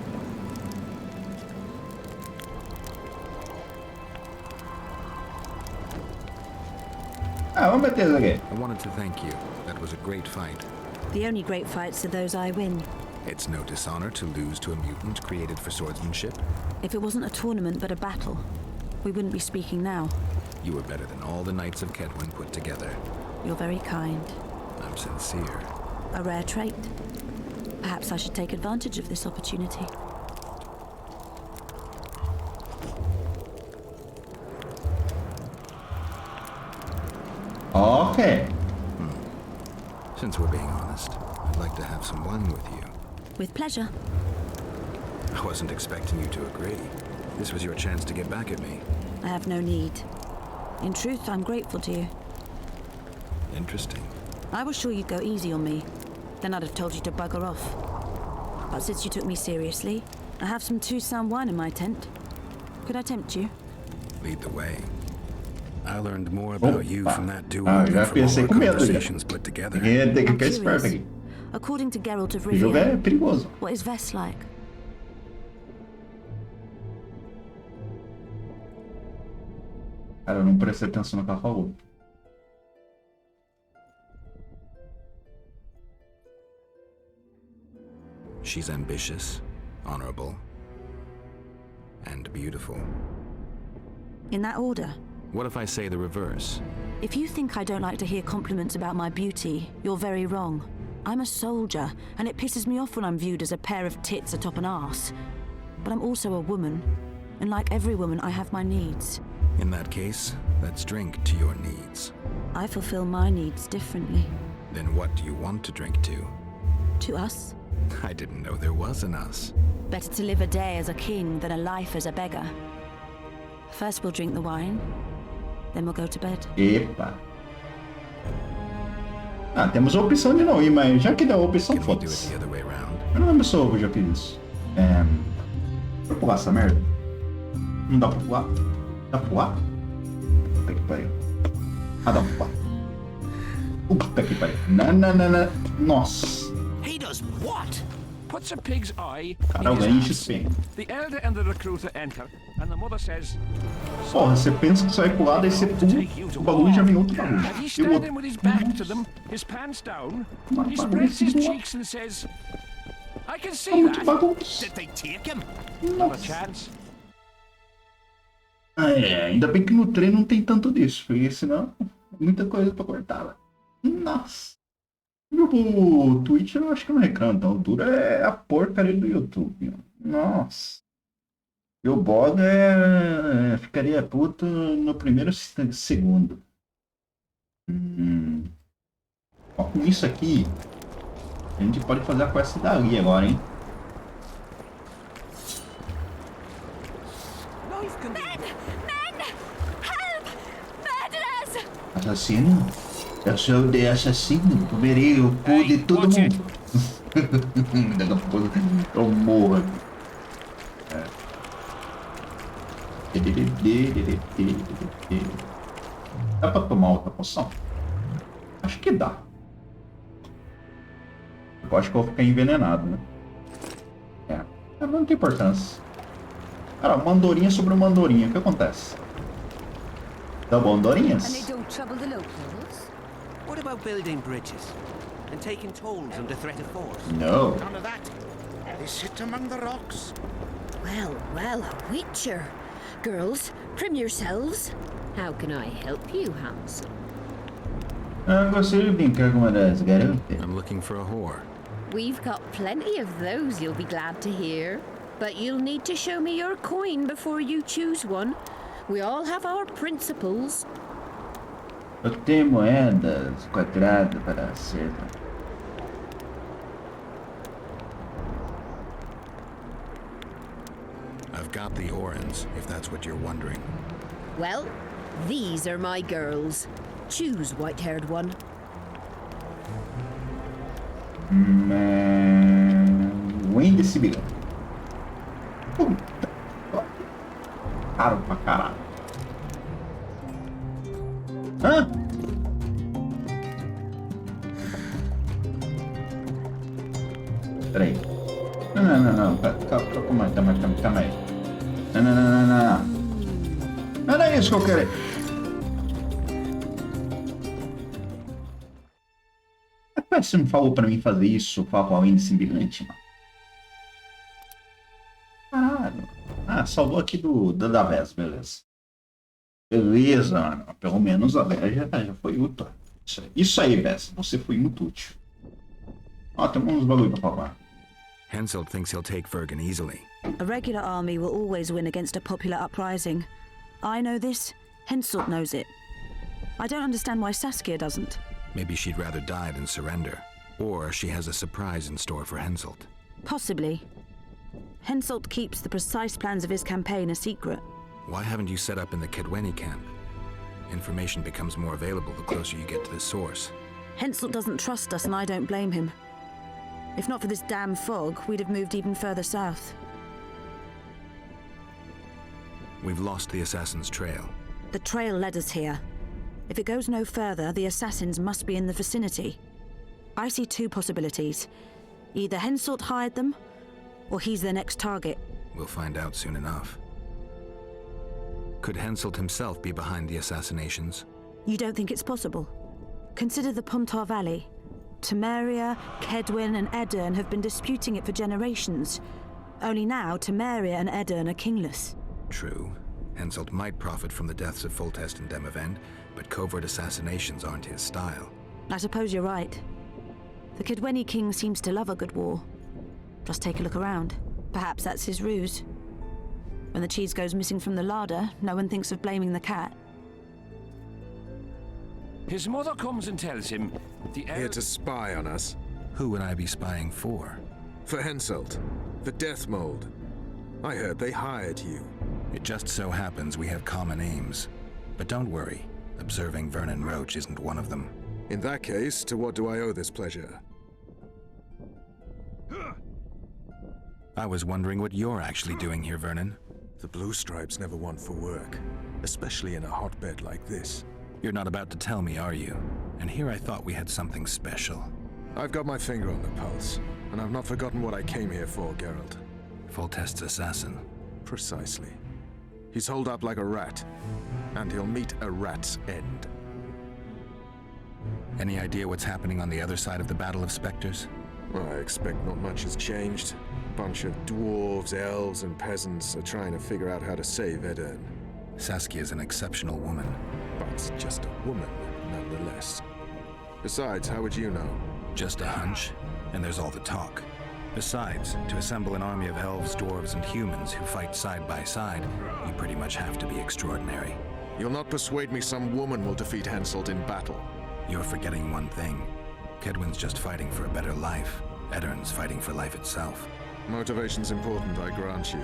Speaker 1: Ah, vamos meter isso aqui.
Speaker 6: I wanted to thank you. That was a great fight.
Speaker 15: The only great fights are those I win.
Speaker 6: It's no dishonor to lose to a mutant created for swordsmanship.
Speaker 15: If it wasn't a tournament but a battle, we wouldn't be speaking now.
Speaker 6: You were better than all the knights of Kedwin put together.
Speaker 15: You're very kind.
Speaker 6: I'm sincere.
Speaker 15: A rare trait. Perhaps I should take advantage of this opportunity.
Speaker 1: Okay.
Speaker 6: Since we're being honest, I'd like to have some wine with you.
Speaker 15: With pleasure.
Speaker 6: I wasn't expecting you to agree. This was your chance to get back at me.
Speaker 15: I have no need. In truth, I'm grateful to you.
Speaker 6: Interesting.
Speaker 15: I was sure you'd go easy on me. Then I'd have told you to bugger off. But since you took me seriously, I have some Toussaint wine in my tent. Could I tempt you?
Speaker 6: Lead the way. I learned more about you from that duel
Speaker 1: já
Speaker 6: than from all
Speaker 1: pensei
Speaker 6: our
Speaker 1: com medo já.
Speaker 6: conversations put together.
Speaker 1: Tem que
Speaker 15: I'm
Speaker 1: ficar esperto
Speaker 15: curious.
Speaker 1: aqui.
Speaker 15: According to Geralt of
Speaker 1: O jogo é
Speaker 15: Rivia,
Speaker 1: perigoso.
Speaker 15: what is Vess like?
Speaker 1: Cara, eu não prestei atenção no que ela falou.
Speaker 6: She's ambitious, honorable, and beautiful.
Speaker 15: In that order?
Speaker 6: What if I say the reverse?
Speaker 15: If you think I don't like to hear compliments about my beauty, you're very wrong. I'm a soldier, and it pisses me off when I'm viewed as a pair of tits atop an arse. But I'm also a woman, and like every woman, I have my needs.
Speaker 6: In that case, let's drink to your needs.
Speaker 19: I fulfill my needs differently.
Speaker 6: Then what do you want to drink to?
Speaker 19: To us?
Speaker 6: I didn't know there was an us.
Speaker 19: Better to live a day as a king than a life as a beggar. First we'll drink the wine, then we'll go to bed.
Speaker 1: Epa. Ah, temos a opção de não ir, mas já que deu a opção,
Speaker 6: Can we do it
Speaker 1: foda-se.
Speaker 6: the other way around?
Speaker 1: Eu não lembro se eu já fiz isso. Vou pular essa merda. Não dá pra pular? Dá pra pular? Puta que pariu. Ah, dá pra pular. Puta que pariu. Não. Nossa.
Speaker 2: He does what? Puts a pig's eye
Speaker 1: Cara, eu
Speaker 2: in
Speaker 1: ganhei
Speaker 2: his
Speaker 1: XP.
Speaker 2: ass. The elder and the recruiter enter, and the mother says,
Speaker 1: Porra, você pensa que você vai pular, daí você pula, o bagulho já vem outro bagulho.
Speaker 2: and he's
Speaker 1: E o outro.
Speaker 2: standing with his back to them, his pants down.
Speaker 1: Mas
Speaker 2: He
Speaker 1: bagulho
Speaker 2: spreads his
Speaker 1: assim,
Speaker 2: cheeks and says, I can
Speaker 1: é
Speaker 2: see
Speaker 1: muito
Speaker 2: that.
Speaker 1: bagunça.
Speaker 2: Did they take him? Not a chance.
Speaker 1: Ainda bem que no trem não tem tanto disso, porque senão muita coisa pra cortar, velho. Nossa. O Twitch eu acho que não reclamo, então o duro é a porcaria do YouTube. Nossa. E o bog ficaria puto no primeiro segundo. Ó, com isso aqui, a gente pode fazer a quest dali agora, hein? Assassino? Eu sou o de assassino. Comerei o cu de todo mundo. Daqui a pouco eu morro aqui. Dá pra tomar outra poção? Acho que dá. Eu acho que eu vou ficar envenenado, né? Mas não tem importância. Cara, uma andorinha sobre uma andorinha. O que acontece? Tá bom, andorinhas?
Speaker 15: And they don't trouble the locals?
Speaker 17: What about building bridges and taking tolls under threat of force?
Speaker 1: No.
Speaker 12: None of that. They sit among the rocks.
Speaker 21: Well, a witcher. Girls, trim yourselves. How can I help you, handsome?
Speaker 1: Gostaria de brincar com uma das garotas.
Speaker 6: I'm looking for a whore.
Speaker 21: We've got plenty of those, you'll be glad to hear. But you'll need to show me your coin before you choose one. We all have our principles.
Speaker 1: Eu tenho moedas quadradas para ser.
Speaker 6: I've got the Orans, if that's what you're wondering.
Speaker 21: Well, these are my girls. Choose, white-haired one.
Speaker 1: Ruim desse bilhão. Caro pra caralho. Hã? Peraí. Não. Calma aí. Não. Não era isso que eu queria. Rapaz, você não falou pra mim fazer isso, falar com alguém desse bilhante, mano. Caralho. Ah, salvou aqui da Vez, beleza. Beleza, mano. Pelo menos a Vez já foi útil. Isso aí, Vez. Você foi muito útil. Ó, tem uns bagulho pra falar.
Speaker 6: Henselt thinks he'll take Vergen easily.
Speaker 19: A regular army will always win against a popular uprising. I know this, Henselt knows it. I don't understand why Saskia doesn't.
Speaker 6: Maybe she'd rather die than surrender. Or she has a surprise in store for Henselt.
Speaker 19: Possibly. Henselt keeps the precise plans of his campaign a secret.
Speaker 6: Why haven't you set up in the Kedweni camp? Information becomes more available the closer you get to the source.
Speaker 19: Henselt doesn't trust us, and I don't blame him. If not for this damn fog, we'd have moved even further south.
Speaker 6: We've lost the assassin's trail.
Speaker 19: The trail led us here. If it goes no further, the assassins must be in the vicinity. I see two possibilities. Either Henselt hired them, or he's their next target.
Speaker 6: We'll find out soon enough. Could Henselt himself be behind the assassinations?
Speaker 19: You don't think it's possible? Consider the Pontar Valley. Temeria, Kedwin, and Edirn have been disputing it for generations. Only now, Temeria and Edirn are kingless.
Speaker 6: True. Henselt might profit from the deaths of Foltest and Demavend, but covert assassinations aren't his style.
Speaker 19: I suppose you're right. The Kedweni king seems to love a good war. Just take a look around. Perhaps that's his ruse. When the cheese goes missing from the larder, no one thinks of blaming the cat.
Speaker 7: His mother comes and tells him
Speaker 8: Here to spy on us.
Speaker 6: Who would I be spying for?
Speaker 8: For Henselt. The Death Mold. I heard they hired you.
Speaker 6: It just so happens we have common aims. But don't worry, observing Vernon Roach isn't one of them.
Speaker 8: In that case, to what do I owe this pleasure?
Speaker 6: I was wondering what you're actually doing here, Vernon.
Speaker 8: The Blue Stripes never want for work, especially in a hotbed like this.
Speaker 6: You're not about to tell me, are you? And here I thought we had something special.
Speaker 8: I've got my finger on the pulse, and I've not forgotten what I came here for, Geralt.
Speaker 6: Foltest's assassin.
Speaker 8: Precisely. He's holed up like a rat, and he'll meet a rat's end.
Speaker 6: Any idea what's happening on the other side of the Battle of Spectres?
Speaker 8: Well, I expect not much has changed. Bunch of dwarves, elves, and peasants are trying to figure out how to save Edirn.
Speaker 6: Saskia's an exceptional woman.
Speaker 8: But just a woman, nonetheless. Besides, how would you know?
Speaker 6: Just a hunch, and there's all the talk. Besides, to assemble an army of elves, dwarves, and humans who fight side by side, you pretty much have to be extraordinary.
Speaker 8: You'll not persuade me some woman will defeat Henselt in battle.
Speaker 6: You're forgetting one thing. Kedwin's just fighting for a better life. Edirn's fighting for life itself.
Speaker 8: Motivation's important, I grant you.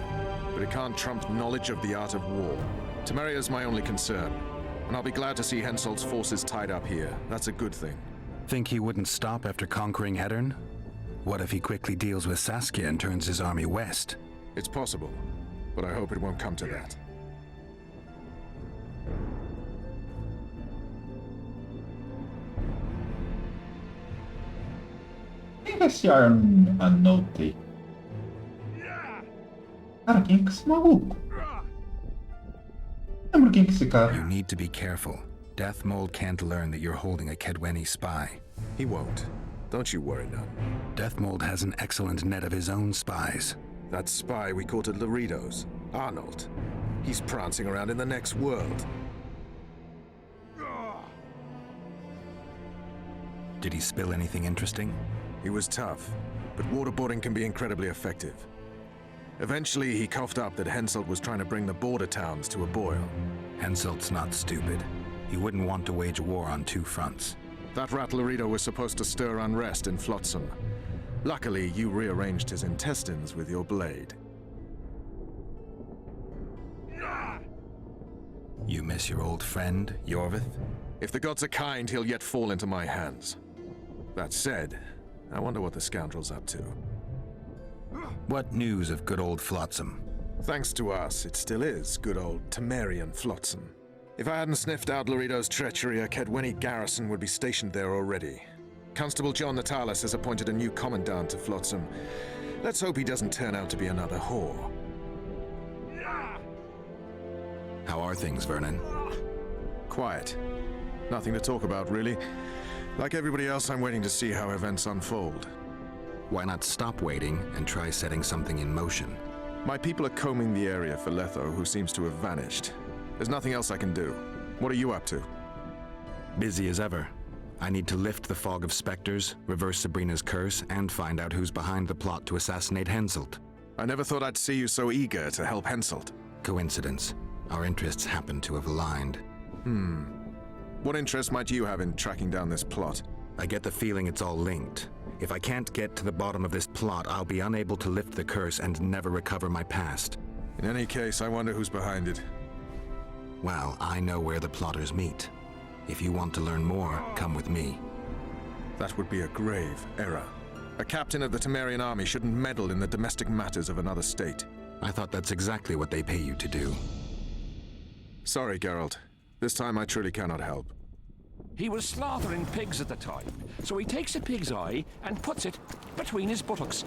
Speaker 8: But it can't trump knowledge of the art of war. Temeria's my only concern. And I'll be glad to see Henselt's forces tied up here. That's a good thing.
Speaker 6: Think he wouldn't stop after conquering Edirn? What if he quickly deals with Saskia and turns his army west?
Speaker 8: It's possible, but I hope it won't come to that.
Speaker 1: Quem é esse Arnotei? Cara, quem é esse maluco? Lembro quem é esse cara.
Speaker 6: You need to be careful. Death Mold can't learn that you're holding a Kedweni spy.
Speaker 8: He won't. Don't you worry none.
Speaker 6: Death Mold has an excellent net of his own spies.
Speaker 8: That spy we caught at Laredo's, Arnold. He's prancing around in the next world.
Speaker 6: Did he spill anything interesting?
Speaker 8: He was tough, but waterboarding can be incredibly effective. Eventually, he coughed up that Henselt was trying to bring the border towns to a boil.
Speaker 6: Henselt's not stupid. He wouldn't want to wage war on two fronts.
Speaker 8: That rat Laredo was supposed to stir unrest in Flotsam. Luckily, you rearranged his intestines with your blade.
Speaker 6: You miss your old friend, Yorvith?
Speaker 8: If the gods are kind, he'll yet fall into my hands. That said, I wonder what the scoundrel's up to.
Speaker 6: What news of good old Flotsam?
Speaker 8: Thanks to us, it still is good old Temerian Flotsam. If I hadn't sniffed out Laredo's treachery, a Kedweni garrison would be stationed there already. Constable John Natalis has appointed a new commandant to Flotsam. Let's hope he doesn't turn out to be another whore.
Speaker 6: How are things, Vernon?
Speaker 8: Quiet. Nothing to talk about, really. Like everybody else, I'm waiting to see how events unfold.
Speaker 6: Why not stop waiting and try setting something in motion?
Speaker 8: My people are combing the area for Letho, who seems to have vanished. There's nothing else I can do. What are you up to?
Speaker 6: Busy as ever. I need to lift the fog of specters, reverse Sabrina's curse, and find out who's behind the plot to assassinate Henselt.
Speaker 8: I never thought I'd see you so eager to help Henselt.
Speaker 6: Coincidence. Our interests happen to have aligned.
Speaker 8: What interest might you have in tracking down this plot?
Speaker 6: I get the feeling it's all linked. If I can't get to the bottom of this plot, I'll be unable to lift the curse and never recover my past.
Speaker 8: In any case, I wonder who's behind it.
Speaker 6: Well, I know where the plotters meet. If you want to learn more, come with me.
Speaker 8: That would be a grave error. A captain of the Temerian army shouldn't meddle in the domestic matters of another state.
Speaker 6: I thought that's exactly what they pay you to do.
Speaker 8: Sorry, Geralt. This time I truly cannot help.
Speaker 7: He was slaughtering pigs at the time, so he takes a pig's eye and puts it between his buttocks.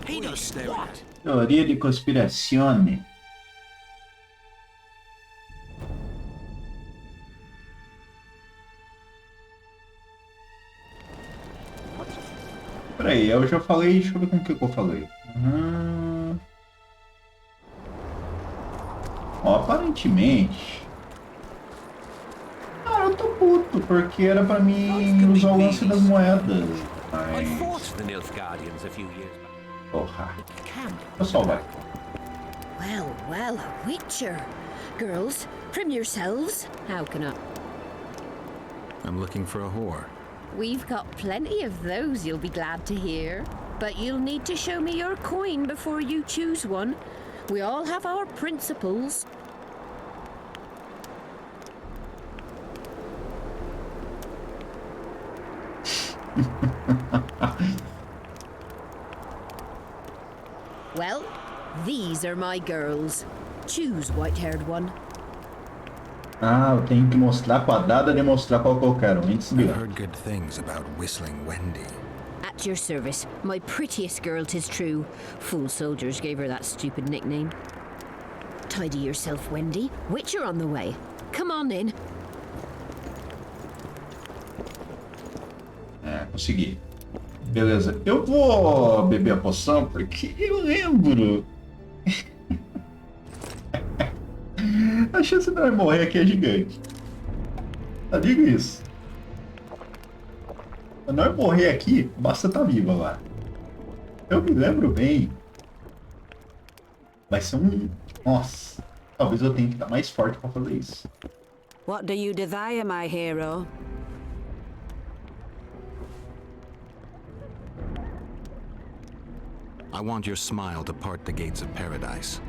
Speaker 7: He does what?
Speaker 1: Teoria de conspirazione. Peraí, eu já falei, deixa eu ver com o que eu falei. Ó, aparentemente... Cara, eu tô puto, porque era pra mim usar o lance das moedas, mas... Porra. Pessoal, vai.
Speaker 21: Well, well, a Witcher. Girls, prim yourselves. How can I...
Speaker 6: I'm looking for a whore.
Speaker 21: We've got plenty of those, you'll be glad to hear. But you'll need to show me your coin before you choose one. We all have our principles. Well, these are my girls. Choose, white-haired one.
Speaker 1: Ah, eu tenho que mostrar quadrada de mostrar qual que eu quero. Antes de...
Speaker 6: I've heard good things about Whistling Wendy.
Speaker 21: At your service. My prettiest girl, 'tis true. Fool soldiers gave her that stupid nickname. Tidy yourself, Wendy. Witcher on the way. Come on in.
Speaker 1: É, consegui. Beleza. Eu vou beber a poção porque eu lembro. A chance de eu morrer aqui é gigante. Tá, digo isso. Se não morrer aqui, basta estar vivo agora. Eu me lembro bem. Vai ser um... Nossa. Talvez eu tenha que estar mais forte pra fazer isso.
Speaker 16: What do you desire, my hero?
Speaker 6: I want your smile to part the gates of paradise.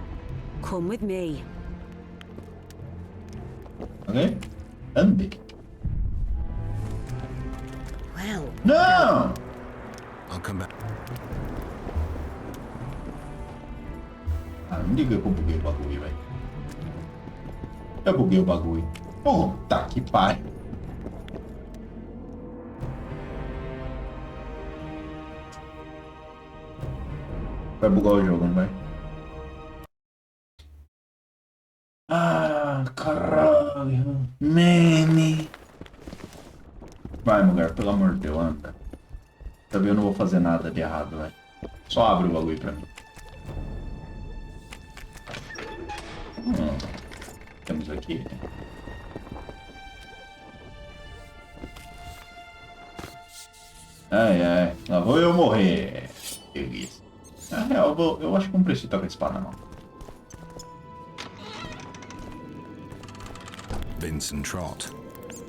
Speaker 16: Come with me.
Speaker 1: Ok? Ande.
Speaker 21: Well.
Speaker 1: Não!
Speaker 6: I'll come back.
Speaker 1: Ah, não diga que eu buguei o bagulho, velho. Eu buguei o bagulho. Puta que pariu. Vai bugar o jogo, não vai? Ah, caralho. Meme. Vai, mulher, pelo amor de Deus, anda. Também eu não vou fazer nada de errado, velho. Só abre o bagulho pra mim. Temos aqui. Ai, ai. Lá vou eu morrer. Delícia. Na real, eu acho que não preciso estar com a espada, não.
Speaker 6: Vincent Trott,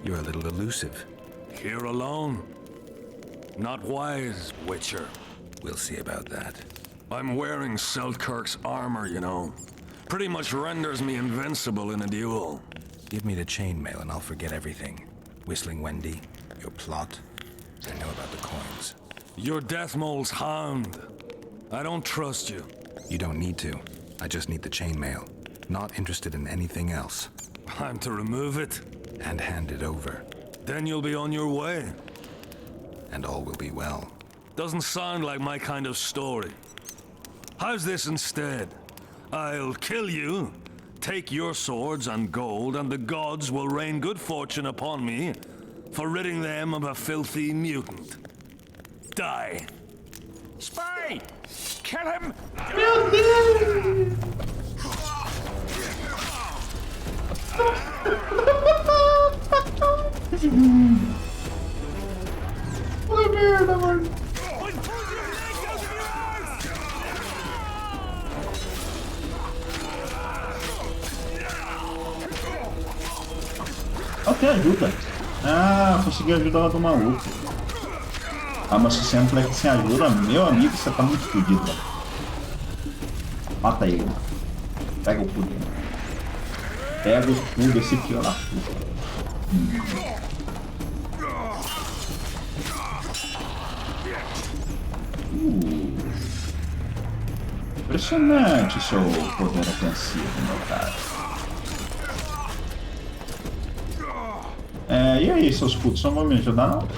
Speaker 6: you're a little elusive.
Speaker 7: Here alone. Not wise, Witcher.
Speaker 6: We'll see about that.
Speaker 7: I'm wearing Selkirk's armor, you know. Pretty much renders me invincible in a duel.
Speaker 6: Give me the chainmail and I'll forget everything. Whistling Wendy, your plot. I know about the coins.
Speaker 7: You're Deathmole's hound. I don't trust you.
Speaker 6: You don't need to. I just need the chainmail. Not interested in anything else.
Speaker 7: I'm to remove it?
Speaker 6: And hand it over.
Speaker 7: Then you'll be on your way.
Speaker 6: And all will be well.
Speaker 7: Doesn't sound like my kind of story. How's this instead? I'll kill you, take your swords and gold, and the gods will rain good fortune upon me for ridding them of a filthy mutant. Die.
Speaker 5: Spy! Kill him!
Speaker 1: Puta merda, mano. Ok, ajuda. Ah, consegui ajudar do maluco. Ah, mas se você é um moleque sem ajuda, meu amigo, você tá muito fodido, velho. Mata ele. Pega o cu dele. Pega o cu desse filho da puta. Impressionante o seu poder ofensivo, meu cara. E aí, seus putos, não vão me ajudar, não?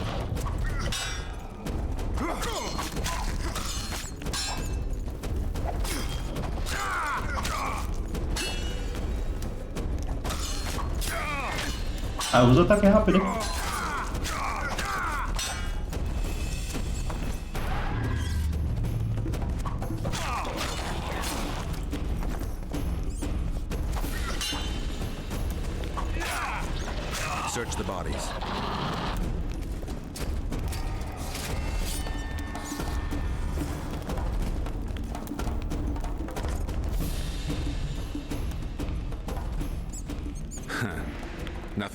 Speaker 1: Ah, usa ataque rápido.
Speaker 6: Search the bodies.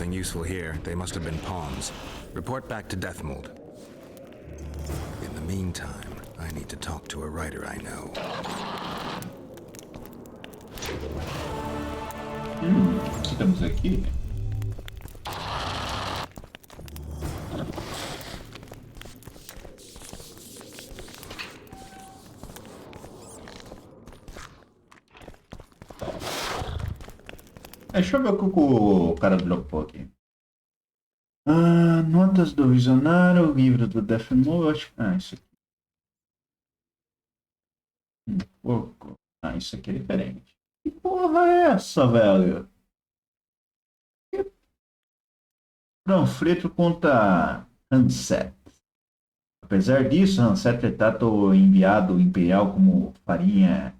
Speaker 6: nothing useful here. They must have been pawns. Report back to Deathmold. In the meantime, I need to talk to a writer I know.
Speaker 1: O que temos aqui? Deixa eu ver o que o cara dropou aqui. Notas do Visionário, livro do Deathmold. Isso aqui. Pouco. Isso aqui é diferente. Que porra é essa, velho? Panfleto contra Hanset. Apesar disso, Hanset é tratou enviado imperial como farinha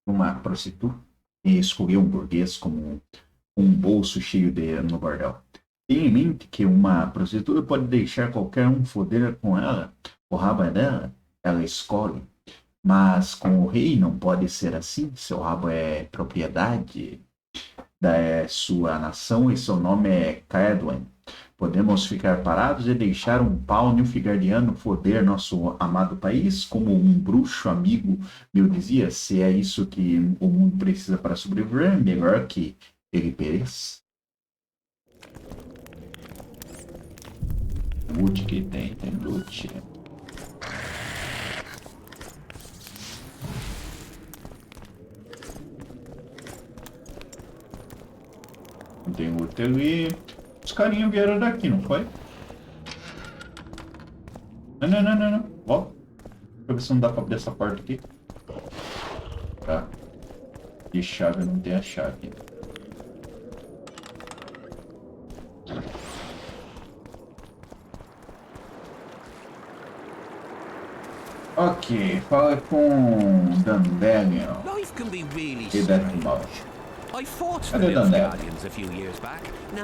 Speaker 1: uma prostituta e escolheu um burguês como um bolso cheio de no bordel. Tenha em mente que uma prostituta pode deixar qualquer um foder com ela, o rabo é dela, ela escolhe. Mas com o rei não pode ser assim, seu rabo é propriedade da sua nação e seu nome é Cadwyn. Podemos ficar parados e deixar um pau nilfgaardiano foder nosso amado país, como um bruxo amigo meu dizia, se é isso que o mundo precisa para sobreviver, melhor que ele pereça. Loot que tem loot. Tem loot ali. Os carinhos vieram daqui, não foi? Não. Volta. Deixa eu ver se não dá pra abrir essa porta aqui. Tá. De chave, não tem a chave. Ok, fala com Dandelion. E Deathmold. Cadê Dandelion?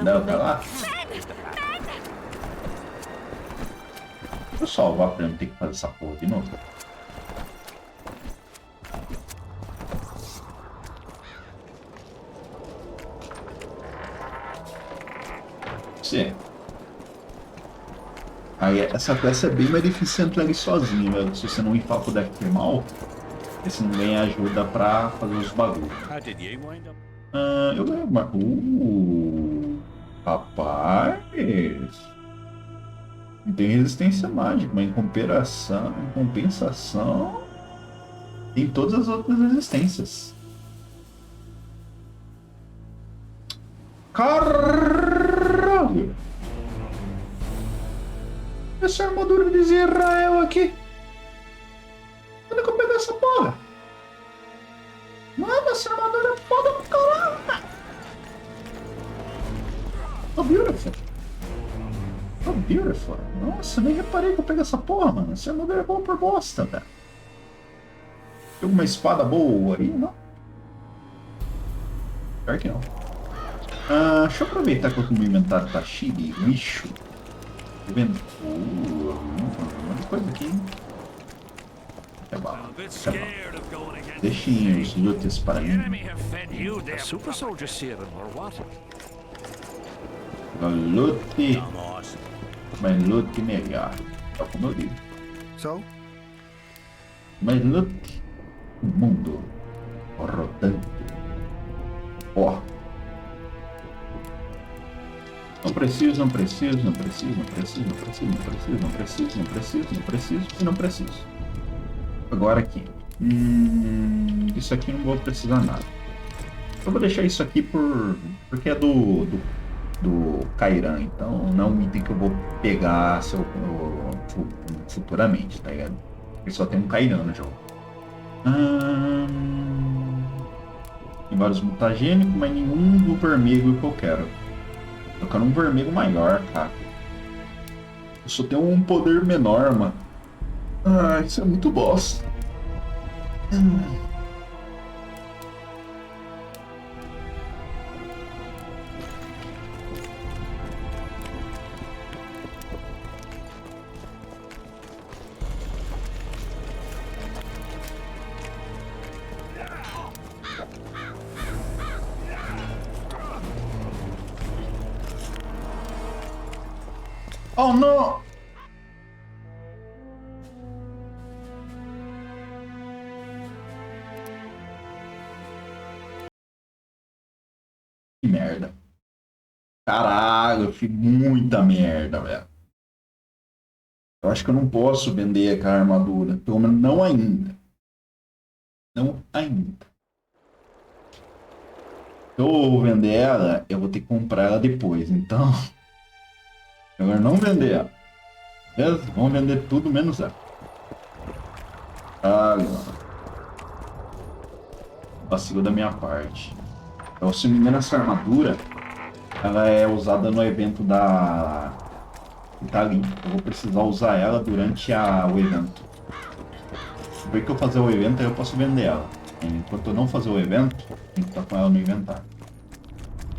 Speaker 1: Não, tá lá? Deixa eu salvar pra eu não ter que fazer essa porra de novo. Sim. Aí essa peça é bem mais difícil entrar ali sozinho, velho. Se você não infar o deck mal, você não ganha ajuda pra fazer os bagulhos. Eu ganhei uma. Rapaz! Não tem resistência mágica, mas em compensação, tem todas as outras resistências. Caralho! Essa armadura de Israel aqui. Onde é que eu pego essa porra? Mano, essa armadura é foda pro caralho, cara. Oh, beautiful. Oh, beautiful. Nossa, nem reparei que eu peguei essa porra, mano. Essa armadura é boa por bosta, velho. Tem uma espada boa aí, não? Pior que não. Deixa eu aproveitar que o meu inventário tá cheio de lixo. Tá vendo? Uma coisa aqui. É bom. Deixem os loots para mim.
Speaker 2: Super soldier serum or what?
Speaker 1: Loot. Mas loot melhor. É como eu digo. Mas loot. O mundo rodante. Ó. Não preciso. Agora aqui. Isso aqui não vou precisar nada. Eu vou deixar isso aqui porque é do Kairan, então não é um item que eu vou pegar futuramente, tá ligado? Porque só tem um Kairan no jogo. Tem vários mutagênicos, mas nenhum do vermelho que eu quero. Eu quero um vermelho maior, cara. Eu só tenho um poder menor, mano. Isso é muito bosta. Oh, não! Que merda. Caralho, eu fiz muita merda, velho. Eu acho que eu não posso vender aquela armadura. Pelo menos não ainda. Não ainda. Se eu vender ela, eu vou ter que comprar ela depois. Então, melhor não vender ela. Beleza? Vamos vender tudo menos ela. Vacilo da minha parte. Então, se não me engano, essa armadura ela é usada no evento da Italy. Eu vou precisar usar ela durante o evento. Depois que eu fazer o evento, aí eu posso vender ela. Enquanto eu não fazer o evento, tem que estar com ela no inventário.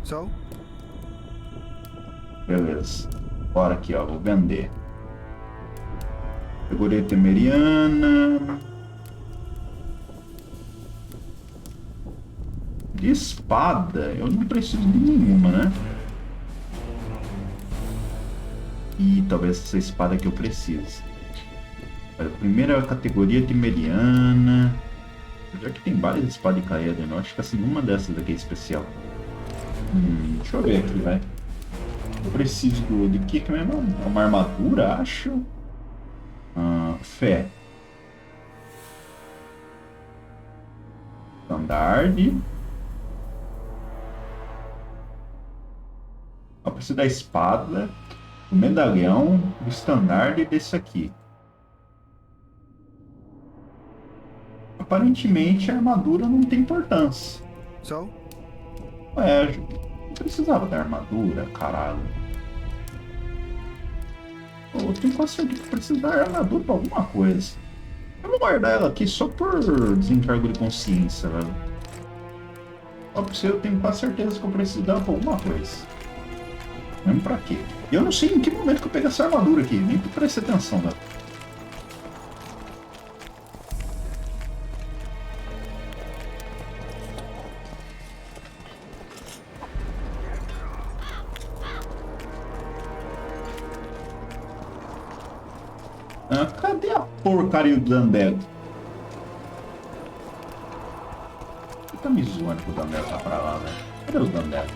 Speaker 14: So?
Speaker 1: Beleza. Bora aqui, ó. Vou vender. Categoria temeriana. De espada, eu não preciso de nenhuma, né? E talvez essa espada que eu precise. A primeira categoria temeriana. Já que tem várias espadas de caída, eu acho que assim, uma dessas aqui é especial. Deixa eu ver aqui, vai. Eu preciso de que mesmo? É uma armadura, acho. Fé. Standard. Eu preciso da espada, do medalhão, do estandarte e desse aqui. Aparentemente a armadura não tem importância.
Speaker 14: So?
Speaker 1: Não precisava da armadura, caralho. Eu tenho quase certeza que preciso da armadura pra alguma coisa. Eu vou guardar ela aqui só por desencargo de consciência, velho. Só pra você, eu tenho quase certeza que eu preciso dela pra alguma coisa. Mesmo pra quê? E eu não sei em que momento que eu peguei essa armadura aqui, nem que preste atenção, velho. Cadê a porcaria do Dandelo? Você tá me zoando que o Dandelo tá pra lá, velho? Cadê os Dandelo?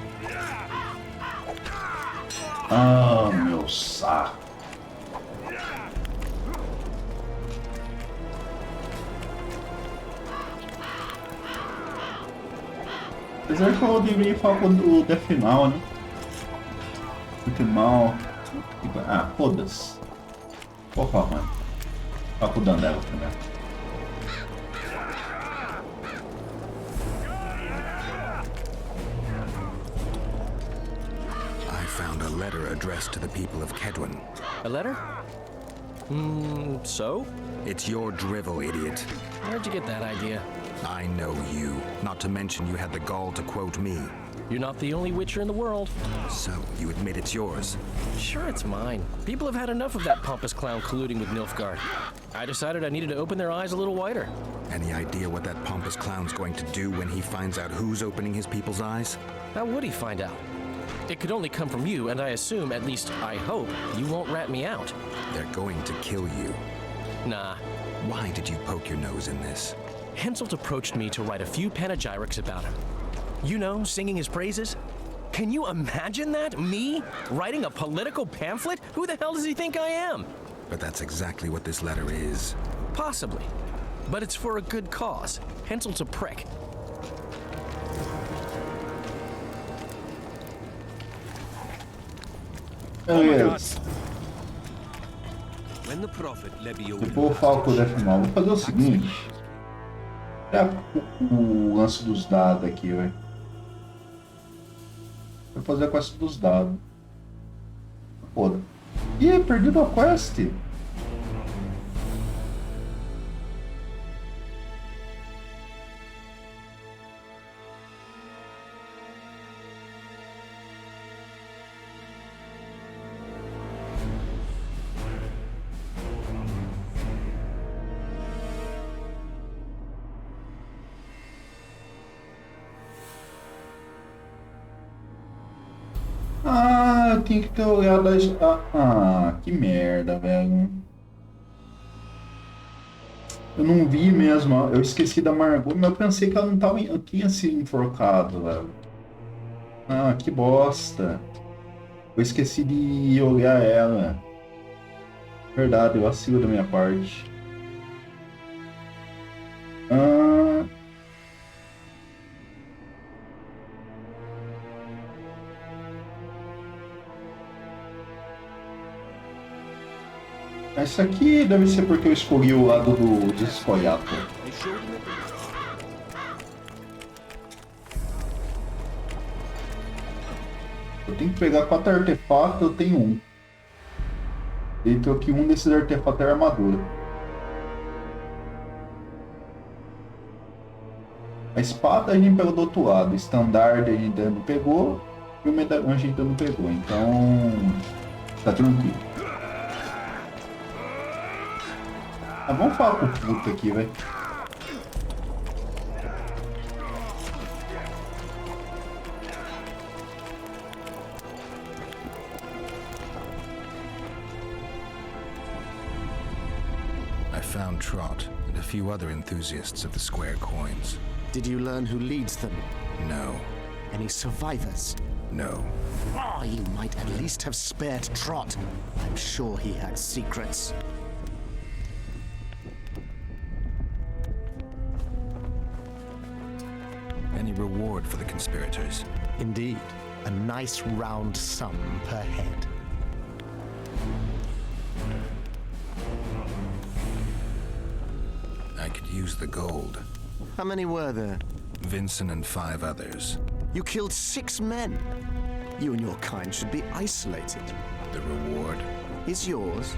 Speaker 1: Meu saco. Apesar que eu deveria falar com o Definal, né? Definal. Foda-se. Vou falar, mano. Fala com o Dandelo primeiro.
Speaker 6: I found a letter addressed to the people of Kedwin.
Speaker 10: A letter? So?
Speaker 6: It's your drivel, idiot.
Speaker 10: Where'd you get that idea?
Speaker 6: I know you. Not to mention you had the gall to quote me.
Speaker 10: You're not the only Witcher in the world.
Speaker 6: So, you admit it's yours?
Speaker 10: Sure, it's mine. People have had enough of that pompous clown colluding with Nilfgaard. I decided I needed to open their eyes a little wider.
Speaker 6: Any idea what that pompous clown's going to do when he finds out who's opening his people's eyes?
Speaker 10: How would he find out? It could only come from you, and I assume, at least I hope, you won't rat me out.
Speaker 6: They're going to kill you.
Speaker 10: Nah.
Speaker 6: Why did you poke your nose in this?
Speaker 10: Henselt approached me to write a few panegyrics about him. You know, singing his praises. Can you imagine that? Me? Writing a political pamphlet? Who the hell does he think I am?
Speaker 6: But that's exactly what this letter is.
Speaker 10: Possibly. But it's for a good cause. Henselt's a prick.
Speaker 1: Beleza. Depois eu falo com o Definal. Vou fazer o seguinte. O lance dos dados aqui, velho. Vou fazer a quest dos dados. Foda. Ih, perdi a quest. eu tinha que ter olhado as... que merda, velho. Eu não vi mesmo, eu esqueci da Margot, mas eu pensei que ela não tava, eu tinha se enforcado, velho. Ah, que bosta. Eu esqueci de olhar ela. Verdade, eu vacilo da minha parte. Essa aqui deve ser porque eu escolhi o lado do descoiato. Eu tenho que pegar 4 artefatos, eu tenho um. Então que um desses artefatos é armadura. A espada a gente pegou do outro lado, o estandarte a gente ainda não pegou e o medalhão a gente ainda não pegou, então tá tranquilo. Vamos falar com o puto aqui, velho.
Speaker 6: I found Trot and a few other enthusiasts of the square coins.
Speaker 9: Did you learn who leads them?
Speaker 6: No.
Speaker 9: Any survivors?
Speaker 6: No.
Speaker 9: Ah, you might at least have spared Trot. I'm sure he had secrets.
Speaker 6: Any reward for the conspirators?
Speaker 9: Indeed. A nice round sum per head.
Speaker 6: I could use the gold.
Speaker 9: How many were there?
Speaker 6: Vincent and 5 others.
Speaker 9: You killed 6 men. You and your kind should be isolated.
Speaker 6: The reward
Speaker 9: is yours.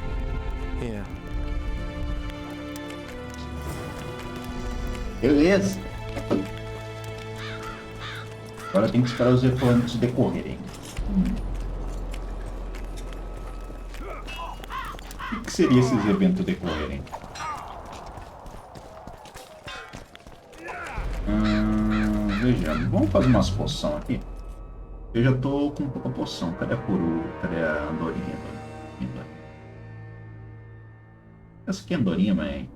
Speaker 9: Here.
Speaker 1: Beleza. Agora tem que esperar os eventos decorrerem. O que seria esses eventos decorrerem? Vejamos, vamos fazer umas poções aqui. Eu já tô com pouca poção. Cadê a coroa? Cadê a andorinha? Essa aqui é andorinha, mas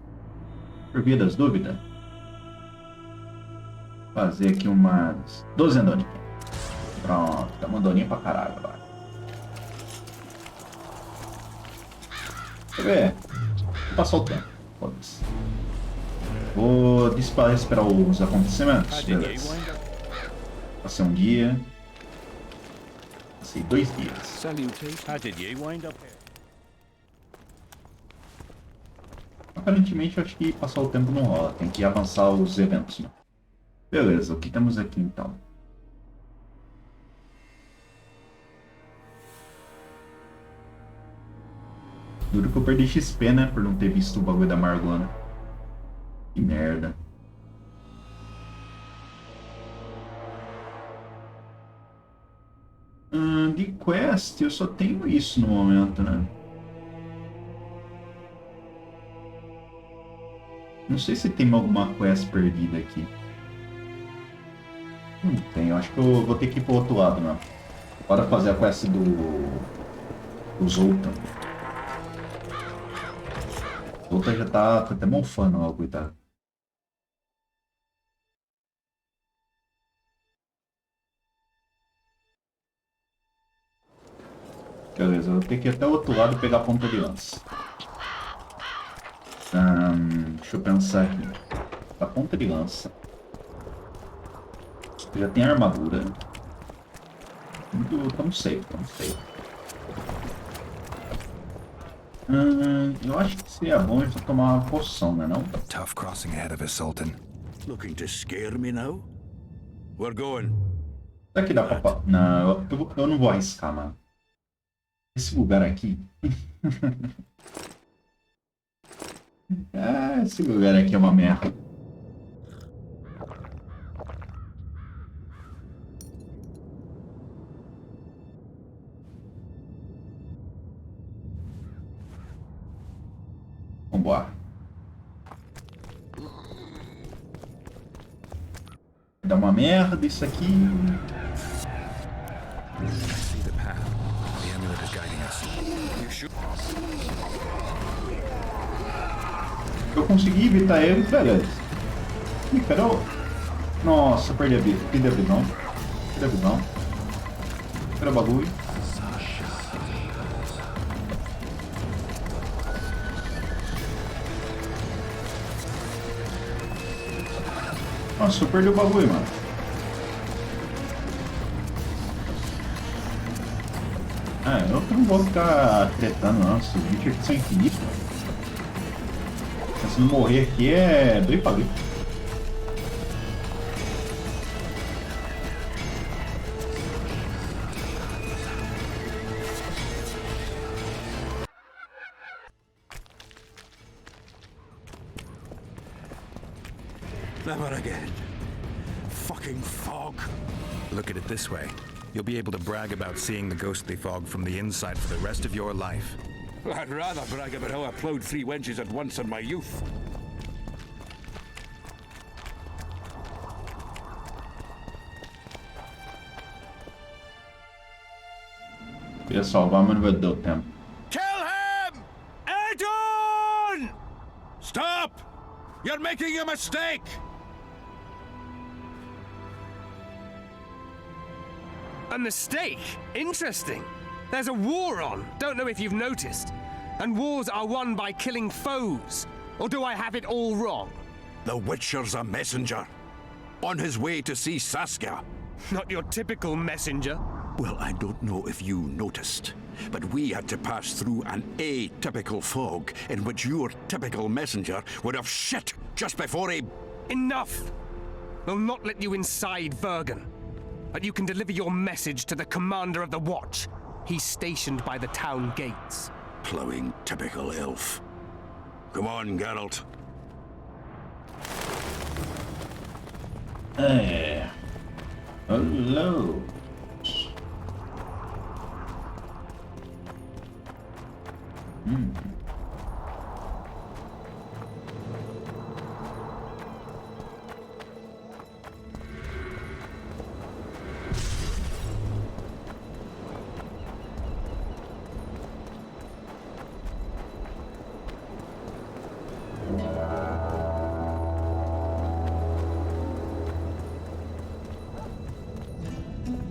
Speaker 1: por via das dúvidas, fazer aqui umas 12 andorinhas. Pronto, tá uma andorinha pra caralho agora. Quer ver? Vou passar o tempo. Foda-se. Vou esperar os acontecimentos. Beleza. Passei um dia. Passei 2 dias. Aparentemente, eu acho que passar o tempo não rola. Tem que avançar os eventos, né? Beleza, o que temos aqui então? Duro que eu perdi XP, né? Por não ter visto o bagulho da Margona. Que merda. De quest, eu só tenho isso no momento, né? Não sei se tem alguma quest perdida aqui. Não tem, eu acho que eu vou ter que ir pro outro lado, não. Bora fazer a quest do Zoltan. Zoltan já tá até mofando, ó, coitado. Beleza, eu vou ter que ir até o outro lado e pegar a ponta de lança. Deixa eu pensar aqui. A ponta de lança. Já tem armadura. Estamos safe, estamos safe. Eu acho que seria bom eu tomar uma poção, né não?
Speaker 6: Tough crossing ahead of us, Sultan.
Speaker 12: Looking to scare me now? We're going.
Speaker 1: Será que dá pra... Não, eu não vou arriscar, mano. Esse lugar aqui... esse lugar aqui é uma merda. Vambora. Dá uma merda isso aqui.
Speaker 6: I see the path.
Speaker 1: Eu consegui evitar ele, beleza. Ih, cadê o... Nossa, perdi a vida. Perdi a visão. Perdi a visão. Cadê o bagulho? Nossa, eu perdi o bagulho, mano. Ah, eu não vou ficar tretando, não. Esses bichos aqui são infinitos, mano. Se não morrer aqui é dois palitos.
Speaker 6: Never again. Fucking fog. Look at it this way. You'll be able to brag about seeing the ghostly fog from the inside for the rest of your life.
Speaker 12: I'd rather brag about how I ploughed 3 wenches at once in my youth.
Speaker 1: Queria salvar, mas não deu tempo.
Speaker 12: Kill him! Adon! Stop! You're making a mistake!
Speaker 7: A mistake? Interesting. There's a war on. Don't know if you've noticed. And wars are won by killing foes. Or do I have it all wrong?
Speaker 18: The Witcher's a messenger. On his way to see Saskia.
Speaker 7: Not your typical messenger.
Speaker 18: Well, I don't know if you noticed, but we had to pass through an atypical fog in which your typical messenger would have shit just before he...
Speaker 7: Enough! We'll not let you inside Vergen. But you can deliver your message to the commander of the watch. He's stationed by the town gates.
Speaker 18: Ploughing typical elf. Come on, Geralt.
Speaker 1: Hey. Hello.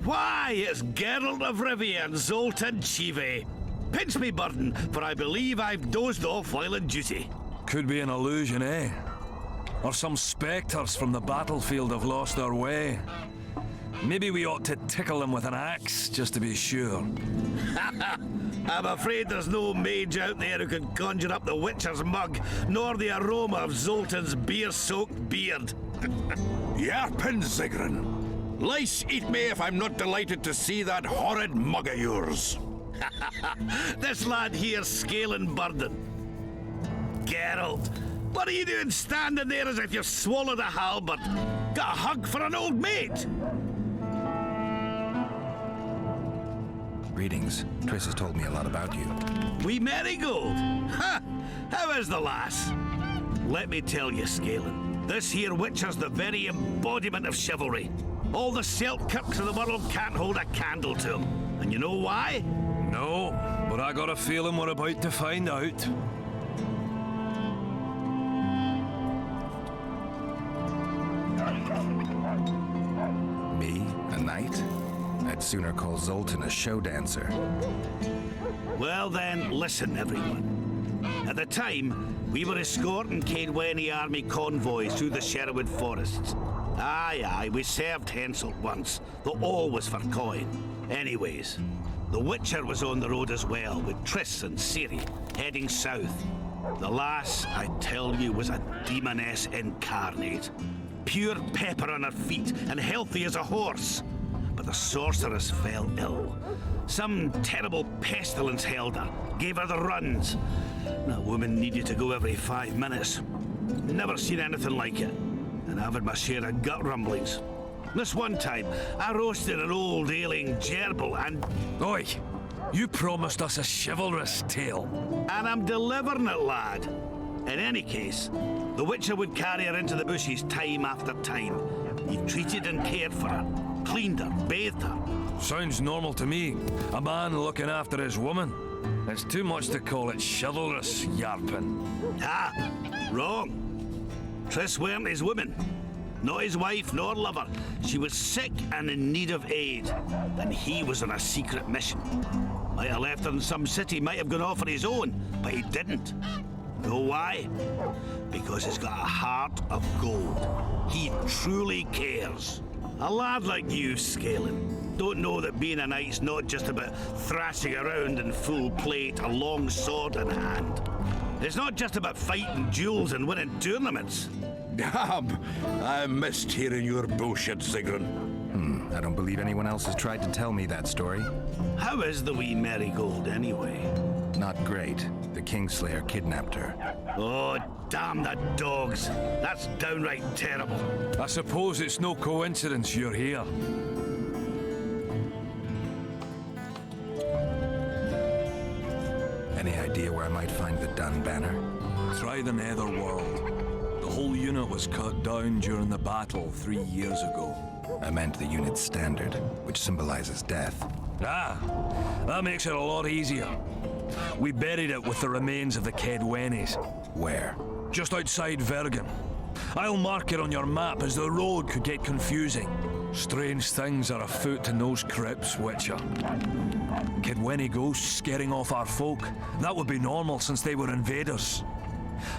Speaker 12: Why, it's Geralt of Rivia and Zoltan Chive. Pinch me, Burden, for I believe I've dozed off while in duty.
Speaker 7: Could be an illusion, eh? Or some spectres from the battlefield have lost their way. Maybe we ought to tickle them with an axe, just to be sure.
Speaker 12: I'm afraid there's no mage out there who can conjure up the Witcher's mug, nor the aroma of Zoltan's beer-soaked beard.
Speaker 18: Yarpin Zigrin. Lice eat me if I'm not delighted to see that horrid mug of yours.
Speaker 12: This lad here's scaling Burden. Geralt, what are you doing standing there as if you've swallowed a halberd? Got a hug for an old mate?
Speaker 6: Greetings. Triss has told me a lot about you.
Speaker 12: Wee Marigold? Ha! How is the lass? Let me tell you, Scalen, this here Witcher's the very embodiment of chivalry. All the Selkirks of the world can't hold a candle to him. And you know why?
Speaker 7: No, but I got a feeling we're about to find out.
Speaker 6: Me? A knight? I'd sooner call Zoltan a show dancer.
Speaker 12: Well then, listen everyone. At the time, we were escorting Caedwene army convoys through the Sherwood forests. Aye, we served Henselt once, though all was for coin. Anyways, the Witcher was on the road as well, with Triss and Ciri, heading south. The lass, I tell you, was a demoness incarnate. Pure pepper on her feet, and healthy as a horse. But the sorceress fell ill. Some terrible pestilence held her, gave her the runs. That woman needed to go every 5 minutes. Never seen anything like it. And I've had my share of gut rumblings. This one time, I roasted an old ailing gerbil and...
Speaker 7: Oi! You promised us a chivalrous tale.
Speaker 12: And I'm delivering it, lad. In any case, the Witcher would carry her into the bushes time after time. He treated and cared for her, cleaned her, bathed her.
Speaker 7: Sounds normal to me. A man looking after his woman. It's too much to call it chivalrous, Yarpin.
Speaker 12: Ah, wrong. Triss weren't his woman. Not his wife nor lover. She was sick and in need of aid. And he was on a secret mission. Might have left her in some city, might have gone off on his own, but he didn't. Know why? Because he's got a heart of gold. He truly cares. A lad like you, Scalen, don't know that being a knight's not just about thrashing around in full plate, a long sword in hand. It's not just about fighting duels and winning tournaments.
Speaker 18: Damn! I missed hearing your bullshit, Sigrun.
Speaker 6: I don't believe anyone else has tried to tell me that story.
Speaker 12: How is the wee Marigold, anyway?
Speaker 6: Not great. The Kingslayer kidnapped her.
Speaker 12: Oh, damn the dogs. That's downright terrible.
Speaker 7: I suppose it's no coincidence you're here.
Speaker 6: Any idea where I might find the Dun banner?
Speaker 7: Try the Netherworld. The whole unit was cut down during the battle 3 years ago.
Speaker 6: I meant the unit's standard, which symbolizes death.
Speaker 7: Ah, that makes it a lot easier. We buried it with the remains of the Kedwenis.
Speaker 6: Where?
Speaker 7: Just outside Vergen. I'll mark it on your map as the road could get confusing. Strange things are afoot in those crypts, Witcher. Kedweni ghosts scaring off our folk. That would be normal since they were invaders.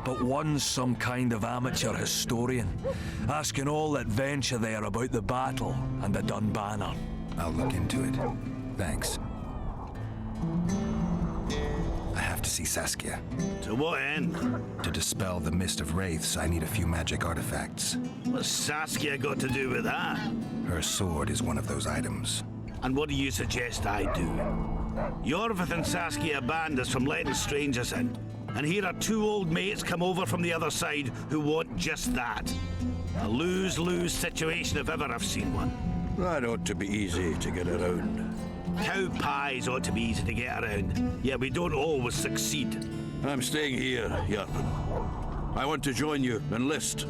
Speaker 7: But one's some kind of amateur historian, asking all that venture there about the battle and the Dun banner.
Speaker 6: I'll look into it. Thanks. I have to see Saskia.
Speaker 12: To what end?
Speaker 6: To dispel the mist of wraiths, I need a few magic artifacts.
Speaker 12: What's Saskia got to do with that?
Speaker 6: Her sword is one of those items.
Speaker 12: And what do you suggest I do? Yorvith and Saskia banned us from letting strangers in. And here are two old mates come over from the other side who want just that. A lose-lose situation if ever I've seen one.
Speaker 18: That ought to be easy to get around.
Speaker 12: Cow pies ought to be easy to get around. Yet we don't always succeed.
Speaker 18: I'm staying here, Yarpin. I want to join you, enlist.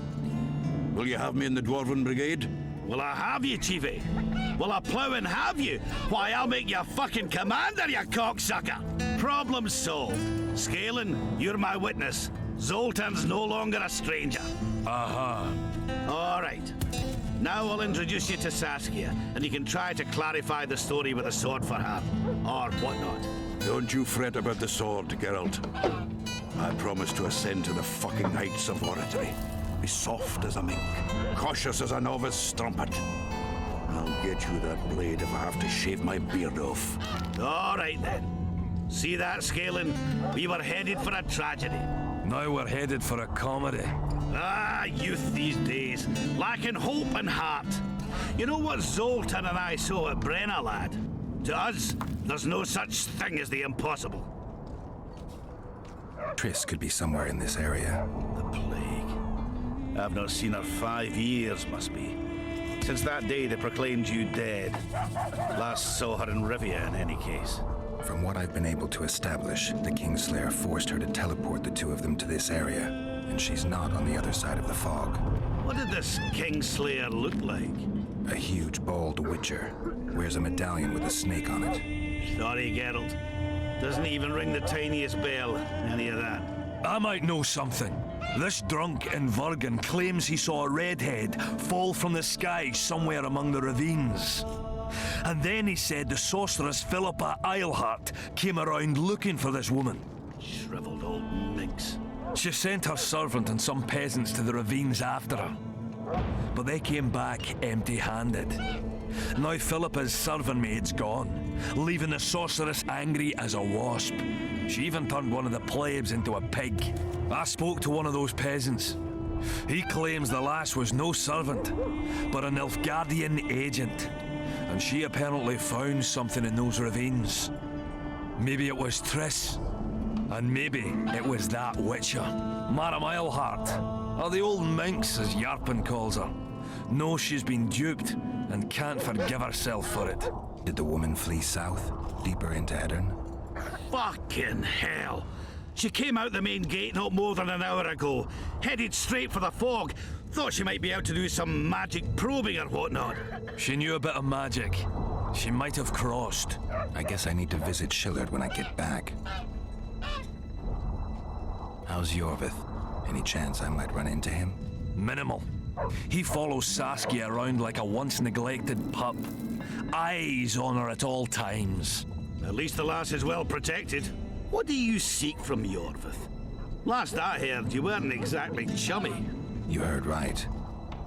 Speaker 18: Will you have me in the Dwarven Brigade?
Speaker 12: Will I have you, Chiefy? Will I plough and have you? Why, I'll make you fucking commander, you cocksucker! Problem solved. Scalen, you're my witness. Zoltan's no longer a stranger.
Speaker 7: Aha.
Speaker 12: All right. Now I'll introduce you to Saskia, and you can try to clarify the story with a sword for her. Or whatnot.
Speaker 18: Don't you fret about the sword, Geralt. I promise to ascend to the fucking heights of oratory. Be soft as a mink, cautious as a novice strumpet. I'll get you that blade if I have to shave my beard off.
Speaker 12: All right, then. See that, Scalen? We were headed for a tragedy.
Speaker 7: Now we're headed for a comedy.
Speaker 12: Ah, youth these days, lacking hope and heart. You know what Zoltan and I saw at Brenna, lad? To us, there's no such thing as the impossible.
Speaker 6: Triss could be somewhere in this area.
Speaker 12: The plague. I've not seen her 5 years, must be. Since that day they proclaimed you dead. Last saw her in Rivia, in any case.
Speaker 6: From what I've been able to establish, the Kingslayer forced her to teleport the two of them to this area, and she's not on the other side of the fog.
Speaker 12: What did this Kingslayer look like?
Speaker 6: A huge, bald witcher. Wears a medallion with a snake on it.
Speaker 12: Sorry, Geralt. Doesn't even ring the tiniest bell, any of that.
Speaker 7: I might know something. This drunk in Vergen claims he saw a redhead fall from the sky somewhere among the ravines. And then he said the sorceress Philippa Eilhart came around looking for this woman.
Speaker 12: Shriveled old minx.
Speaker 7: She sent her servant and some peasants to the ravines after her. But they came back empty-handed. Now Philippa's servant maid's gone, leaving the sorceress angry as a wasp. She even turned one of the plebs into a pig. I spoke to one of those peasants. He claims the lass was no servant, but an Nilfgaardian agent. And she apparently found something in those ravines. Maybe it was Triss. And maybe it was that Witcher, Madame Eilhart, or the old minx as Yarpin calls her. Knows she's been duped and can't forgive herself for it.
Speaker 6: Did the woman flee south, deeper into Edirn?
Speaker 12: Fucking hell! She came out the main gate not more than an hour ago, headed straight for the fog. Thought she might be out to do some magic probing or whatnot.
Speaker 7: She knew a bit of magic. She might have crossed.
Speaker 6: I guess I need to visit Shillard when I get back. How's Yorvith? Any chance I might run into him?
Speaker 7: Minimal. He follows Saskia around like a once-neglected pup. Eyes on her at all times.
Speaker 12: At least the lass is well protected. What do you seek from Yorvith? Last I heard, you weren't exactly chummy.
Speaker 6: You heard right.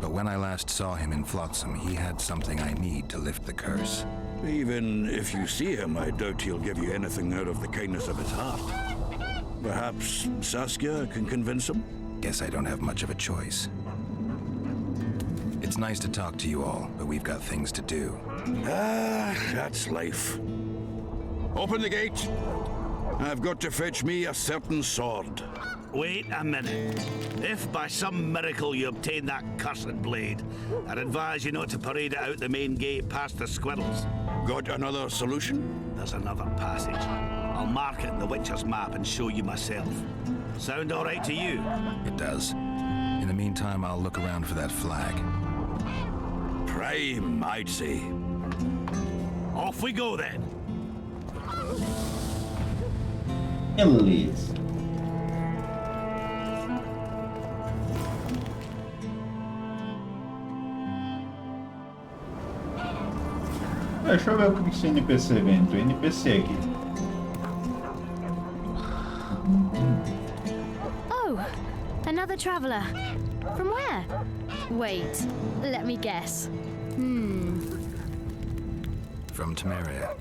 Speaker 6: But when I last saw him in Flotsam, he had something I need to lift the curse.
Speaker 18: Even if you see him, I doubt he'll give you anything out of the kindness of his heart. Perhaps Saskia can convince him?
Speaker 6: Guess I don't have much of a choice. It's nice to talk to you all, but we've got things to do.
Speaker 18: Ah, that's life. Open the gate. I've got to fetch me a certain sword.
Speaker 12: Wait a minute. If by some miracle you obtain that cursed blade, I'd advise you not to parade it out the main gate past the squirrels.
Speaker 18: Got another solution?
Speaker 12: There's another passage. I'll mark it in the Witcher's map and show you myself. Sound all right to you?
Speaker 6: It does. In the meantime, I'll look around for that flag.
Speaker 18: Prime, I'd say.
Speaker 12: Off we go then.
Speaker 1: Beleza. Deixa eu ver o que esse NPC vem. Tem NPC aqui.
Speaker 11: Oh, another traveler. From where? Wait, let me guess.
Speaker 6: From Temeria.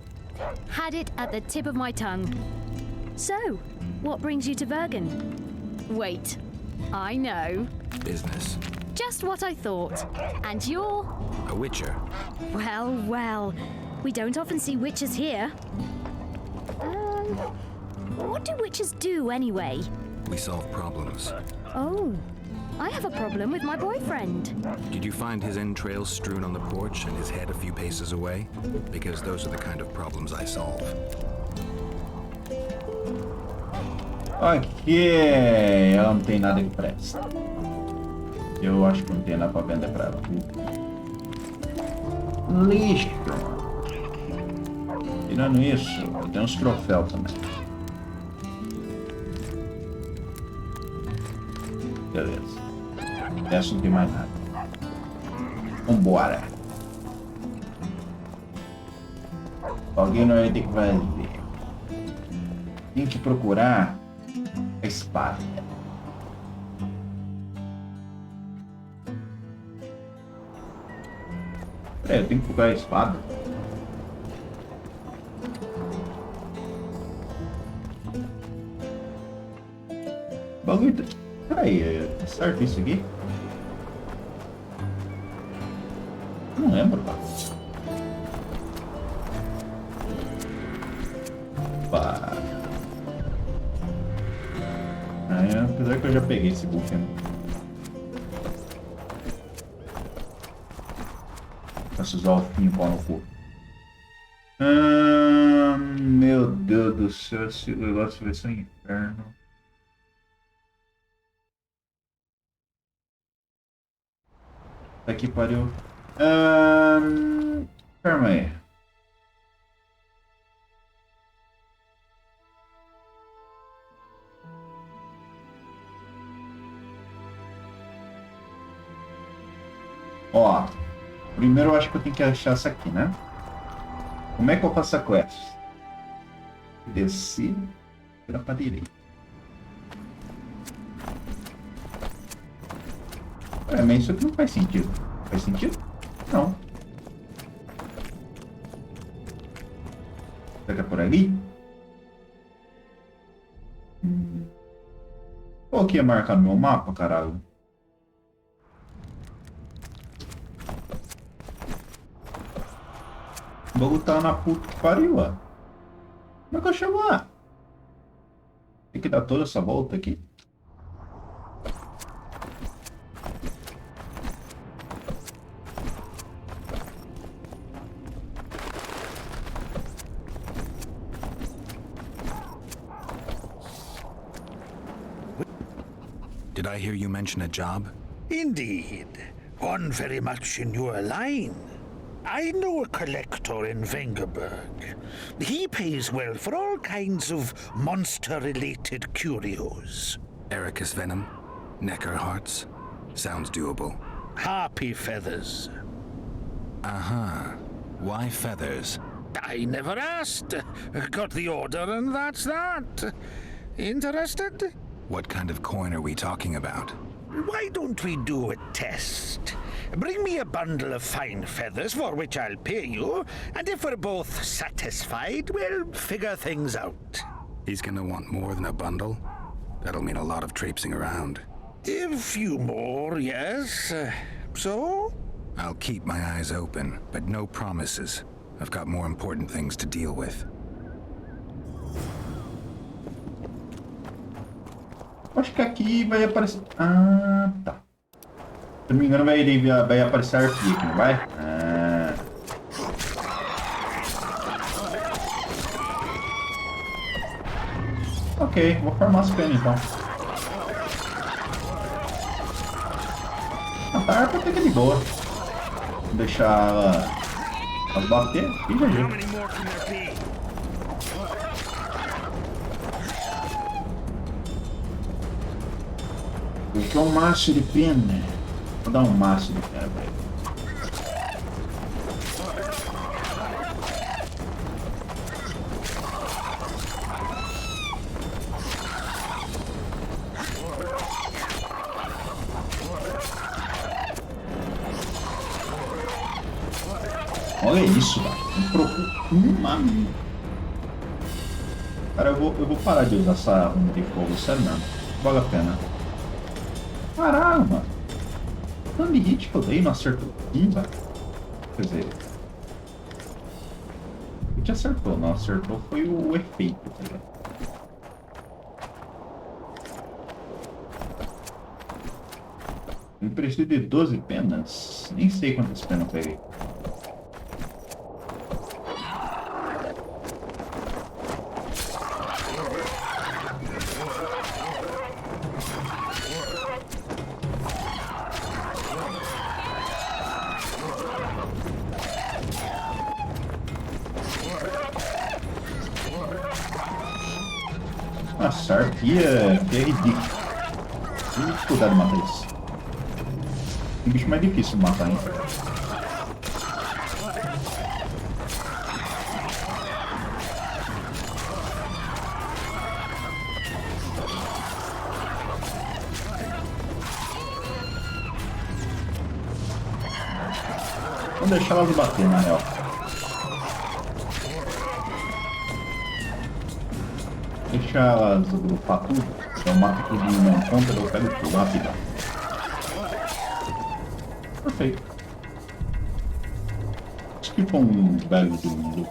Speaker 11: Had it at the tip of my tongue. So, what brings you to Bergen? Wait, I know.
Speaker 6: Business.
Speaker 11: Just what I thought. And you're?
Speaker 6: A witcher.
Speaker 11: Well, well. We don't often see witches here. What do witches do anyway?
Speaker 6: We solve problems.
Speaker 11: Oh, I have a problem with my boyfriend.
Speaker 6: Did you find his entrails strewn on the porch and his head a few paces away? Because those are the kind of problems I solve.
Speaker 1: Ok, ela não tem nada que presta. Eu acho que não tem nada pra vender pra ela. Lixo. Tirando isso, tem uns troféus também. Beleza. Essa não tem mais nada. Vambora. Alguém não vai ter que fazer. Tem que procurar a espada. Eu tenho que procurar a espada. Bagulho. Peraí, é certo isso aqui? Não lembro, pá. Pá. Apesar que eu já peguei esse buff, né? Posso usar o fim pau no cu. Meu Deus do céu, esse negócio vai ser um inferno. Aqui pariu. Calma aí. Ó, primeiro eu acho que eu tenho que achar essa aqui, né? Como é que eu faço a quest? Descer, virar pra direita. Mas isso aqui não faz sentido. Faz sentido? Não. Será que é por ali? Qual que ia marcar no meu mapa, caralho? O bagulho tá na puta que pariu, ó. Como é que eu chego lá? Tem que dar toda essa volta aqui.
Speaker 6: Did I hear you mention a job?
Speaker 12: Indeed. One very much in your line. I know a collector in Vengerberg. He pays well for all kinds of monster-related curios.
Speaker 6: Ericus venom, Necker hearts. Sounds doable.
Speaker 12: Harpy feathers.
Speaker 6: Uh-huh. Why feathers?
Speaker 12: I never asked. Got the order and that's that. Interested?
Speaker 6: What kind of coin are we talking about?
Speaker 12: Why don't we do a test? Bring me a bundle of fine feathers for which I'll pay you, and if we're both satisfied, we'll figure things out.
Speaker 6: He's gonna want more than a bundle? That'll mean a lot of traipsing around.
Speaker 12: A few more, yes. So?
Speaker 6: I'll keep my eyes open, but no promises. I've got more important things to deal with.
Speaker 1: Acho que aqui vai aparecer... Ah, tá. Se não me engano, vai aparecer arpia aqui, não vai? Ah. Ok, vou farmar as penas então. A harpa até que é de boa. Vou deixar elas bater e GG. Eu quero um maço de pena. Vou dar um maço de pena pra ele. Olha isso, velho. Cara, eu vou parar de usar essa arma de fogo, sério mesmo. Vale a pena. Caralho, mano. Tanto de hit que eu dei não acertou um, velho. Quer dizer... A gente acertou, não acertou foi o efeito, tá ligado? Eu preciso de 12 penas. Nem sei quantas penas eu peguei. Nossa, a arpia é ridículo. Tem dificuldade de matar isso. Tem bicho mais difícil de matar, hein? Vamos deixar elas bater, na real. Deixa elas agrupar tudo. Eu mato tudo em uma ponta, eu pego tudo rápido. Perfeito. Acho que foi um belo de mundo.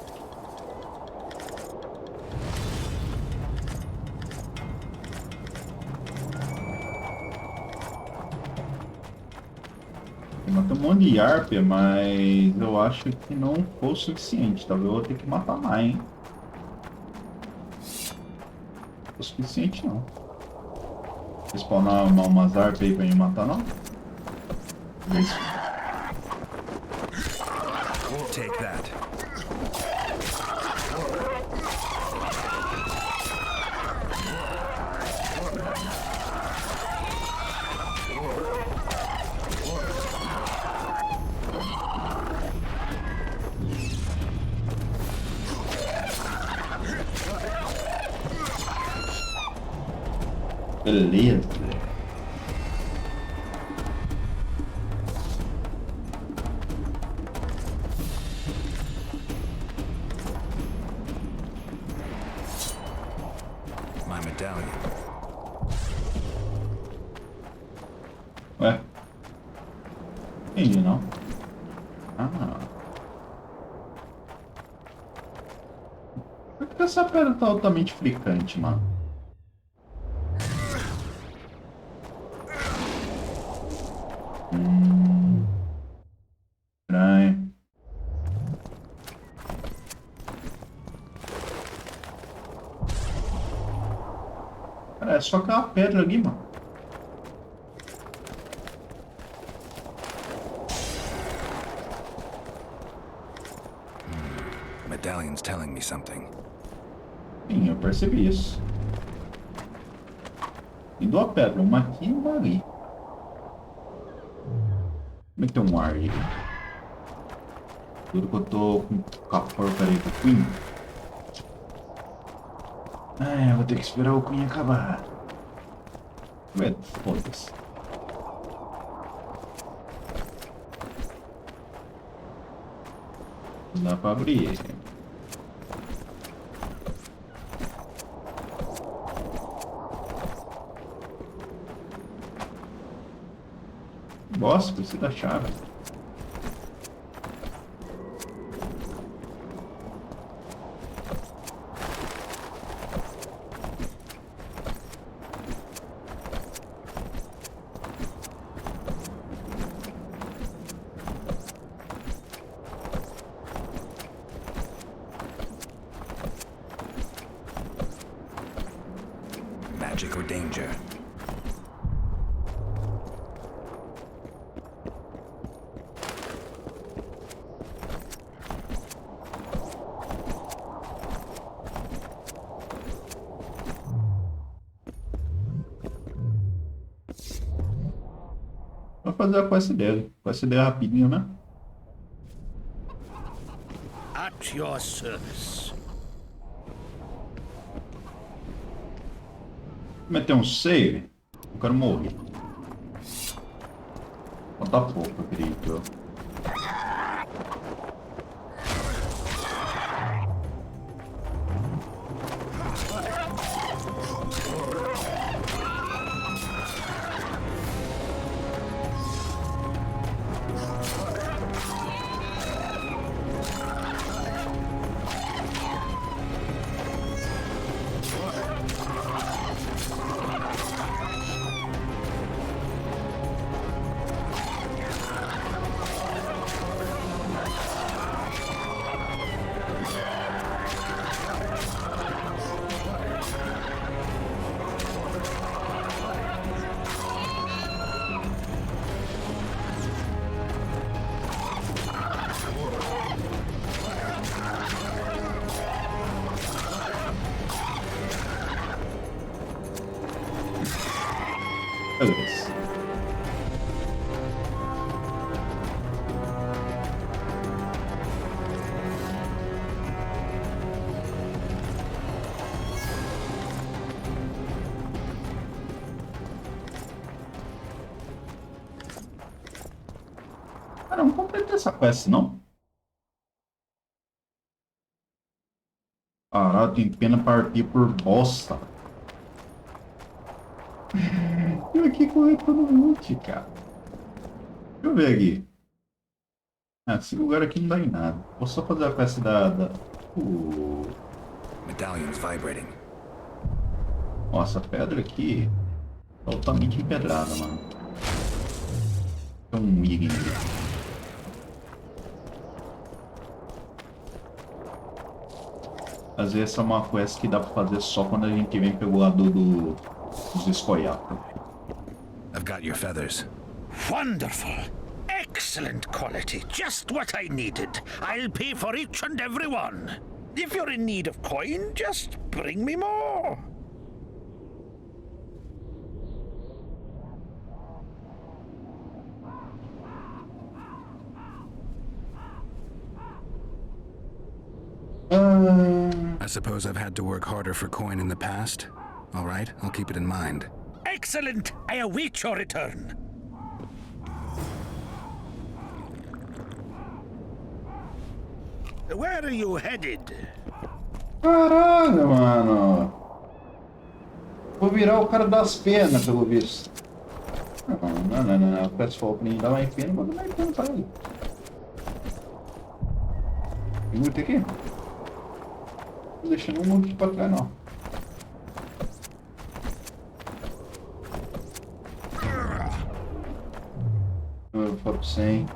Speaker 1: Eu matei um monte de harpia, mas eu acho que não foi o suficiente. Talvez eu vou ter que matar mais, hein? O suficiente não. Spawnar umas harpas aí pra me matar, não? Isso.
Speaker 6: Take that.
Speaker 1: Beleza.
Speaker 6: My medallion.
Speaker 1: Ué? Entendi, não. Ah. Por que essa pedra tá altamente flicante, mano? Estranho. Cara, é só aquela pedra ali, mano.
Speaker 6: Someone's telling me something.
Speaker 1: Sim, eu percebi isso. E duas pedras, uma aqui e uma ali. Como é que tem um ar aí? Tudo que eu tô com a porcaria do Queen. Eu vou ter que esperar o Queen acabar. Ué, foda-se. Não dá pra abrir. Nossa, preciso da chave.
Speaker 6: Magic or danger?
Speaker 1: Vou fazer a quest dele. Quest dele rapidinho, né?
Speaker 12: At your service.
Speaker 1: Meter um save. Eu quero morrer. Falta pouco, eu acredito. Beleza. Cara, eu não completei essa quest, não. Caralho, tem pena partir por bosta. Eu aqui correndo todo mute, cara. Deixa eu ver aqui. Esse lugar aqui não dá em nada. Vou só fazer a quest da...
Speaker 6: Medallions vibrating.
Speaker 1: Nossa, a pedra aqui... Totalmente empedrada, mano. Tem um item aqui. Às vezes essa é uma quest que dá pra fazer só quando a gente vem pelo lado dos escoiatos.
Speaker 6: I've got your feathers.
Speaker 12: Wonderful. Excellent quality. Just what I needed. I'll pay for each and every one. If you're in need of coin, just bring me more.
Speaker 6: I suppose I've had to work harder for coin in the past. All right, I'll keep it in mind.
Speaker 12: Excellent. I await your return. Where are you headed?
Speaker 1: Caralho, mano. Vou virar o cara das penas, pelo visto. Não. Eu peço fogo pra mim dar mais pena, vou dar mais pena pra ele. Tem muito aqui? Não deixando um monte pra trás, não. Eu vou pro 100.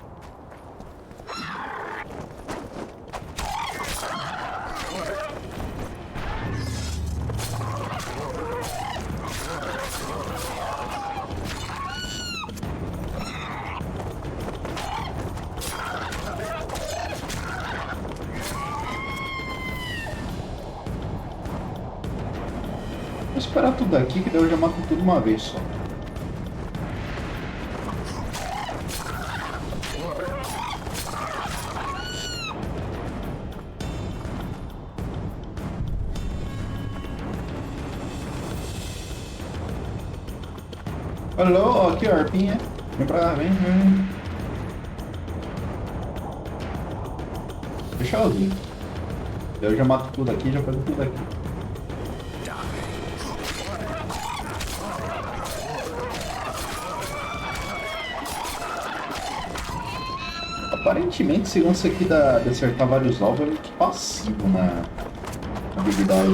Speaker 1: esperar tudo aqui, que daí eu já mato tudo uma vez só. Alô, aqui a arpinha. Vem pra cá, vem. Deixa eu ver. Eu já mato tudo aqui, já pego tudo aqui. Aparentemente, esse lance aqui de acertar vários alvos é meio que passivo na habilidade.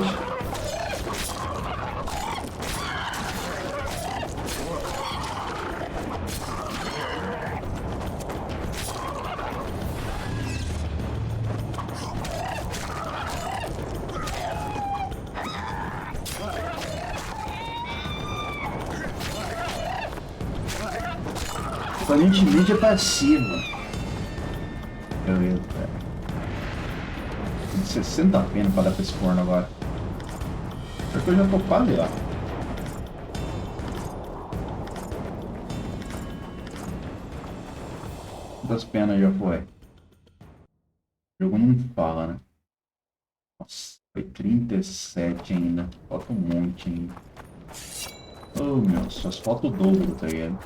Speaker 1: Aparentemente mídia é passiva. Beleza, cara. Tem 60 pena pra dar pra esse corno agora. Só que eu já tô quase lá. Quantas penas já foi? O jogo não fala, né? Nossa, foi 37 ainda. Falta um monte ainda. Oh, meu, só falta o dobro, tá ligado?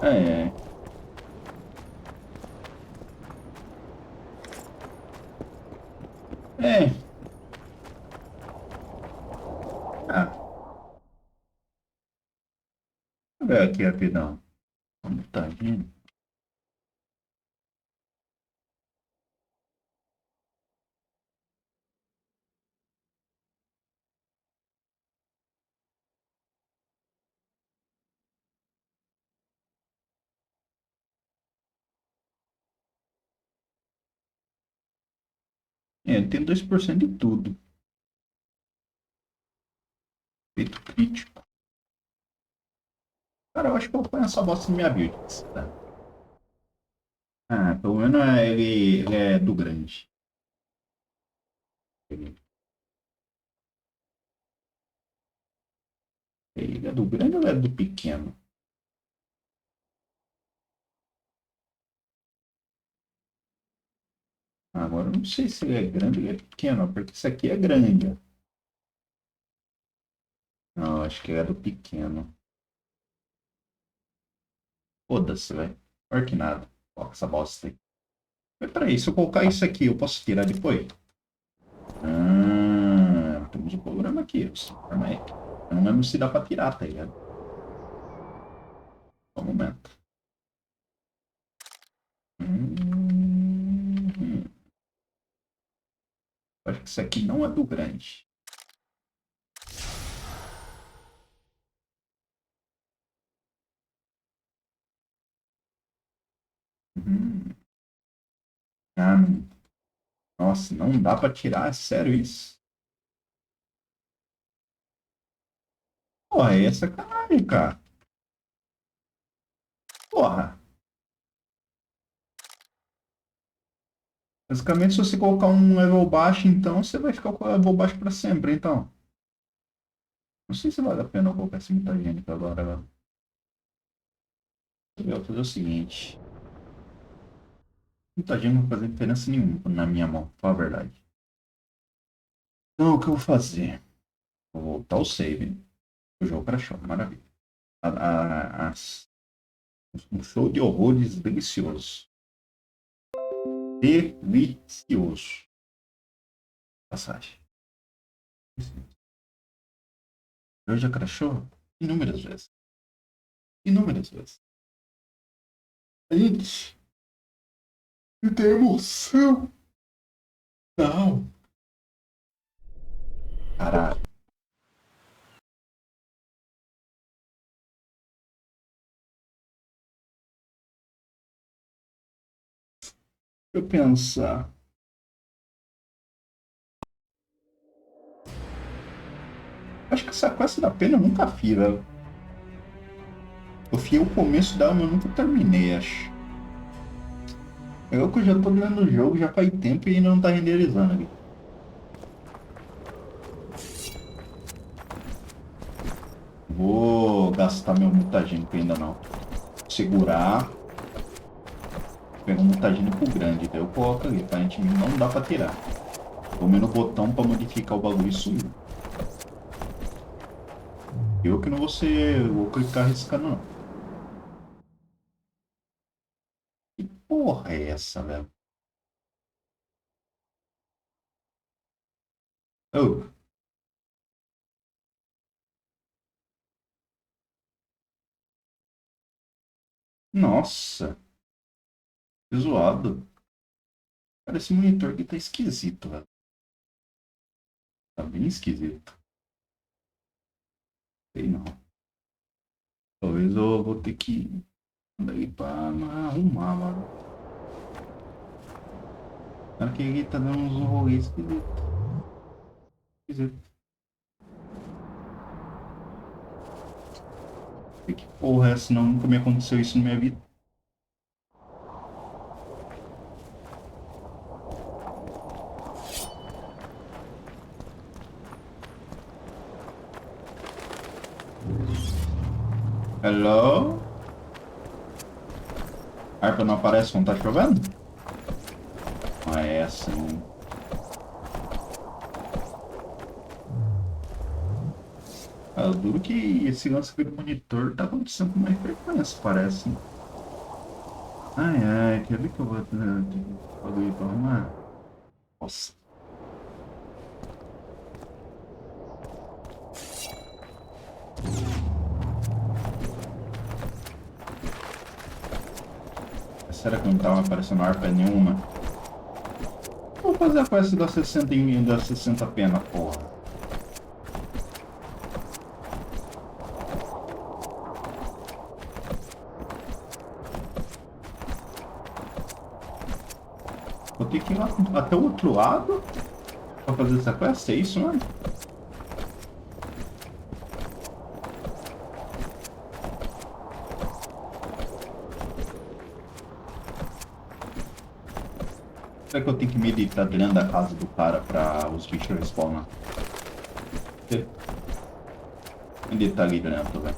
Speaker 1: É. É. Ah. Deixa eu ver aqui rapidão. Como tá indo? É, tem 2% de tudo. Feito crítico. Cara, eu acho que eu vou pôr essa bosta na minha build. Tá? Ah, pelo menos ele é do grande. Ele é do grande ou é do pequeno? Agora eu não sei se ele é grande ou ele é pequeno, porque isso aqui é grande. Não, acho que ele é do pequeno. Foda-se, velho. Pior que nada. Coloca essa bosta aí. Mas peraí, se eu colocar isso aqui, eu posso tirar depois? Ah, temos um programa aqui. Calma aí. Eu não lembro se dá pra tirar, tá ligado? Só um momento. Acho que isso aqui não é do grande. Ah, nossa, não dá pra tirar, é sério isso? Porra, é sacanagem, cara. Porra. Basicamente, se você colocar um level baixo, então, você vai ficar com o level baixo pra sempre, então. Não sei se vale a pena eu colocar esse mutagênico agora, velho. Eu vou fazer o seguinte. Mutagênico não vai fazer diferença nenhuma na minha mão, pra falar a verdade. Então, o que eu vou fazer? Vou voltar ao save. O jogo crashou, maravilha. Um show de horrores delicioso. Delicioso. Passagem. O jogo já crashou inúmeras vezes. inúmeras vezes. Gente, me dá emoção. Não. Caralho. Deixa eu pensar. Acho que essa quest da pena eu nunca fiz, velho. Eu fiz o começo dela, mas eu nunca terminei, acho. Eu que eu já tô lendo o jogo já faz tempo e ainda não tá renderizando ali. Vou gastar meu mutagênico ainda não. Segurar. Pegar um mutagênico grande, daí eu coloco ali. Aparentemente não dá pra tirar. Tomei no botão pra modificar o bagulho e sumiu. Eu que não vou clicar arriscando não. Que porra é essa, velho? Oh. Nossa. Que zoado. Cara, esse monitor aqui tá esquisito, velho. Tá bem esquisito. Sei não. Talvez eu vou ter que daí pra arrumar, mano. Cara, que ele tá dando uns rolês esquisitos. Esquisito. Que porra é essa? Não, nunca me aconteceu isso na minha vida. Hello? A harpa não aparece quando tá chovendo? Ah, é assim. Ah, duro que esse lance aqui do monitor tá acontecendo com mais frequência, parece. Ai, ai, quer ver que eu vou ter bagulho pra arrumar? Nossa. Será que não tava aparecendo harpa nenhuma? Vou fazer a quest das 60 pena, porra. Vou ter que ir lá até o outro lado pra fazer essa quest, é isso, mano? Será que eu tenho que meditar dentro da casa do cara pra os bichos respawnar? Meditar ali dentro, velho.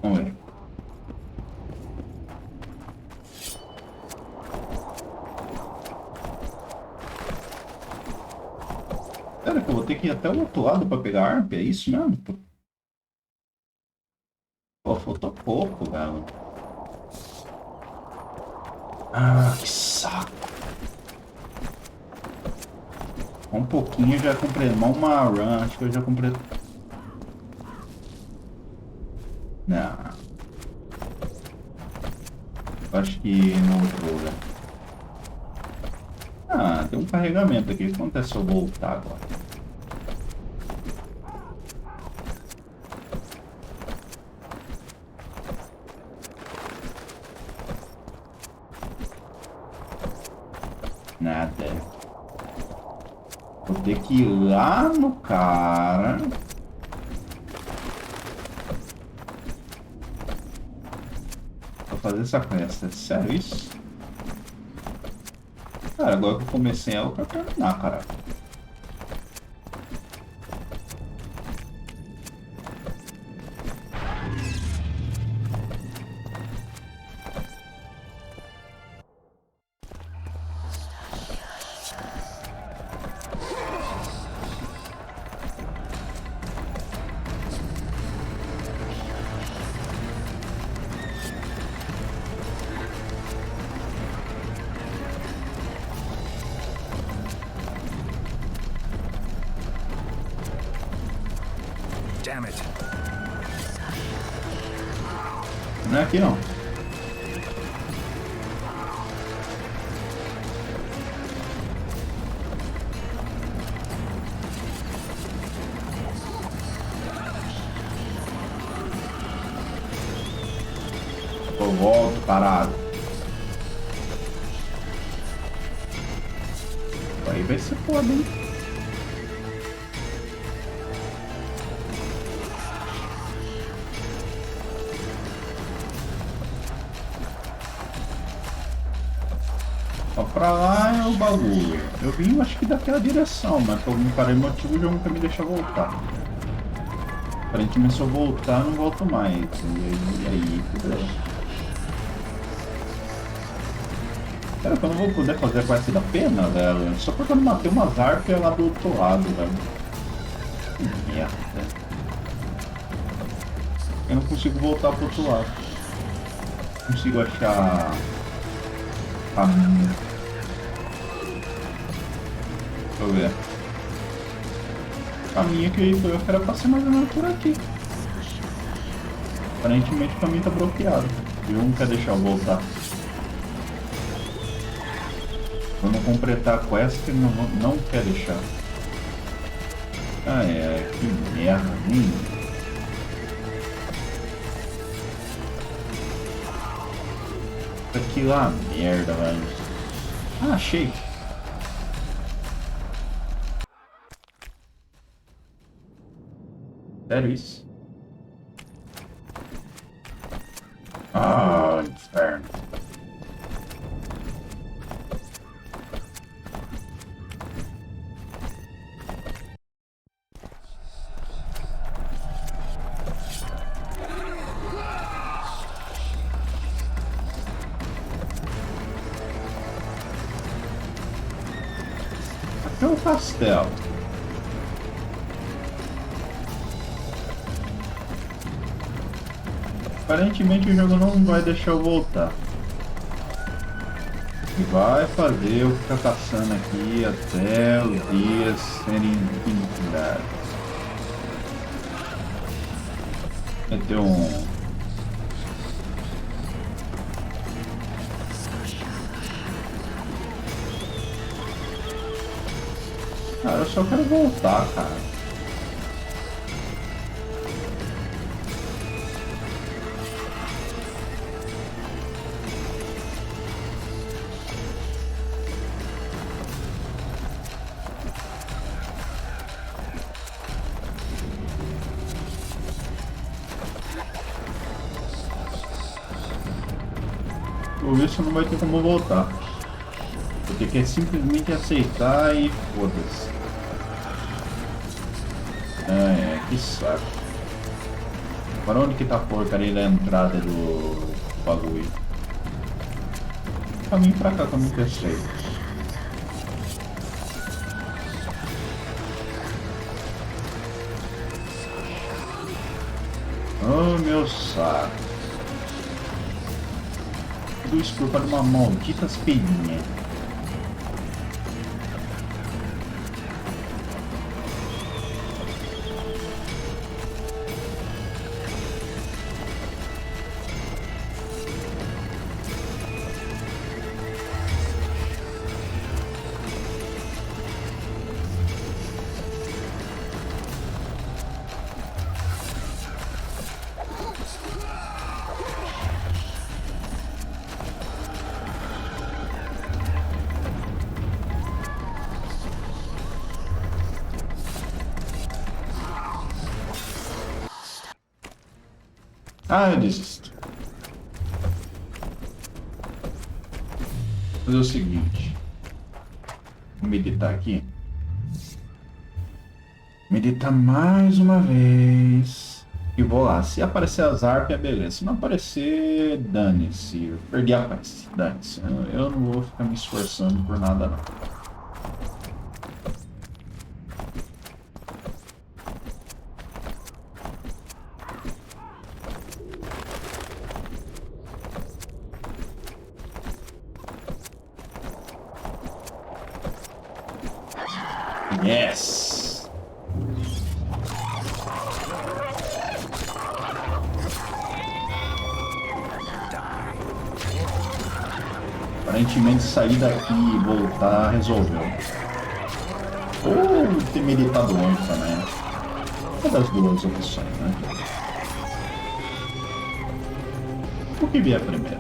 Speaker 1: Vamos ver. Será que eu vou ter que ir até o outro lado pra pegar a harpa? É isso mesmo? Pô, faltou pouco, velho. Ah, que saco. Um pouquinho eu já comprei. Uma run, acho que eu já comprei. Não. Acho que no outro lugar. Ah, tem um carregamento aqui. O que acontece se eu voltar agora? Nada. Vou ter que ir lá no cara. Pra fazer essa quest. É sério isso? Cara, agora que eu comecei ela, eu quero terminar, cara.
Speaker 7: damn it.
Speaker 1: Não é aqui não. Eu volto, caralho. Aí vai ser foda, hein? Ó, pra lá é o bagulho. Eu vim, acho que daquela direção, mas por algum parei motivo o jogo nunca me deixa voltar. Aparentemente se eu voltar, eu não volto mais. E aí, fudeu. Cara, eu não vou poder fazer a quest da pena, velho. Só porque eu não matei umas harpias lá do outro lado, velho. Que merda. Eu não consigo voltar pro outro lado. Não consigo achar caminho. Deixa eu ver. O caminho que era pra ser mais ou menos por aqui. Aparentemente o caminho tá bloqueado. E um quer deixar eu voltar. Vamos completar a quest que ele não quer deixar. Ah, é. Que merda, hein? Aqui lá, merda, velho. Ah, achei. Sério isso? Ah, inferno. Aqui é o castelo. Aparentemente o jogo não vai deixar eu voltar. E vai fazer eu ficar caçando aqui até os dias serem infinidados. Vai ter um... Cara, eu só quero voltar, cara. Por isso não vai ter como voltar. Vou ter que simplesmente aceitar e foda-se. Que saco. Para onde que tá a porcaria da entrada do bagulho? Caminho pra cá, caminho que eu sei. Oh, meu saco. Tudo isso por causa de uma maldita espinha. Ah, eu desisto. Vou fazer o seguinte. Vou meditar aqui. Meditar mais uma vez. E vou lá. Se aparecer as harpias, beleza. Se não aparecer, dane-se. Eu perdi a paz. Dane-se. Eu não vou ficar me esforçando por nada, não. Yes! Aparentemente sair daqui e voltar resolveu. Ou ter meditado longe também. Uma das duas opções, né? O que vier primeiro?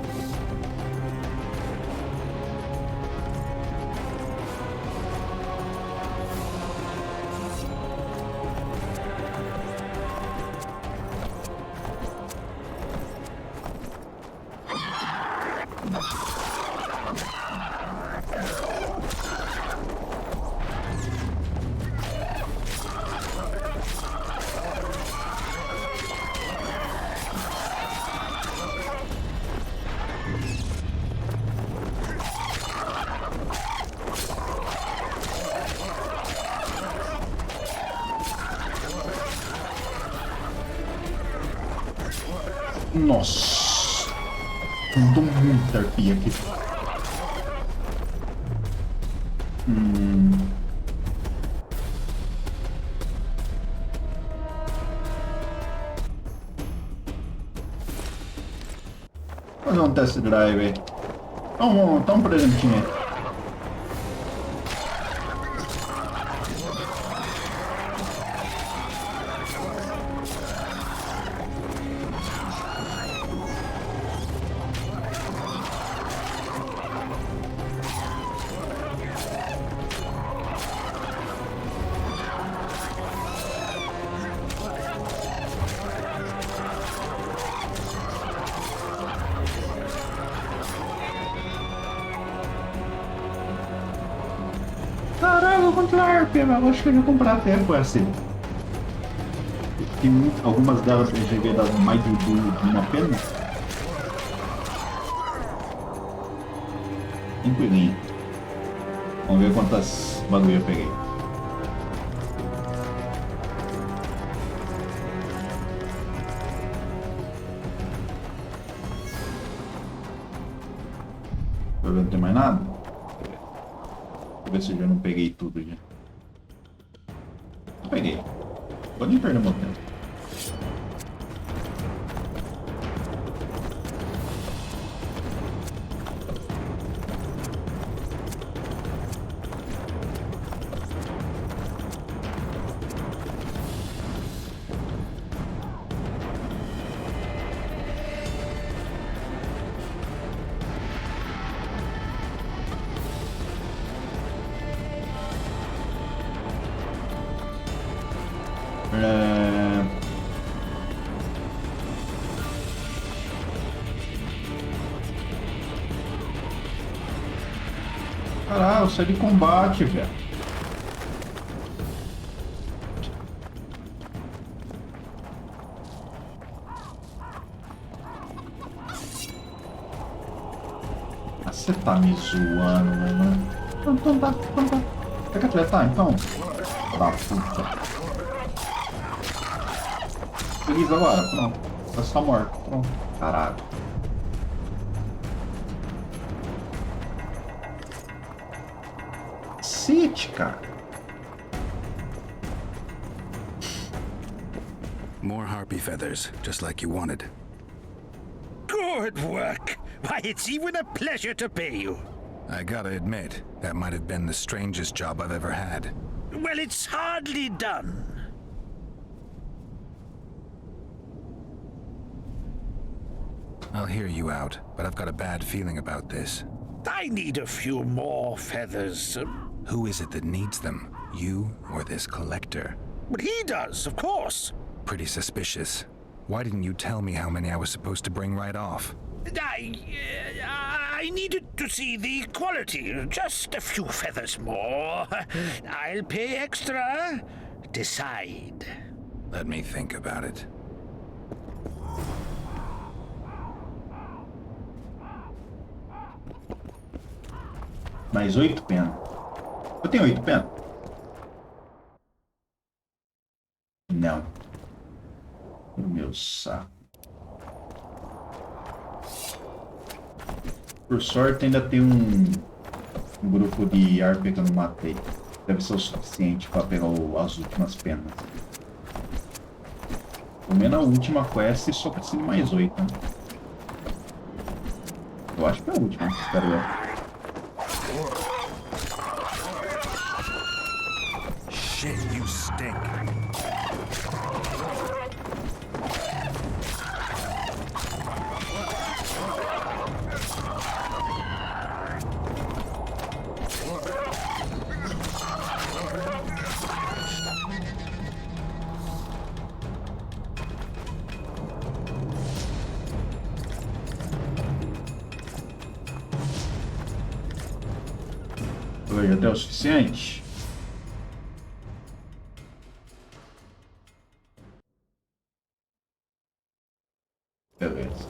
Speaker 1: Nossa! Mandou muita arpia aqui. Fazer um test drive aí. Tá um presentinho aí. Caralho, eu vou comprar arpia, mas eu acho que eu vou comprar até com essa. Tem algumas delas que eu cheguei a dar mais de uma pena. Tranquilinho. Vamos ver quantas bagulho eu peguei. Pra ver, não tem mais nada? Deixa eu ver se eu já não peguei tudo já. Não peguei. Vou nem perder meu tempo. Caralho, eu saí de combate, velho. Ah, você tá me zoando, mano. Então tá. Quer que atletar, então? Da puta. Feliz agora, pronto. Tá só morto, pronto. Caralho. Cacete, cara.
Speaker 6: More harpy feathers, just like you wanted.
Speaker 12: Good work. Why, it's even a pleasure to pay you.
Speaker 6: I gotta admit, that might have been the strangest job I've ever had.
Speaker 12: Well, it's hardly done.
Speaker 6: I'll hear you out, but I've got a bad feeling about this.
Speaker 12: I need a few more feathers.
Speaker 6: Who is it that needs them? You or this collector?
Speaker 12: But he does, of course.
Speaker 6: Pretty suspicious. Why didn't you tell me how many I was supposed to bring right off?
Speaker 12: I needed to see the quality. Just a few feathers more. I'll pay extra. Decide.
Speaker 6: Let me think about it.
Speaker 1: Mais 8 pena. Eu tenho 8 pena? Não. Meu saco. Por sorte ainda tem um grupo de harpia que eu não matei. Deve ser o suficiente para pegar as últimas penas. Pelo menos a última quest só precisa de mais 8. Né? Eu acho que é a última, espero eu.
Speaker 18: Shit, you stink.
Speaker 1: Já deu o suficiente? Beleza.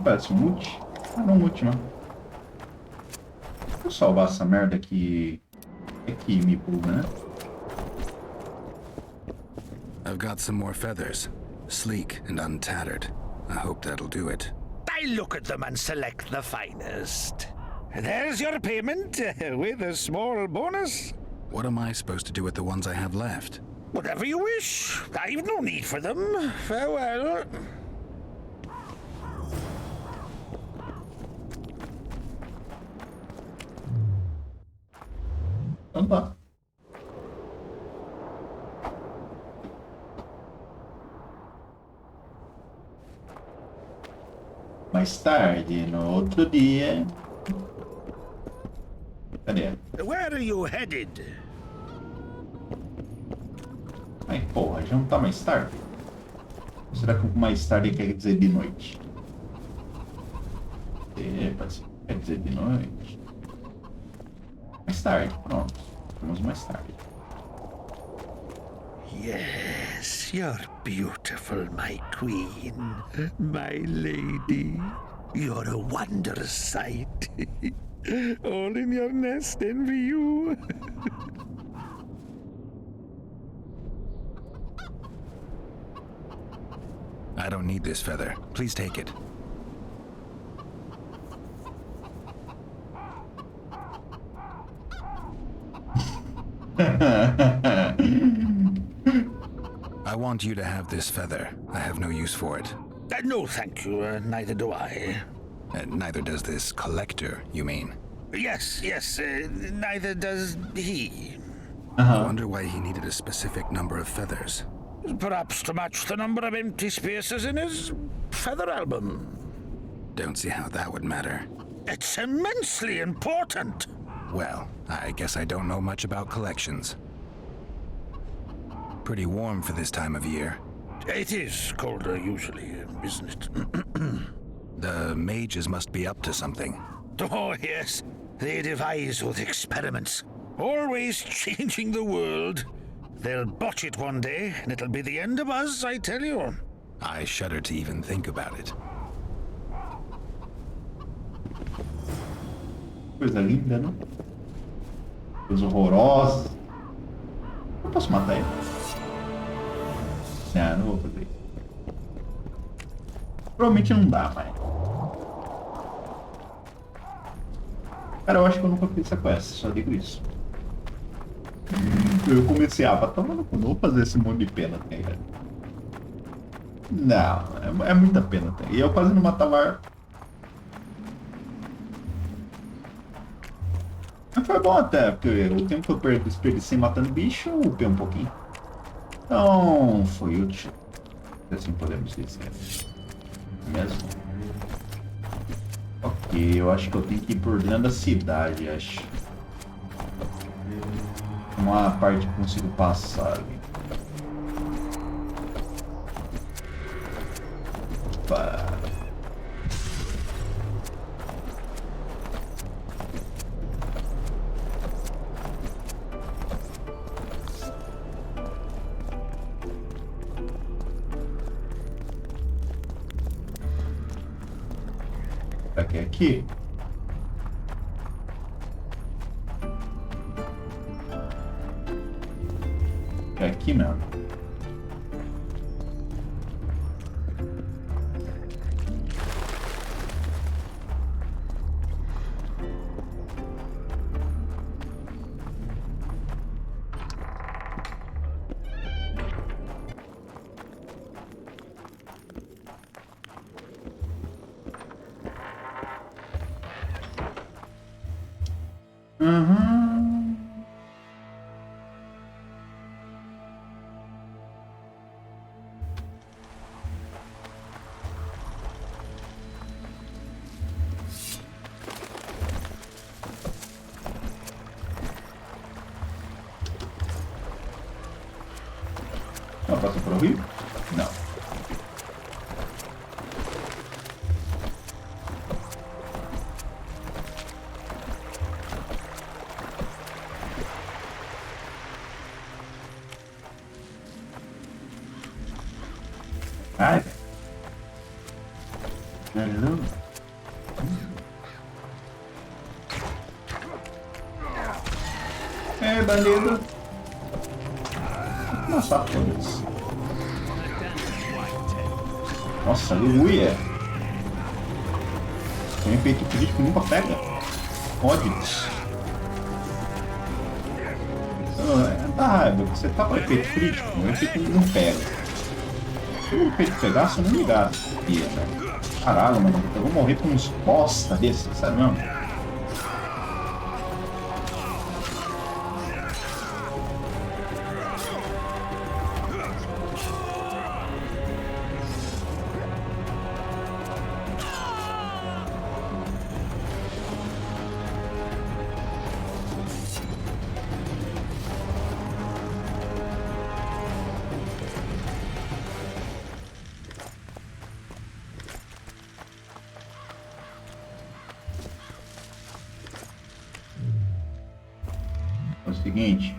Speaker 1: Parece um mute? Ah, não mute não. Vou salvar essa merda aqui. Aqui me buga, né?
Speaker 6: I've got some more feathers, sleek and untattered. I hope that'll do it.
Speaker 12: I look at them and select the finest. There's your payment, with a small bonus.
Speaker 6: What am I supposed to do with the ones I have left?
Speaker 12: Whatever you wish. I've no need for them. Farewell.
Speaker 1: Então tá. Mais tarde, no outro dia. Cadê?
Speaker 12: Where are you headed?
Speaker 1: Ai, porra, já não tá mais tarde? Será que mais tarde quer dizer de noite? Quer dizer de noite. Mais tarde, pronto. Vamos mais tarde.
Speaker 12: Yes, you're beautiful, my queen, my lady. You're a wondrous sight. All in your nest envy you.
Speaker 6: I don't need this feather. Please take it. I want you to have this feather. I have no use for it.
Speaker 12: No, thank you. Neither do I.
Speaker 6: Neither does this collector, you mean?
Speaker 12: Yes, neither does he.
Speaker 6: I wonder why he needed a specific number of feathers.
Speaker 12: Perhaps to match the number of empty spaces in his feather album.
Speaker 6: Don't see how that would matter.
Speaker 12: It's immensely important.
Speaker 6: Well, I guess I don't know much about collections. Pretty warm for this time of year.
Speaker 12: It is colder usually, isn't it?
Speaker 6: The mages must be up to something.
Speaker 12: Oh, yes. They devise those experiments. Always changing the world. They'll botch it one day, and it'll be the end of us, I tell you.
Speaker 6: I shudder to even think about it.
Speaker 1: Coisa linda, não? Coisa horrorosa. Eu posso matar ele? Não vou fazer isso. Provavelmente não dá, mas... Cara, eu acho que eu nunca fiz essa quest, só digo isso. Eu comecei a não vou fazer esse monte de pena, tá ligado? Não, é muita pena, tá? E eu quase não matava. Mas foi bom até, porque o tempo que eu desperdicei matando bicho, eu upei um pouquinho. Então, foi útil. Assim podemos dizer. Mesmo. Ok, eu acho que eu tenho que ir por dentro da cidade, acho. Uma parte que consigo passar ali. Opa. Será que é aqui? É aqui mesmo. Uhum. Não passa por rio? Não. Ai, velho. É, bandido. Nossa, foda-se. Nossa, aleluia. Tem efeito crítico, nunca pega. Pode. Dá raiva, você tá com efeito crítico, o efeito não pega. Se o efeito pegasse, eu não ligava. Caralho, mano, eu vou morrer com uns bosta desses, sabe não? É o seguinte,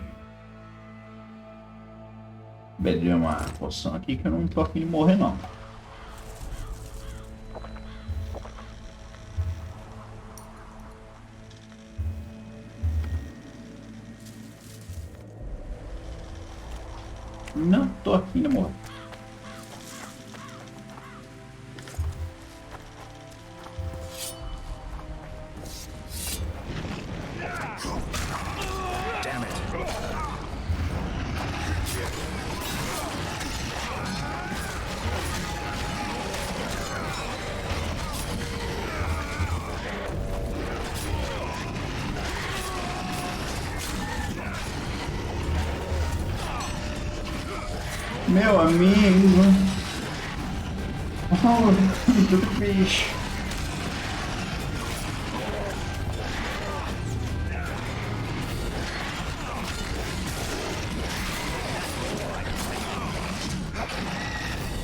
Speaker 1: beber uma poção aqui que eu não tô afim de morrer não. Não tô afim de morrer. Meu amigo. Oh, tudo bicho.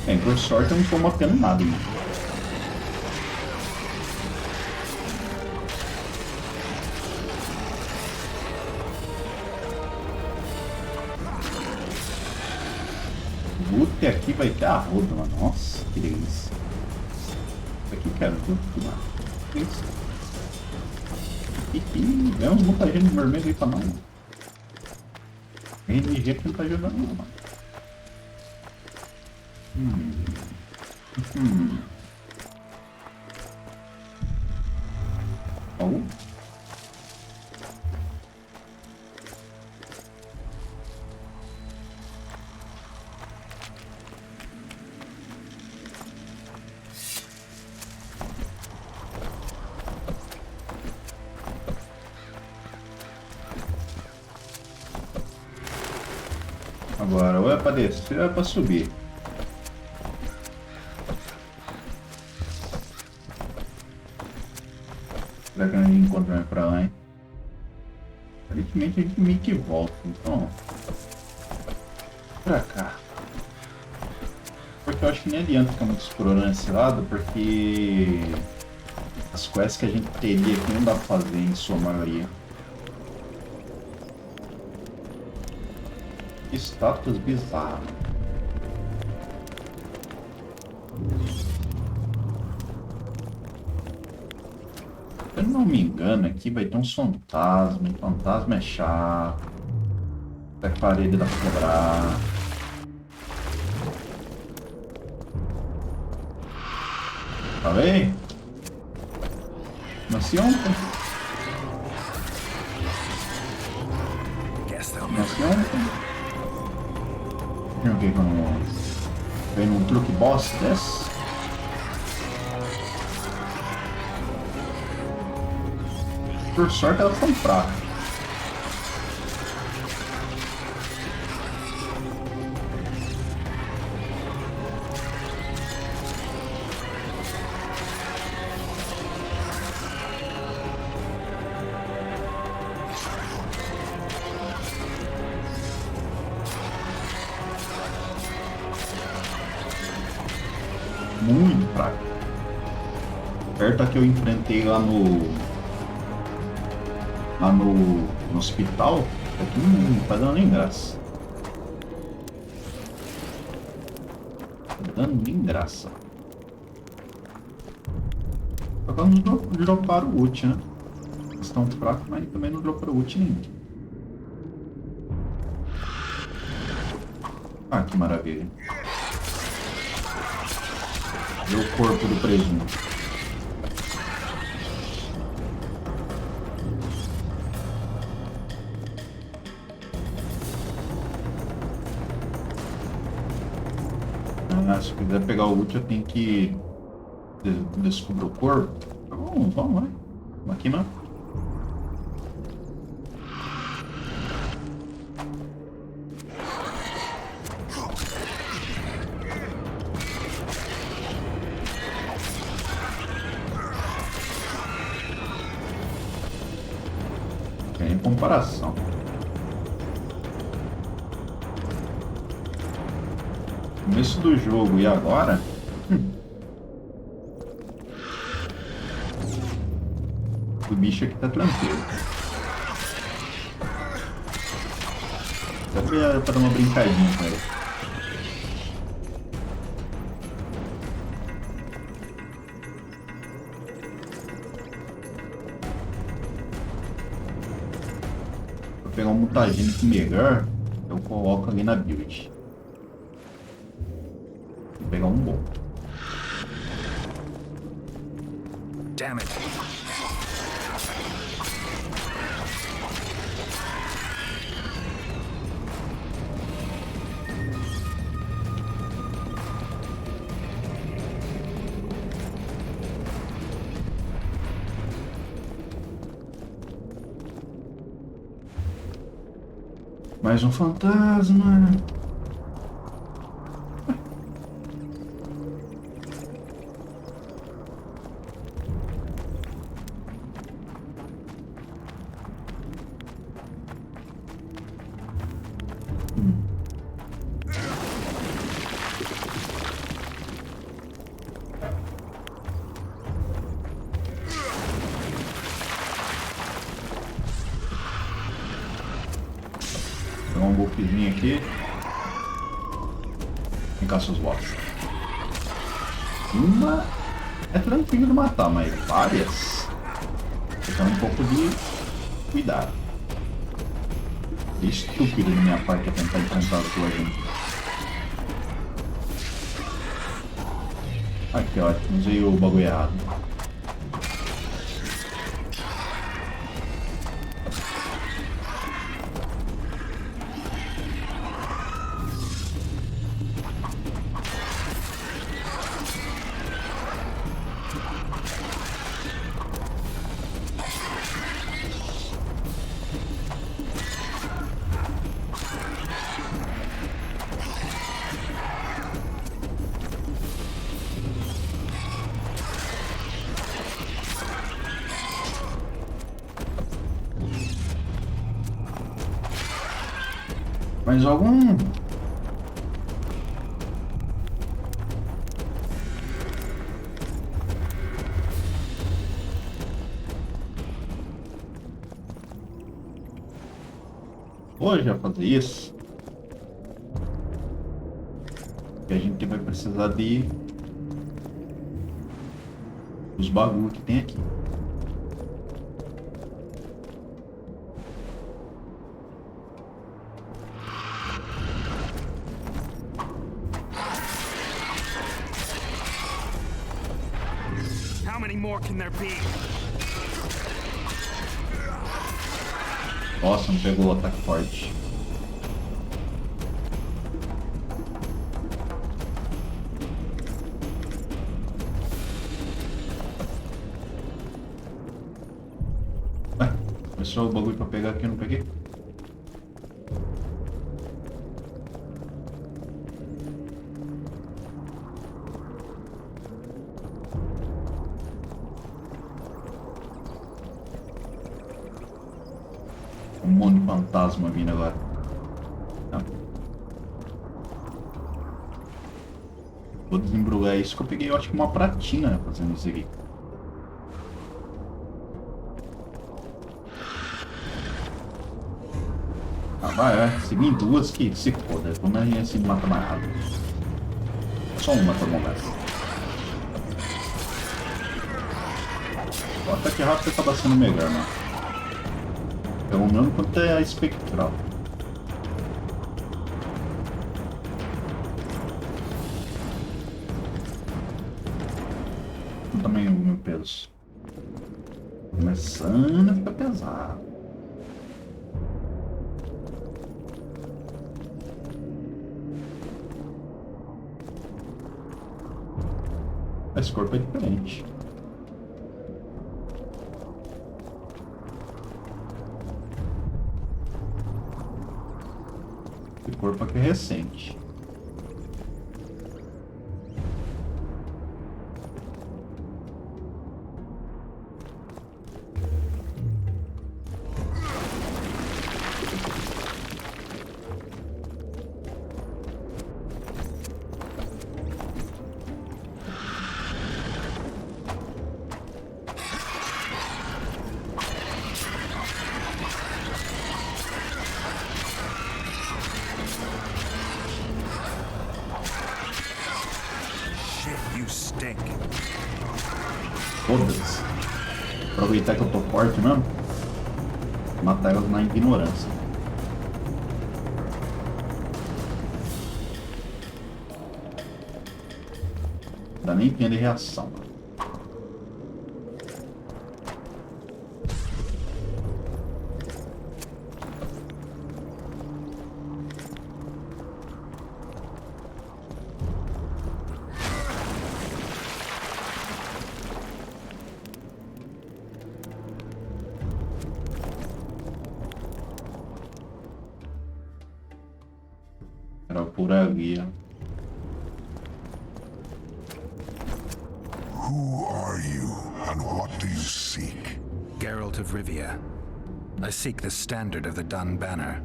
Speaker 1: Bem, por sorte eu não estou matando nada, mano. Puta, aqui vai ter a roda, mano. Nossa, que delícia. Isso aqui quero tudo, mano. Isso. Ih, vem uns mutagênios vermelhos aí pra nós, mano. RNG que não tá ajudando, não, mano. Oh. Agora, ou é pra descer ou é pra subir. Será que a gente encontra pra lá, hein? Aparentemente a gente meio que volta, então... Pra cá. Porque eu acho que nem adianta ficar muito explorando esse lado, porque... As quests que a gente teria aqui não dá pra fazer em sua maioria. Estátuas bizarras. Se eu não me engano, aqui vai ter um fantasma. Um fantasma é chato. A parede dá pra quebrar. Tá bem? Nasci ontem. Nasci ontem. Joguei com vem num truque boss desse. Por sorte elas são fracas. Perto que eu enfrentei lá no hospital, aqui não tá dando nem graça. Tá dando nem graça. Só que eles não droparam o ult, né? Eles estão fracos, mas também não droparam o ult nenhum. Ah, que maravilha. Vê o corpo do presunto. Ah, se eu quiser pegar o ult, eu tenho que descobrir o corpo. Tá bom, vamos lá. Vamos aqui, mano. Em comparação. Começo do jogo e agora? O bicho aqui tá tranquilo. Só pra dar uma brincadinha com ele. Vou pegar um mutagênico melhor, eu coloco ali na build. Vou pegar um bom.
Speaker 7: Damn it.
Speaker 1: Mais um fantasma. Pegar um golpezinho aqui. Vem cá, seus bots. Uma é tranquilo de matar, mas várias tem um pouco de cuidado. É estúpido da minha parte tentar enfrentar a sua gente. Ai, que ótimo, usei o bagulho errado. Mais algum? Hoje já fazer isso. E a gente vai precisar de os bagulhos que tem aqui.
Speaker 5: How many more can there be?
Speaker 1: Nossa, não pegou o ataque forte. Ué, começou o bagulho pra pegar aqui, eu não peguei. Um monte de fantasma vindo agora. Tá. Vou desembrulhar isso que eu peguei, eu acho que uma pratinha fazendo isso aqui. Ah, vai. Segui em duas que se foda. Como a gente se mata mais rápido. Só uma por momento. O ataque rápido acaba sendo melhor, né? Pelo menos quanto é a espectral. Também o meu peso. Começando a ficar pesado. Esse corpo é diferente. Esse corpo aqui é recente. Foda-se. Aproveitar que eu tô forte mesmo. Matar elas na ignorância. Não dá nem tempo de reação. Era por ali.
Speaker 20: Who are you, and what do you seek?
Speaker 6: Geralt of Rivia. I seek the standard of the Dun Banner.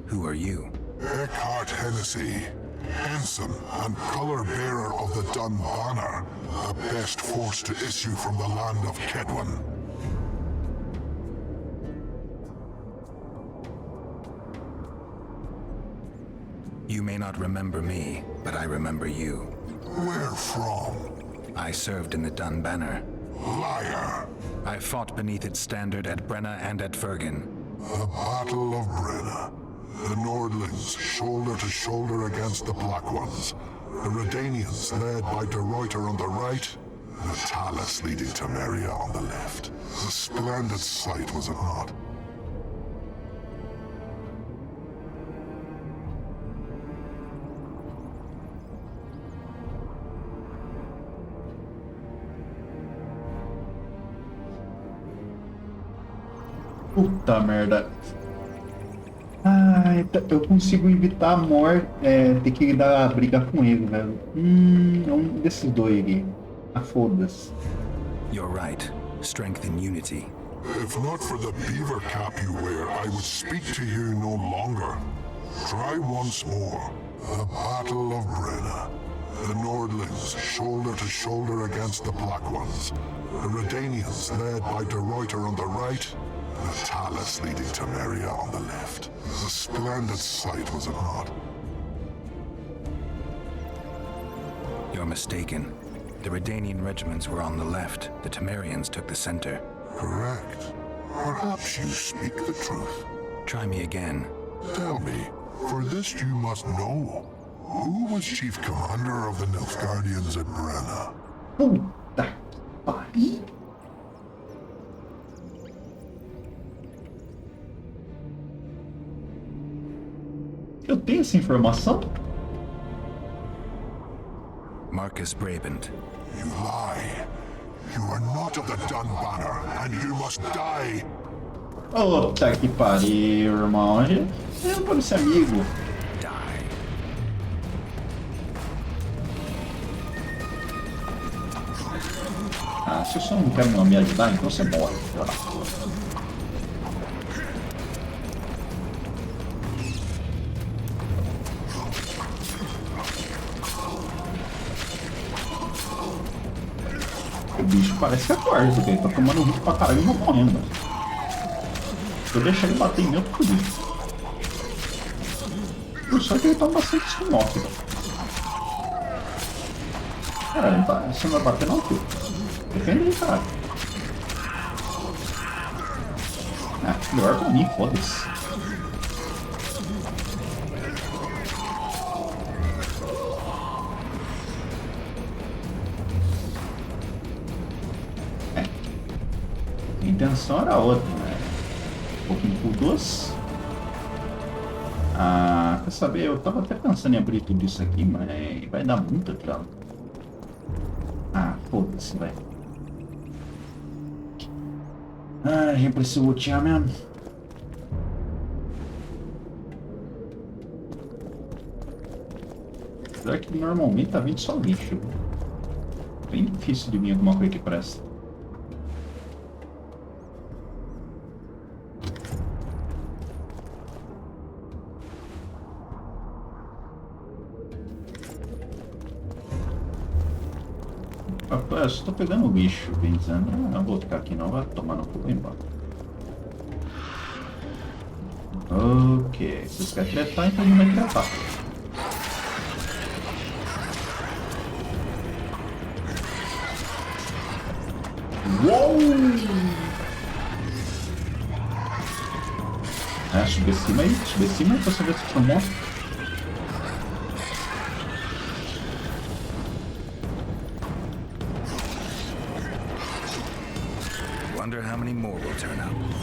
Speaker 6: Who are you?
Speaker 20: Eckhart Hennessy, ensign and color-bearer of the Dun Banner, the best force to issue from the land of Kedwin.
Speaker 6: You may not remember me, but I remember you.
Speaker 20: Where from?
Speaker 6: I served in the Dun Banner.
Speaker 20: Liar!
Speaker 6: I fought beneath its standard at Brenna and at Vergen.
Speaker 20: The Battle of Brenna. The Nordlings, shoulder to shoulder against the Black Ones. The Redanians, led by De Ruyter on the right. The Talus leading Temeria on the left. A splendid sight, was it not?
Speaker 1: Puta merda. Ah, eu consigo evitar a morte, ter que dar a briga com ele, velho. É um desses dois aqui. Ah, foda-se.
Speaker 6: You're right. Strength in unity.
Speaker 20: If not for the beaver cap you wear, I would speak to you no longer. Try once more. The Battle of Brenna. The Nordlings, shoulder to shoulder against the Black Ones. The Redanians, led by De Ruyter on the right. The Talus leading Temeria on the left. A splendid sight, was it not?
Speaker 6: You're mistaken. The Redanian regiments were on the left. The Temerians took the center.
Speaker 20: Correct. Perhaps you speak the truth.
Speaker 6: Try me again.
Speaker 20: Tell me, for this you must know. Who was chief commander of the Nilfgaardians at Brenna?
Speaker 1: Puta que pariu. Eu tenho essa informação?
Speaker 6: Marcus Brabant.
Speaker 20: You lie. You are not of the Dun Banner, and you must die.
Speaker 1: Puta que pariu, irmão. Eu não vou ser amigo. Ah, se você não quer me ajudar, então você morre, filho da puta. O bicho parece que é forte, porque ele tá tomando hit pra caralho e não morrendo. Se eu deixar ele bater em mim, eu tô fudido. Só que ele tá bastante smoke, velho. Cara, ele tá... Você não vai bater não, tio? Defende aí, cara. Ah, melhor pra mim, foda-se. A intenção era outra, né? Um pouquinho por doce. Ah, quer saber? Eu tava até pensando em abrir tudo isso aqui, mas vai dar muita trava. Ah, foda-se, vai. Ah, a gente precisa lutear mesmo. Apesar que normalmente tá vindo só lixo. Bem difícil de vir alguma coisa que presta. Eu só tô pegando lixo, bem dizendo. Ah, não vou ficar aqui não, vai tomar no cu, vai embora. Ok, vocês querem tretar, então a gente vai tretar. Uou! É, subestima aí pra você ver se você mostra.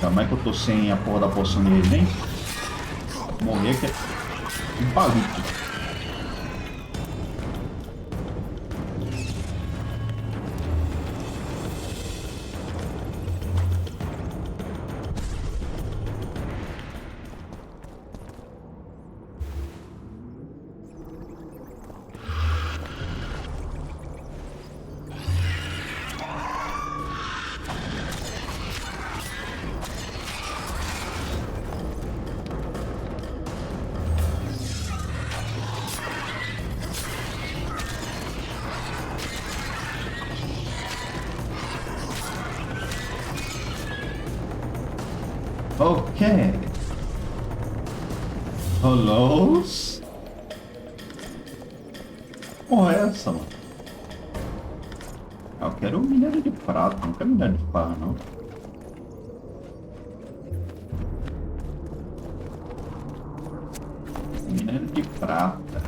Speaker 1: Calma aí que eu tô sem a porra da poção de regente. Morrer que é um palito. Ok. Hellos? Porra, é essa, mano? Eu quero minério de prata, não quero minério de barra, não. Minério de prata.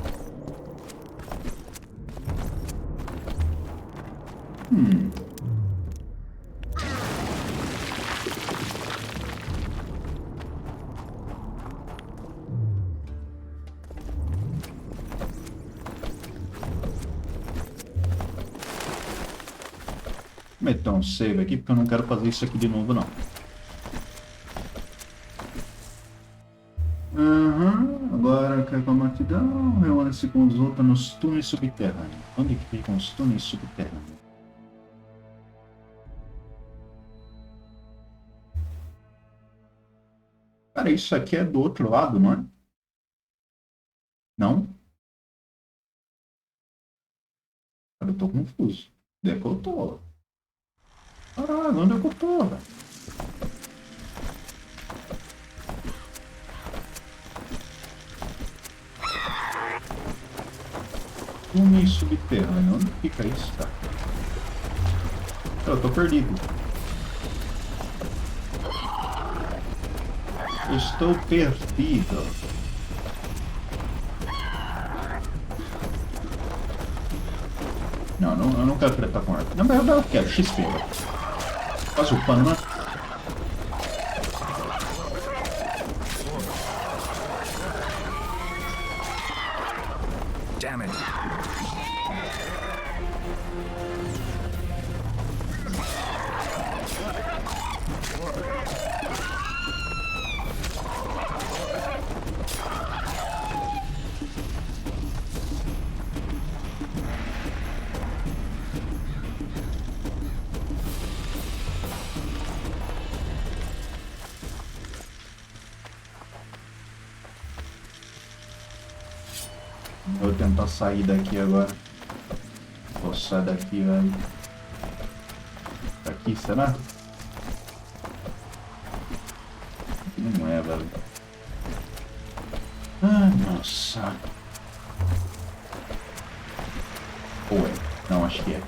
Speaker 1: Vou meter um save aqui porque eu não quero fazer isso aqui de novo, não. Agora quer com a matidão, reúne-se com os outros nos túneis subterrâneos. Onde que ficam os túneis subterrâneos? Cara, isso aqui é do outro lado, não é? Não? Cara, eu tô confuso. Onde é que eu tô? Caralho, onde é que eu tô, velho? Túnel subterrâneo, onde fica isso, cara? Eu tô perdido. Estou perdido. Não, eu não quero tretar com arco. Não, mas eu quero XP, velho. Faz o pano, né?
Speaker 6: Damn it.
Speaker 1: Vou tentar sair daqui agora. Vou sair daqui, velho. Daqui, será? Aqui não é, velho. Ai, meu Nossa. Ou é? Não, acho que é.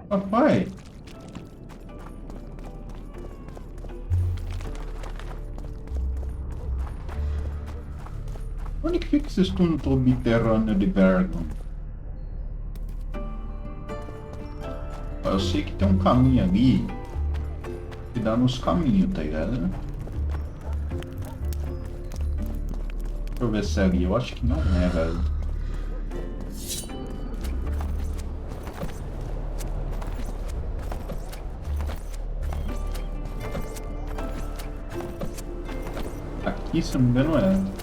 Speaker 1: Papai. Onde que fica esse túnel subterrâneo de Bergamo? Eu sei que tem um caminho ali que dá nos caminhos, tá ligado? Deixa eu ver se é ali. Eu acho que não é, velho. Aqui, se não me engano, é.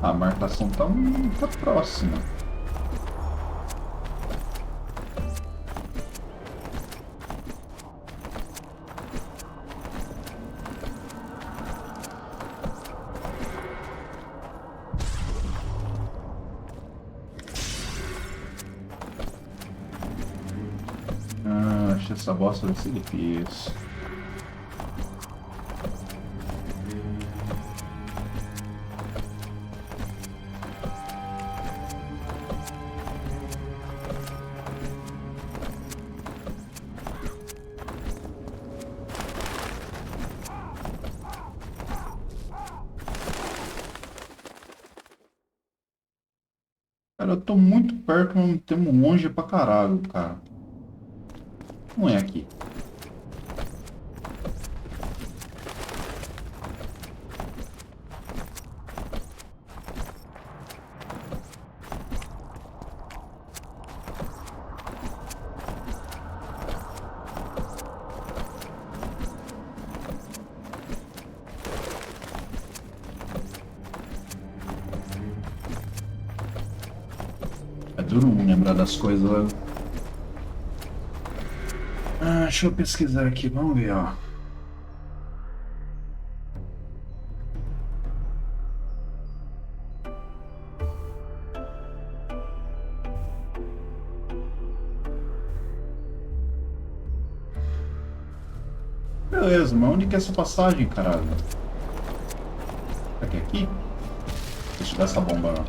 Speaker 1: A marcação tá próxima. Acho essa bosta vai ser difícil. Cara, eu tô muito perto, mas temos longe pra caralho, cara. Não é aqui. É duro não lembrar das coisas, né? Deixa eu pesquisar aqui, vamos ver, ó. Beleza, mas onde que é essa passagem, caralho? Será que é aqui? Deixa eu dar essa bomba, não.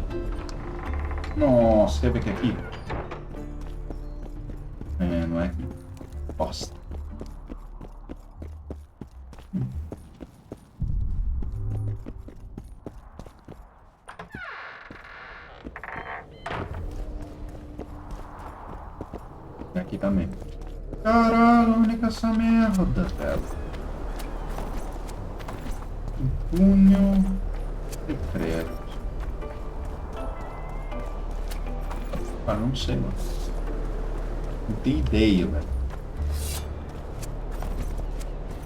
Speaker 1: Nossa, quer ver que é aqui? É, não é aqui. Bosta. É aqui também. Caralho, onde que é essa merda, velho? Punho secreto. Ah, não sei, mano. Não tenho ideia, velho.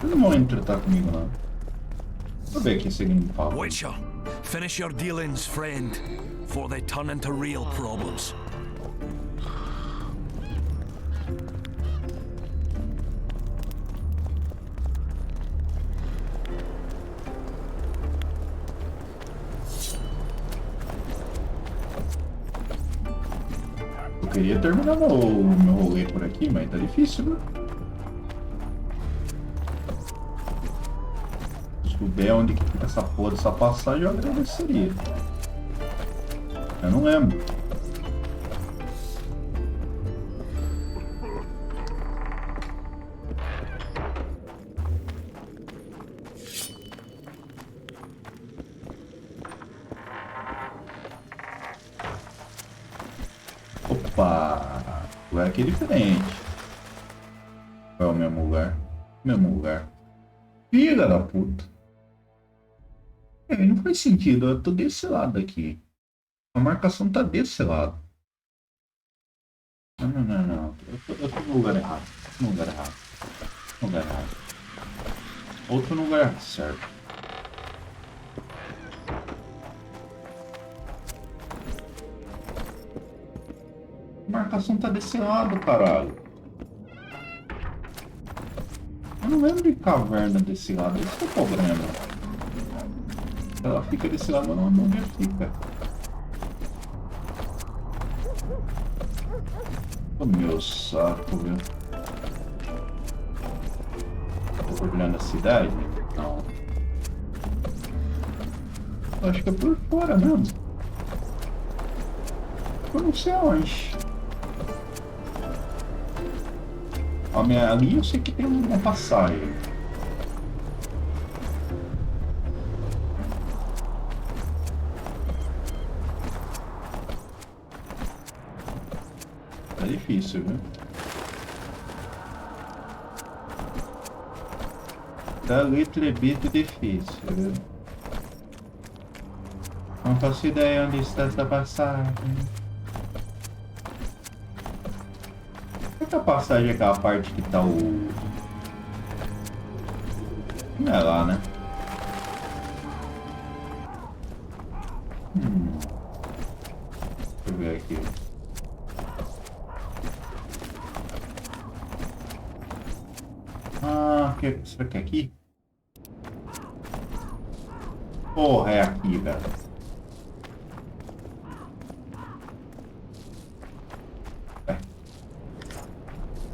Speaker 1: Eles não vão entretar comigo, não. Deixa eu ver aqui se ele me fala.
Speaker 7: Witcher, finish your dealings, friend, before they turn into real problems.
Speaker 1: Eu queria terminar meu rolê por aqui, mas tá difícil, né? Se souber onde que fica essa porra dessa passagem, eu agradeceria. Eu não lembro. Opa! O lugar aqui é diferente. É o mesmo lugar. Mesmo lugar. Filha da puta. Não faz sentido. Eu tô desse lado aqui. A marcação tá desse lado. Não. Eu tô no lugar errado. No lugar errado. No lugar errado. Outro lugar certo. A marcação tá desse lado, caralho. Eu não lembro de caverna desse lado. Esse é o problema. Ela fica desse lado, mas não lembro onde fica. O meu saco, viu? Tô olhando a cidade? Não. Eu acho que é por fora mesmo. Eu não sei aonde. Ali eu sei que tem uma passagem. Tá difícil, viu? Tá literalmente difícil, viu? Não faço ideia onde está essa passagem. A passagem é aquela parte que tá o... Não é lá, né? Deixa eu ver aqui. Será que é aqui? Porra, é aqui, velho.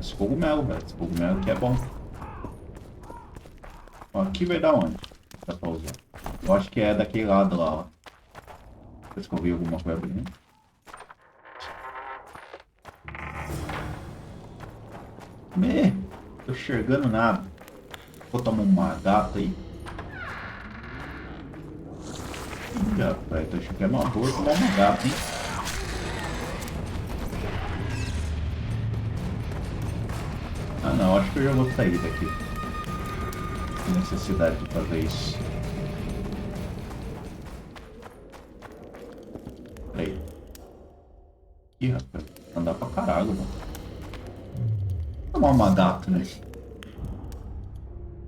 Speaker 1: Esse cogumelo, velho. Esse cogumelo aqui é bom. Ó, aqui vai dar onde? Dá pra usar. Eu acho que é daquele lado lá, ó. Parece que eu vi alguma coisa abrindo. Tô enxergando nada. Vou tomar uma gata aí. Ih, rapaz, tô achando que é uma boa tomar uma gata, hein? Ah não, acho que eu já vou sair daqui. Não tem necessidade de fazer isso. Peraí. Ih, rapaz, andar pra caralho, mano. Vou tomar uma gata, né?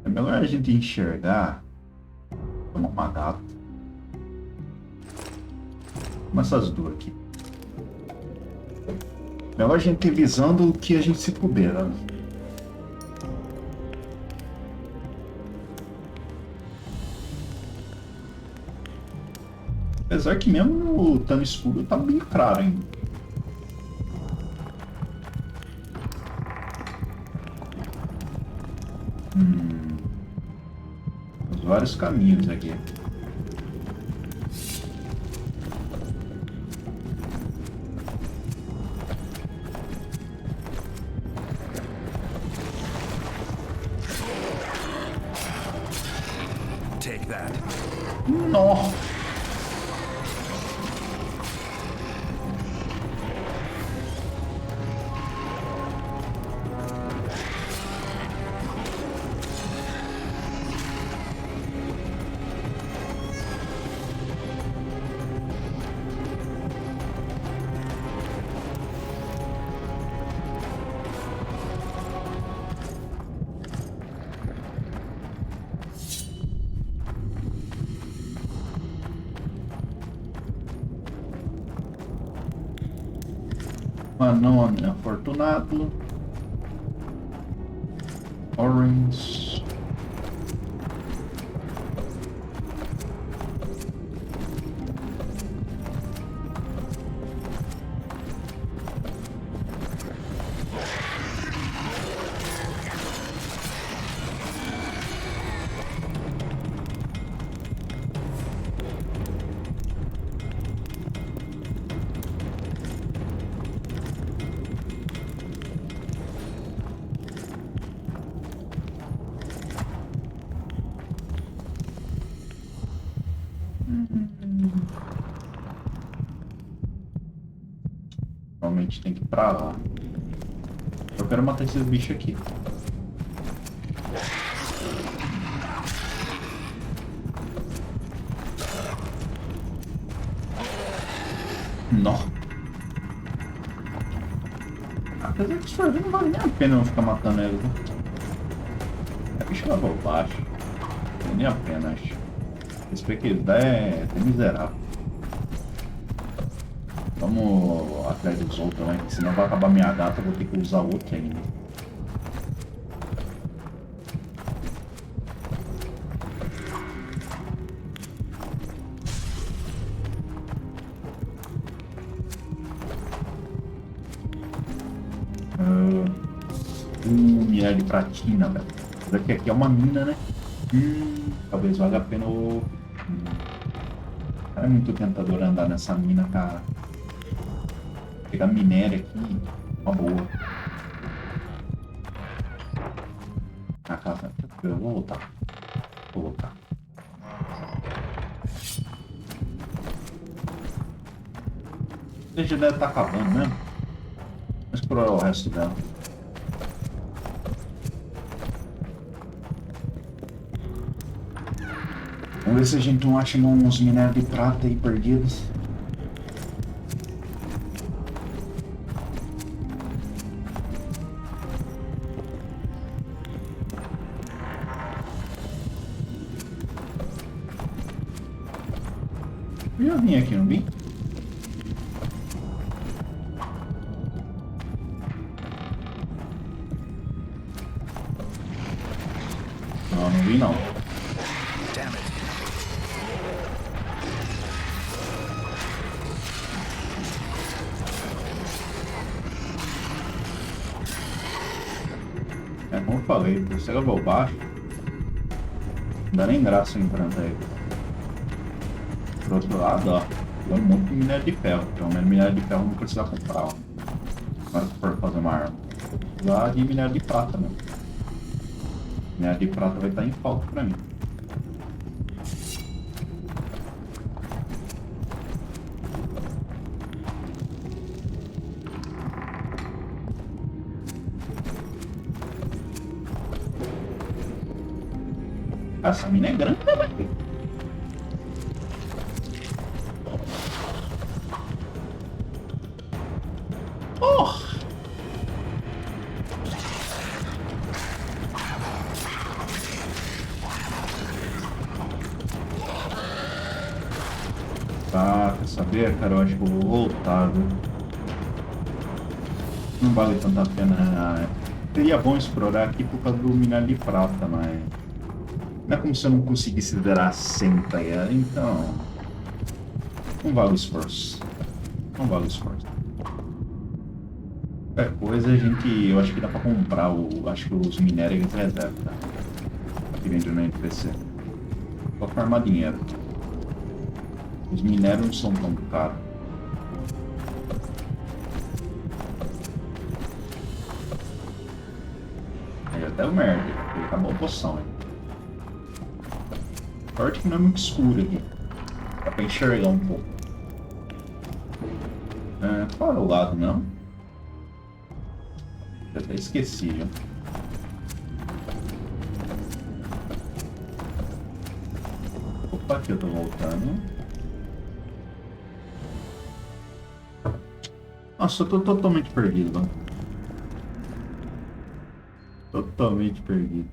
Speaker 1: É melhor a gente enxergar. Tomar uma gata. Como essas duas aqui. Melhor a gente ir visando o que a gente se puder, né? Apesar que mesmo o tano escuro tá bem claro ainda. Temos vários caminhos aqui.
Speaker 7: Take that.
Speaker 1: Nossa! Anão afortunado. Orange. Realmente tem que ir pra lá. Eu quero matar esses bichos aqui. Nó. Apesar que isso não vale nem a pena eu ficar matando ele. É bicho level baixo. Não vale nem a pena, acho. Esse que ele dá é miserável. Vamos atrás dos outros, né? Que senão vai acabar minha gata, eu vou ter que usar outro ainda. Minério de platina, velho. Porque aqui é uma mina, né? Talvez valha a pena eu... É muito tentador andar nessa mina, cara. Pegar minério aqui, uma boa. Ah, cara, eu vou voltar. Vou voltar. A gente deve estar acabando mesmo. Vamos explorar o resto dela. Vamos ver se a gente não acha uns minérios de prata aí perdidos. Eu já vim aqui, não vim? Não, não vim não. É como eu falei, você level baixo. Não dá nem graça entrando aí. Por outro lado, ó, tem um monte de minério de ferro. Pelo menos minério de ferro não precisa comprar, ó. Na hora que for fazer uma arma. Lá de minério de prata mesmo. Minério de prata vai estar em falta pra mim. Essa mina é grande, né, velho? Tá, quer saber, cara? Eu acho que eu vou voltar, viu? Não vale tanta pena. Seria bom explorar aqui por causa do minério de prata, mas... Não é como se eu não conseguisse zerar 100, tá ligado? Então... Não vale o esforço. Não vale o esforço. Qualquer coisa a gente... Eu acho que dá pra comprar acho que os minérios de reserva, tá? Que vende no NPC. Só farmar dinheiro. Os minérios não são tão caros. Aí até o merda, porque acabou a poção, hein? Sorte que não é muito escuro aqui. Dá pra enxergar um pouco. Qual é o lado, não? Eu até esqueci, viu? Opa, aqui eu tô voltando. Nossa, eu tô totalmente perdido, mano. Totalmente perdido.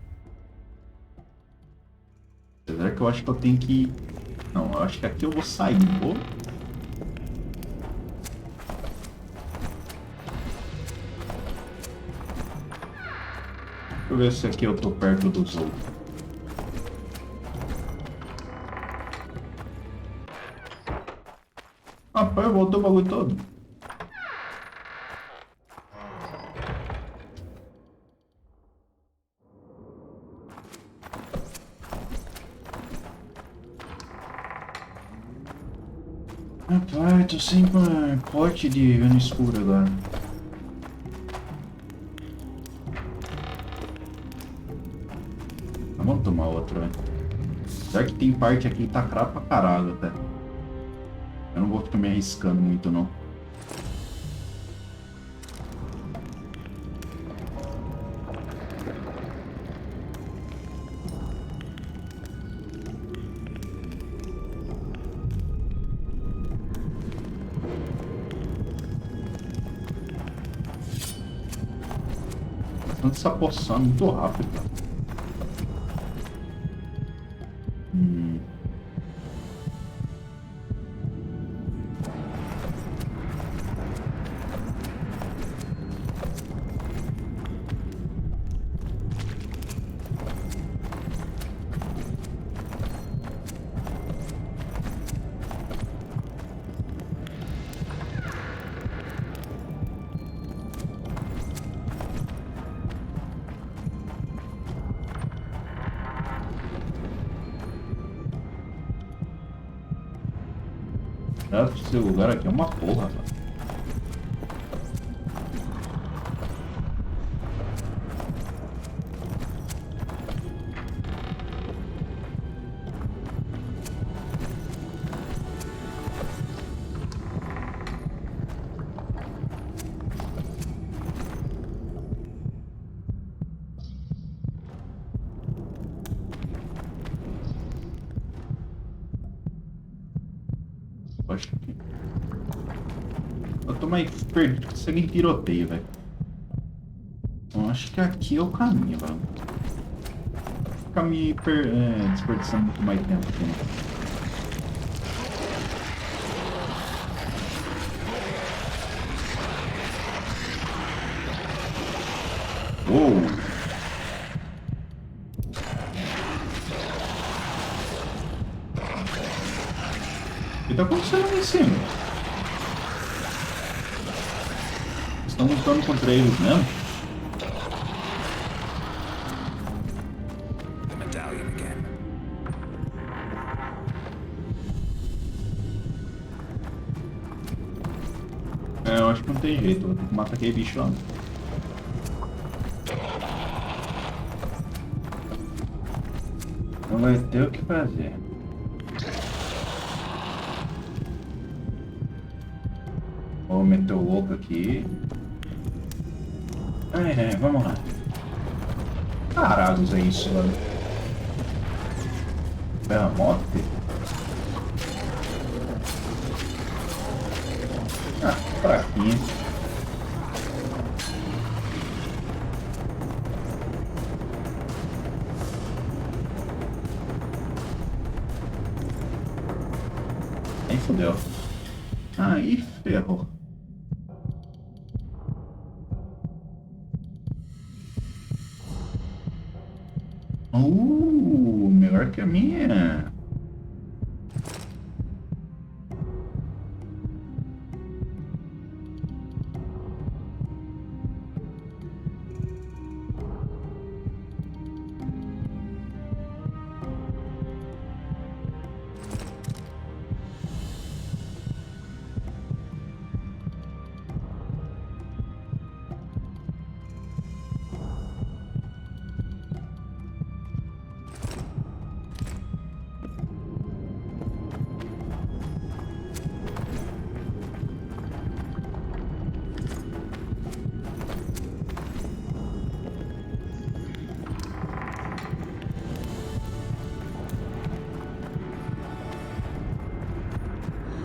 Speaker 1: Apesar que eu acho que eu tenho que... Não, eu acho que aqui eu vou sair, vou? Deixa eu ver se aqui eu tô perto dos outros. Rapaz, voltou o bagulho todo. Rapaz, tô sem pote de vendo escuro agora. Vamos tomar outro, velho. Será que tem parte aqui que tá cravo pra caralho até. Eu não vou ficar me arriscando muito, não. Essa poção é muito rápida. Esse lugar aqui é uma porra, cara. Eu tô mais perdido que segue em tiroteio, velho. Eu acho que aqui é o caminho, velho. Ficar me desperdiçando muito mais tempo aqui, né? Uou! O que tá acontecendo ali em cima? Estão lutando contra eles mesmo?
Speaker 6: The medallion again.
Speaker 1: Eu acho que não tem jeito, vou ter que matar aquele bicho lá. Não vai ter o que fazer. Vou meter o louco aqui. Vamos lá. Caralho, é isso, velho. Berramote? Fraquinho. Aí fodeu. Aí ferrou. Melhor que a minha.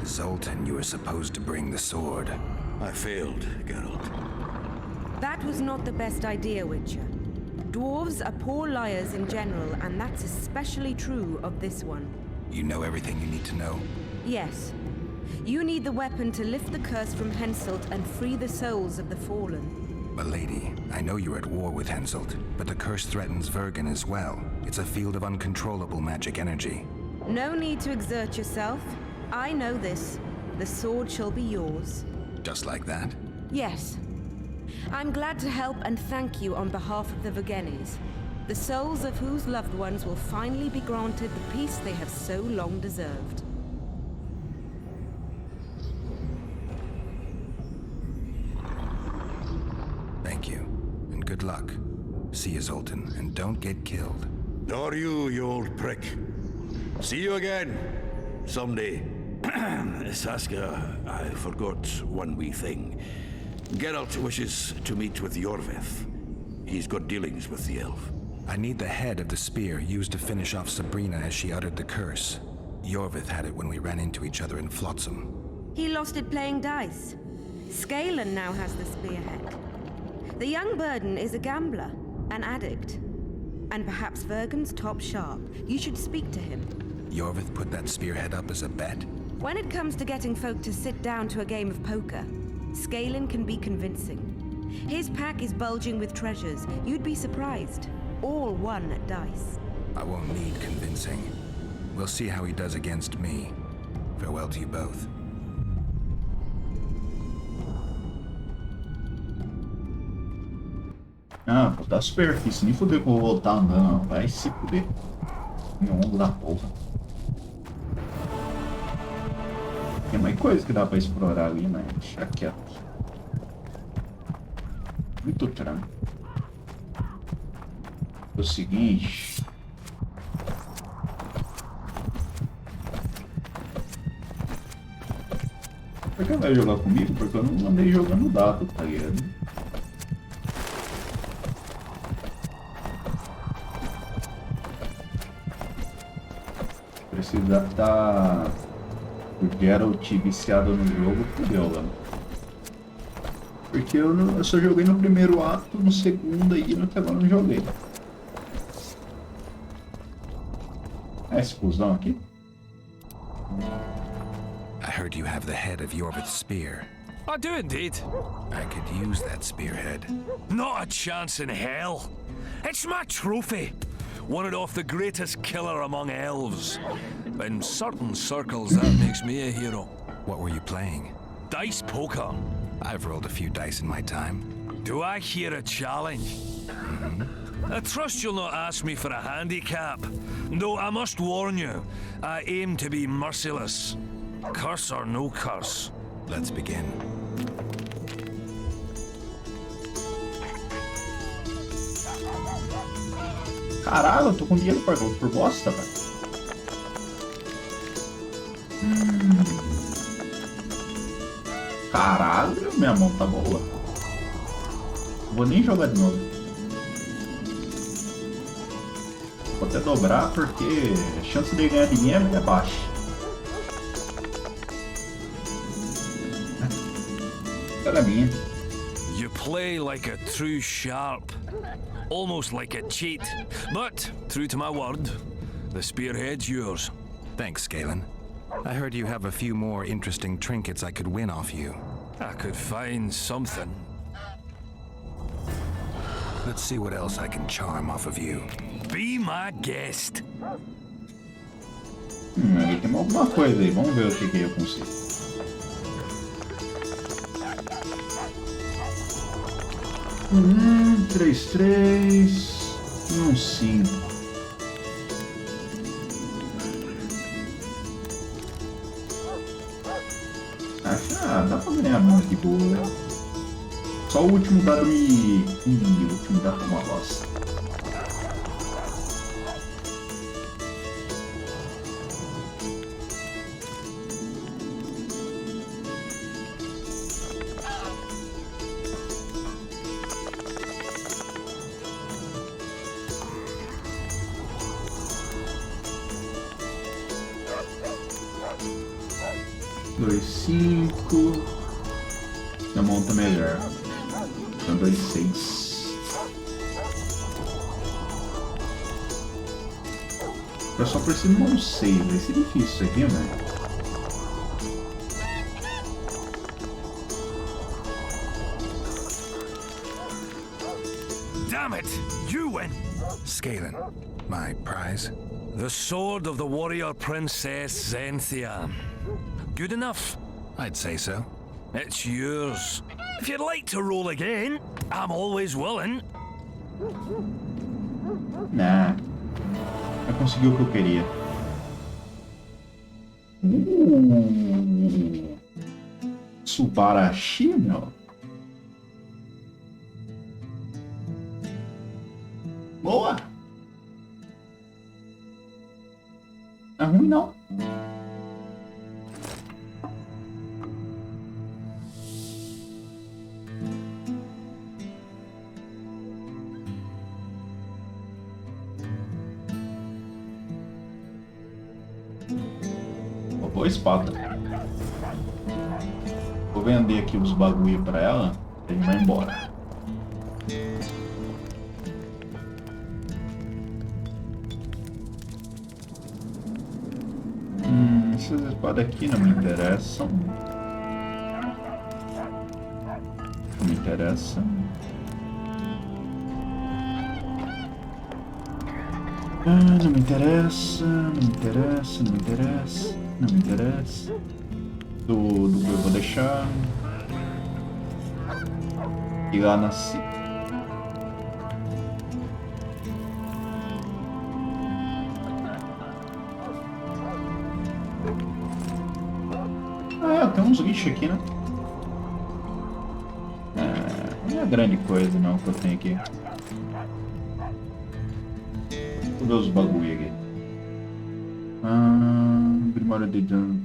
Speaker 6: Zoltan, you were supposed to bring the sword.
Speaker 18: I failed, Geralt.
Speaker 13: That was not the best idea, Witcher. Dwarves are poor liars in general, and that's especially true of this one.
Speaker 6: You know everything you need to know?
Speaker 13: Yes. You need the weapon to lift the curse from Henselt and free the souls of the fallen.
Speaker 6: Milady, I know you're at war with Henselt, but the curse threatens Vergen as well. It's a field of uncontrollable magic energy.
Speaker 13: No need to exert yourself. I know this. The sword shall be yours.
Speaker 6: Just like that?
Speaker 13: Yes. I'm glad to help and thank you on behalf of the Vergennes, the souls of whose loved ones will finally be granted the peace they have so long deserved.
Speaker 6: Thank you, and good luck. See you, Zoltan, and don't get killed.
Speaker 18: Nor you old prick. See you again. Someday. Saskia, I forgot one wee thing. Geralt wishes to meet with Yorveth. He's got dealings with the elf.
Speaker 6: I need the head of the spear used to finish off Sabrina as she uttered the curse. Yorveth had it when we ran into each other in Flotsam.
Speaker 13: He lost it playing dice. Scalen now has the spearhead. The young burden is a gambler, an addict, and perhaps Vergen's top sharp. You should speak to him.
Speaker 6: Yorvith put that spearhead up as a bet?
Speaker 13: When it comes to getting folk to sit down to a game of poker, Skalin can be convincing. His pack is bulging with treasures. You'd be surprised. All won at dice.
Speaker 6: I won't need convincing. We'll see how he does against me. Farewell to you both.
Speaker 1: Ah, vou dar superfície, nem fudeu que eu vou voltar andando, não. Vai se fuder. Nhongo da porra. Tem mais coisa que dá pra explorar ali, mas deixa quieto. Muito tranco. É o seguinte. Por que vai jogar comigo? Porque eu não andei jogando dado, tá ligado? Precisar estar o Geralt viciado no jogo, fudeu, mano. Porque eu só joguei no primeiro ato, no segundo e no agora não joguei. É esse cuzão aqui?
Speaker 6: I heard you have the head of Yorvith's spear.
Speaker 7: I do indeed.
Speaker 6: I could use that spearhead.
Speaker 7: Not a chance in hell. It's my trophy. Won it off the greatest killer among elves. In certain circles, that makes me a hero.
Speaker 6: What were you playing?
Speaker 7: Dice poker.
Speaker 6: I've rolled a few dice in my time.
Speaker 7: Do I hear a challenge? I trust you'll not ask me for a handicap. Though I must warn you, I aim to be merciless. Curse or no curse.
Speaker 6: Let's begin.
Speaker 1: Caralho, eu tô com dinheiro por bosta, velho. Caralho, minha mão tá boa. Vou nem jogar de novo. Vou até dobrar porque a chance de ganhar dinheiro é baixa. Olha a minha.
Speaker 7: You play like a true sharp. Almost like a cheat. But, true to my word, the spearhead's yours.
Speaker 6: Thanks, Skalin. I heard you have a few more interesting trinkets I could win off you.
Speaker 7: I could find something.
Speaker 6: Let's see what else I can charm off of you.
Speaker 7: Be my guest.
Speaker 1: Aí tem alguma coisa aí. Vamos ver o que eu consigo. Três, 5. Dá pra ganhar muito de boa, né? Só o último dado me... o último dado foi uma bosta. Dois, 5. Minha mão tá melhor. Então 2, 6. Eu só preciso de um 6. Vai ser difícil isso aqui, velho.
Speaker 7: Damn it! You win!
Speaker 6: Skalin, my prize?
Speaker 7: The sword of the warrior princess Zenthia. Good enough?
Speaker 6: I'd say so.
Speaker 7: It's yours. If you'd like to roll again, I'm always willing.
Speaker 1: Nah. Eu consegui o que eu queria. Subarashi, meu. Boa! Não é ruim, não. Boa espada. Vou vender aqui os bagulho pra ela e a gente vai embora. espada aqui não me interessam. Não me interessa. Não me interessa, não me interessa, não me interessa, não me interessa. Do que eu vou deixar. E lá nasci. Tem uns lixos aqui, né? Não é grande coisa não que eu tenho aqui. Vou ver os bagulho aqui. Grimório de dano.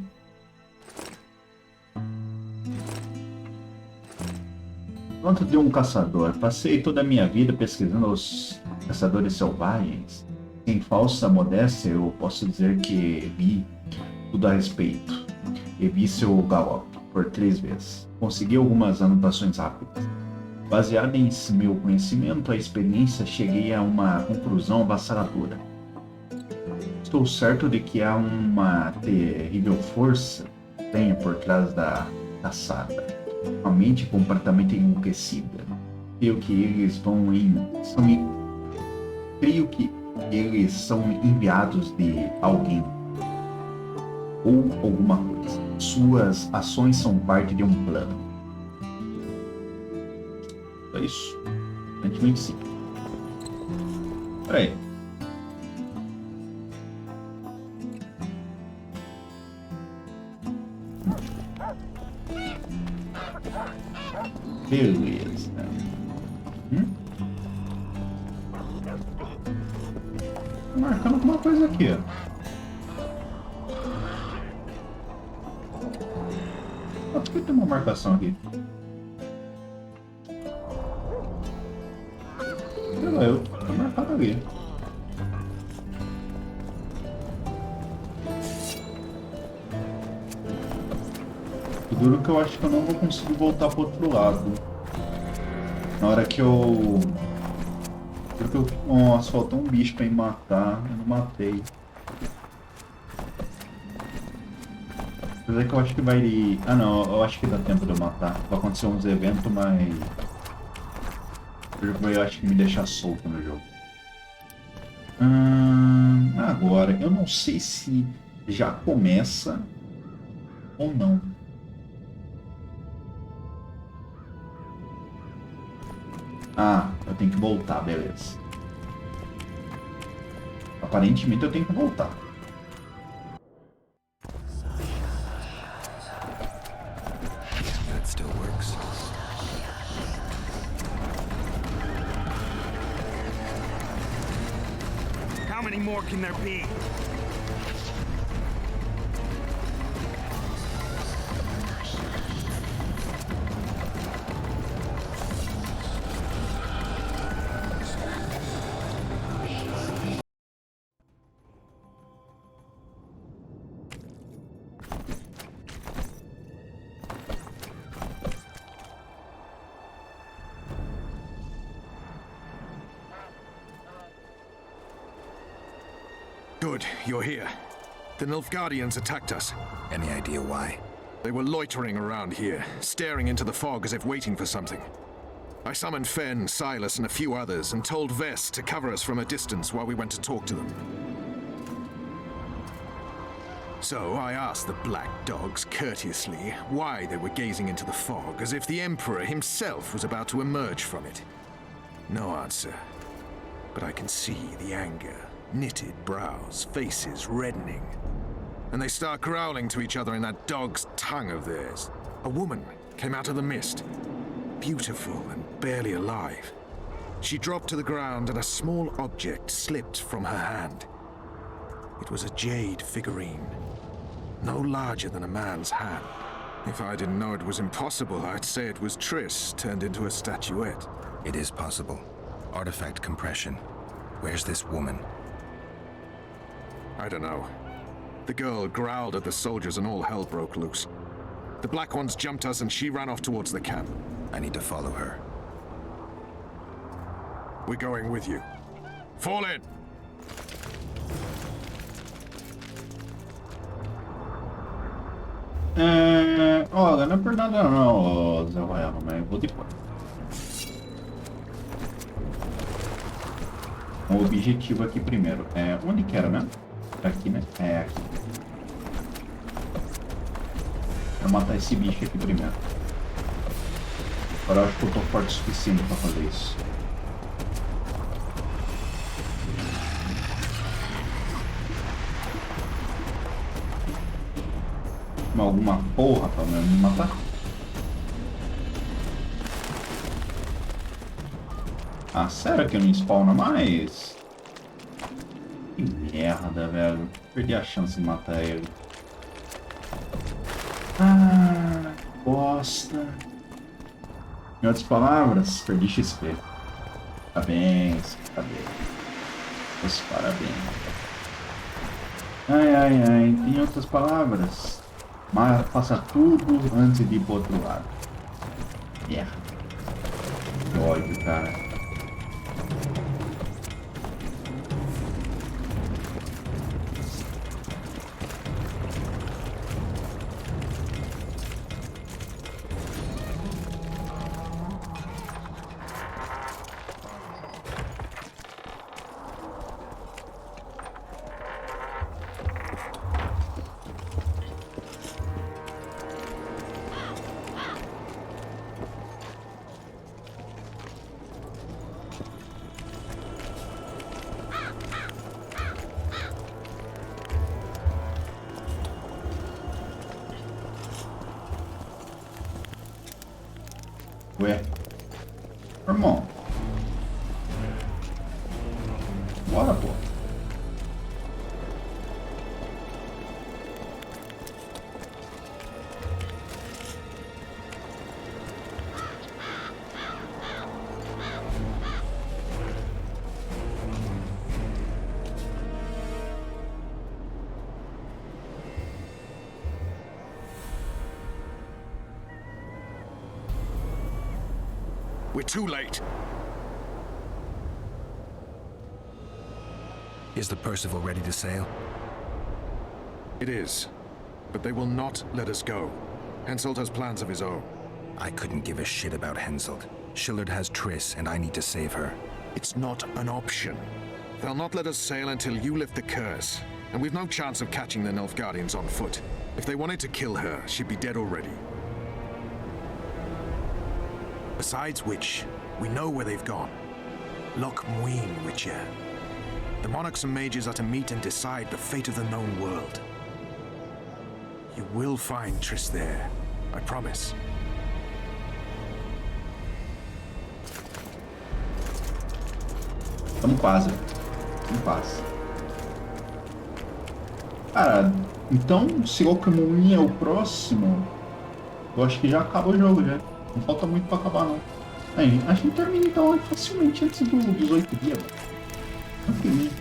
Speaker 1: Quanto de um caçador? Passei toda a minha vida pesquisando os caçadores selvagens. Sem falsa modéstia, eu posso dizer que vi tudo a respeito. E vi seu galope por 3 vezes. Consegui algumas anotações rápidas. Baseado em meu conhecimento e experiência, cheguei a uma conclusão avassaladora. Estou certo de que há uma terrível força tenha por trás da caçada. Uma mente completamente enlouquecida. Creio que eles são enviados de alguém ou alguma coisa. Suas ações são parte de um plano. É isso. 125. Peraí. Beleza. Tô marcando alguma coisa aqui, ó. Por que tem uma marcação aqui? Sei lá, eu tô marcado ali. O duro que eu acho que eu não vou conseguir voltar pro outro lado. Na hora que eu... Nossa, faltou um bicho pra me matar. Eu não matei. Apesar que eu acho que vai... Ah não, eu acho que dá tempo de eu matar. Vai acontecer uns eventos, mas... Eu acho que me deixar solto no jogo. Agora, eu não sei se já começa ou não. Eu tenho que voltar, beleza. Aparentemente eu tenho que voltar.
Speaker 6: That still works.
Speaker 5: How many more can there be?
Speaker 8: Good, you're here. The Nilfgaardians attacked us.
Speaker 6: Any idea why?
Speaker 8: They were loitering around here, staring into the fog as if waiting for something. I summoned Fen, Silas, and a few others, and told Vess to cover us from a distance while we went to talk to them. So I asked the black dogs courteously why they were gazing into the fog, as if the Emperor himself was about to emerge from it. No answer. But I can see the anger. Knitted brows, faces reddening. And they start growling to each other in that dog's tongue of theirs. A woman came out of the mist. Beautiful and barely alive. She dropped to the ground and a small object slipped from her hand. It was a jade figurine. No larger than a man's hand. If I didn't know it was impossible, I'd say it was Triss turned into a statuette.
Speaker 6: It is possible. Artifact compression. Where's this woman?
Speaker 8: I don't know. The girl growled at the soldiers and all hell broke loose. The black ones jumped us and she ran off towards the camp.
Speaker 6: I need to follow her.
Speaker 8: We're going with you. Fall in!
Speaker 1: Olha, não é por nada não, Zé Ruela, mas eu vou depois. O objetivo aqui primeiro. Onde que era mesmo? Aqui, né? Aqui. Quero matar esse bicho aqui primeiro. Agora eu acho que eu tô forte o suficiente pra fazer isso. Alguma porra pra me matar? Ah, sério que não spawna mais? Que merda, velho. Perdi a chance de matar ele. Ah, bosta. Em outras palavras, perdi XP. Parabéns, parabéns. Os parabéns. Ai, ai, ai. Em outras palavras, faça tudo antes de ir pro outro lado. Merda. Que ódio, cara. Ué, irmão, bora, pô.
Speaker 8: We're too late.
Speaker 6: Is the Percival ready to sail?
Speaker 8: It is. But they will not let us go. Henselt has plans of his own.
Speaker 6: I couldn't give a shit about Henselt. Shillard has Triss, and I need to save her.
Speaker 8: It's not an option. They'll not let us sail until you lift the curse. And we've no chance of catching the Nilfgaardians on foot. If they wanted to kill her, she'd be dead already. Besides which, we know where they've gone. Loch Muin, Witcher. The monarchs and mages are to meet and decide the fate of the known world. You will find Triss there, I promise.
Speaker 1: Estamos quase. Estamos quase. Cara, então se Loch Muin é o próximo, eu acho que já acaba o jogo já. Não falta muito pra acabar, não. Aí, a gente termina então facilmente antes dos 8 dias. Tranquilinho.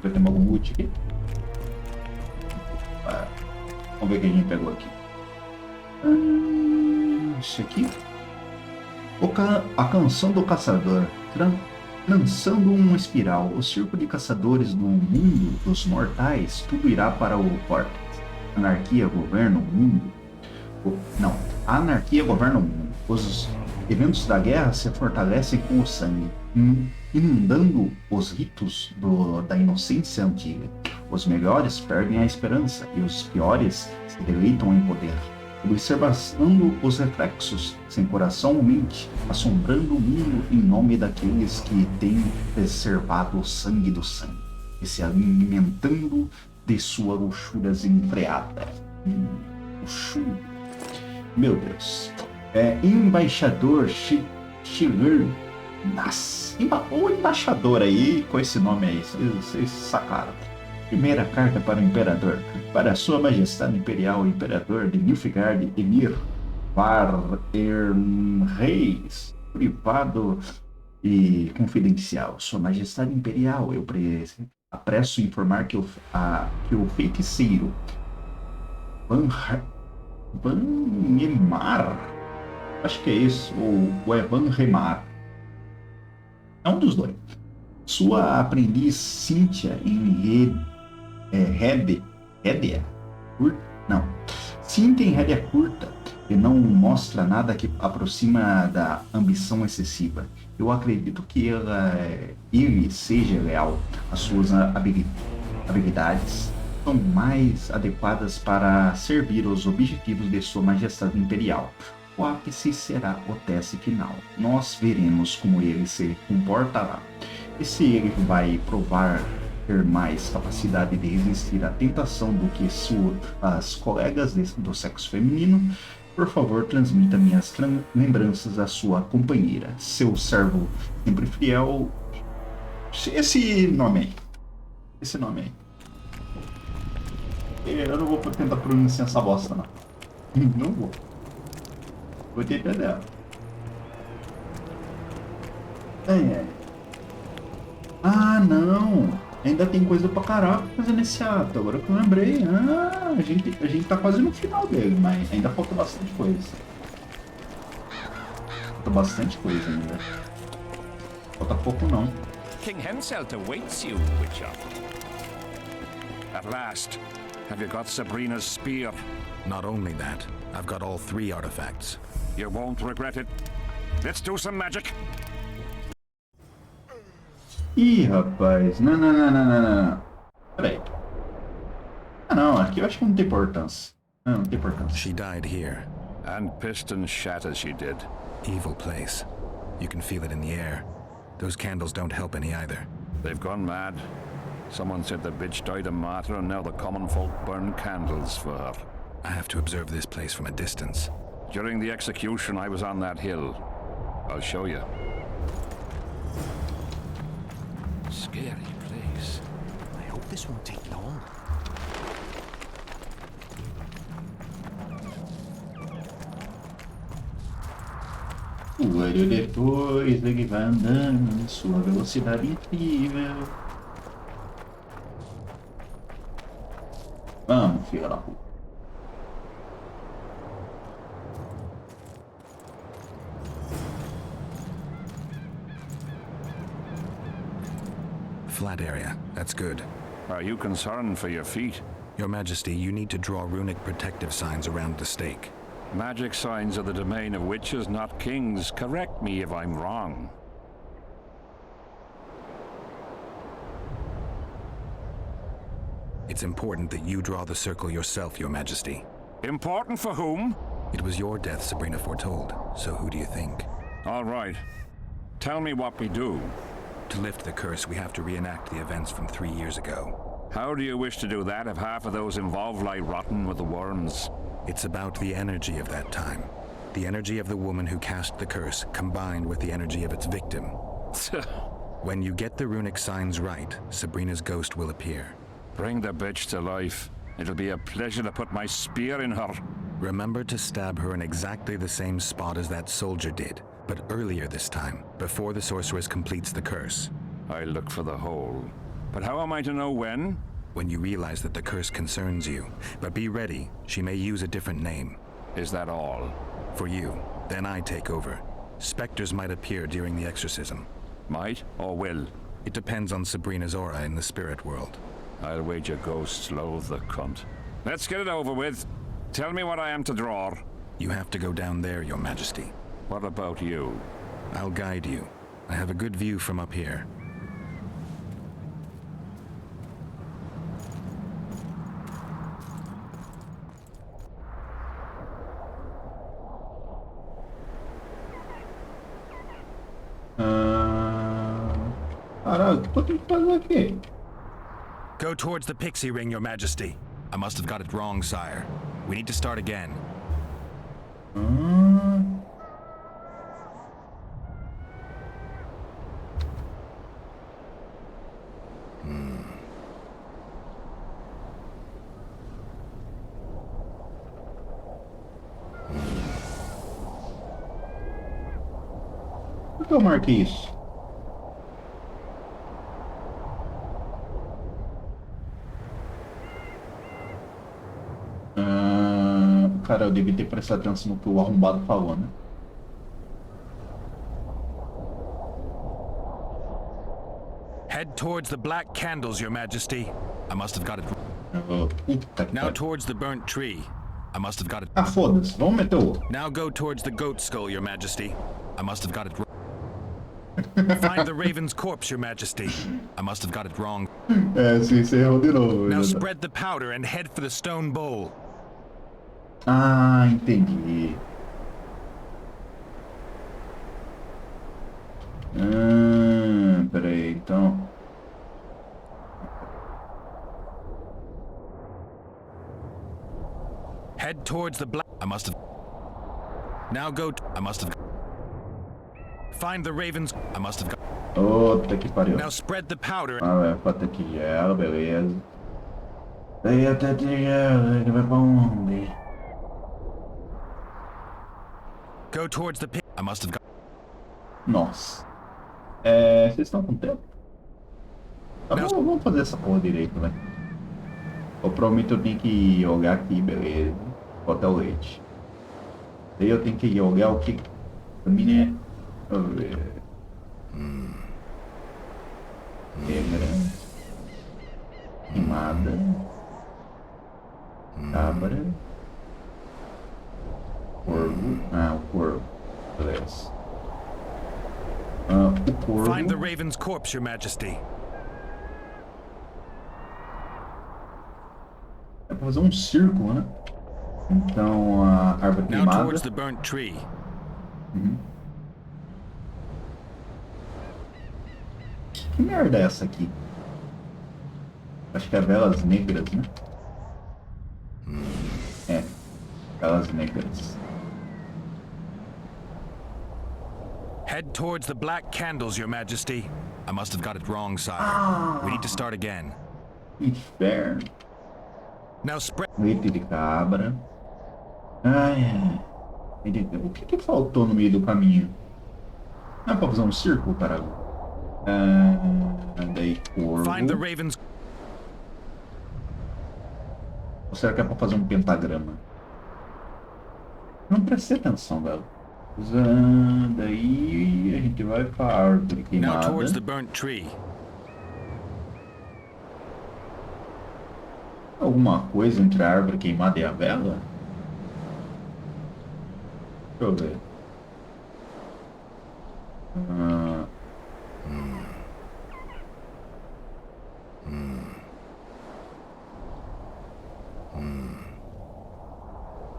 Speaker 1: Vai ter algum loot aqui? Vamos ver o que a gente pegou aqui. Isso aqui. A canção do caçador. Lançando uma espiral. O circo de caçadores no mundo dos mortais. Tudo irá para o Vortex. Anarquia governa o mundo. Não, a anarquia governa o mundo. Os eventos da guerra se fortalecem com o sangue, inundando os ritos da inocência antiga. Os melhores perdem a esperança e os piores se deleitam em poder. Observando os reflexos, sem coração ou mente, assombrando o mundo em nome daqueles que têm preservado o sangue do sangue e se alimentando de sua luxúria desenfreada. Luxúria. Meu Deus. Embaixador Shiller. Nossa, o embaixador aí, com esse nome aí, vocês sacaram. Primeira carta para o Imperador. Para Sua Majestade Imperial, Imperador de Nilfgaard, Emir Reis, privado e confidencial. Sua Majestade Imperial, eu apresso informar que o feiticeiro Van Remar, acho que é isso, ou é Van Remar, é um dos dois. Sua aprendiz Cynthia em Rede curta. Não. Se item rédea curta e não mostra nada que aproxima da ambição excessiva, eu acredito que ele seja leal. As suas habilidades são mais adequadas para servir os objetivos de Sua Majestade Imperial. O ápice será o teste final. Nós veremos como ele se comportará. E se ele vai provar ter mais capacidade de resistir à tentação do que suas colegas do sexo feminino, por favor, transmita minhas lembranças à sua companheira. Seu servo sempre fiel. Esse nome aí. Esse nome aí. Eu não vou tentar pronunciar essa bosta, não. Não vou. Vou ter pé dela. Ah, não. Ainda tem coisa pra caraca fazer nesse ato. Agora que eu lembrei. Ah, a gente tá quase no final dele, mas ainda falta bastante coisa. Falta bastante coisa ainda. Falta pouco não.
Speaker 2: King Henselt awaits you, Witcher. At last. Have you got Sabrina's spear?
Speaker 6: Not only that, I've got all 3 artifacts.
Speaker 2: You won't regret it. Let's do some magic.
Speaker 1: Ih, rapaz. Não. Peraí. Ah, não. Aqui eu acho que não tem importância. Não tem importância.
Speaker 6: She died here.
Speaker 2: And pissed and shat as she did.
Speaker 6: Evil place. You can feel it in the air. Those candles don't help any either.
Speaker 2: They've gone mad. Someone said the bitch died a martyr and now the common folk burn candles for her.
Speaker 6: I have to observe this place from a distance.
Speaker 2: During the execution, I was on that hill. I'll show you. Scary place.
Speaker 9: I hope this won't take long.
Speaker 1: O olho depois ele vai andando em sua velocidade incrível. Vamos, filha da puta.
Speaker 6: Flat area. That's good.
Speaker 2: Are you concerned for your feet?
Speaker 6: Your Majesty, you need to draw runic protective signs around the stake.
Speaker 2: Magic signs are the domain of witches, not kings. Correct me if I'm wrong.
Speaker 6: It's important that you draw the circle yourself, Your Majesty.
Speaker 2: Important for whom?
Speaker 6: It was your death Sabrina foretold, so who do you think?
Speaker 2: All right. Tell me what we do.
Speaker 6: To lift the curse, we have to reenact the events from 3 years ago.
Speaker 2: How do you wish to do that if half of those involved lie rotten with the worms?
Speaker 6: It's about the energy of that time. The energy of the woman who cast the curse, combined with the energy of its victim. When you get the runic signs right, Sabrina's ghost will appear.
Speaker 2: Bring the bitch to life. It'll be a pleasure to put my spear in her.
Speaker 6: Remember to stab her in exactly the same spot as that soldier did, but earlier this time, before the sorceress completes the curse.
Speaker 2: I look for the hole. But how am I to know when?
Speaker 6: When you realize that the curse concerns you. But be ready, she may use a different name.
Speaker 2: Is that all?
Speaker 6: For you. Then I take over. Spectres might appear during the exorcism.
Speaker 2: Might or will?
Speaker 6: It depends on Sabrina's aura in the spirit world.
Speaker 2: I'll wager ghosts loathe the cunt. Let's get it over with. Tell me what I am to draw.
Speaker 6: You have to go down there, Your Majesty.
Speaker 2: What about you?
Speaker 6: I'll guide you. I have a good view from up here.
Speaker 1: Caralho, o que eu tenho que fazer aqui?
Speaker 6: Go towards the pixie ring, Your Majesty. I must have got it wrong, sire. We need to start again.
Speaker 1: Por que eu marquei isso? Cara, eu devia ter prestado atenção no que o arrombado falou, né?
Speaker 6: Head towards the black candles, Your Majesty. I must have got it wrong.
Speaker 1: Oh, puta que
Speaker 6: Now
Speaker 1: pariu.
Speaker 6: towards the burnt tree. I must have got it.
Speaker 1: Ah, foda-se. Vamos meter o outro.
Speaker 6: Now go towards the goat skull, Your Majesty. I must have got it wrong. Find the raven's corpse, Your Majesty. I must have got it wrong.
Speaker 1: É, sim, você errou de novo.
Speaker 6: Now
Speaker 1: Jota.
Speaker 6: spread the powder and head for the stone bowl.
Speaker 1: Ah, entendi. Peraí, então.
Speaker 6: Head towards the black. I must have. Now go. I must have. Find the raven's. I must have got.
Speaker 1: Puta que pariu.
Speaker 6: Now spread the powder.
Speaker 1: Ah, é pra ter que ela, beleza. Daí até ter ela, ele vai pra onde?
Speaker 6: Go towards the pit. I must have got.
Speaker 1: Nossa. É, vocês estão com tempo? Tá bom, vamos fazer essa porra direito, velho. Eu prometo eu tenho que jogar aqui, beleza. Botar o leite. Daí eu tenho que jogar o que? Também é. Deixa eu ver. Negra. Queimada. Cabra. Corvo. Ah, o corvo. Beleza. O corvo.
Speaker 6: Find the raven's corpse, Your Majesty.
Speaker 1: É pra fazer um círculo, né? Então a árvore
Speaker 6: Now
Speaker 1: queimada.
Speaker 6: towards the burnt tree.
Speaker 1: Que merda é essa aqui? Acho que é velas negras, né? É, velas negras.
Speaker 6: Head towards the black candles, Your Majesty. I must have got it wrong, sire. We need to start again.
Speaker 1: Inferno.
Speaker 6: Now spread.
Speaker 1: Leite de cabra. Ai, o que faltou no meio do caminho? Não é pra fazer um círculo, caralho? Daí corvo.
Speaker 6: Find the raven's.
Speaker 1: Ou será que é pra fazer um pentagrama? Não prestei atenção, velho. Daí a gente vai pra árvore
Speaker 6: Now
Speaker 1: queimada.
Speaker 6: towards the burnt tree.
Speaker 1: Alguma coisa entre a árvore queimada e a vela? Deixa eu ver.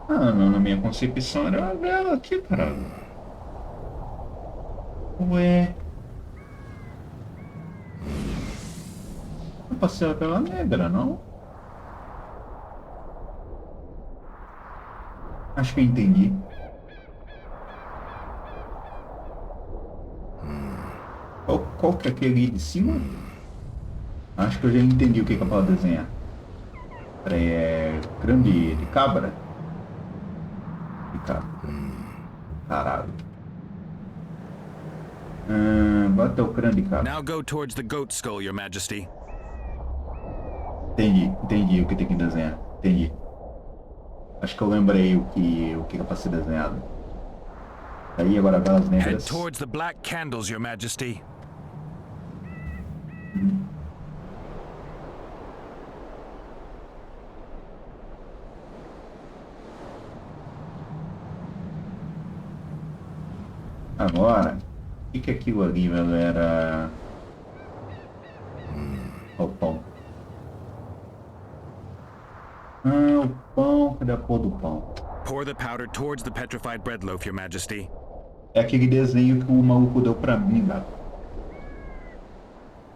Speaker 1: Não, na minha concepção era a vela aqui, caralho. Ué. Eu passei a vela negra, não? Acho que eu entendi. Qual que é aquele de cima? Acho que eu já entendi o que eu posso desenhar. Peraí, é crânio de cabra? De cabra. Caralho. Bota o crânio de cabra.
Speaker 6: Now go towards the goat skull, Your Majesty.
Speaker 1: Entendi o que tem que desenhar. Entendi. Acho que eu lembrei o que é pra ser desenhado. Aí agora velas
Speaker 6: Head
Speaker 1: negras.
Speaker 6: towards the black candles, Your Majesty.
Speaker 1: Agora, o que é aquilo ali, velho? Era. O pão. O pão, cadê a cor do pão?
Speaker 6: Pour the powder towards the petrified bread loaf, Your Majesty.
Speaker 1: É aquele desenho que o maluco deu pra mim, velho.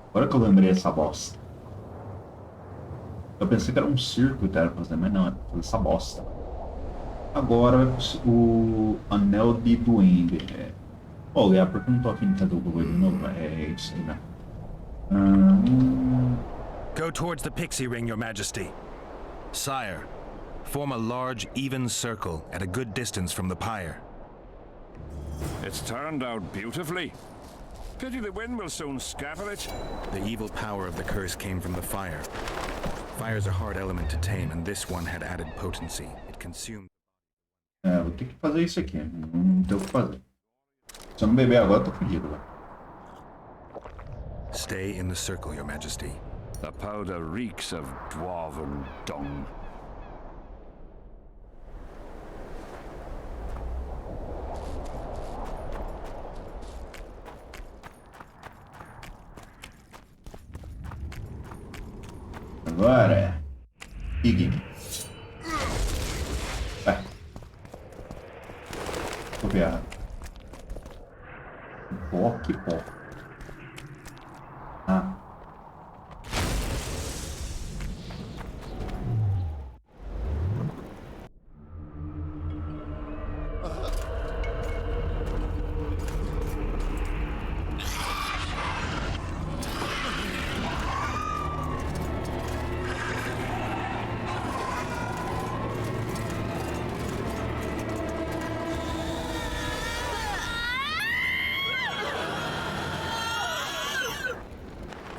Speaker 1: Agora que eu lembrei essa bosta. Eu pensei que era um circo que era pra fazer, mas não, é pra fazer essa bosta. Agora o anel de duende. Olha, porque eu não tô afim de fazer o bagulho de novo. É isso aí, né?
Speaker 6: Go towards the pixie ring, Your Majesty. Sire, form a large, even circle at a good distance from the pyre.
Speaker 2: It's turned out beautifully. Pity the wind will soon scatter it.
Speaker 6: The evil power of the curse came from the fire. Fire's a hard element to tame, and this one had added potency. It consumed.
Speaker 1: Vou ter que fazer isso aqui. Não tem o que fazer. Se eu não beber agora, eu tô fudido, velho.
Speaker 6: Stay in the circle, Your Majesty.
Speaker 2: The powder reeks of dwarven dung.
Speaker 1: Agora, seguinte. Vai. Copiar. Pó, que pó. Ah.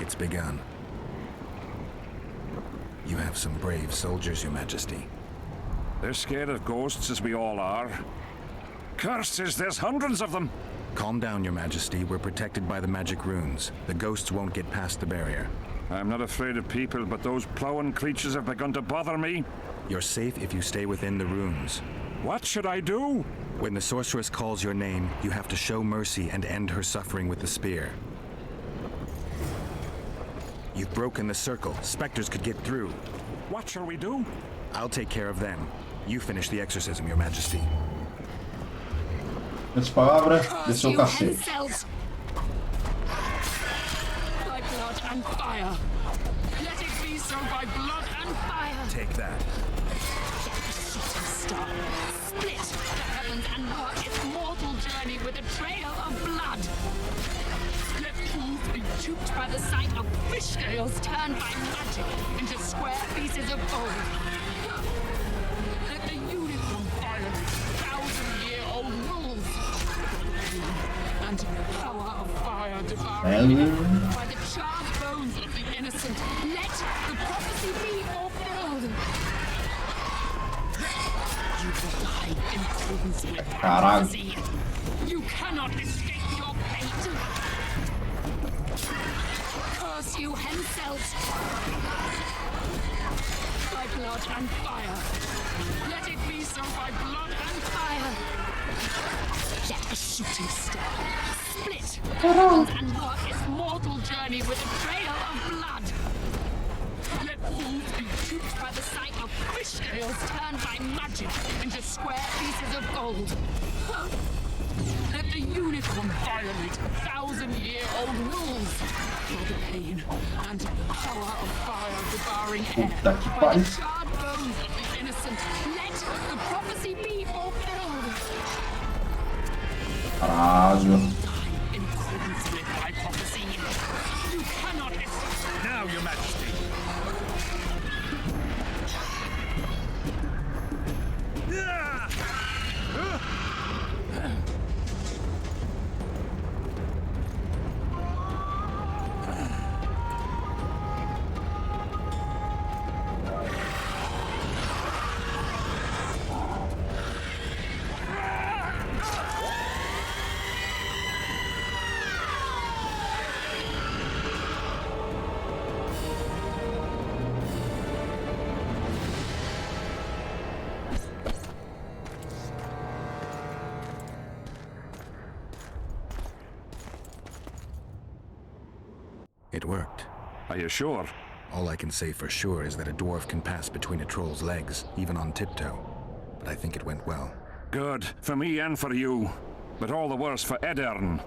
Speaker 6: It's begun. You have some brave soldiers, Your Majesty.
Speaker 2: They're scared of ghosts, as we all are. Curses, there's hundreds of them!
Speaker 6: Calm down, Your Majesty. We're protected by the magic runes. The ghosts won't get past the barrier.
Speaker 2: I'm not afraid of people, but those plowing creatures have begun to bother me.
Speaker 6: You're safe if you stay within the runes.
Speaker 2: What should I do?
Speaker 6: When the sorceress calls your name, you have to show mercy and end her suffering with the spear. You've broken the circle. Spectres could get through.
Speaker 2: What shall we do?
Speaker 6: I'll take care of them. You finish the exorcism, Your Majesty.
Speaker 1: As palavras de seu cacete.
Speaker 3: By blood and fire. Let it be so by blood and fire.
Speaker 6: Take that.
Speaker 3: The shooting star. Split the heavens and mark its mortal journey with a trail of blood. Let fools be duped by the sight of fish scales turned by magic into square pieces of gold. Let the unicorn violate 1,000-year-old rules. And power of fire devouring air by the charred bones of the innocent. Let the prophecy be fulfilled. You will die in accordance with prophecy. You cannot escape your fate. Curse you, Henselt! By blood and fire. Let it be so by blood and fire. Let a shooting star split the heavens and mark its mortal journey with a trail of blood. Let fools be duped by the sight of fish scales turned by magic into square pieces of gold. Let the unicorn violate 1,000-year-old rules for the pain and power of fire devouring air by the charred bones of the innocent. Let the prophecy be fulfilled.
Speaker 1: Caralho.
Speaker 3: In accordance with my prophecy, you cannot escape.
Speaker 4: Now, Your Majesty.
Speaker 6: It worked.
Speaker 2: Are you sure?
Speaker 6: All I can say for sure is that a dwarf can pass between a troll's legs, even on tiptoe. But I think it went well.
Speaker 2: Good. For me and for you. But all the worse for Edern.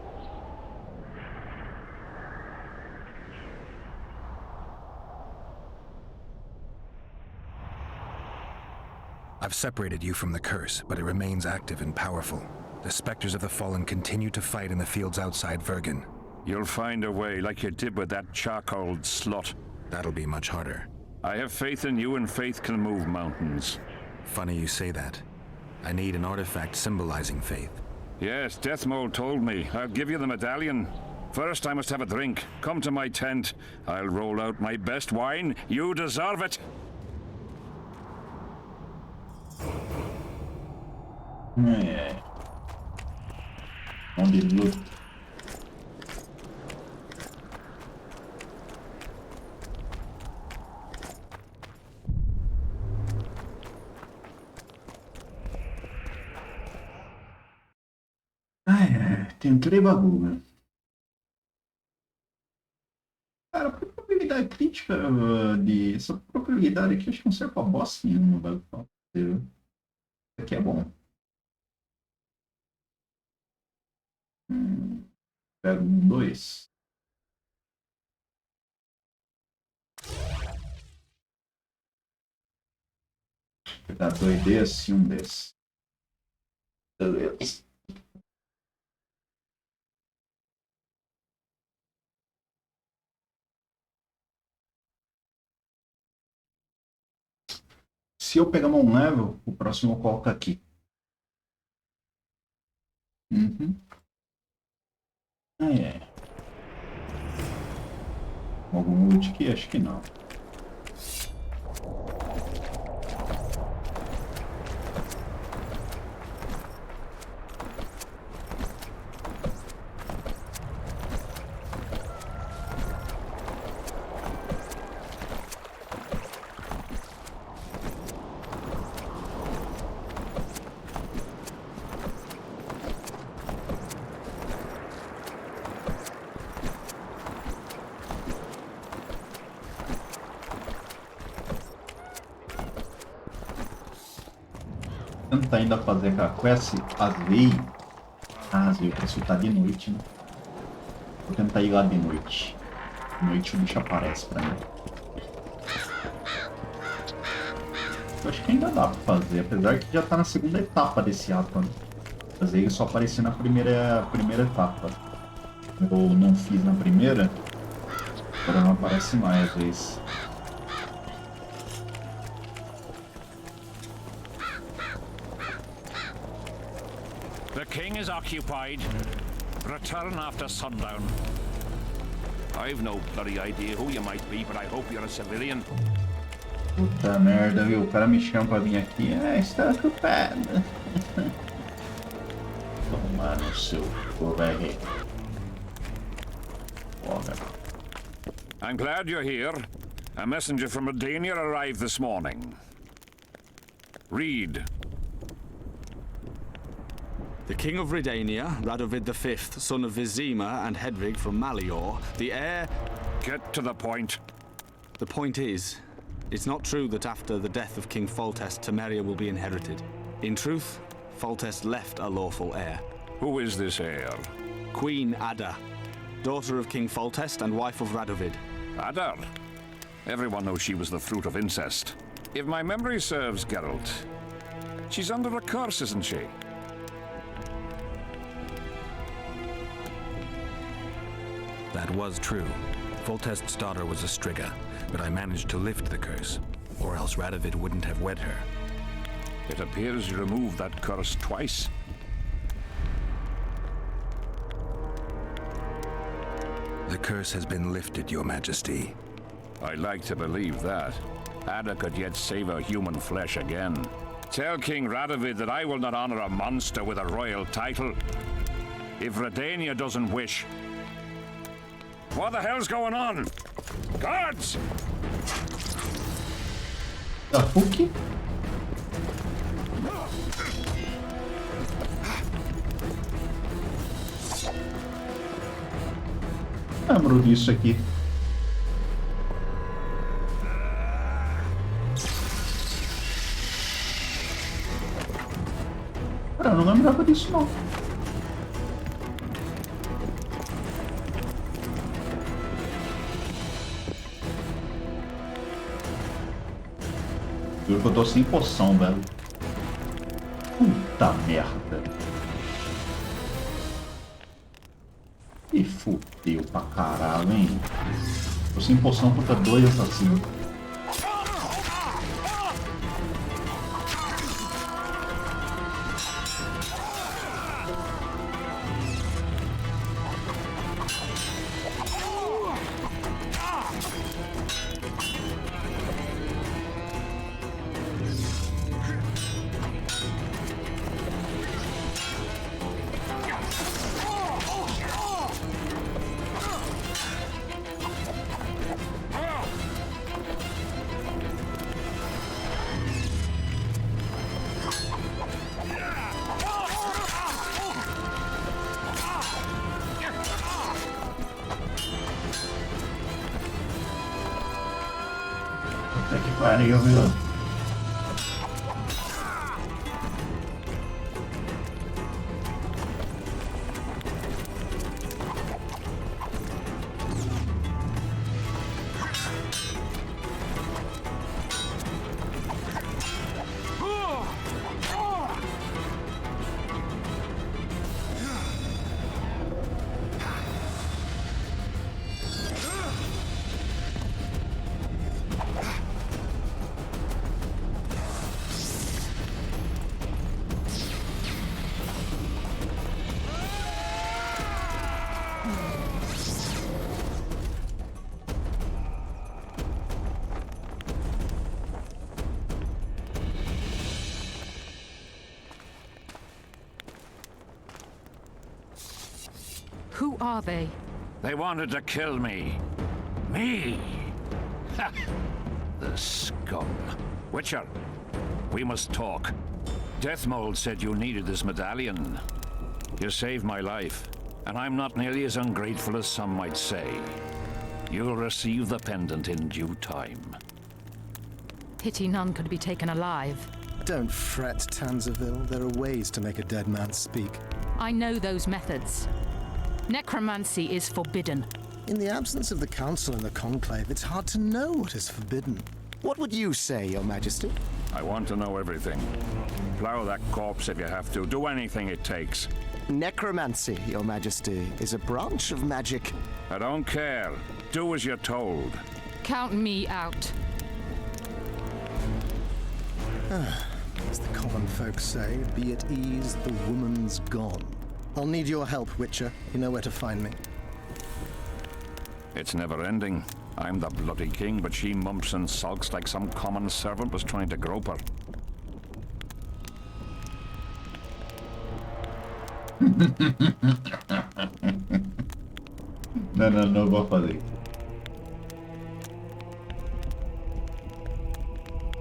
Speaker 6: I've separated you from the curse, but it remains active and powerful. The specters of the fallen continue to fight in the fields outside Vergen.
Speaker 2: You'll find a way, like you did with that charcoal slut.
Speaker 6: That'll be much harder.
Speaker 2: I have faith in you, and faith can move mountains.
Speaker 6: Funny you say that. I need an artifact symbolizing faith.
Speaker 2: Yes, Deathmold told me. I'll give you the medallion. First, I must have a drink. Come to my tent. I'll roll out my best wine. You deserve it.
Speaker 1: É. Onde luta. Tem 3 bagulho. Cara, a probabilidade crítica de. Essa probabilidade aqui acho que não serve pra bosta nenhuma, velho. Isso aqui é bom. Pego 2. Vou pegar 2 desses e 1 desses. Beleza. Se eu pegar um level, o próximo eu coloco aqui. Uhum. Ah, é. Algum ult aqui? Acho que não. Tentar ainda fazer aquela quest, às vezes o pessoal tá de noite, né? Vou tentar ir lá de noite. De noite o bicho aparece pra mim. Eu acho que ainda dá pra fazer, apesar que já tá na segunda etapa desse ato, né? Às vezes só aparecer na primeira etapa. Eu não fiz na primeira, agora não aparece mais às vezes.
Speaker 2: The king is occupied. Return after sundown. I've no bloody idea who you might be, but I hope you're a civilian.
Speaker 1: Puta merda, viu? O cara me chama pra vir aqui. Está ocupado. Tomar no seu cu, velho. Foda.
Speaker 2: I'm glad you're here. A messenger from Redania arrived this morning. Read.
Speaker 15: The King of Redania, Radovid V, son of Vizima and Hedvig from Malior, the heir...
Speaker 2: Get to the point.
Speaker 15: The point is, it's not true that after the death of King Foltest, Temeria will be inherited. In truth, Foltest left a lawful heir.
Speaker 2: Who is this heir?
Speaker 15: Queen Ada, daughter of King Foltest and wife of Radovid.
Speaker 2: Ada? Everyone knows she was the fruit of incest. If my memory serves, Geralt, she's under a curse, isn't she?
Speaker 6: That was true. Foltest's daughter was a Striga, but I managed to lift the curse, or else Radovid wouldn't have wed her.
Speaker 2: It appears you removed that curse twice.
Speaker 6: The curse has been lifted, Your Majesty.
Speaker 2: I'd like to believe that. Ada could yet savor human flesh again. Tell King Radovid that I will not honor a monster with a royal title. If Redania doesn't wish... What the hell's going on? Guards!
Speaker 1: Puki? Lembro disso aqui. Cara, eu não lembrava disso não. Juro que eu tô sem poção, velho. Puta merda. E fudeu pra caralho, hein? Tô sem poção contra 2 assassinos. pariu, viu?
Speaker 3: Who are they?
Speaker 2: They wanted to kill me. Me! Ha! The scum. Witcher, we must talk. Deathmold said you needed this medallion. You saved my life, and I'm not nearly as ungrateful as some might say. You'll receive the pendant in due time.
Speaker 3: Pity none could be taken alive.
Speaker 9: Don't fret, Tanzaville. There are ways to make a dead man speak.
Speaker 3: I know those methods. Necromancy is forbidden.
Speaker 9: In the absence of the Council and the Conclave, it's hard to know what is forbidden. What would you say, Your Majesty?
Speaker 2: I want to know everything. Plow that corpse if you have to. Do anything it takes.
Speaker 9: Necromancy, Your Majesty, is a branch of magic.
Speaker 2: I don't care. Do as you're told.
Speaker 3: Count me out.
Speaker 9: As the common folk say, be at ease, the woman's gone. I'll need your help, Witcher. You know where to find me.
Speaker 2: It's never ending. I'm the bloody king, but she mumps and sulks like some common servant was trying to grope her.
Speaker 1: Não vou fazer.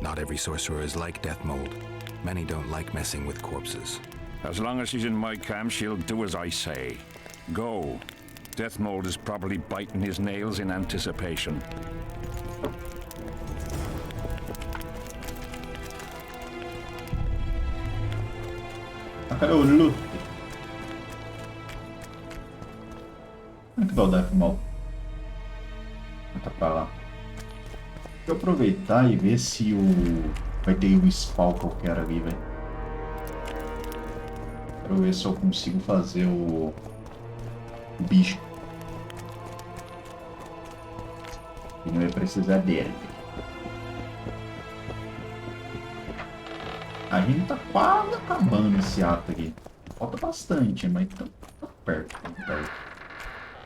Speaker 6: Not every sorcerer is like Deathmold. Many don't like messing with corpses.
Speaker 2: As long as she's in my camp, she'll do as I say. Go. Deathmold is probably biting his nails in anticipation.
Speaker 1: Cadê o Luto? Onde que tá o Deathmold? Tá pra lá. Vou aproveitar e ver se vai ter um spawn que eu quero ali, velho. Quero ver se eu consigo fazer o bicho. E não ia precisar dele. A gente tá quase acabando esse ato aqui. Falta bastante, mas tá perto, tá perto.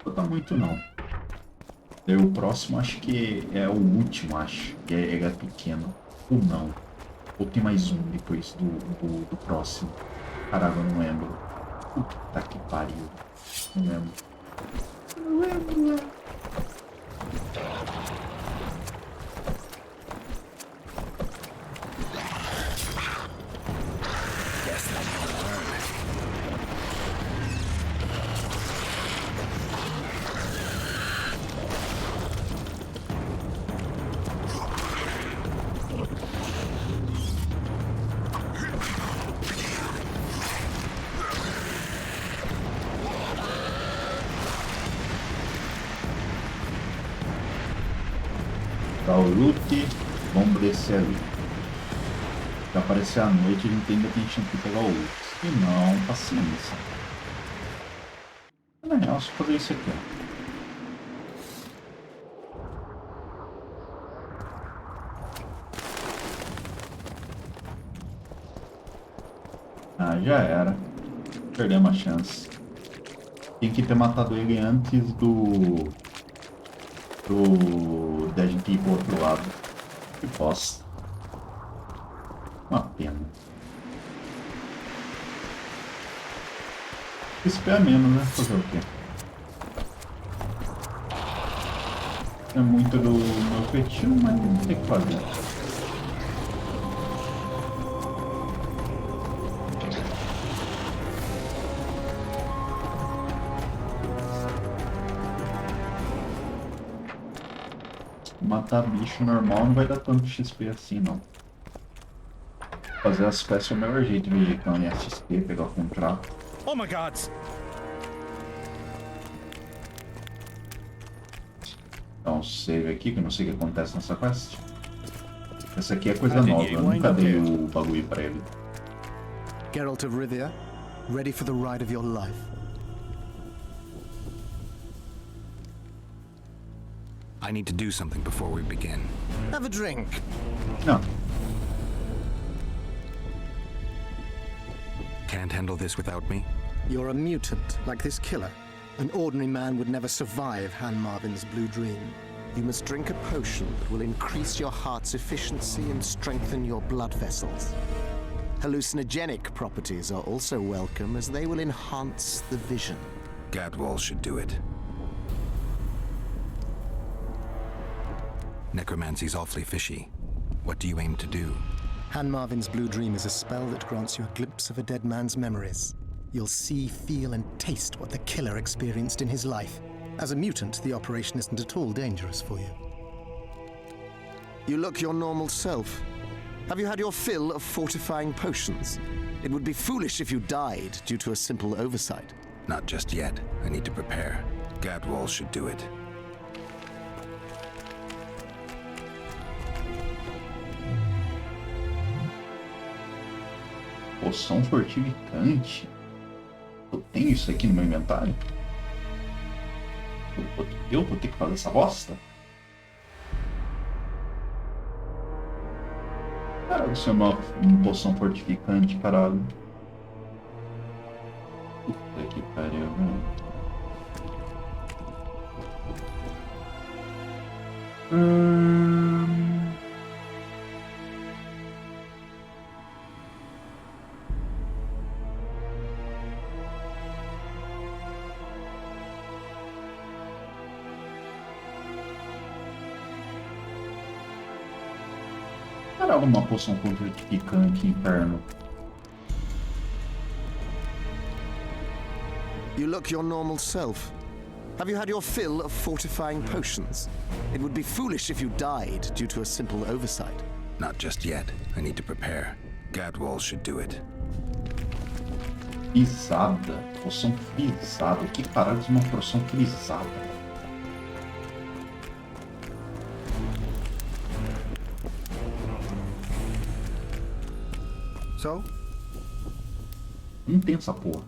Speaker 1: Não tá muito não. Daí o próximo acho que é o último, acho. Que é pequeno. Ou não. Ou tem mais um depois do próximo. Caralho, eu não lembro. Puta que pariu. Não lembro. Não lembro. Tá o Lute, vamos descer ali. Se aparecer à noite, a gente ainda tem chance de pegar o Lute. Se não, paciência. Na real, só fazer isso aqui, ó. Ah, já era. Perdemos a chance. Tem que ter matado ele antes da gente ir pro outro lado. Que bosta. Uma pena. Espera menos, né? Fazer o quê? É muito do meu feitio, mas não tem o que fazer. Matar bicho normal não vai dar tanto XP assim, não. Fazer as quests é o melhor jeito de ver em XP, pegar o contrato.
Speaker 4: Oh my gods!
Speaker 1: Dá um save aqui, que eu não sei o que acontece nessa quest. Essa aqui é coisa nova, eu nunca dei o bagulho pra ele.
Speaker 9: Geralt of Rivia, ready for the ride of your life.
Speaker 6: I need to do something before we begin.
Speaker 9: Have a drink.
Speaker 1: No.
Speaker 6: Can't handle this without me?
Speaker 9: You're a mutant, like this killer. An ordinary man would never survive Han Marvin's blue dream. You must drink a potion that will increase your heart's efficiency and strengthen your blood vessels. Hallucinogenic properties are also welcome, as they will enhance the vision.
Speaker 6: Gadwall should do it. Necromancy's awfully fishy. What do you aim to do?
Speaker 9: Han Marvin's blue dream is a spell that grants you a glimpse of a dead man's memories. You'll see, feel, and taste what the killer experienced in his life. As a mutant, the operation isn't at all dangerous for you.
Speaker 14: You look your normal self. Have you had your fill of fortifying potions? It would be foolish if you died due to a simple oversight.
Speaker 6: Not just yet. I need to prepare. Gadwall should do it.
Speaker 1: Poção fortificante. Eu tenho isso aqui no meu inventário? Eu vou ter que fazer essa bosta? Caralho, isso é uma poção fortificante, caralho. Puta que pariu, velho. Caralho, uma poção fortificante interno.
Speaker 14: You look your normal self. Have you had your fill of fortifying potions? It would be foolish if you died due to a simple oversight.
Speaker 6: Not just yet. I need to prepare. Gadwall should do it.
Speaker 1: Frisada. Poção frisada. O que caralho é uma poção frisada?
Speaker 14: So?
Speaker 1: Não tem essa porra.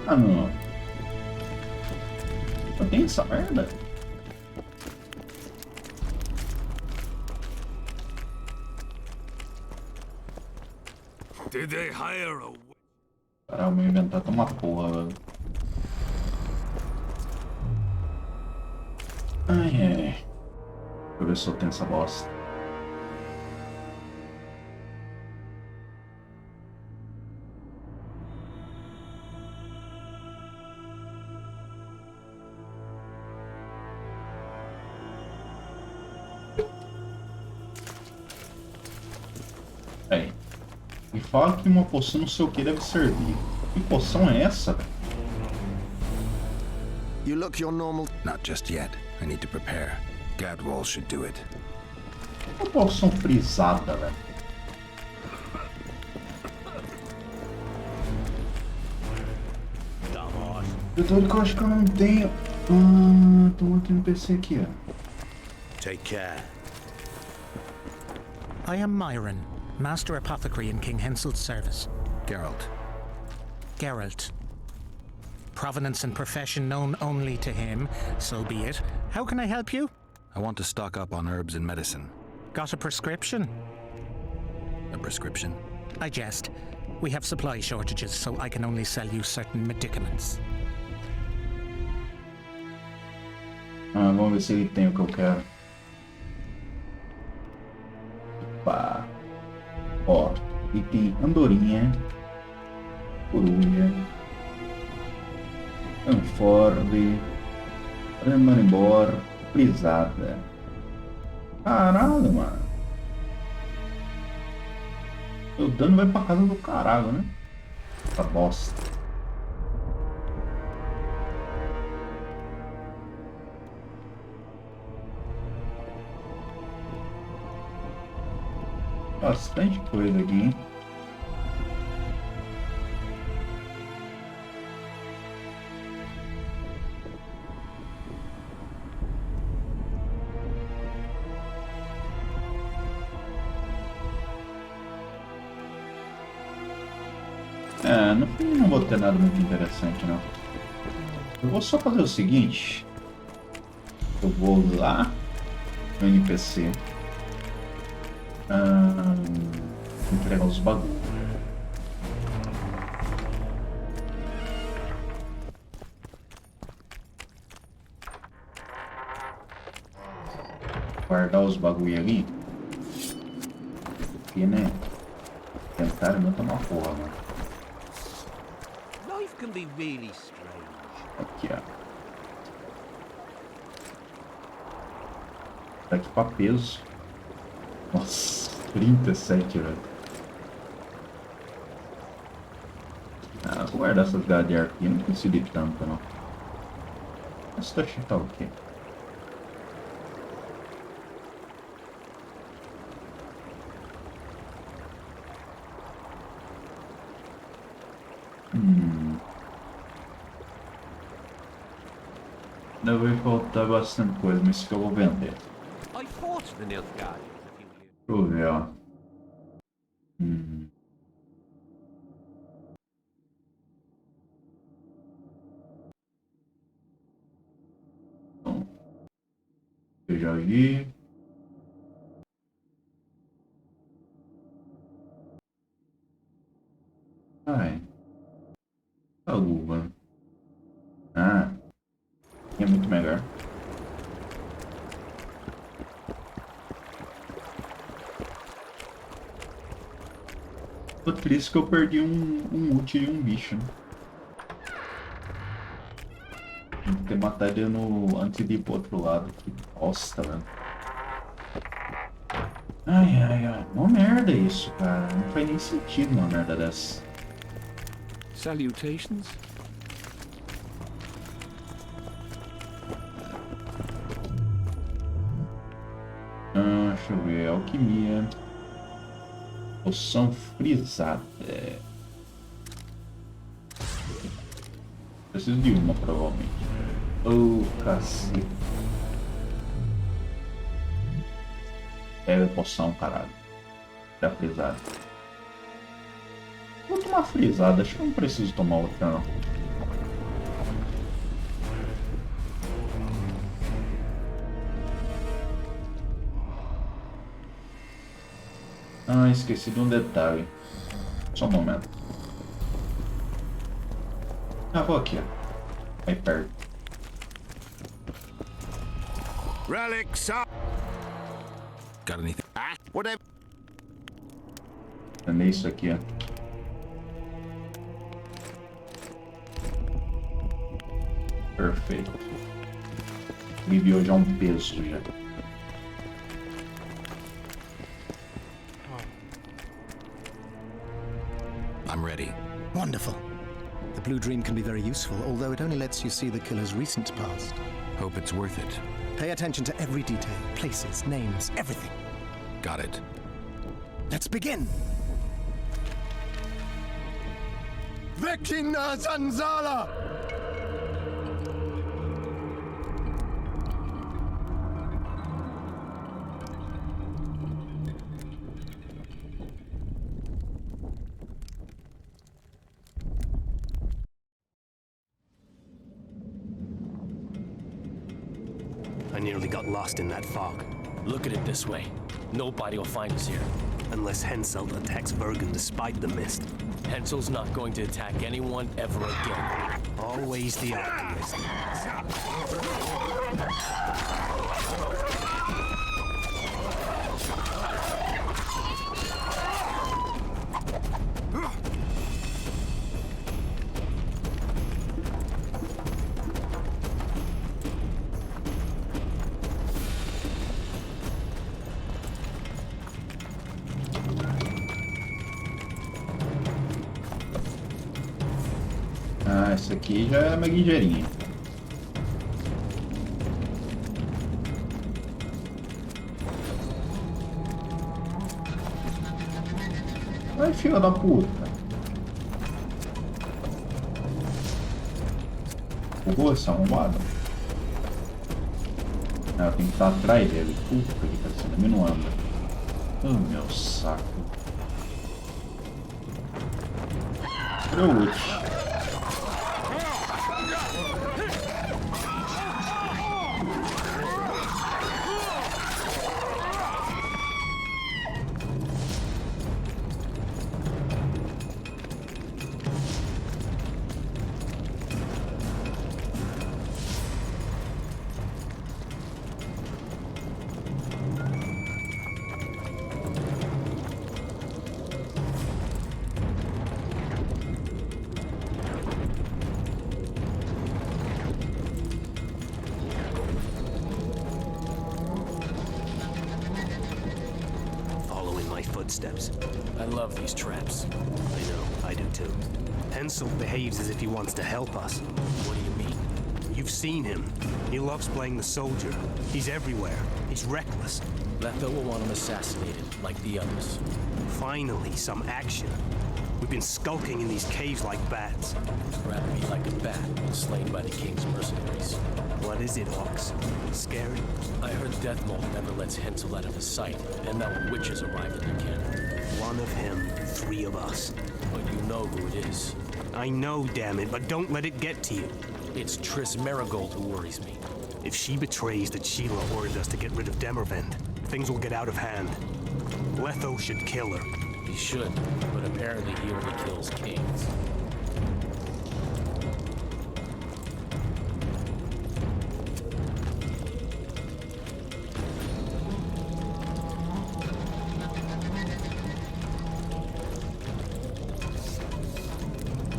Speaker 1: Ah, não. Não tem essa merda?
Speaker 7: Did they hire a...
Speaker 1: Caralho, meu inventário tá uma porra, velho. Ai, ai. Deixa eu ver se eu tenho essa bosta. Aí. Me fala que uma poção não sei o que deve servir. Que poção é essa?
Speaker 14: You look your normal.
Speaker 6: Not just yet. I need to prepare. Gadwall should do it.
Speaker 1: Uma poção frisada, velho. Detalhe que eu acho que eu não tenho. Tô aqui no PC aqui, ó.
Speaker 12: Take care.
Speaker 17: I am Myron, Master Apothecary in King Hensel's service.
Speaker 6: Geralt.
Speaker 17: Geralt. Provenance and profession known only to him, so be it. How can I help you?
Speaker 6: I want to stock up on herbs and medicine.
Speaker 17: Got a prescription?
Speaker 6: A prescription?
Speaker 17: I jest. We have supply shortages, so I can only sell you certain medicaments.
Speaker 1: Vamos ver se ele tem o que eu quero. Opa. Ó, ele tem andorinha, coruja, anforde, manibor, frisada. Caralho, mano. O dano vai pra casa do caralho, né? Essa bosta. Bastante coisa aqui, hein? No fim não vou ter nada muito interessante, não. Eu vou só fazer o seguinte. Eu vou lá no NPC. Entregar os bagulhos. Guardar os bagulho ali. Porque, né? Tentar não tomar porra, mano.
Speaker 19: Life can be really strange.
Speaker 1: Aqui, ó. Tá aqui pra peso. Nossa, 37, velho. Vou guardar essas galinhas aqui. Não preciso de tanto, não. Essa taxa tá o quê? Ainda vai faltar bastante coisa, mas isso que eu vou vender.
Speaker 19: I fought the Nilfgaard.
Speaker 1: Deixa eu ver, ó. Então, eu já vi. Ai. A luva. Ah. É muito melhor. Tô triste que eu perdi um ult e um bicho, né? Tem que ter matado ele antes de ir pro outro lado. Que bosta, velho. Ai, ai, ai. Uma merda isso, cara. Não faz nem sentido uma merda dessa.
Speaker 19: Salutations.
Speaker 1: Deixa eu ver. Alquimia. Poção frisada. Preciso de uma, provavelmente. Oh, cacete. Pega a poção, caralho. Da frisada. Vou tomar frisada. Acho que eu não preciso tomar outra, não. Ah, esqueci de um detalhe. Só um momento. Ah, vou aqui, ó. Aí perto.
Speaker 12: Relics up.
Speaker 6: Got anything?
Speaker 12: Whatever.
Speaker 1: Também isso aqui, ó. Perfeito. Aliviou já um peso já.
Speaker 6: I'm ready.
Speaker 9: Wonderful. The Blue Dream can be very useful, although it only lets you see the killer's recent past.
Speaker 6: Hope it's worth it.
Speaker 9: Pay attention to every detail, places, names, everything.
Speaker 6: Got it.
Speaker 9: Let's begin! Vecina Zanzala!
Speaker 10: I nearly got lost in that fog. Look at it this way. Nobody will find us here. Unless Hensel attacks Bergen despite the mist. Hensel's not going to attack anyone ever again. Always the optimist.
Speaker 1: Esse aqui já é mais ligeirinho. Vai, filha da puta. Porra, essa arrombada. Ah, tem que estar atrás dele. Puta que tá sendo. Ele não anda. Oh, meu saco. Eu ult.
Speaker 10: Footsteps. I love these traps. I know, I do too. Hensel behaves as if he wants to help us. What do you mean? You've seen him. He loves playing the soldier. He's everywhere. He's reckless.
Speaker 7: Letho will want him assassinated, like the others.
Speaker 10: Finally, some action. We've been skulking in these caves like bats.
Speaker 7: Rather be like a bat, slain by the king's mercenaries.
Speaker 10: What is it, Hawks? Scary?
Speaker 7: I heard Deathmold never lets Hensel out of his sight, and now witches arrived at the camp.
Speaker 10: One of him, 3 of us.
Speaker 7: But you know who it is.
Speaker 10: I know, damn it, but don't let it get to you.
Speaker 7: It's Triss Marigold who worries me.
Speaker 10: If she betrays that Sheila ordered us to get rid of Demervend, things will get out of hand. Letho should kill her.
Speaker 7: He should, but apparently he only kills kings.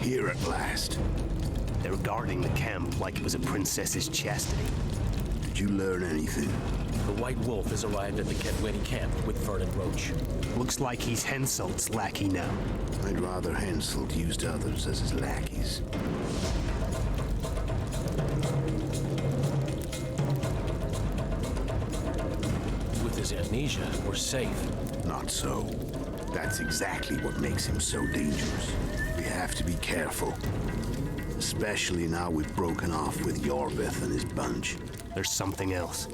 Speaker 12: Here at last.
Speaker 10: They're guarding the camp like it was a princess's chastity.
Speaker 12: Did you learn anything?
Speaker 7: The White Wolf has arrived at the Kedweni camp with Vernon Roach.
Speaker 10: Looks like he's Henselt's lackey now.
Speaker 12: I'd rather Henselt used others as his lackeys.
Speaker 7: With his amnesia, we're safe.
Speaker 12: Not so. That's exactly what makes him so dangerous. We have to be careful. Especially now we've broken off with Yorvith and his bunch.
Speaker 10: There's something else.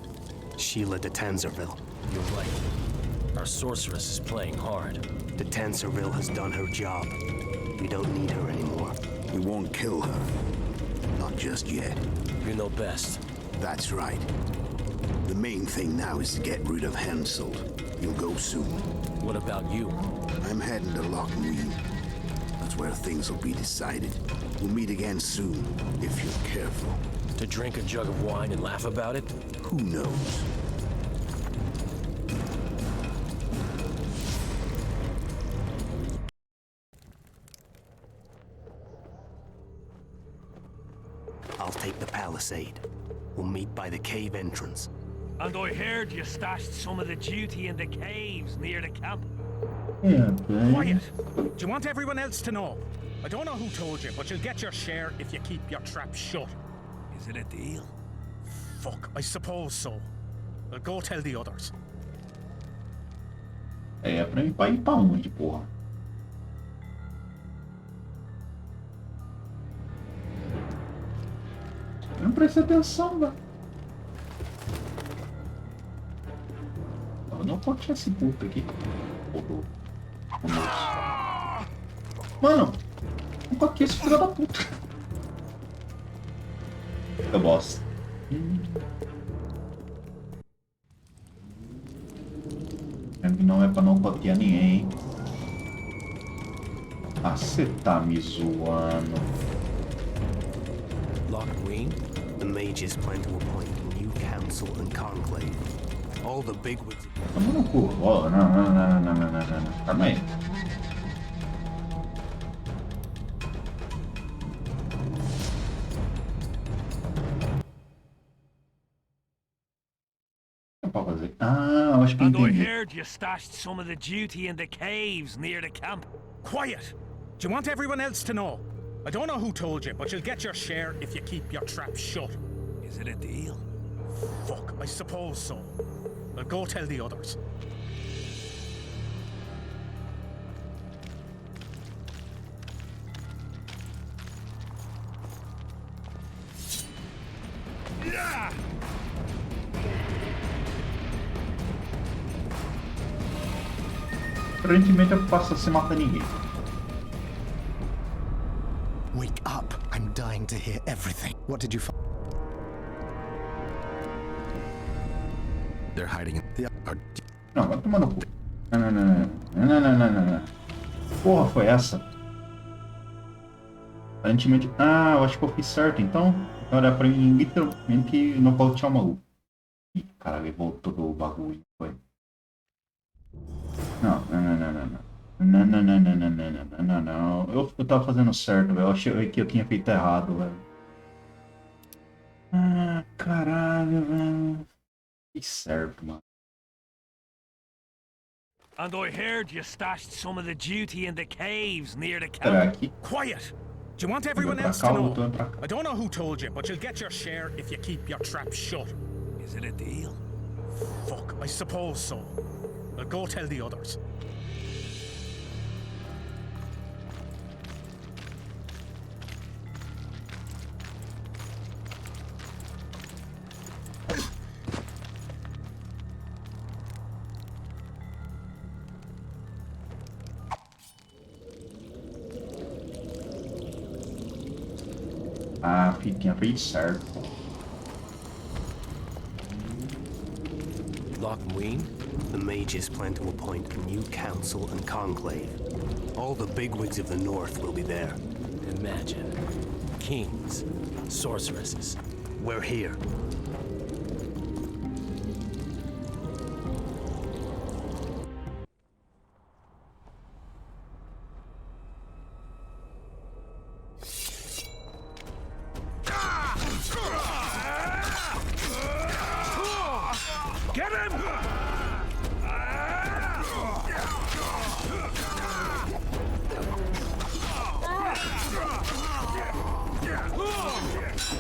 Speaker 10: Sheila de Tanserville.
Speaker 7: You're right. Our sorceress is playing hard.
Speaker 10: De Tanserville has done her job. We don't need her anymore.
Speaker 12: We won't kill her. Not just yet.
Speaker 7: You know best.
Speaker 12: That's right. The main thing now is to get rid of Henselt. You'll go soon.
Speaker 7: What about you?
Speaker 12: I'm heading to Lochmuir. That's where things will be decided. We'll meet again soon, if you're careful.
Speaker 7: To drink a jug of wine and laugh about it?
Speaker 12: Who knows?
Speaker 10: I'll take the palisade. We'll meet by the cave entrance.
Speaker 19: And I heard you stashed some of the duty in the caves near the camp.
Speaker 1: Yeah,
Speaker 16: Quiet! Do you want everyone else to know? I don't know who told you, but you'll get your share if you keep your trap shut.
Speaker 19: Is it a deal?
Speaker 16: Fuck, I suppose so. I'll go tell the others.
Speaker 1: É, pra mim vai ir pra onde, porra? Eu não prestei atenção, velho. Eu não pode tirar esse puto aqui. Mano, não pode que esse filho da puta. Eu bosta. Não é pra não cotear ninguém, hein? Ah, cê tá me zoando.
Speaker 10: Lochmuir? The mages plan to appoint a new council and conclave. All the bigwigs...
Speaker 1: Tamo no cu. Oh, não. Calma aí. Ah, acho que
Speaker 19: And I
Speaker 1: entendi.
Speaker 19: heard you stashed some of the duty in the caves near the camp.
Speaker 16: Quiet! Do you want everyone else to know? I don't know who told you, but you'll get your share if you keep your trap shut.
Speaker 19: Is it a deal?
Speaker 16: Fuck, I suppose so. I'll go tell the others.
Speaker 1: Aparentemente eu posso sem matar ninguém.
Speaker 9: Wake up. I'm dying to hear everything. What did you find?
Speaker 6: They're hiding in the...
Speaker 1: Não, vai tomar no cu. Não. Porra, foi essa? Aparentemente... Ah, eu acho que eu fiz certo, então. Então era pra mim literalmente nocautear o maluco. Ih, caralho, ele voltou do bagulho, foi. Não. Eu tava fazendo certo, velho. Eu achei que eu tinha feito errado, velho. Ah, caralho, velho. Fiz certo, mano.
Speaker 19: And I heard you stashed some of the duty in the caves near the
Speaker 1: Será
Speaker 19: camp.
Speaker 1: que...
Speaker 16: Quiet! Do you want everyone else to know? I don't know who told you, but you'll get your share if you keep your trap shut.
Speaker 19: Is it a deal?
Speaker 16: Fuck, I suppose so. I'll go tell the others.
Speaker 1: Ah, tinha feito certo.
Speaker 10: Lochmuin, the mages plan to appoint a new council and conclave. All the bigwigs of the north will be there. Imagine. Kings, sorceresses. We're here.
Speaker 19: Get him!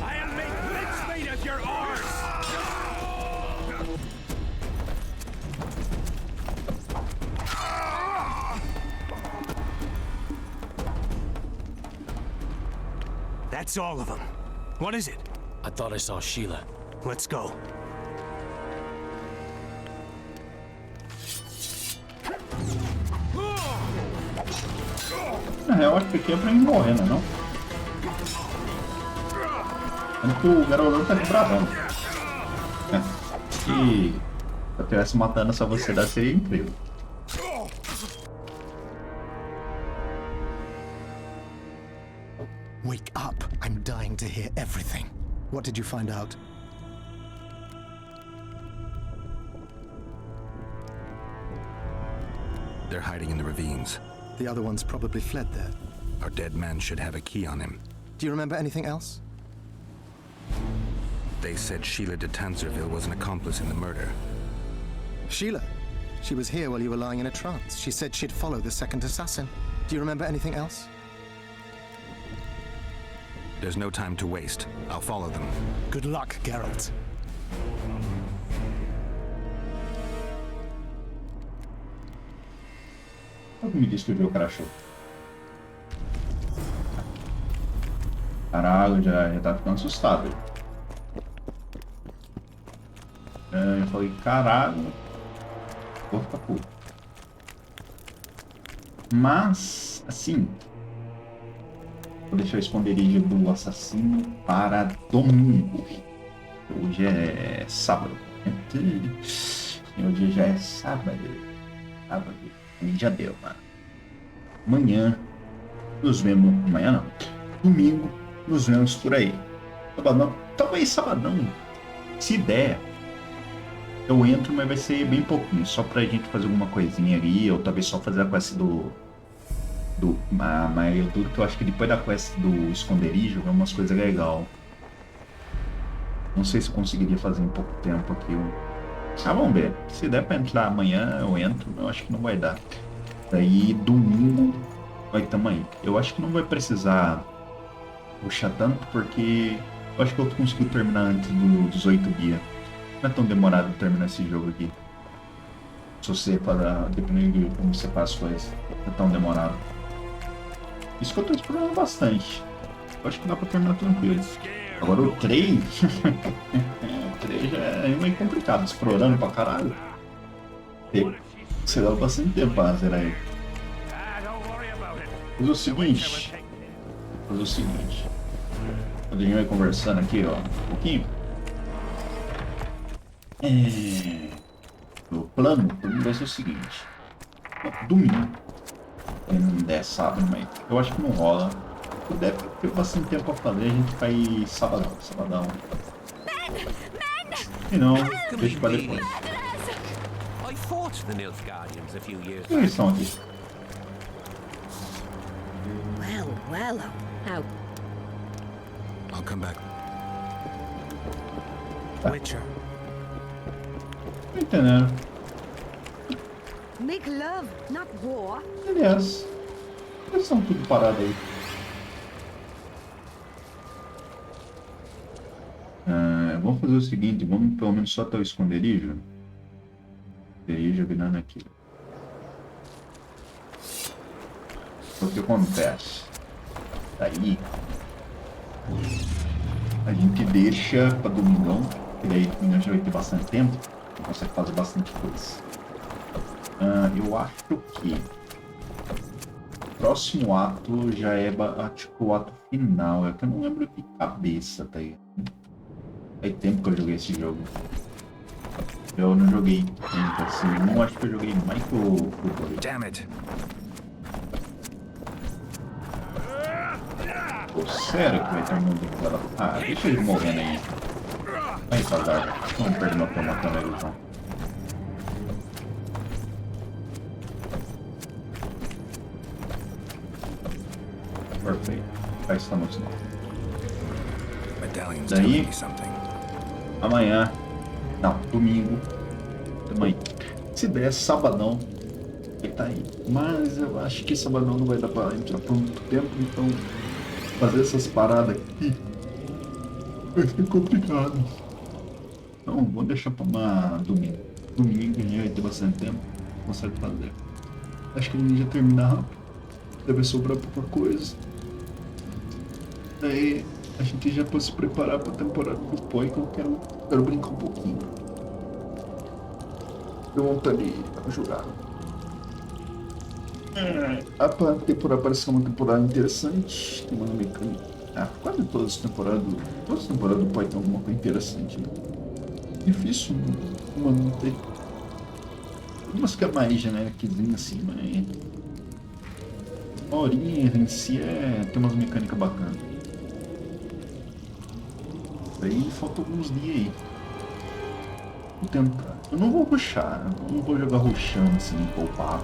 Speaker 19: I'll make mincemeat of your arse!
Speaker 10: That's all of them. What is it? I thought I saw Sheila. Let's go.
Speaker 1: Na real, acho que aqui é pra ele morrer, não é não? Sendo que o garoto tá bravão. Se eu tivesse matando essa velocidade seria incrível.
Speaker 9: Wake up. I'm dying to hear everything. What did you find out?
Speaker 6: They're hiding in the ravines.
Speaker 9: The other ones probably fled there.
Speaker 6: Our dead man should have a key on him.
Speaker 9: Do you remember anything else?
Speaker 6: They said Sheila de Tanserville was an accomplice in the murder.
Speaker 9: Sheila? She was here while you were lying in a trance. She said she'd follow the second assassin. Do you remember anything else?
Speaker 6: There's no time to waste. I'll follow them.
Speaker 9: Good luck, Geralt.
Speaker 1: Como me disse que o cara achou? Caralho, já tá ficando assustado. Eu falei, caralho. Vou ficar puto. Mas, assim... Vou deixar o esconderijo do assassino para domingo. Hoje é sábado. Hoje já é sábado. Sábado. Já deu, mano. Amanhã nos vemos. Amanhã não. Domingo nos vemos por aí. Sabadão. Talvez sabadão. Se der, eu entro, mas vai ser bem pouquinho. Só pra gente fazer alguma coisinha ali. Ou talvez só fazer a quest mas tudo que eu acho que depois da quest do esconderijo é umas coisas legais. Não sei se eu conseguiria fazer em pouco tempo aquilo. Ah, vamos ver. Se der pra entrar amanhã, eu entro. Eu acho que não vai dar. Daí, domingo, vai tamo aí. Eu acho que não vai precisar puxar tanto porque eu acho que eu consegui terminar antes dos 8 dias. Não é tão demorado terminar esse jogo aqui. Se você para, dependendo de como você faz as coisas, não é tão demorado. Isso que eu tô explorando bastante. Eu acho que dá pra terminar tranquilo. Agora o 3. O 3 já é meio complicado, explorando pra caralho. Você leva bastante tempo pra zerar ele. Fazer o seguinte. Quando a gente vai conversando aqui, ó, um pouquinho. O plano vai ser o seguinte. Domingo. Se não der sábado, mas eu acho que não rola. Deve ter bastante tempo pra fazer, a gente faz sabadão. E não, deixa pra depois.
Speaker 10: I fought the Nilfgaardians a few years
Speaker 1: Quem eles estão aqui?
Speaker 13: Well, how?
Speaker 6: I'll come back.
Speaker 17: Witcher.
Speaker 1: Não entendendo.
Speaker 13: Make love, not war.
Speaker 1: Beleza. Eles são tudo parado aí. Vamos fazer o seguinte, vamos pelo menos só até o esconderijo. Esconderijo virando aqui. O que acontece? Daí a gente deixa pra domingão, que daí domingão já vai ter bastante tempo, consegue fazer bastante coisa. Eu acho que o próximo ato já é tipo o ato final, é que eu não lembro de cabeça, tá aí. Faz tempo que eu joguei esse jogo. Eu não joguei tanto assim, não acho que eu joguei mais que o 2.
Speaker 6: Damn it.
Speaker 1: Pô, sério que vai ter um mundo dela? Ah, deixa ele morrendo aí. Vai, saudade. Vamos perder meu tempo matando ele então. Perfeito. Aí estamos lá. Daí, amanhã, não, domingo, também. Se der sabadão, vai tá aí. Mas eu acho que sabadão não vai dar pra entrar por muito tempo, então fazer essas paradas aqui vai ser complicado. Então, vou deixar pra uma domingo. Domingo já vai ter bastante tempo, consegue fazer. Acho que ele já termina rápido. Deve sobrar pouca coisa. Daí a gente já pode se preparar pra temporada do Poi, que eu quero brincar um pouquinho. Deu vontade de jogar. A temporada parece que é uma temporada interessante. Tem uma mecânica. Quase todas as temporadas do Poi tem alguma coisa interessante. Né? Difícil uma não ter. Algumas que é mais genéricazinha assim, mas a horinha em si tem umas mecânicas bacanas. Aí falta alguns dias aí. Vou tentar. Eu não vou rushar, eu não vou jogar rushando assim, poupado.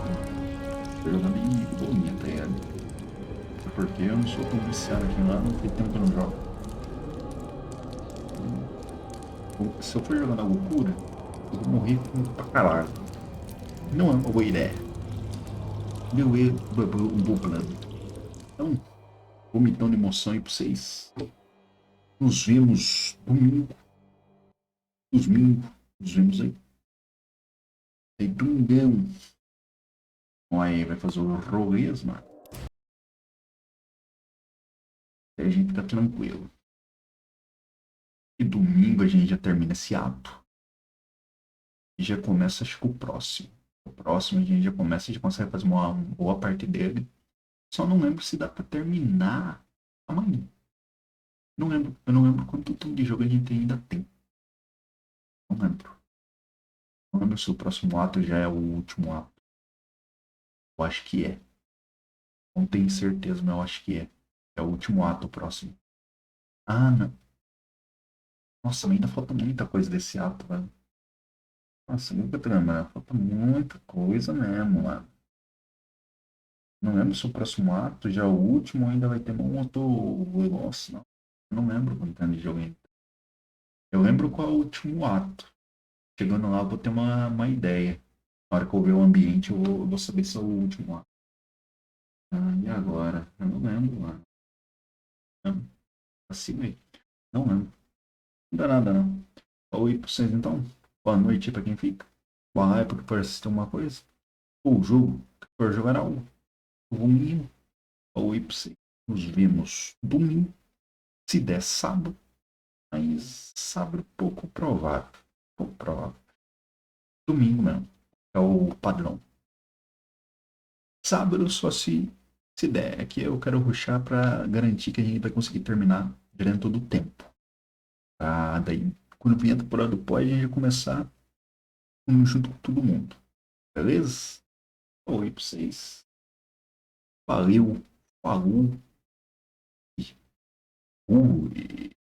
Speaker 1: Vou jogar bem bolinha, tá ligado? Até porque eu não sou tão viciado aqui lá, não tem tempo que eu não jogo. Se eu for jogar na loucura, eu vou morrer pra caralho. Não é uma boa ideia. Meu erro, um bom plano. Então, vomitão de emoção aí pra vocês. Nos vemos domingo. Nos vemos aí. Aí domingão. Aí vai fazer o rolês, mano. Aí a gente tá tranquilo. E domingo a gente já termina esse ato. E já começa, acho que o próximo. O próximo a gente já começa, já consegue fazer uma boa parte dele. Só não lembro se dá pra terminar amanhã. Eu não lembro quanto tempo de jogo a gente ainda tem. Não lembro. Não lembro se o próximo ato já é o último ato. Eu acho que é. Não tenho certeza, mas eu acho que é. É o último ato o próximo. Ah, não. Nossa, ainda falta muita coisa desse ato, velho. Nossa, nunca lembrar. Falta muita coisa mesmo, mano. Não lembro se o próximo ato já é o último ou ainda vai ter um outro. Nossa, não. Não lembro quanto tempo de jogo ainda. Eu lembro qual é o último ato. Chegando lá eu vou ter uma ideia. Na hora que eu ver o ambiente eu vou saber se é o último ato. E agora? Eu não lembro, mano. Assim, velho. Não, não. Não dá nada, não. Oi pra vocês, então. Boa noite pra quem fica. Boa época por assistir uma coisa. Ou jogo. Que for jogar algo. Domingo. Oi pra vocês. Nos vemos domingo. Se der sábado. Mas sábado pouco provável. Pouco provável. Domingo mesmo. É o padrão. Sábado só se der. É que eu quero rushar pra garantir que a gente vai conseguir terminar dentro do tempo. Pra daí, quando vier a temporada do pod, a gente vai começar junto com todo mundo. Beleza? Oi pra vocês. Valeu. Falou. E fui.